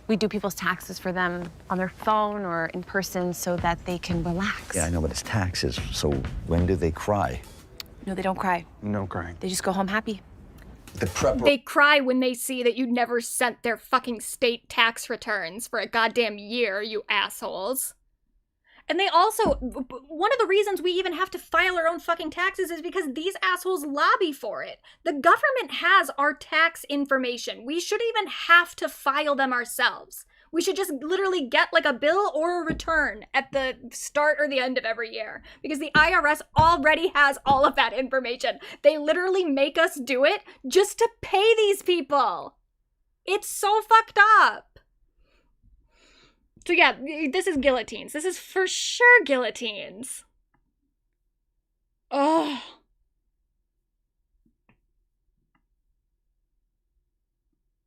We do people's taxes for them on their phone or in person so that they can relax. Yeah, I know, but it's taxes, so when do they cry? No, they don't cry. No crying. They just go home happy. They cry when they see that you never sent their fucking state tax returns for a goddamn year, you assholes. And they also, one of the reasons we even have to file our own fucking taxes is because these assholes lobby for it. The government has our tax information. We shouldn't even have to file them ourselves. We should just literally get like a bill or a return at the start or the end of every year because the IRS already has all of that information. They literally make us do it just to pay these people. It's so fucked up. So yeah, this is guillotines. This is for sure guillotines. Oh.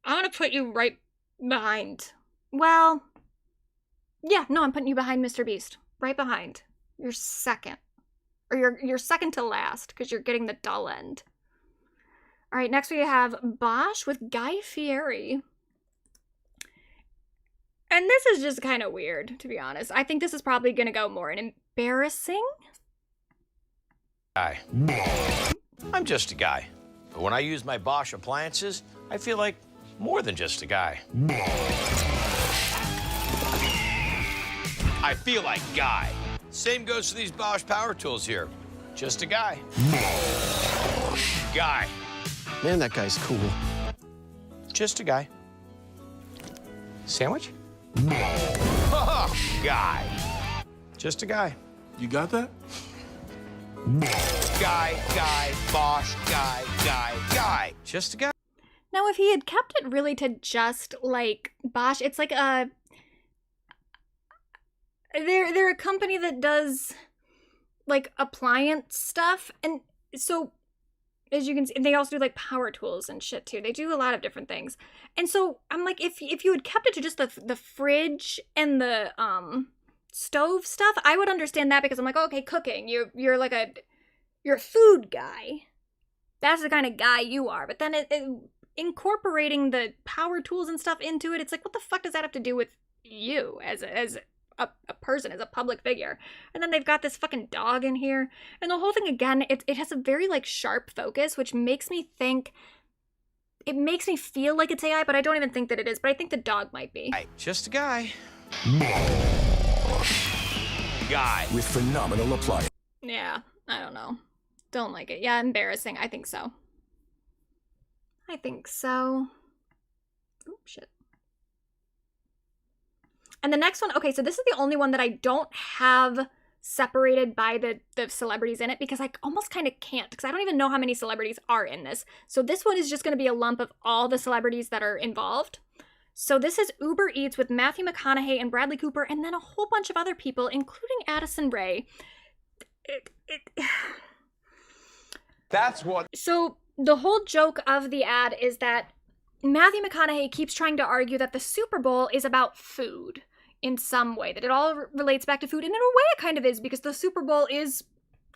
I'm gonna put you right behind. Well, yeah, no, I'm putting you behind Mr. Beast. Right behind. You're second. Or you're second to last, because you're getting the dull end. Alright, next we have Bosch with Guy Fieri. And this is just kind of weird, to be honest. I think this is probably going to go more in embarrassing. Guy. I'm just a guy. But when I use my Bosch appliances, I feel like more than just a guy. I feel like Guy. Same goes for these Bosch power tools here. Just a guy. Guy. Man, that guy's cool. Just a guy. Sandwich? Guy. Just a guy. You got that? Guy, Bosch, guy. Just a guy. Now, if he had kept it really to just, like, Bosch, it's like a... They're a company that does, like, appliance stuff, and so... As you can see, they also do like power tools and shit too. They do a lot of different things. And so I'm like, if you had kept it to just the fridge and the stove stuff, I would understand that because I'm like, oh, okay, cooking. You're like you're a food guy. That's the kind of guy you are. But then incorporating the power tools and stuff into it, it's like, what the fuck does that have to do with you as a person, as a public figure? And then they've got this fucking dog in here, and the whole thing again, it has a very like sharp focus, which makes me think, it makes me feel like it's AI, but I don't even think that it is, but I think the dog might be. Just a guy. Guy. With phenomenal apply. Yeah, I don't know. Don't like it. Yeah, embarrassing. I think so. Oh, shit. And the next one, okay, so this is the only one that I don't have separated by the celebrities in it because I almost kind of can't because I don't even know how many celebrities are in this. So this one is just going to be a lump of all the celebrities that are involved. So this is Uber Eats with Matthew McConaughey and Bradley Cooper and then a whole bunch of other people, including Addison Rae. That's what... So the whole joke of the ad is that Matthew McConaughey keeps trying to argue that the Super Bowl is about food in some way, that it all relates back to food. And in a way it kind of is because the Super Bowl is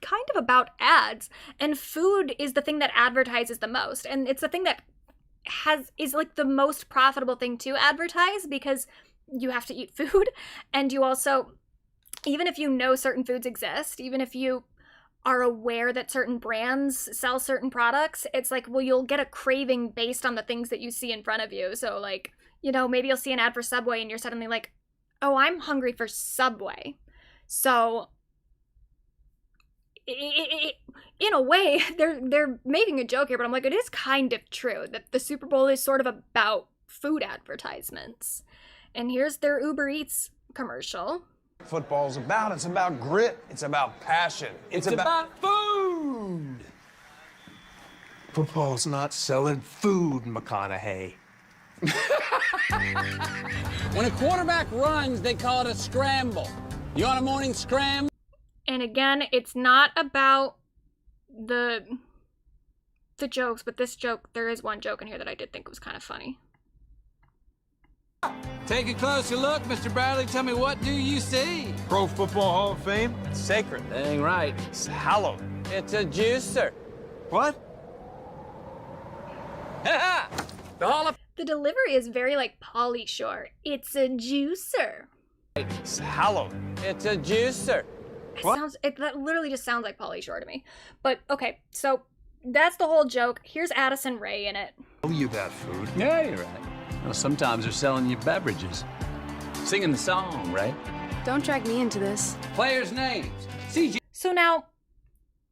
kind of about ads and food is the thing that advertises the most. And it's the thing that is like the most profitable thing to advertise because you have to eat food. And you also, even if you know certain foods exist, even if you are aware that certain brands sell certain products, it's like, well, you'll get a craving based on the things that you see in front of you. So like, you know, maybe you'll see an ad for Subway and you're suddenly like, oh, I'm hungry for Subway. So in a way, they're making a joke here, but I'm like, it is kind of true that the Super Bowl is sort of about food advertisements. And here's their Uber Eats commercial. Football's about. It's about grit. It's about passion. It's about food. Football's not selling food, McConaughey. When a quarterback runs, they call it a scramble. You want a morning scramble? And again, it's not about the jokes, but this joke, there is one joke in here that I did think was kind of funny. Take a closer look, Mr. Bradley. Tell me, what do you see? Pro Football Hall of Fame? It's sacred. Dang right. It's hallowed. It's a juicer. What? The Hall of... The delivery is very like Pauly Shore. It's a juicer. It's hallowed. It's a juicer. That literally just sounds like Pauly Shore to me. But okay, so that's the whole joke. Here's Addison Rae in it. Tell you about food. Yeah, you're right. Well, sometimes they're selling you beverages. Singing the song, right? Don't drag me into this. Players' names. CG. So now,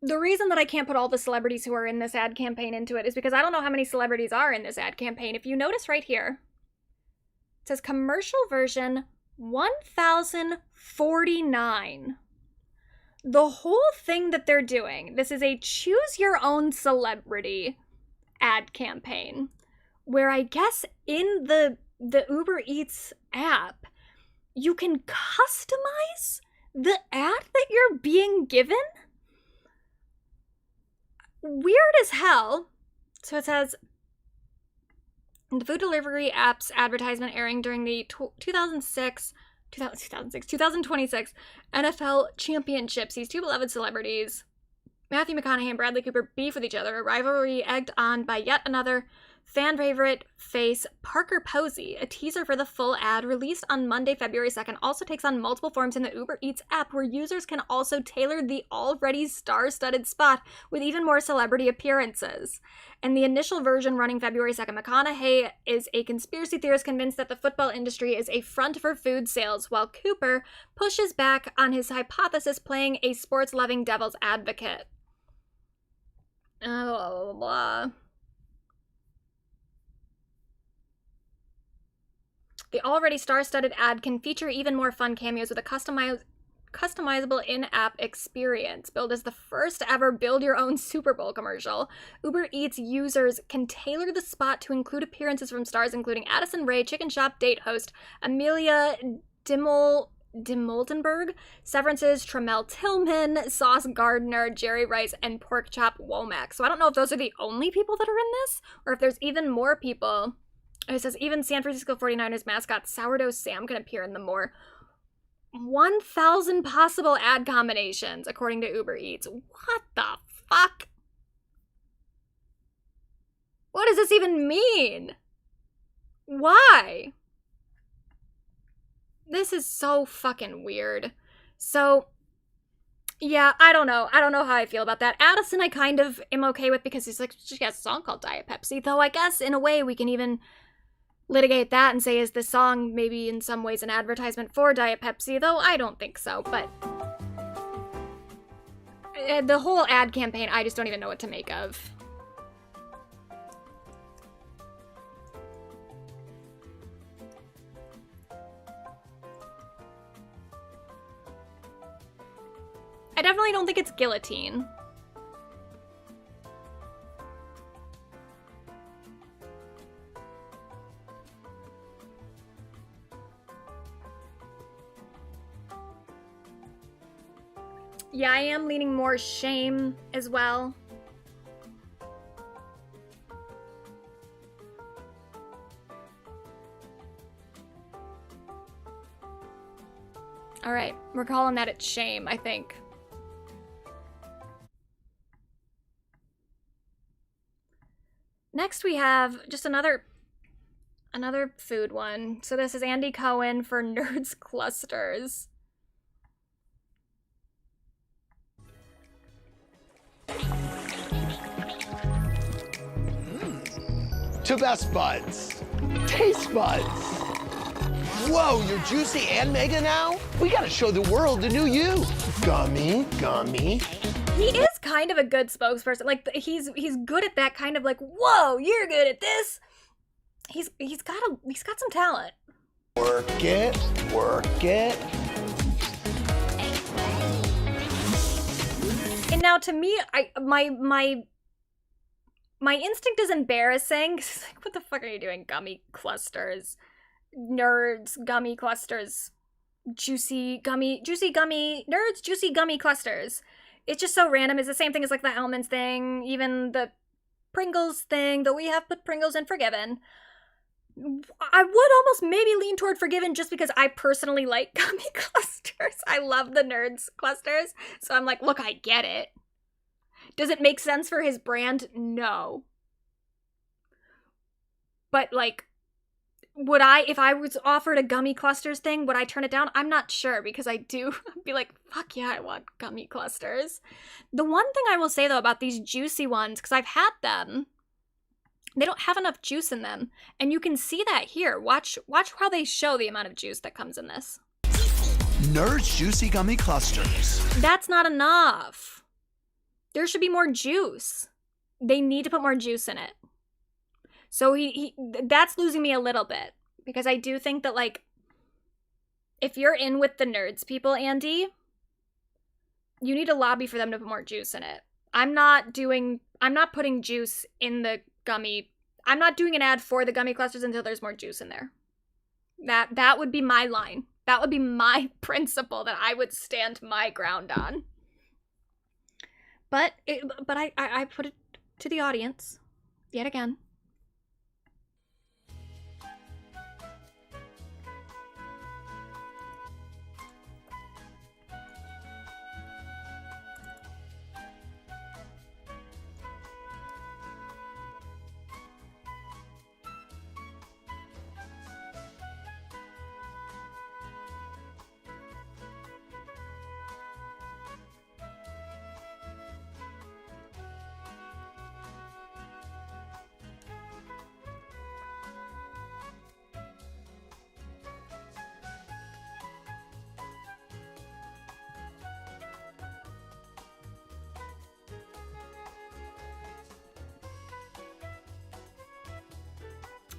the reason that I can't put all the celebrities who are in this ad campaign into it is because I don't know how many celebrities are in this ad campaign. If you notice right here, it says commercial version 1049. The whole thing that they're doing, this is a choose your own celebrity ad campaign, where I guess in the Uber Eats app, you can customize the ad that you're being given. Weird as hell. So it says, the food delivery app's advertisement airing during the 2026 NFL Championship sees two beloved celebrities, Matthew McConaughey and Bradley Cooper, beef with each other, a rivalry egged on by yet another fan favorite face, Parker Posey. A teaser for the full ad, released on Monday, February 2nd, also takes on multiple forms in the Uber Eats app, where users can also tailor the already star-studded spot with even more celebrity appearances. In the initial version running February 2nd, McConaughey is a conspiracy theorist convinced that the football industry is a front for food sales, while Cooper pushes back on his hypothesis, playing a sports-loving devil's advocate. Blah, blah, blah. The already star-studded ad can feature even more fun cameos with a customizable in-app experience. Billed as the first ever build-your-own Super Bowl commercial, Uber Eats users can tailor the spot to include appearances from stars including Addison Rae, Chicken Shop date host Amelia Dimoldenberg, Severance's Tremel Tillman, Sauce Gardner, Jerry Rice, and Pork Chop Womack. So I don't know if those are the only people that are in this, or if there's even more people. It says even San Francisco 49ers mascot Sourdough Sam can appear in the more 1,000 possible ad combinations, according to Uber Eats. What the fuck? What does this even mean? Why? This is so fucking weird. So, yeah, I don't know. I don't know how I feel about that. Addison I kind of am okay with because he's like, she has a song called Diet Pepsi, though I guess in a way we can even litigate that and say, is this song maybe in some ways an advertisement for Diet Pepsi, though I don't think so. But the whole ad campaign, I just don't even know what to make of. I definitely don't think it's guillotine. Yeah, I am leaning more shame as well. All right, we're calling that it's shame, I think. Next we have just another food one. So this is Andy Cohen for Nerds Clusters. To Best Buds. Taste Buds. Whoa, you're juicy and mega now? We gotta show the world the new you. Gummy, gummy. He is kind of a good spokesperson. Like, he's good at that kind of like, whoa, you're good at this. He's got some talent. Work it, work it. And now to me, my instinct is embarrassing. It's like, what the fuck are you doing? Gummy clusters. Nerds, gummy clusters. Juicy gummy, nerds, juicy gummy clusters. It's just so random. It's the same thing as like the almonds thing, even the Pringles thing, though we have put Pringles in Forgiven. I would almost maybe lean toward Forgiven just because I personally like gummy clusters. I love the nerds clusters. So I'm like, look, I get it. Does it make sense for his brand? No. But like, would I, if I was offered a gummy clusters thing, would I turn it down? I'm not sure because I do be like, fuck yeah, I want gummy clusters. The one thing I will say though about these juicy ones, because I've had them, they don't have enough juice in them. And you can see that here. Watch how they show the amount of juice that comes in this. Nerds Juicy Gummy Clusters. That's not enough. There should be more juice. They need to put more juice in it. So that's losing me a little bit. Because I do think that, like, if you're in with the nerds people, Andy, you need to lobby for them to put more juice in it. I'm not putting juice in the gummy. I'm not doing an ad for the gummy clusters until there's more juice in there. That would be my line. That would be my principle that I would stand my ground on. But I put it to the audience yet again.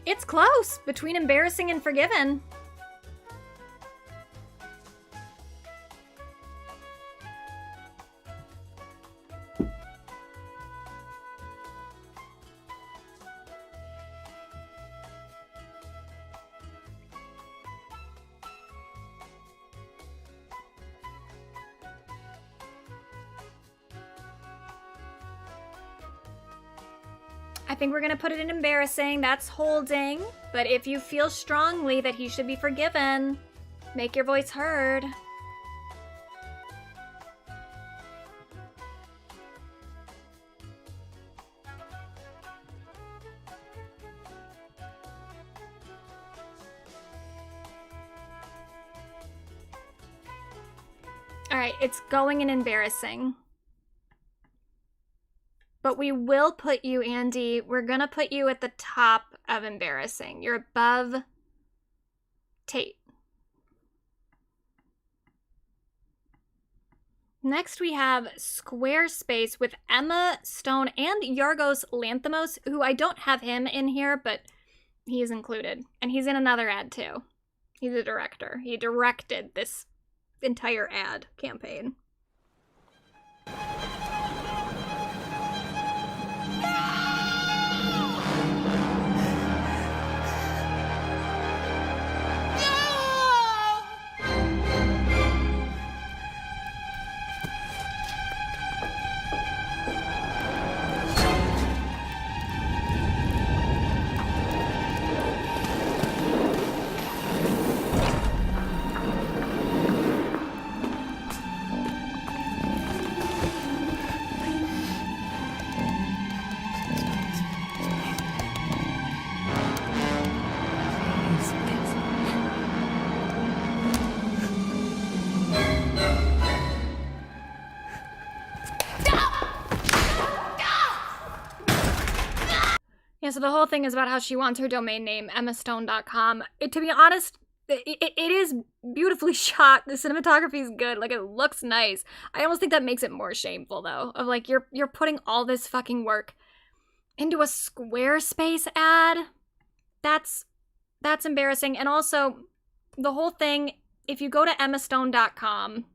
It's close between embarrassing and Forgiven. I think we're gonna put it in embarrassing. That's holding. But if you feel strongly that he should be forgiven, make your voice heard. All right, it's going in embarrassing. But we will put you, Andy, we're gonna put you at the top of embarrassing. You're above Tate. Next we have Squarespace with Emma Stone and Yorgos Lanthimos, who I don't have him in here, but he is included. And he's in another ad too. He's a director. He directed this entire ad campaign. Yeah, so the whole thing is about how she wants her domain name, emmastone.com. To be honest, it is beautifully shot. The cinematography is good. Like, it looks nice. I almost think that makes it more shameful, though. Of, like, you're putting all this fucking work into a Squarespace ad. That's embarrassing. And also, the whole thing, if you go to emmastone.com,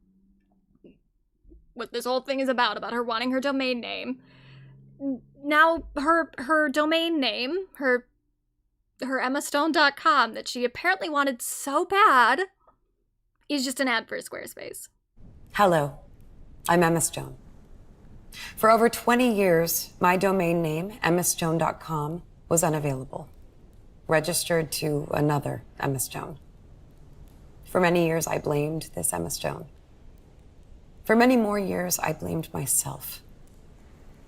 what this whole thing is about her wanting her domain name, now her domain name, her emmastone.com that she apparently wanted so bad is just an ad for Squarespace. Hello, I'm Emma Stone. For over 20 years, my domain name, emmastone.com, was unavailable. registered to another Emma Stone. For many years, I blamed this Emma Stone. For many more years, I blamed myself.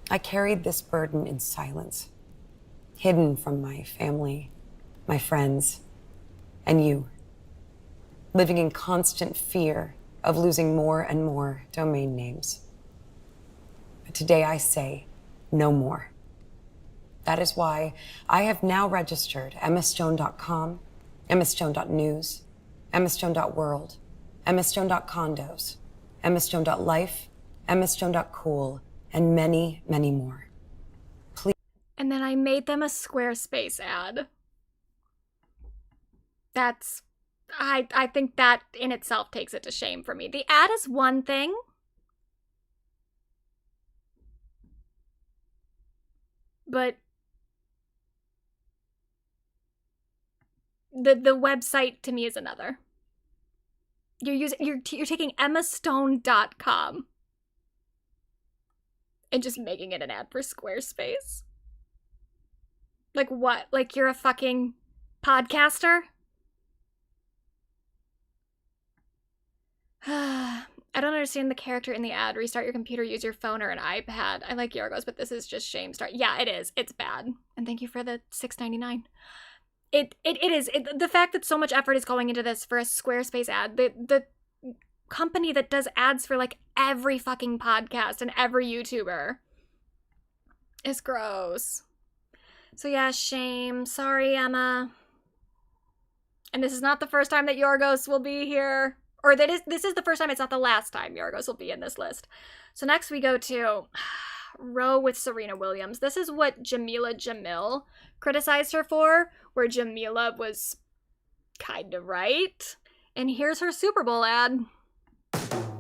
I carried this burden in silence, hidden from my family, my friends, and you, living in constant fear of losing more and more domain names. But today I say, no more. That is why I have now registered emmastone.com, emmastone.news, emmastone.world, emmastone.condos, emmastone.life, emmastone.cool, and many, many more. Please. And then I made them a Squarespace ad. That's... I think that in itself takes it to shame for me. The ad is one thing. But the website to me is another. You're taking emmastone.com and just making it an ad for Squarespace. Like what? Like you're a fucking podcaster? I don't understand the character in the ad. Restart your computer, use your phone or an iPad. I like Yorgos, but this is just shame start. Yeah, it is. It's bad. And thank you for the $6.99. It is. The fact that so much effort is going into this for a Squarespace ad, the company that does ads for like every fucking podcast and every YouTuber is gross. So yeah, shame. Sorry, Emma. And this is not the first time that Yorgos will be here. Or this is the first time, it's not the last time Yorgos will be in this list. So next we go to Row with Serena Williams. This is what Jamila Jamil criticized her for, where Jamila was kind of right. And here's her Super Bowl ad.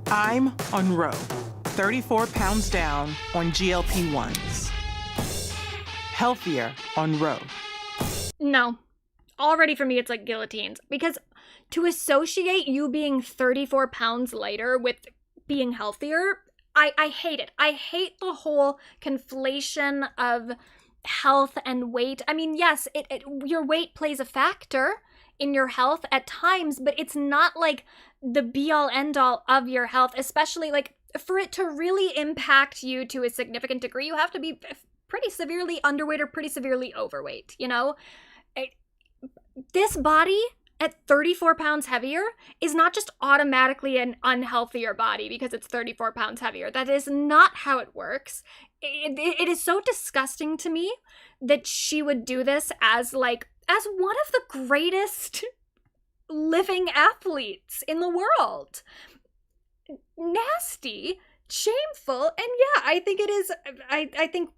I'm on Row, 34 pounds down on GLP-1s. Healthier on Row. No. Already for me, it's like guillotines. Because to associate you being 34 pounds lighter with being healthier, I hate it. I hate the whole conflation of health and weight. I mean, yes, your weight plays a factor in your health at times, but it's not like the be-all end-all of your health, especially like for it to really impact you to a significant degree, you have to be pretty severely underweight or pretty severely overweight, you know? This body at 34 pounds heavier is not just automatically an unhealthier body because it's 34 pounds heavier. That is not how it works. It is so disgusting to me that she would do this as one of the greatest living athletes in the world. Nasty, shameful, and yeah, I think it is, I think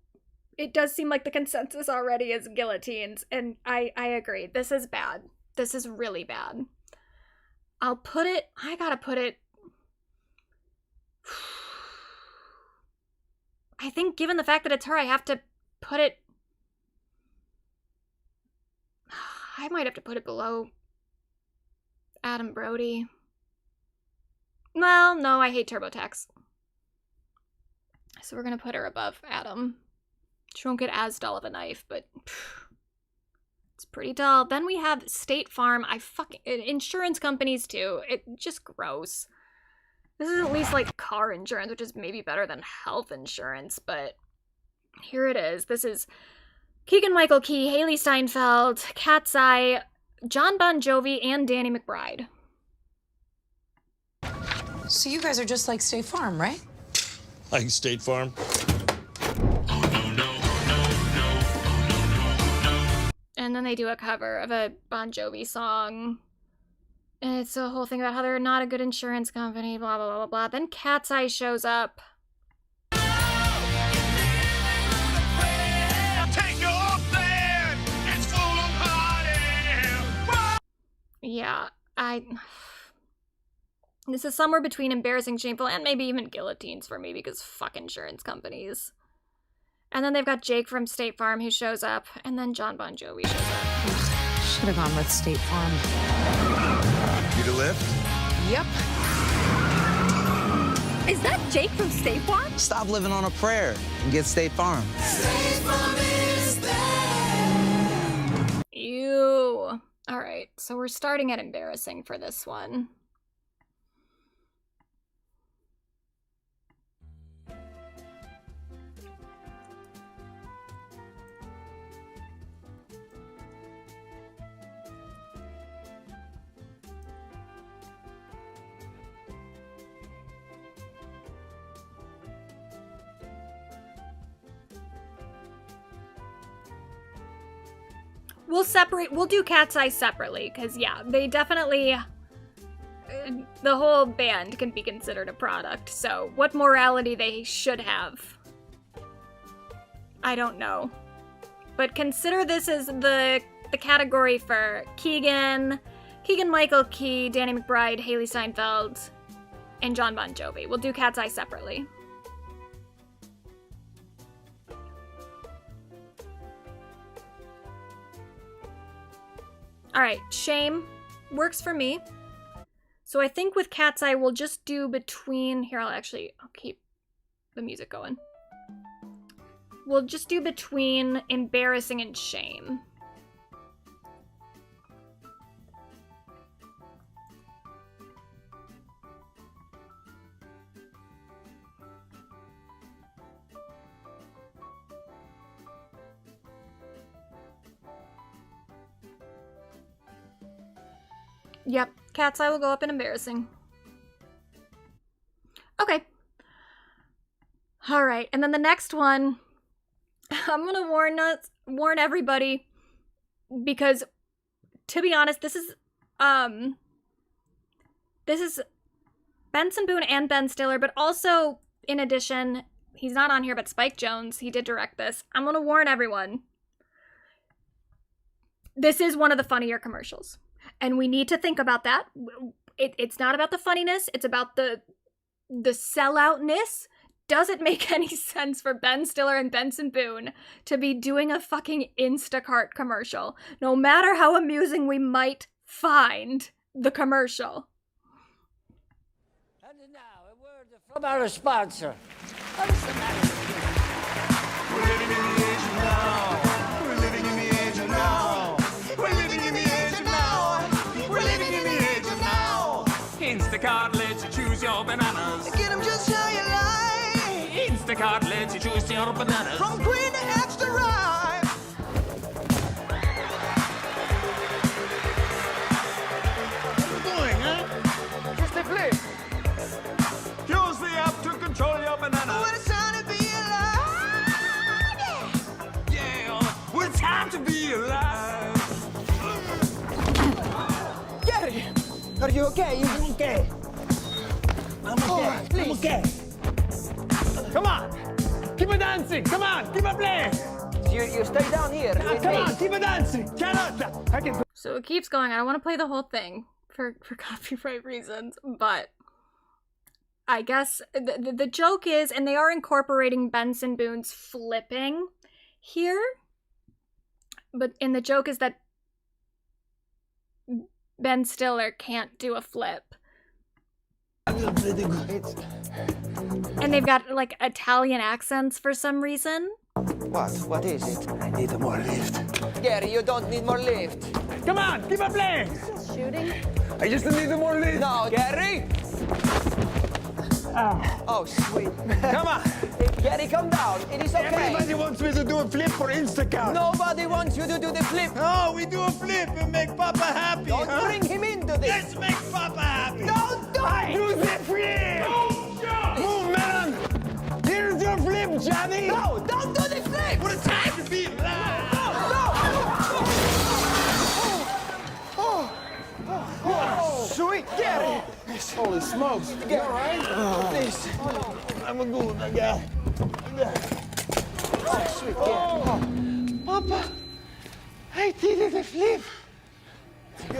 it does seem like the consensus already is guillotines, and I agree. This is bad. This is really bad. I gotta put it... I think given the fact that it's her, I have to put it... I might have to put it below Adam Brody. Well, no, I hate TurboTax. So we're gonna put her above Adam. She won't get as dull of a knife, but it's pretty dull. Then we have State Farm. Insurance companies too. It's just gross. This is at least like car insurance, which is maybe better than health insurance, but here it is. This is Keegan-Michael Key, Haley Steinfeld, Cat's Eye, John Bon Jovi, and Danny McBride. So you guys are just like State Farm, right? Like State Farm? And then they do a cover of a Bon Jovi song. And it's a whole thing about how they're not a good insurance company, blah, blah, blah, blah, blah. Then Cat's Eye shows up. Yeah, this is somewhere between embarrassing, shameful, and maybe even guillotines for me because fuck insurance companies. And then they've got Jake from State Farm who shows up, and then John Bon Jovi shows up. Should have gone with State Farm. Need a lift? Yep. Is that Jake from State Farm? Stop living on a prayer and get State Farm. Ew. All right, so we're starting at embarrassing for this one. We'll do Cat's Eye separately, because yeah, they definitely, the whole band can be considered a product, so what morality they should have, I don't know. But consider this as the category for Keegan, Michael Key, Danny McBride, Haley Steinfeld, and John Bon Jovi. We'll do Cat's Eye separately. All right, shame works for me. So I think with Cat's Eye, we'll just do between, here, I'll keep the music going. We'll just do between embarrassing and shame. Yep, Cat's Eye will go up in embarrassing. Okay. All right, and then the next one, I'm gonna warn everybody, because to be honest, this is Benson Boone and Ben Stiller, but also in addition, he's not on here, but Spike Jonze, he did direct this. I'm gonna warn everyone. This is one of the funnier commercials. And we need to think about that. It's not about the funniness, it's about the selloutness. Does it make any sense for Ben Stiller and Benson Boone to be doing a fucking Instacart commercial, no matter how amusing we might find the commercial? And now, a word from our sponsor. We're living in the age of now. We're living in the age of now. We're living in the age of now. We're living in the age of now. Instacart lets you choose your bananas. Get them just how you like. Instacart lets you choose your bananas. From green to extra ripe. What you doing, huh? Just a flip. Use the app to control your bananas. What a time to be alive. Yeah, what a time to be alive. Gary, are you okay? I'm okay. I'm okay. Please. I'm okay. Come on, keep it dancing. Come on, keep it playing. You stay down here. Come on, keep it dancing. Cannot. I can. So it keeps going. I don't want to play the whole thing for copyright reasons, but I guess the joke is, and they are incorporating Benson Boone's flipping here, and the joke is that Ben Stiller can't do a flip. And they've got, like, Italian accents for some reason. What? What is it? I need more lift. Gary, you don't need more lift. Come on, keep it playing. Shooting? I just need more lift. No, Gary. Oh, sweet. Come on. Gary, come down. It is okay. Everybody wants me to do a flip for Instacart. Nobody wants you to do the flip. No, we do a flip and make Papa happy. Don't bring him into this. Let's make Papa happy. Don't do I it. do the flip. Move, man. Here's your flip, Johnny. No, don't do the flip. What a time to be alive. Oh, sweet Gary. Holy smokes. You all right? Please. I'm a good guy. Oh, sweet Gary. Papa, I did the flip.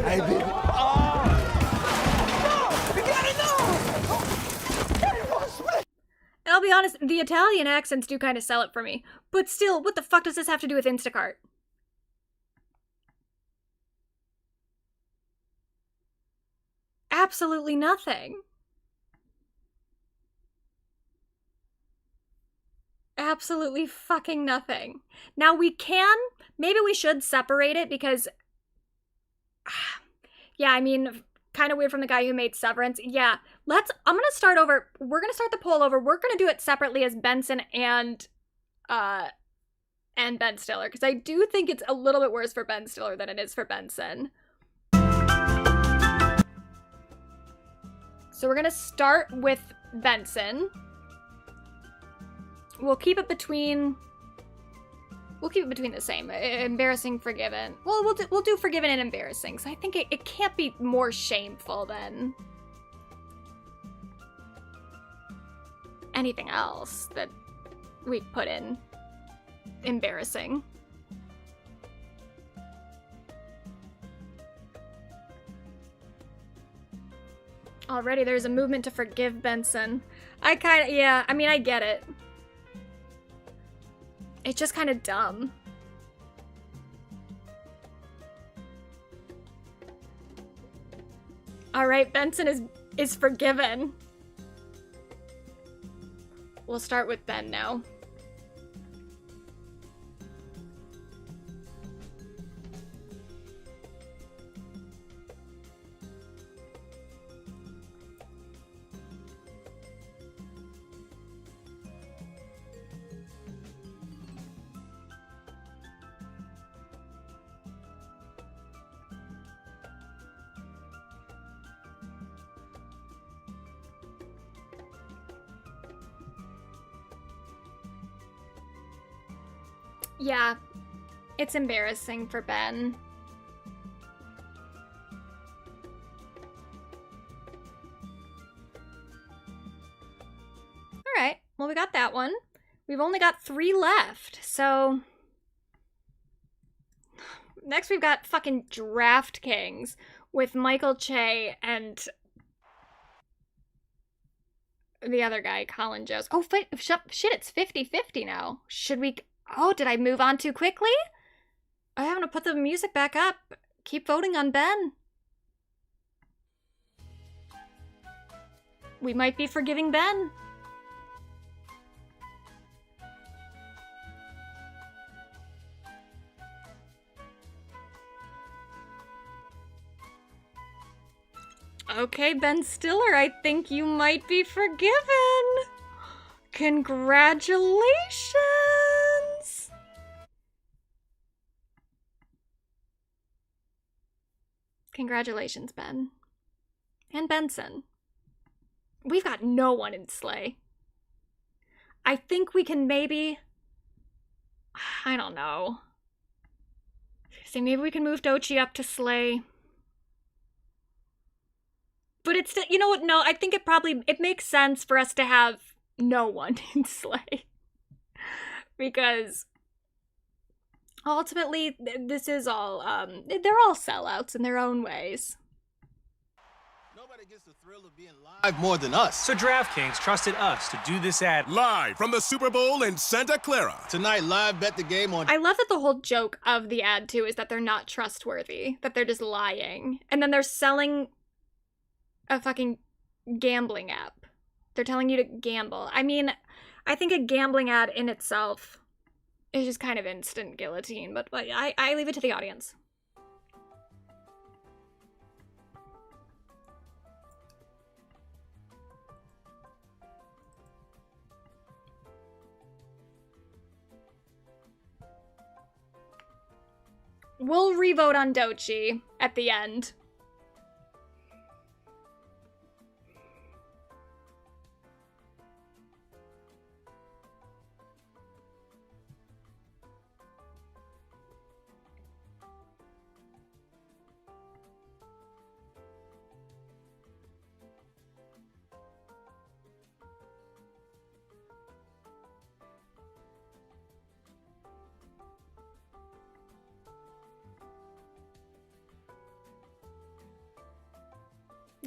I did it. No! Gary, no! Gary, what's me? And I'll be honest, the Italian accents do kind of sell it for me. But still, what the fuck does this have to do with Instacart? Absolutely nothing. Absolutely fucking nothing. Now maybe we should separate it, because Yeah, I mean, kind of weird from the guy who made Severance. Yeah, I'm gonna start over. We're gonna start the poll over. We're gonna do it separately as Benson and Ben Stiller, because I do think it's a little bit worse for Ben Stiller than it is for Benson. So we're gonna start with Benson. We'll keep it between the same. Embarrassing, forgiven. Well, we'll do forgiven and embarrassing. So I think it can't be more shameful than anything else that we put in embarrassing. Already there's a movement to forgive Benson. I mean, I get it. It's just kind of dumb. All right, Benson is forgiven. We'll start with Ben now. Yeah, it's embarrassing for Ben. Alright, well, we got that one. We've only got 3 left, so... Next we've got fucking DraftKings with Michael Che and the other guy, Colin Jost. Oh, shit, it's 50-50 now. Should we... Oh, did I move on too quickly? I have to put the music back up. Keep voting on Ben. We might be forgiving Ben. Okay, Ben Stiller, I think you might be forgiven. Congratulations! Congratulations, Ben. And Benson. We've got no one in Slay. I think we can maybe... I don't know. See, maybe we can move Doechii up to Slay. But it's... You know what? No, I think it makes sense for us to have no one in Slay. Because... ultimately, this is all, they're all sellouts in their own ways. Nobody gets the thrill of being live more than us. So DraftKings trusted us to do this ad live from the Super Bowl in Santa Clara. Tonight, live bet the game on... I love that the whole joke of the ad, too, is that they're not trustworthy. That they're just lying. And then they're selling a fucking gambling app. They're telling you to gamble. I mean, I think a gambling ad in itself... it's just kind of instant guillotine, but I leave it to the audience. We'll revote on Doechii at the end.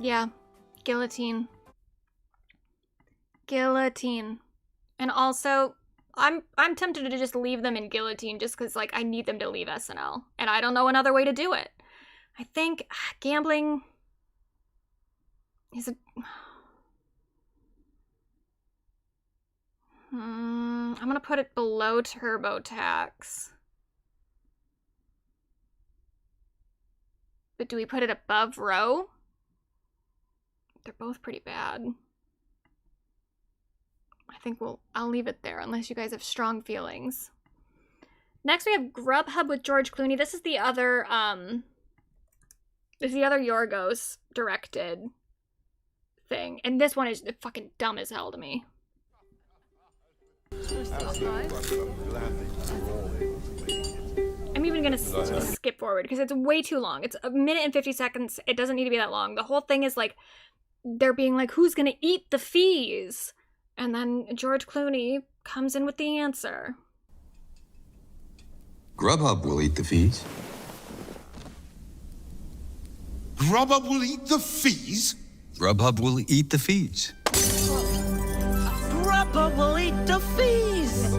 Yeah, guillotine. Guillotine. And also, I'm tempted to just leave them in guillotine just because, like, I need them to leave SNL. And I don't know another way to do it. I think gambling is a... I'm gonna put it below TurboTax. But do we put it above Roe? They're both pretty bad. I think I'll leave it there unless you guys have strong feelings. Next we have Grubhub with George Clooney. This is the other Yorgos directed thing. And this one is fucking dumb as hell to me. I'm even gonna skip forward because it's way too long. It's 1 minute and 50 seconds. It doesn't need to be that long. The whole thing is like, they're being like, who's gonna eat the fees? And then George Clooney comes in with the answer. Grubhub will eat the fees. Grubhub will eat the fees? Grubhub will eat the fees. Grubhub will eat the fees.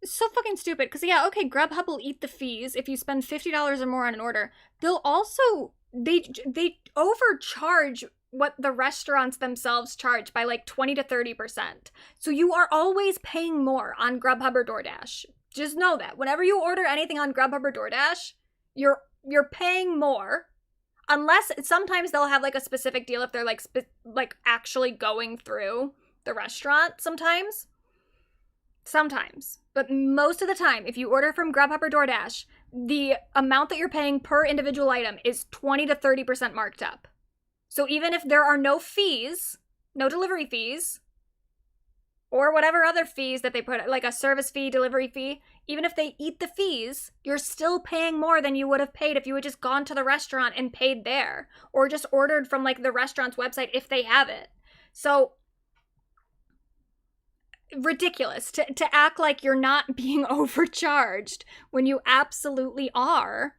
It's so fucking stupid. Because, yeah, okay, Grubhub will eat the fees if you spend $50 or more on an order. They'll also, they overcharge what the restaurants themselves charge by like 20 to 30%. So you are always paying more on Grubhub or DoorDash. Just know that. Whenever you order anything on Grubhub or DoorDash, you're paying more. Unless sometimes they'll have like a specific deal if they're like actually going through the restaurant sometimes. Sometimes. But most of the time, if you order from Grubhub or DoorDash, the amount that you're paying per individual item is 20 to 30% marked up. So even if there are no fees, no delivery fees, or whatever other fees that they put, like a service fee, delivery fee, even if they eat the fees, you're still paying more than you would have paid if you had just gone to the restaurant and paid there, or just ordered from like the restaurant's website if they have it. So ridiculous to act like you're not being overcharged when you absolutely are.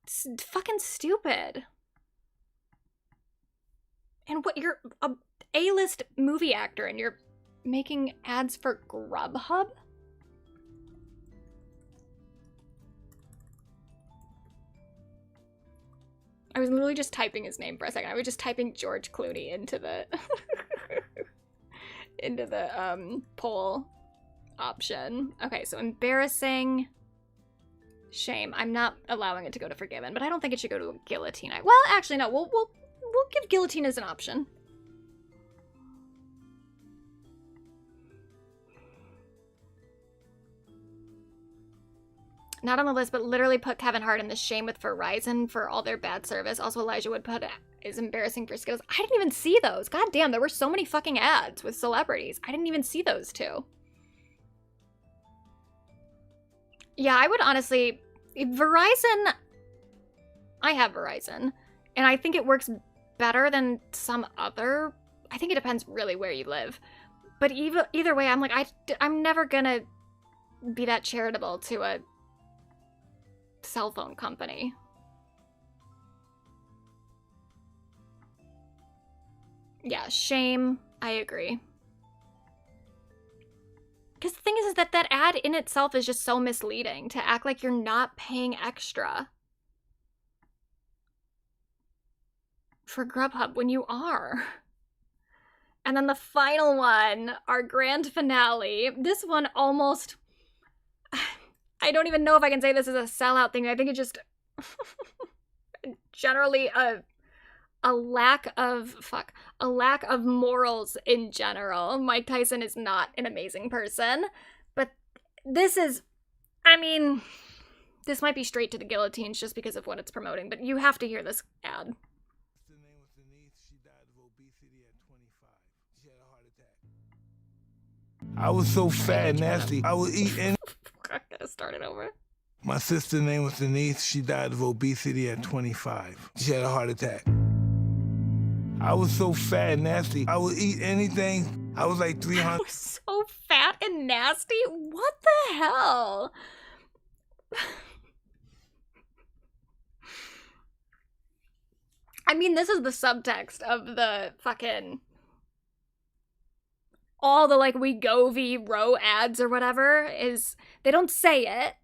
It's fucking stupid. And what, you're a A-list movie actor and you're making ads for Grubhub? I was literally just typing his name for a second. I was just typing George Clooney into the into the poll option. Okay, so embarrassing, shame. I'm not allowing it to go to forgiven, but I don't think it should go to a guillotine. Well, actually, no. We'll give guillotine as an option. Not on the list, but literally put Kevin Hart in the shame with Verizon for all their bad service. Also, Elijah Wood put is embarrassing for Skittles. I didn't even see those. God damn, there were so many fucking ads with celebrities. I didn't even see those two. Yeah, I would honestly... Verizon... I have Verizon, and I think it works better than some other... I think it depends really where you live. But either way, I'm like, I'm never gonna be that charitable to a cell phone company. Yeah, shame. I agree. Because the thing is that ad in itself is just so misleading, to act like you're not paying extra for Grubhub when you are. And then the final one, our grand finale. This one almost... I don't even know if I can say this is a sellout thing. I think it's just generally a lack of morals in general. Mike Tyson is not an amazing person, but this is, I mean, this might be straight to the guillotines just because of what it's promoting, but you have to hear this ad. I was so fat and nasty, I would eat any... I gotta start it over. My sister's name was Denise. She died of obesity at 25. She had a heart attack. I was so fat and nasty, I would eat anything. I was like 300. I was so fat and nasty? What the hell? I mean, this is the subtext of the fucking... all the, like, Wegovy Row ads or whatever is... They don't say it.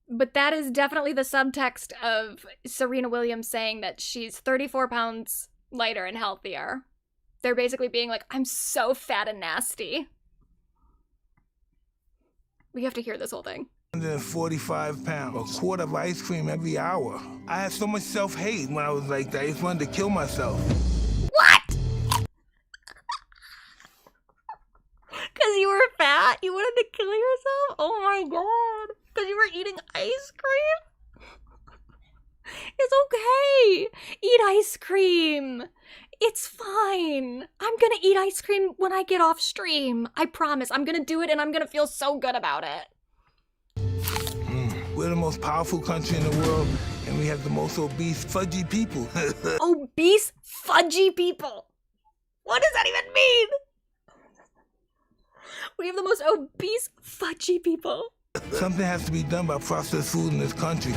But that is definitely the subtext of Serena Williams saying that she's 34 pounds lighter and healthier. They're basically being like, I'm so fat and nasty. We have to hear this whole thing. 145 pounds, a quart of ice cream every hour. I had so much self-hate when I was like that. I just wanted to kill myself. What? Because you were fat? You wanted to kill yourself? Oh my god. Because you were eating ice cream? It's okay. Eat ice cream. It's fine. I'm gonna eat ice cream when I get off stream. I promise. I'm gonna do it and I'm gonna feel so good about it. We're the most powerful country in the world, and we have the most obese, fudgy people. Obese, fudgy people. What does that even mean? We have the most obese, fudgy people. Something has to be done about processed food in this country.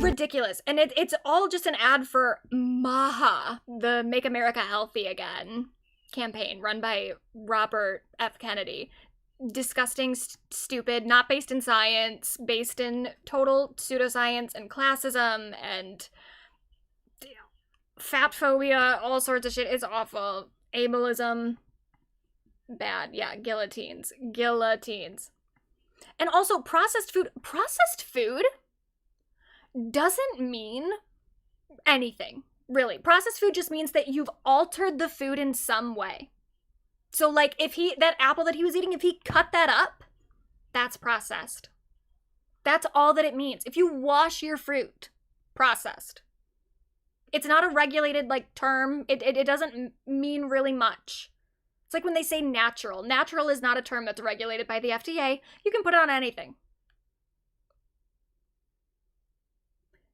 Ridiculous. And it's all just an ad for MAHA, the Make America Healthy Again campaign run by Robert F. Kennedy. Disgusting, stupid, not based in science, based in total pseudoscience and classism and fat phobia, all sorts of shit. It's awful. Ableism. Bad. Yeah, guillotines. Guillotines. And also processed food. Processed food doesn't mean anything, really. Processed food just means that you've altered the food in some way. So, like, if that apple that he was eating, if he cut that up, that's processed. That's all that it means. If you wash your fruit, processed. It's not a regulated, like, term. It doesn't mean really much. It's like when they say natural. Natural is not a term that's regulated by the FDA. You can put it on anything.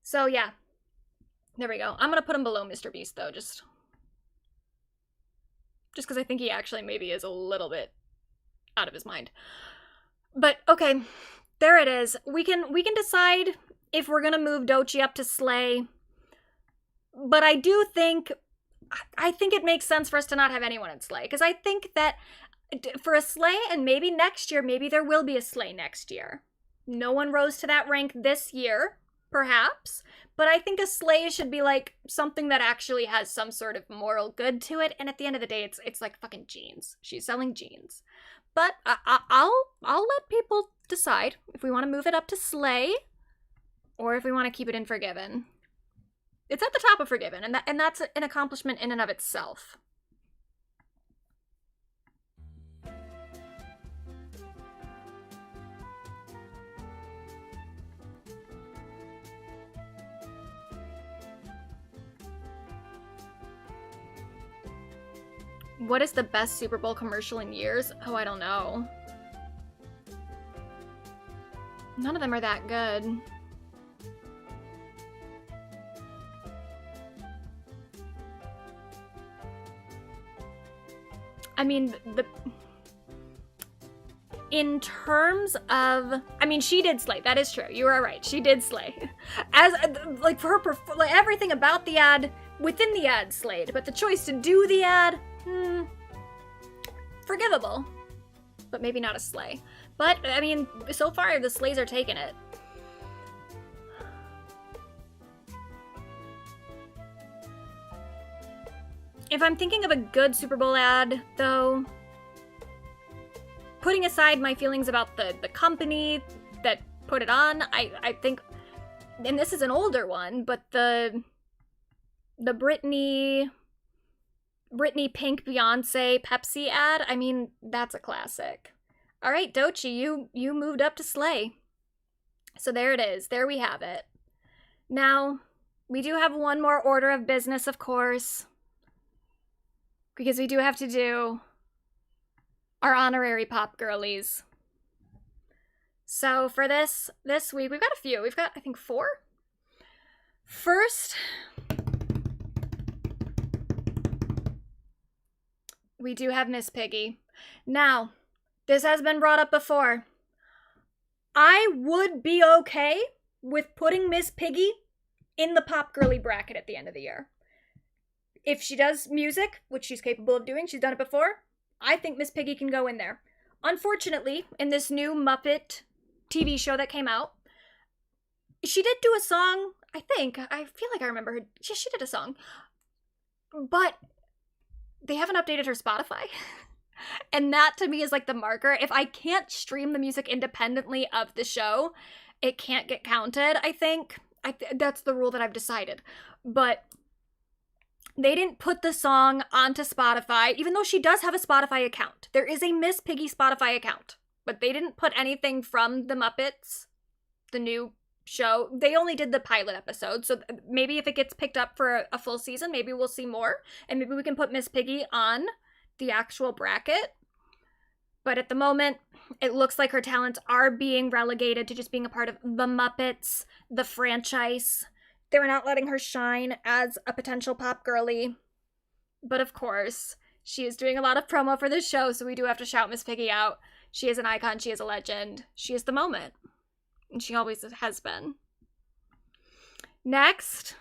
So, yeah. There we go. I'm gonna put him below Mr. Beast, though, just because I think he actually maybe is a little bit out of his mind. But, okay, there it is. We can decide if we're gonna move Doechii up to Slay. But I do think, it makes sense for us to not have anyone in Slay. Because I think that for a Slay, and maybe next year, maybe there will be a Slay next year. No one rose to that rank this year, perhaps. But I think a Slay should be like something that actually has some sort of moral good to it. And at the end of the day, it's like fucking jeans. She's selling jeans. But I'll let people decide if we want to move it up to Slay or if we want to keep it in Forgiven. It's at the top of Forgiven, and that's an accomplishment in and of itself. What is the best Super Bowl commercial in years? Oh, I don't know. None of them are that good. I mean, in terms of, I mean, she did slay. That is true. You are right. She did slay. As, like, for her, like, everything about the ad, within the ad slayed. But the choice to do the ad, forgivable. But maybe not a slay. But, I mean, so far, the slays are taking it. If I'm thinking of a good Super Bowl ad, though, putting aside my feelings about the company that put it on, I think, and this is an older one, but the Britney Pink Beyonce Pepsi ad, I mean, that's a classic. All right, Doechii, you moved up to Slay. So there it is. There we have it. Now, we do have one more order of business, of course, because we do have to do our honorary Pop Girlies. So for this week, we've got a few. We've got, I think, 4. First, we do have Miss Piggy. Now, this has been brought up before. I would be okay with putting Miss Piggy in the Pop Girly bracket at the end of the year. If she does music, which she's capable of doing, she's done it before, I think Miss Piggy can go in there. Unfortunately, in this new Muppet TV show that came out, she did do a song, I think. I feel like I remember her. She did a song. But they haven't updated her Spotify. And that to me is like the marker. If I can't stream the music independently of the show, it can't get counted, I think. That's the rule that I've decided. But they didn't put the song onto Spotify, even though she does have a Spotify account. There is a Miss Piggy Spotify account. But they didn't put anything from The Muppets, the new show. They only did the pilot episode, so maybe if it gets picked up for a full season, maybe we'll see more, and maybe we can put Miss Piggy on the actual bracket. But at the moment, it looks like her talents are being relegated to just being a part of The Muppets, the franchise. They're not letting her shine as a potential pop girly. But of course, she is doing a lot of promo for this show, so we do have to shout Miss Piggy out. She is an icon, she is a legend, she is the moment. And she always has been. Next,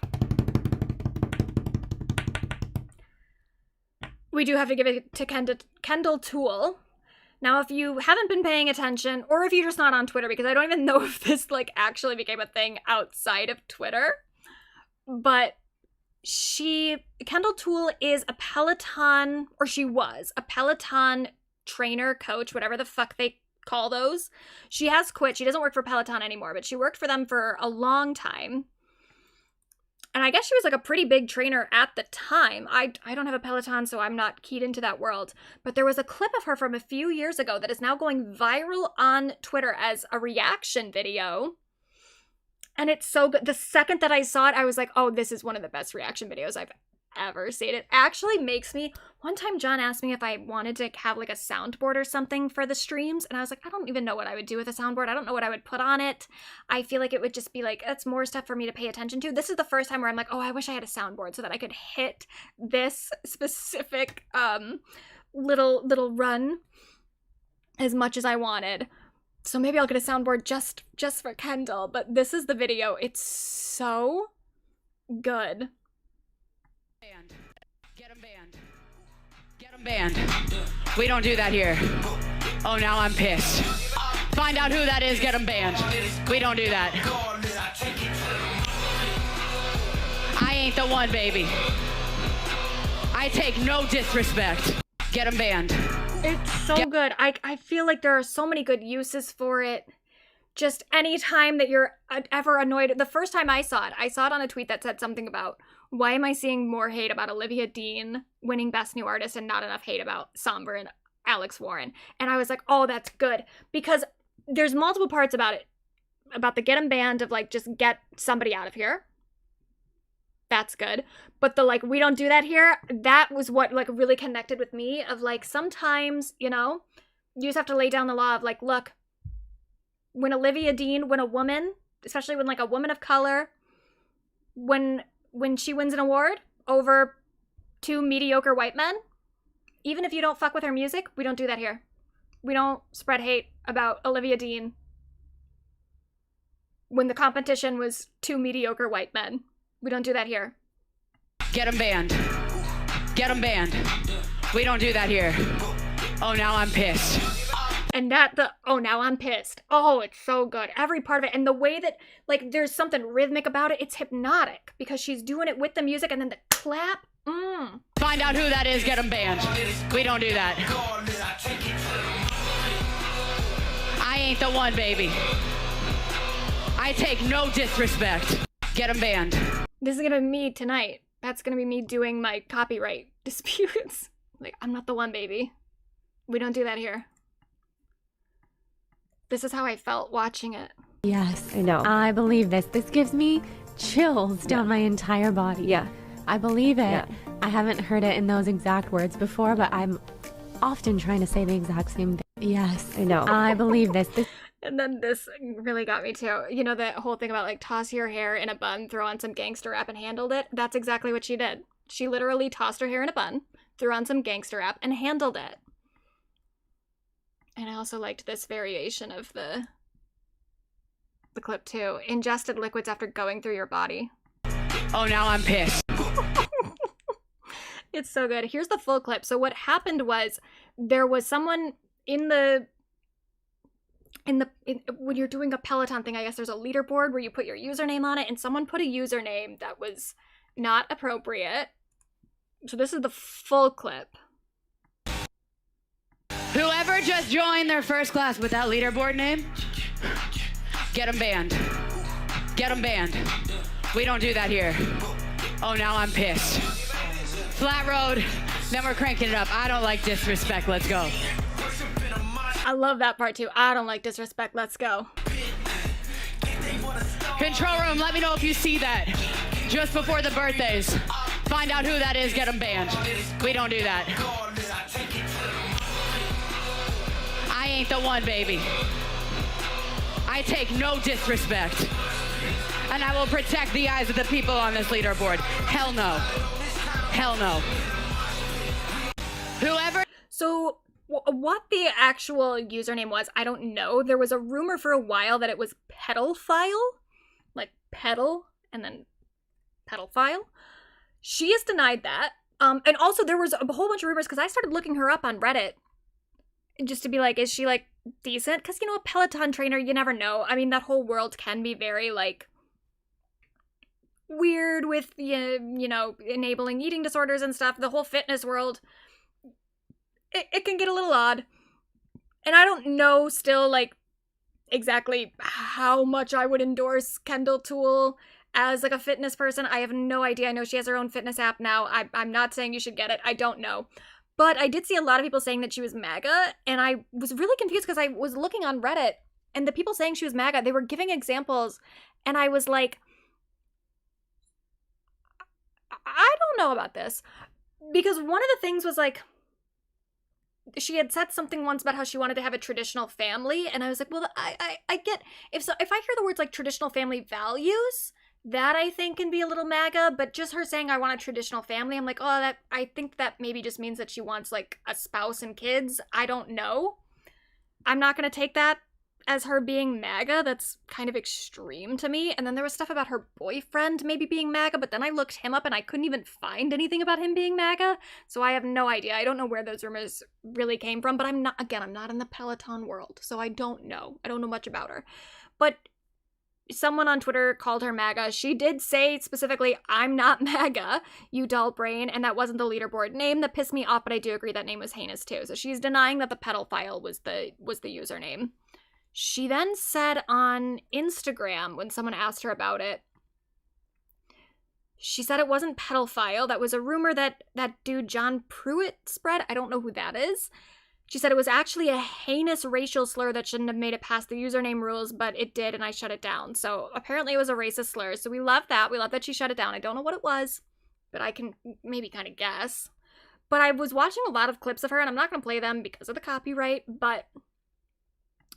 we do have to give it to Kendall Toole. Now, if you haven't been paying attention, or if you're just not on Twitter, because I don't even know if this like actually became a thing outside of Twitter, but Kendall Toole is a Peloton, or she was a Peloton trainer, coach, whatever the fuck they call those. She has quit. She doesn't work for Peloton anymore, but she worked for them for a long time. And I guess she was like a pretty big trainer at the time. I don't have a Peloton, so I'm not keyed into that world. But there was a clip of her from a few years ago that is now going viral on Twitter as a reaction video. And it's so good. The second that I saw it, I was like, oh, this is one of the best reaction videos I've ever seen. It actually makes me... One time John asked me if I wanted to have like a soundboard or something for the streams, and I was like, I don't even know what I would do with a soundboard. I don't know what I would put on it. I feel like it would just be like, that's more stuff for me to pay attention to. This is the first time where I'm like, oh, I wish I had a soundboard so that I could hit this specific little run as much as I wanted. So maybe I'll get a soundboard just for Kendall, but this is the video. It's so good. Get 'em banned. Get 'em banned. We don't do that here. Oh, now I'm pissed. Find out who that is, get 'em banned. We don't do that. I ain't the one, baby. I take no disrespect. Get 'em banned. It's so good. I feel like there are so many good uses for it. Just anytime that you're ever annoyed. The first time I saw it on a tweet that said something about, why am I seeing more hate about Olivia Dean winning Best New Artist and not enough hate about Somber and Alex Warren? And I was like, oh, that's good. Because there's multiple parts about it. About the get 'em banned of like, just get somebody out of here. That's good. But the like, we don't do that here, that was what like really connected with me of like, sometimes, you know, you just have to lay down the law of like, look, when Olivia Dean, when a woman, especially when like a woman of color, when she wins an award over two mediocre white men, even if you don't fuck with her music, we don't do that here. We don't spread hate about Olivia Dean when the competition was two mediocre white men. We don't do that here. Get 'em banned. Get 'em banned. We don't do that here. Oh, now I'm pissed. And oh, now I'm pissed. Oh, it's so good. Every part of it. And the way that, like, there's something rhythmic about it, it's hypnotic because she's doing it with the music and then the clap. Find out who that is, get 'em banned. We don't do that. I ain't the one, baby. I take no disrespect. Get 'em banned. This is gonna be me tonight. That's gonna be me doing my copyright disputes. Like, I'm not the one, baby. We don't do that here. This is how I felt watching it. Yes, I know. I believe this. This gives me chills down my entire body. Yeah. I believe it. Yeah. I haven't heard it in those exact words before, but I'm often trying to say the exact same thing. Yes, I know. I believe this. And then this really got me too. You know, that whole thing about like toss your hair in a bun, throw on some gangster rap and handled it? That's exactly what she did. She literally tossed her hair in a bun, threw on some gangster rap and handled it. And I also liked this variation of the clip too. Ingested liquids after going through your body. Oh, now I'm pissed. It's so good. Here's the full clip. So what happened was there was someone when you're doing a Peloton thing, I guess there's a leaderboard where you put your username on it, and someone put a username that was not appropriate. So this is the full clip. Whoever just joined their first class with that leaderboard name, get them banned. Get them banned. We don't do that here. Oh, now I'm pissed. Flat road, then we're cranking it up. I don't like disrespect. Let's go. I love that part too. I don't like disrespect. Let's go. Control room, let me know if you see that. Just before the birthdays. Find out who that is, get them banned. We don't do that. I ain't the one, baby. I take no disrespect. And I will protect the eyes of the people on this leaderboard. Hell no. Hell no. Whoever... So, what the actual username was, I don't know. There was a rumor for a while that it was pedophile. Like, pedal, and then pedophile. She has denied that. And also there was a whole bunch of rumors, because I started looking her up on Reddit. Just to be like, is she, like, decent? Because, you know, a Peloton trainer, you never know. I mean, that whole world can be very, like, weird with, you know, enabling eating disorders and stuff. The whole fitness world, it can get a little odd. And I don't know still, like, exactly how much I would endorse Kendall Toole as, like, a fitness person. I have no idea. I know she has her own fitness app now. I'm not saying you should get it. I don't know. But I did see a lot of people saying that she was MAGA, and I was really confused because I was looking on Reddit, and the people saying she was MAGA, they were giving examples, and I was like, I don't know about this. Because one of the things was, like, she had said something once about how she wanted to have a traditional family, and I was like, well, I get, if I hear the words, like, traditional family values, that I think can be a little MAGA, but just her saying I want a traditional family, I'm like, oh, I think that maybe just means that she wants, like, a spouse and kids. I don't know. I'm not going to take that as her being MAGA. That's kind of extreme to me. And then there was stuff about her boyfriend maybe being MAGA, but then I looked him up and I couldn't even find anything about him being MAGA, so I have no idea. I don't know where those rumors really came from, but I'm not in the Peloton world, so I don't know. I don't know much about her. But someone on Twitter called her MAGA. She did say specifically, I'm not MAGA, you dull brain, and that wasn't the leaderboard name. That pissed me off, but I do agree that name was heinous too. So she's denying that the pedophile was the username. She then said on Instagram, when someone asked her about it, she said it wasn't pedophile. That was a rumor that dude John Pruitt spread. I don't know who that is. She said it was actually a heinous racial slur that shouldn't have made it past the username rules, but it did, and I shut it down. So apparently it was a racist slur. So we love that. We love that she shut it down. I don't know what it was, but I can maybe kind of guess. But I was watching a lot of clips of her, and I'm not going to play them because of the copyright, but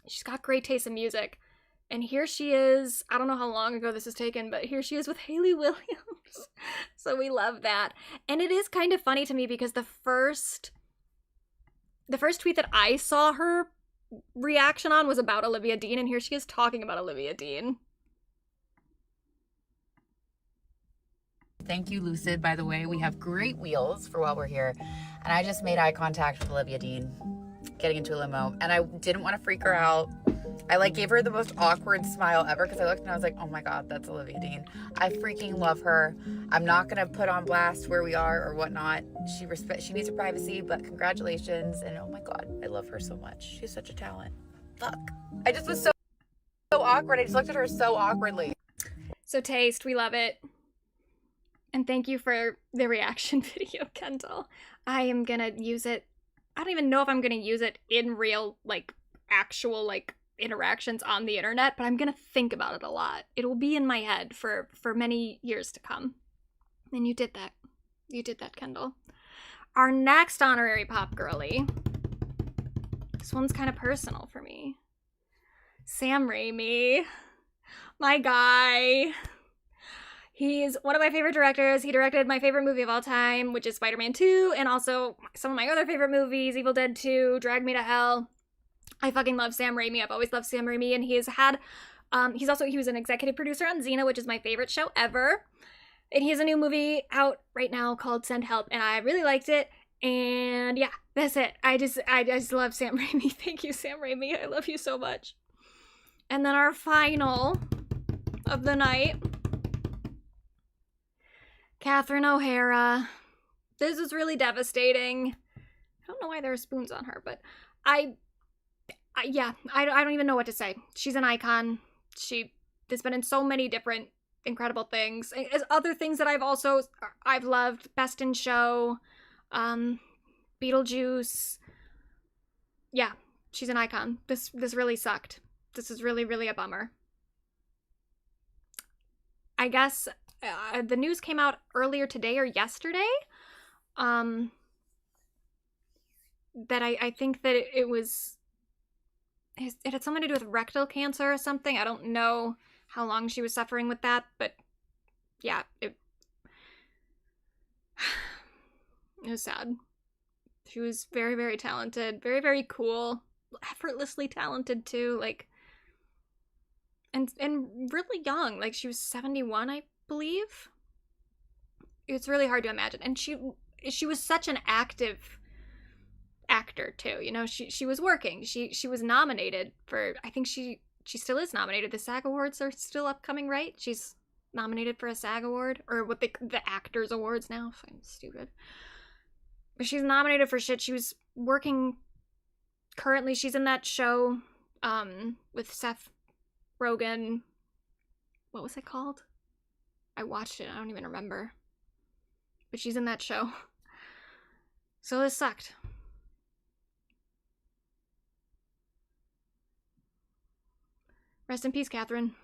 she's got great taste in music. And here she is. I don't know how long ago this is taken, but here she is with Hayley Williams. So we love that. And it is kind of funny to me because the first tweet that I saw her reaction on was about Olivia Dean, and here she is talking about Olivia Dean. Thank you, Lucid, by the way. We have great wheels for while we're here. And I just made eye contact with Olivia Dean getting into a limo, and I didn't want to freak her out. I gave her the most awkward smile ever because I looked and I was like, oh my God, that's Olivia Dean. I freaking love her. I'm not going to put on blast where we are or whatnot. She needs her privacy, but congratulations. And oh my God, I love her so much. She's such a talent. Fuck. I just was so awkward. I just looked at her so awkwardly. So taste, we love it. And thank you for the reaction video, Kendall. I am going to use it. I don't even know if I'm going to use it in real, actual, interactions on the internet, but I'm going to think about it a lot. It will be in my head for many years to come. And you did that. You did that, Kendall. Our next honorary pop girly. This one's kind of personal for me. Sam Raimi. My guy. He's one of my favorite directors. He directed my favorite movie of all time, which is Spider-Man 2, and also some of my other favorite movies, Evil Dead 2, Drag Me to Hell. I fucking love Sam Raimi. I've always loved Sam Raimi, and he was an executive producer on Xena, which is my favorite show ever. And he has a new movie out right now called Send Help, and I really liked it. And yeah, that's it. I just love Sam Raimi. Thank you, Sam Raimi. I love you so much. And then our final of the night, Catherine O'Hara. This is really devastating. I don't know why there are spoons on her, but I don't even know what to say. She's an icon. She's been in so many different incredible things. As other things that I've loved. Best in Show, Beetlejuice. Yeah, she's an icon. This really sucked. This is really, really a bummer. I guess the news came out earlier today or yesterday. That I think that it had something to do with rectal cancer or something. I don't know how long she was suffering with that, but yeah, it was sad. She was very, very talented, very, very cool, effortlessly talented too, like, and really young. Like, she was 71, I believe. It's really hard to imagine. And she was such an active actor too, you know. She was working. She was nominated for, I think she still is nominated. The SAG Awards are still upcoming, right? She's nominated for a SAG Award, or what the Actors Awards now. I'm stupid. But she's nominated for shit. She was working currently. She's in that show with Seth Rogen. What was it called? I watched it. I don't even remember. But she's in that show. So this sucked. Rest in peace, Catherine.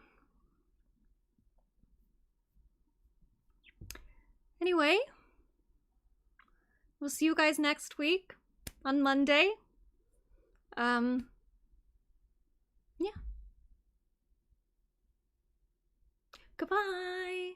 Anyway, we'll see you guys next week on Monday. Yeah. Goodbye.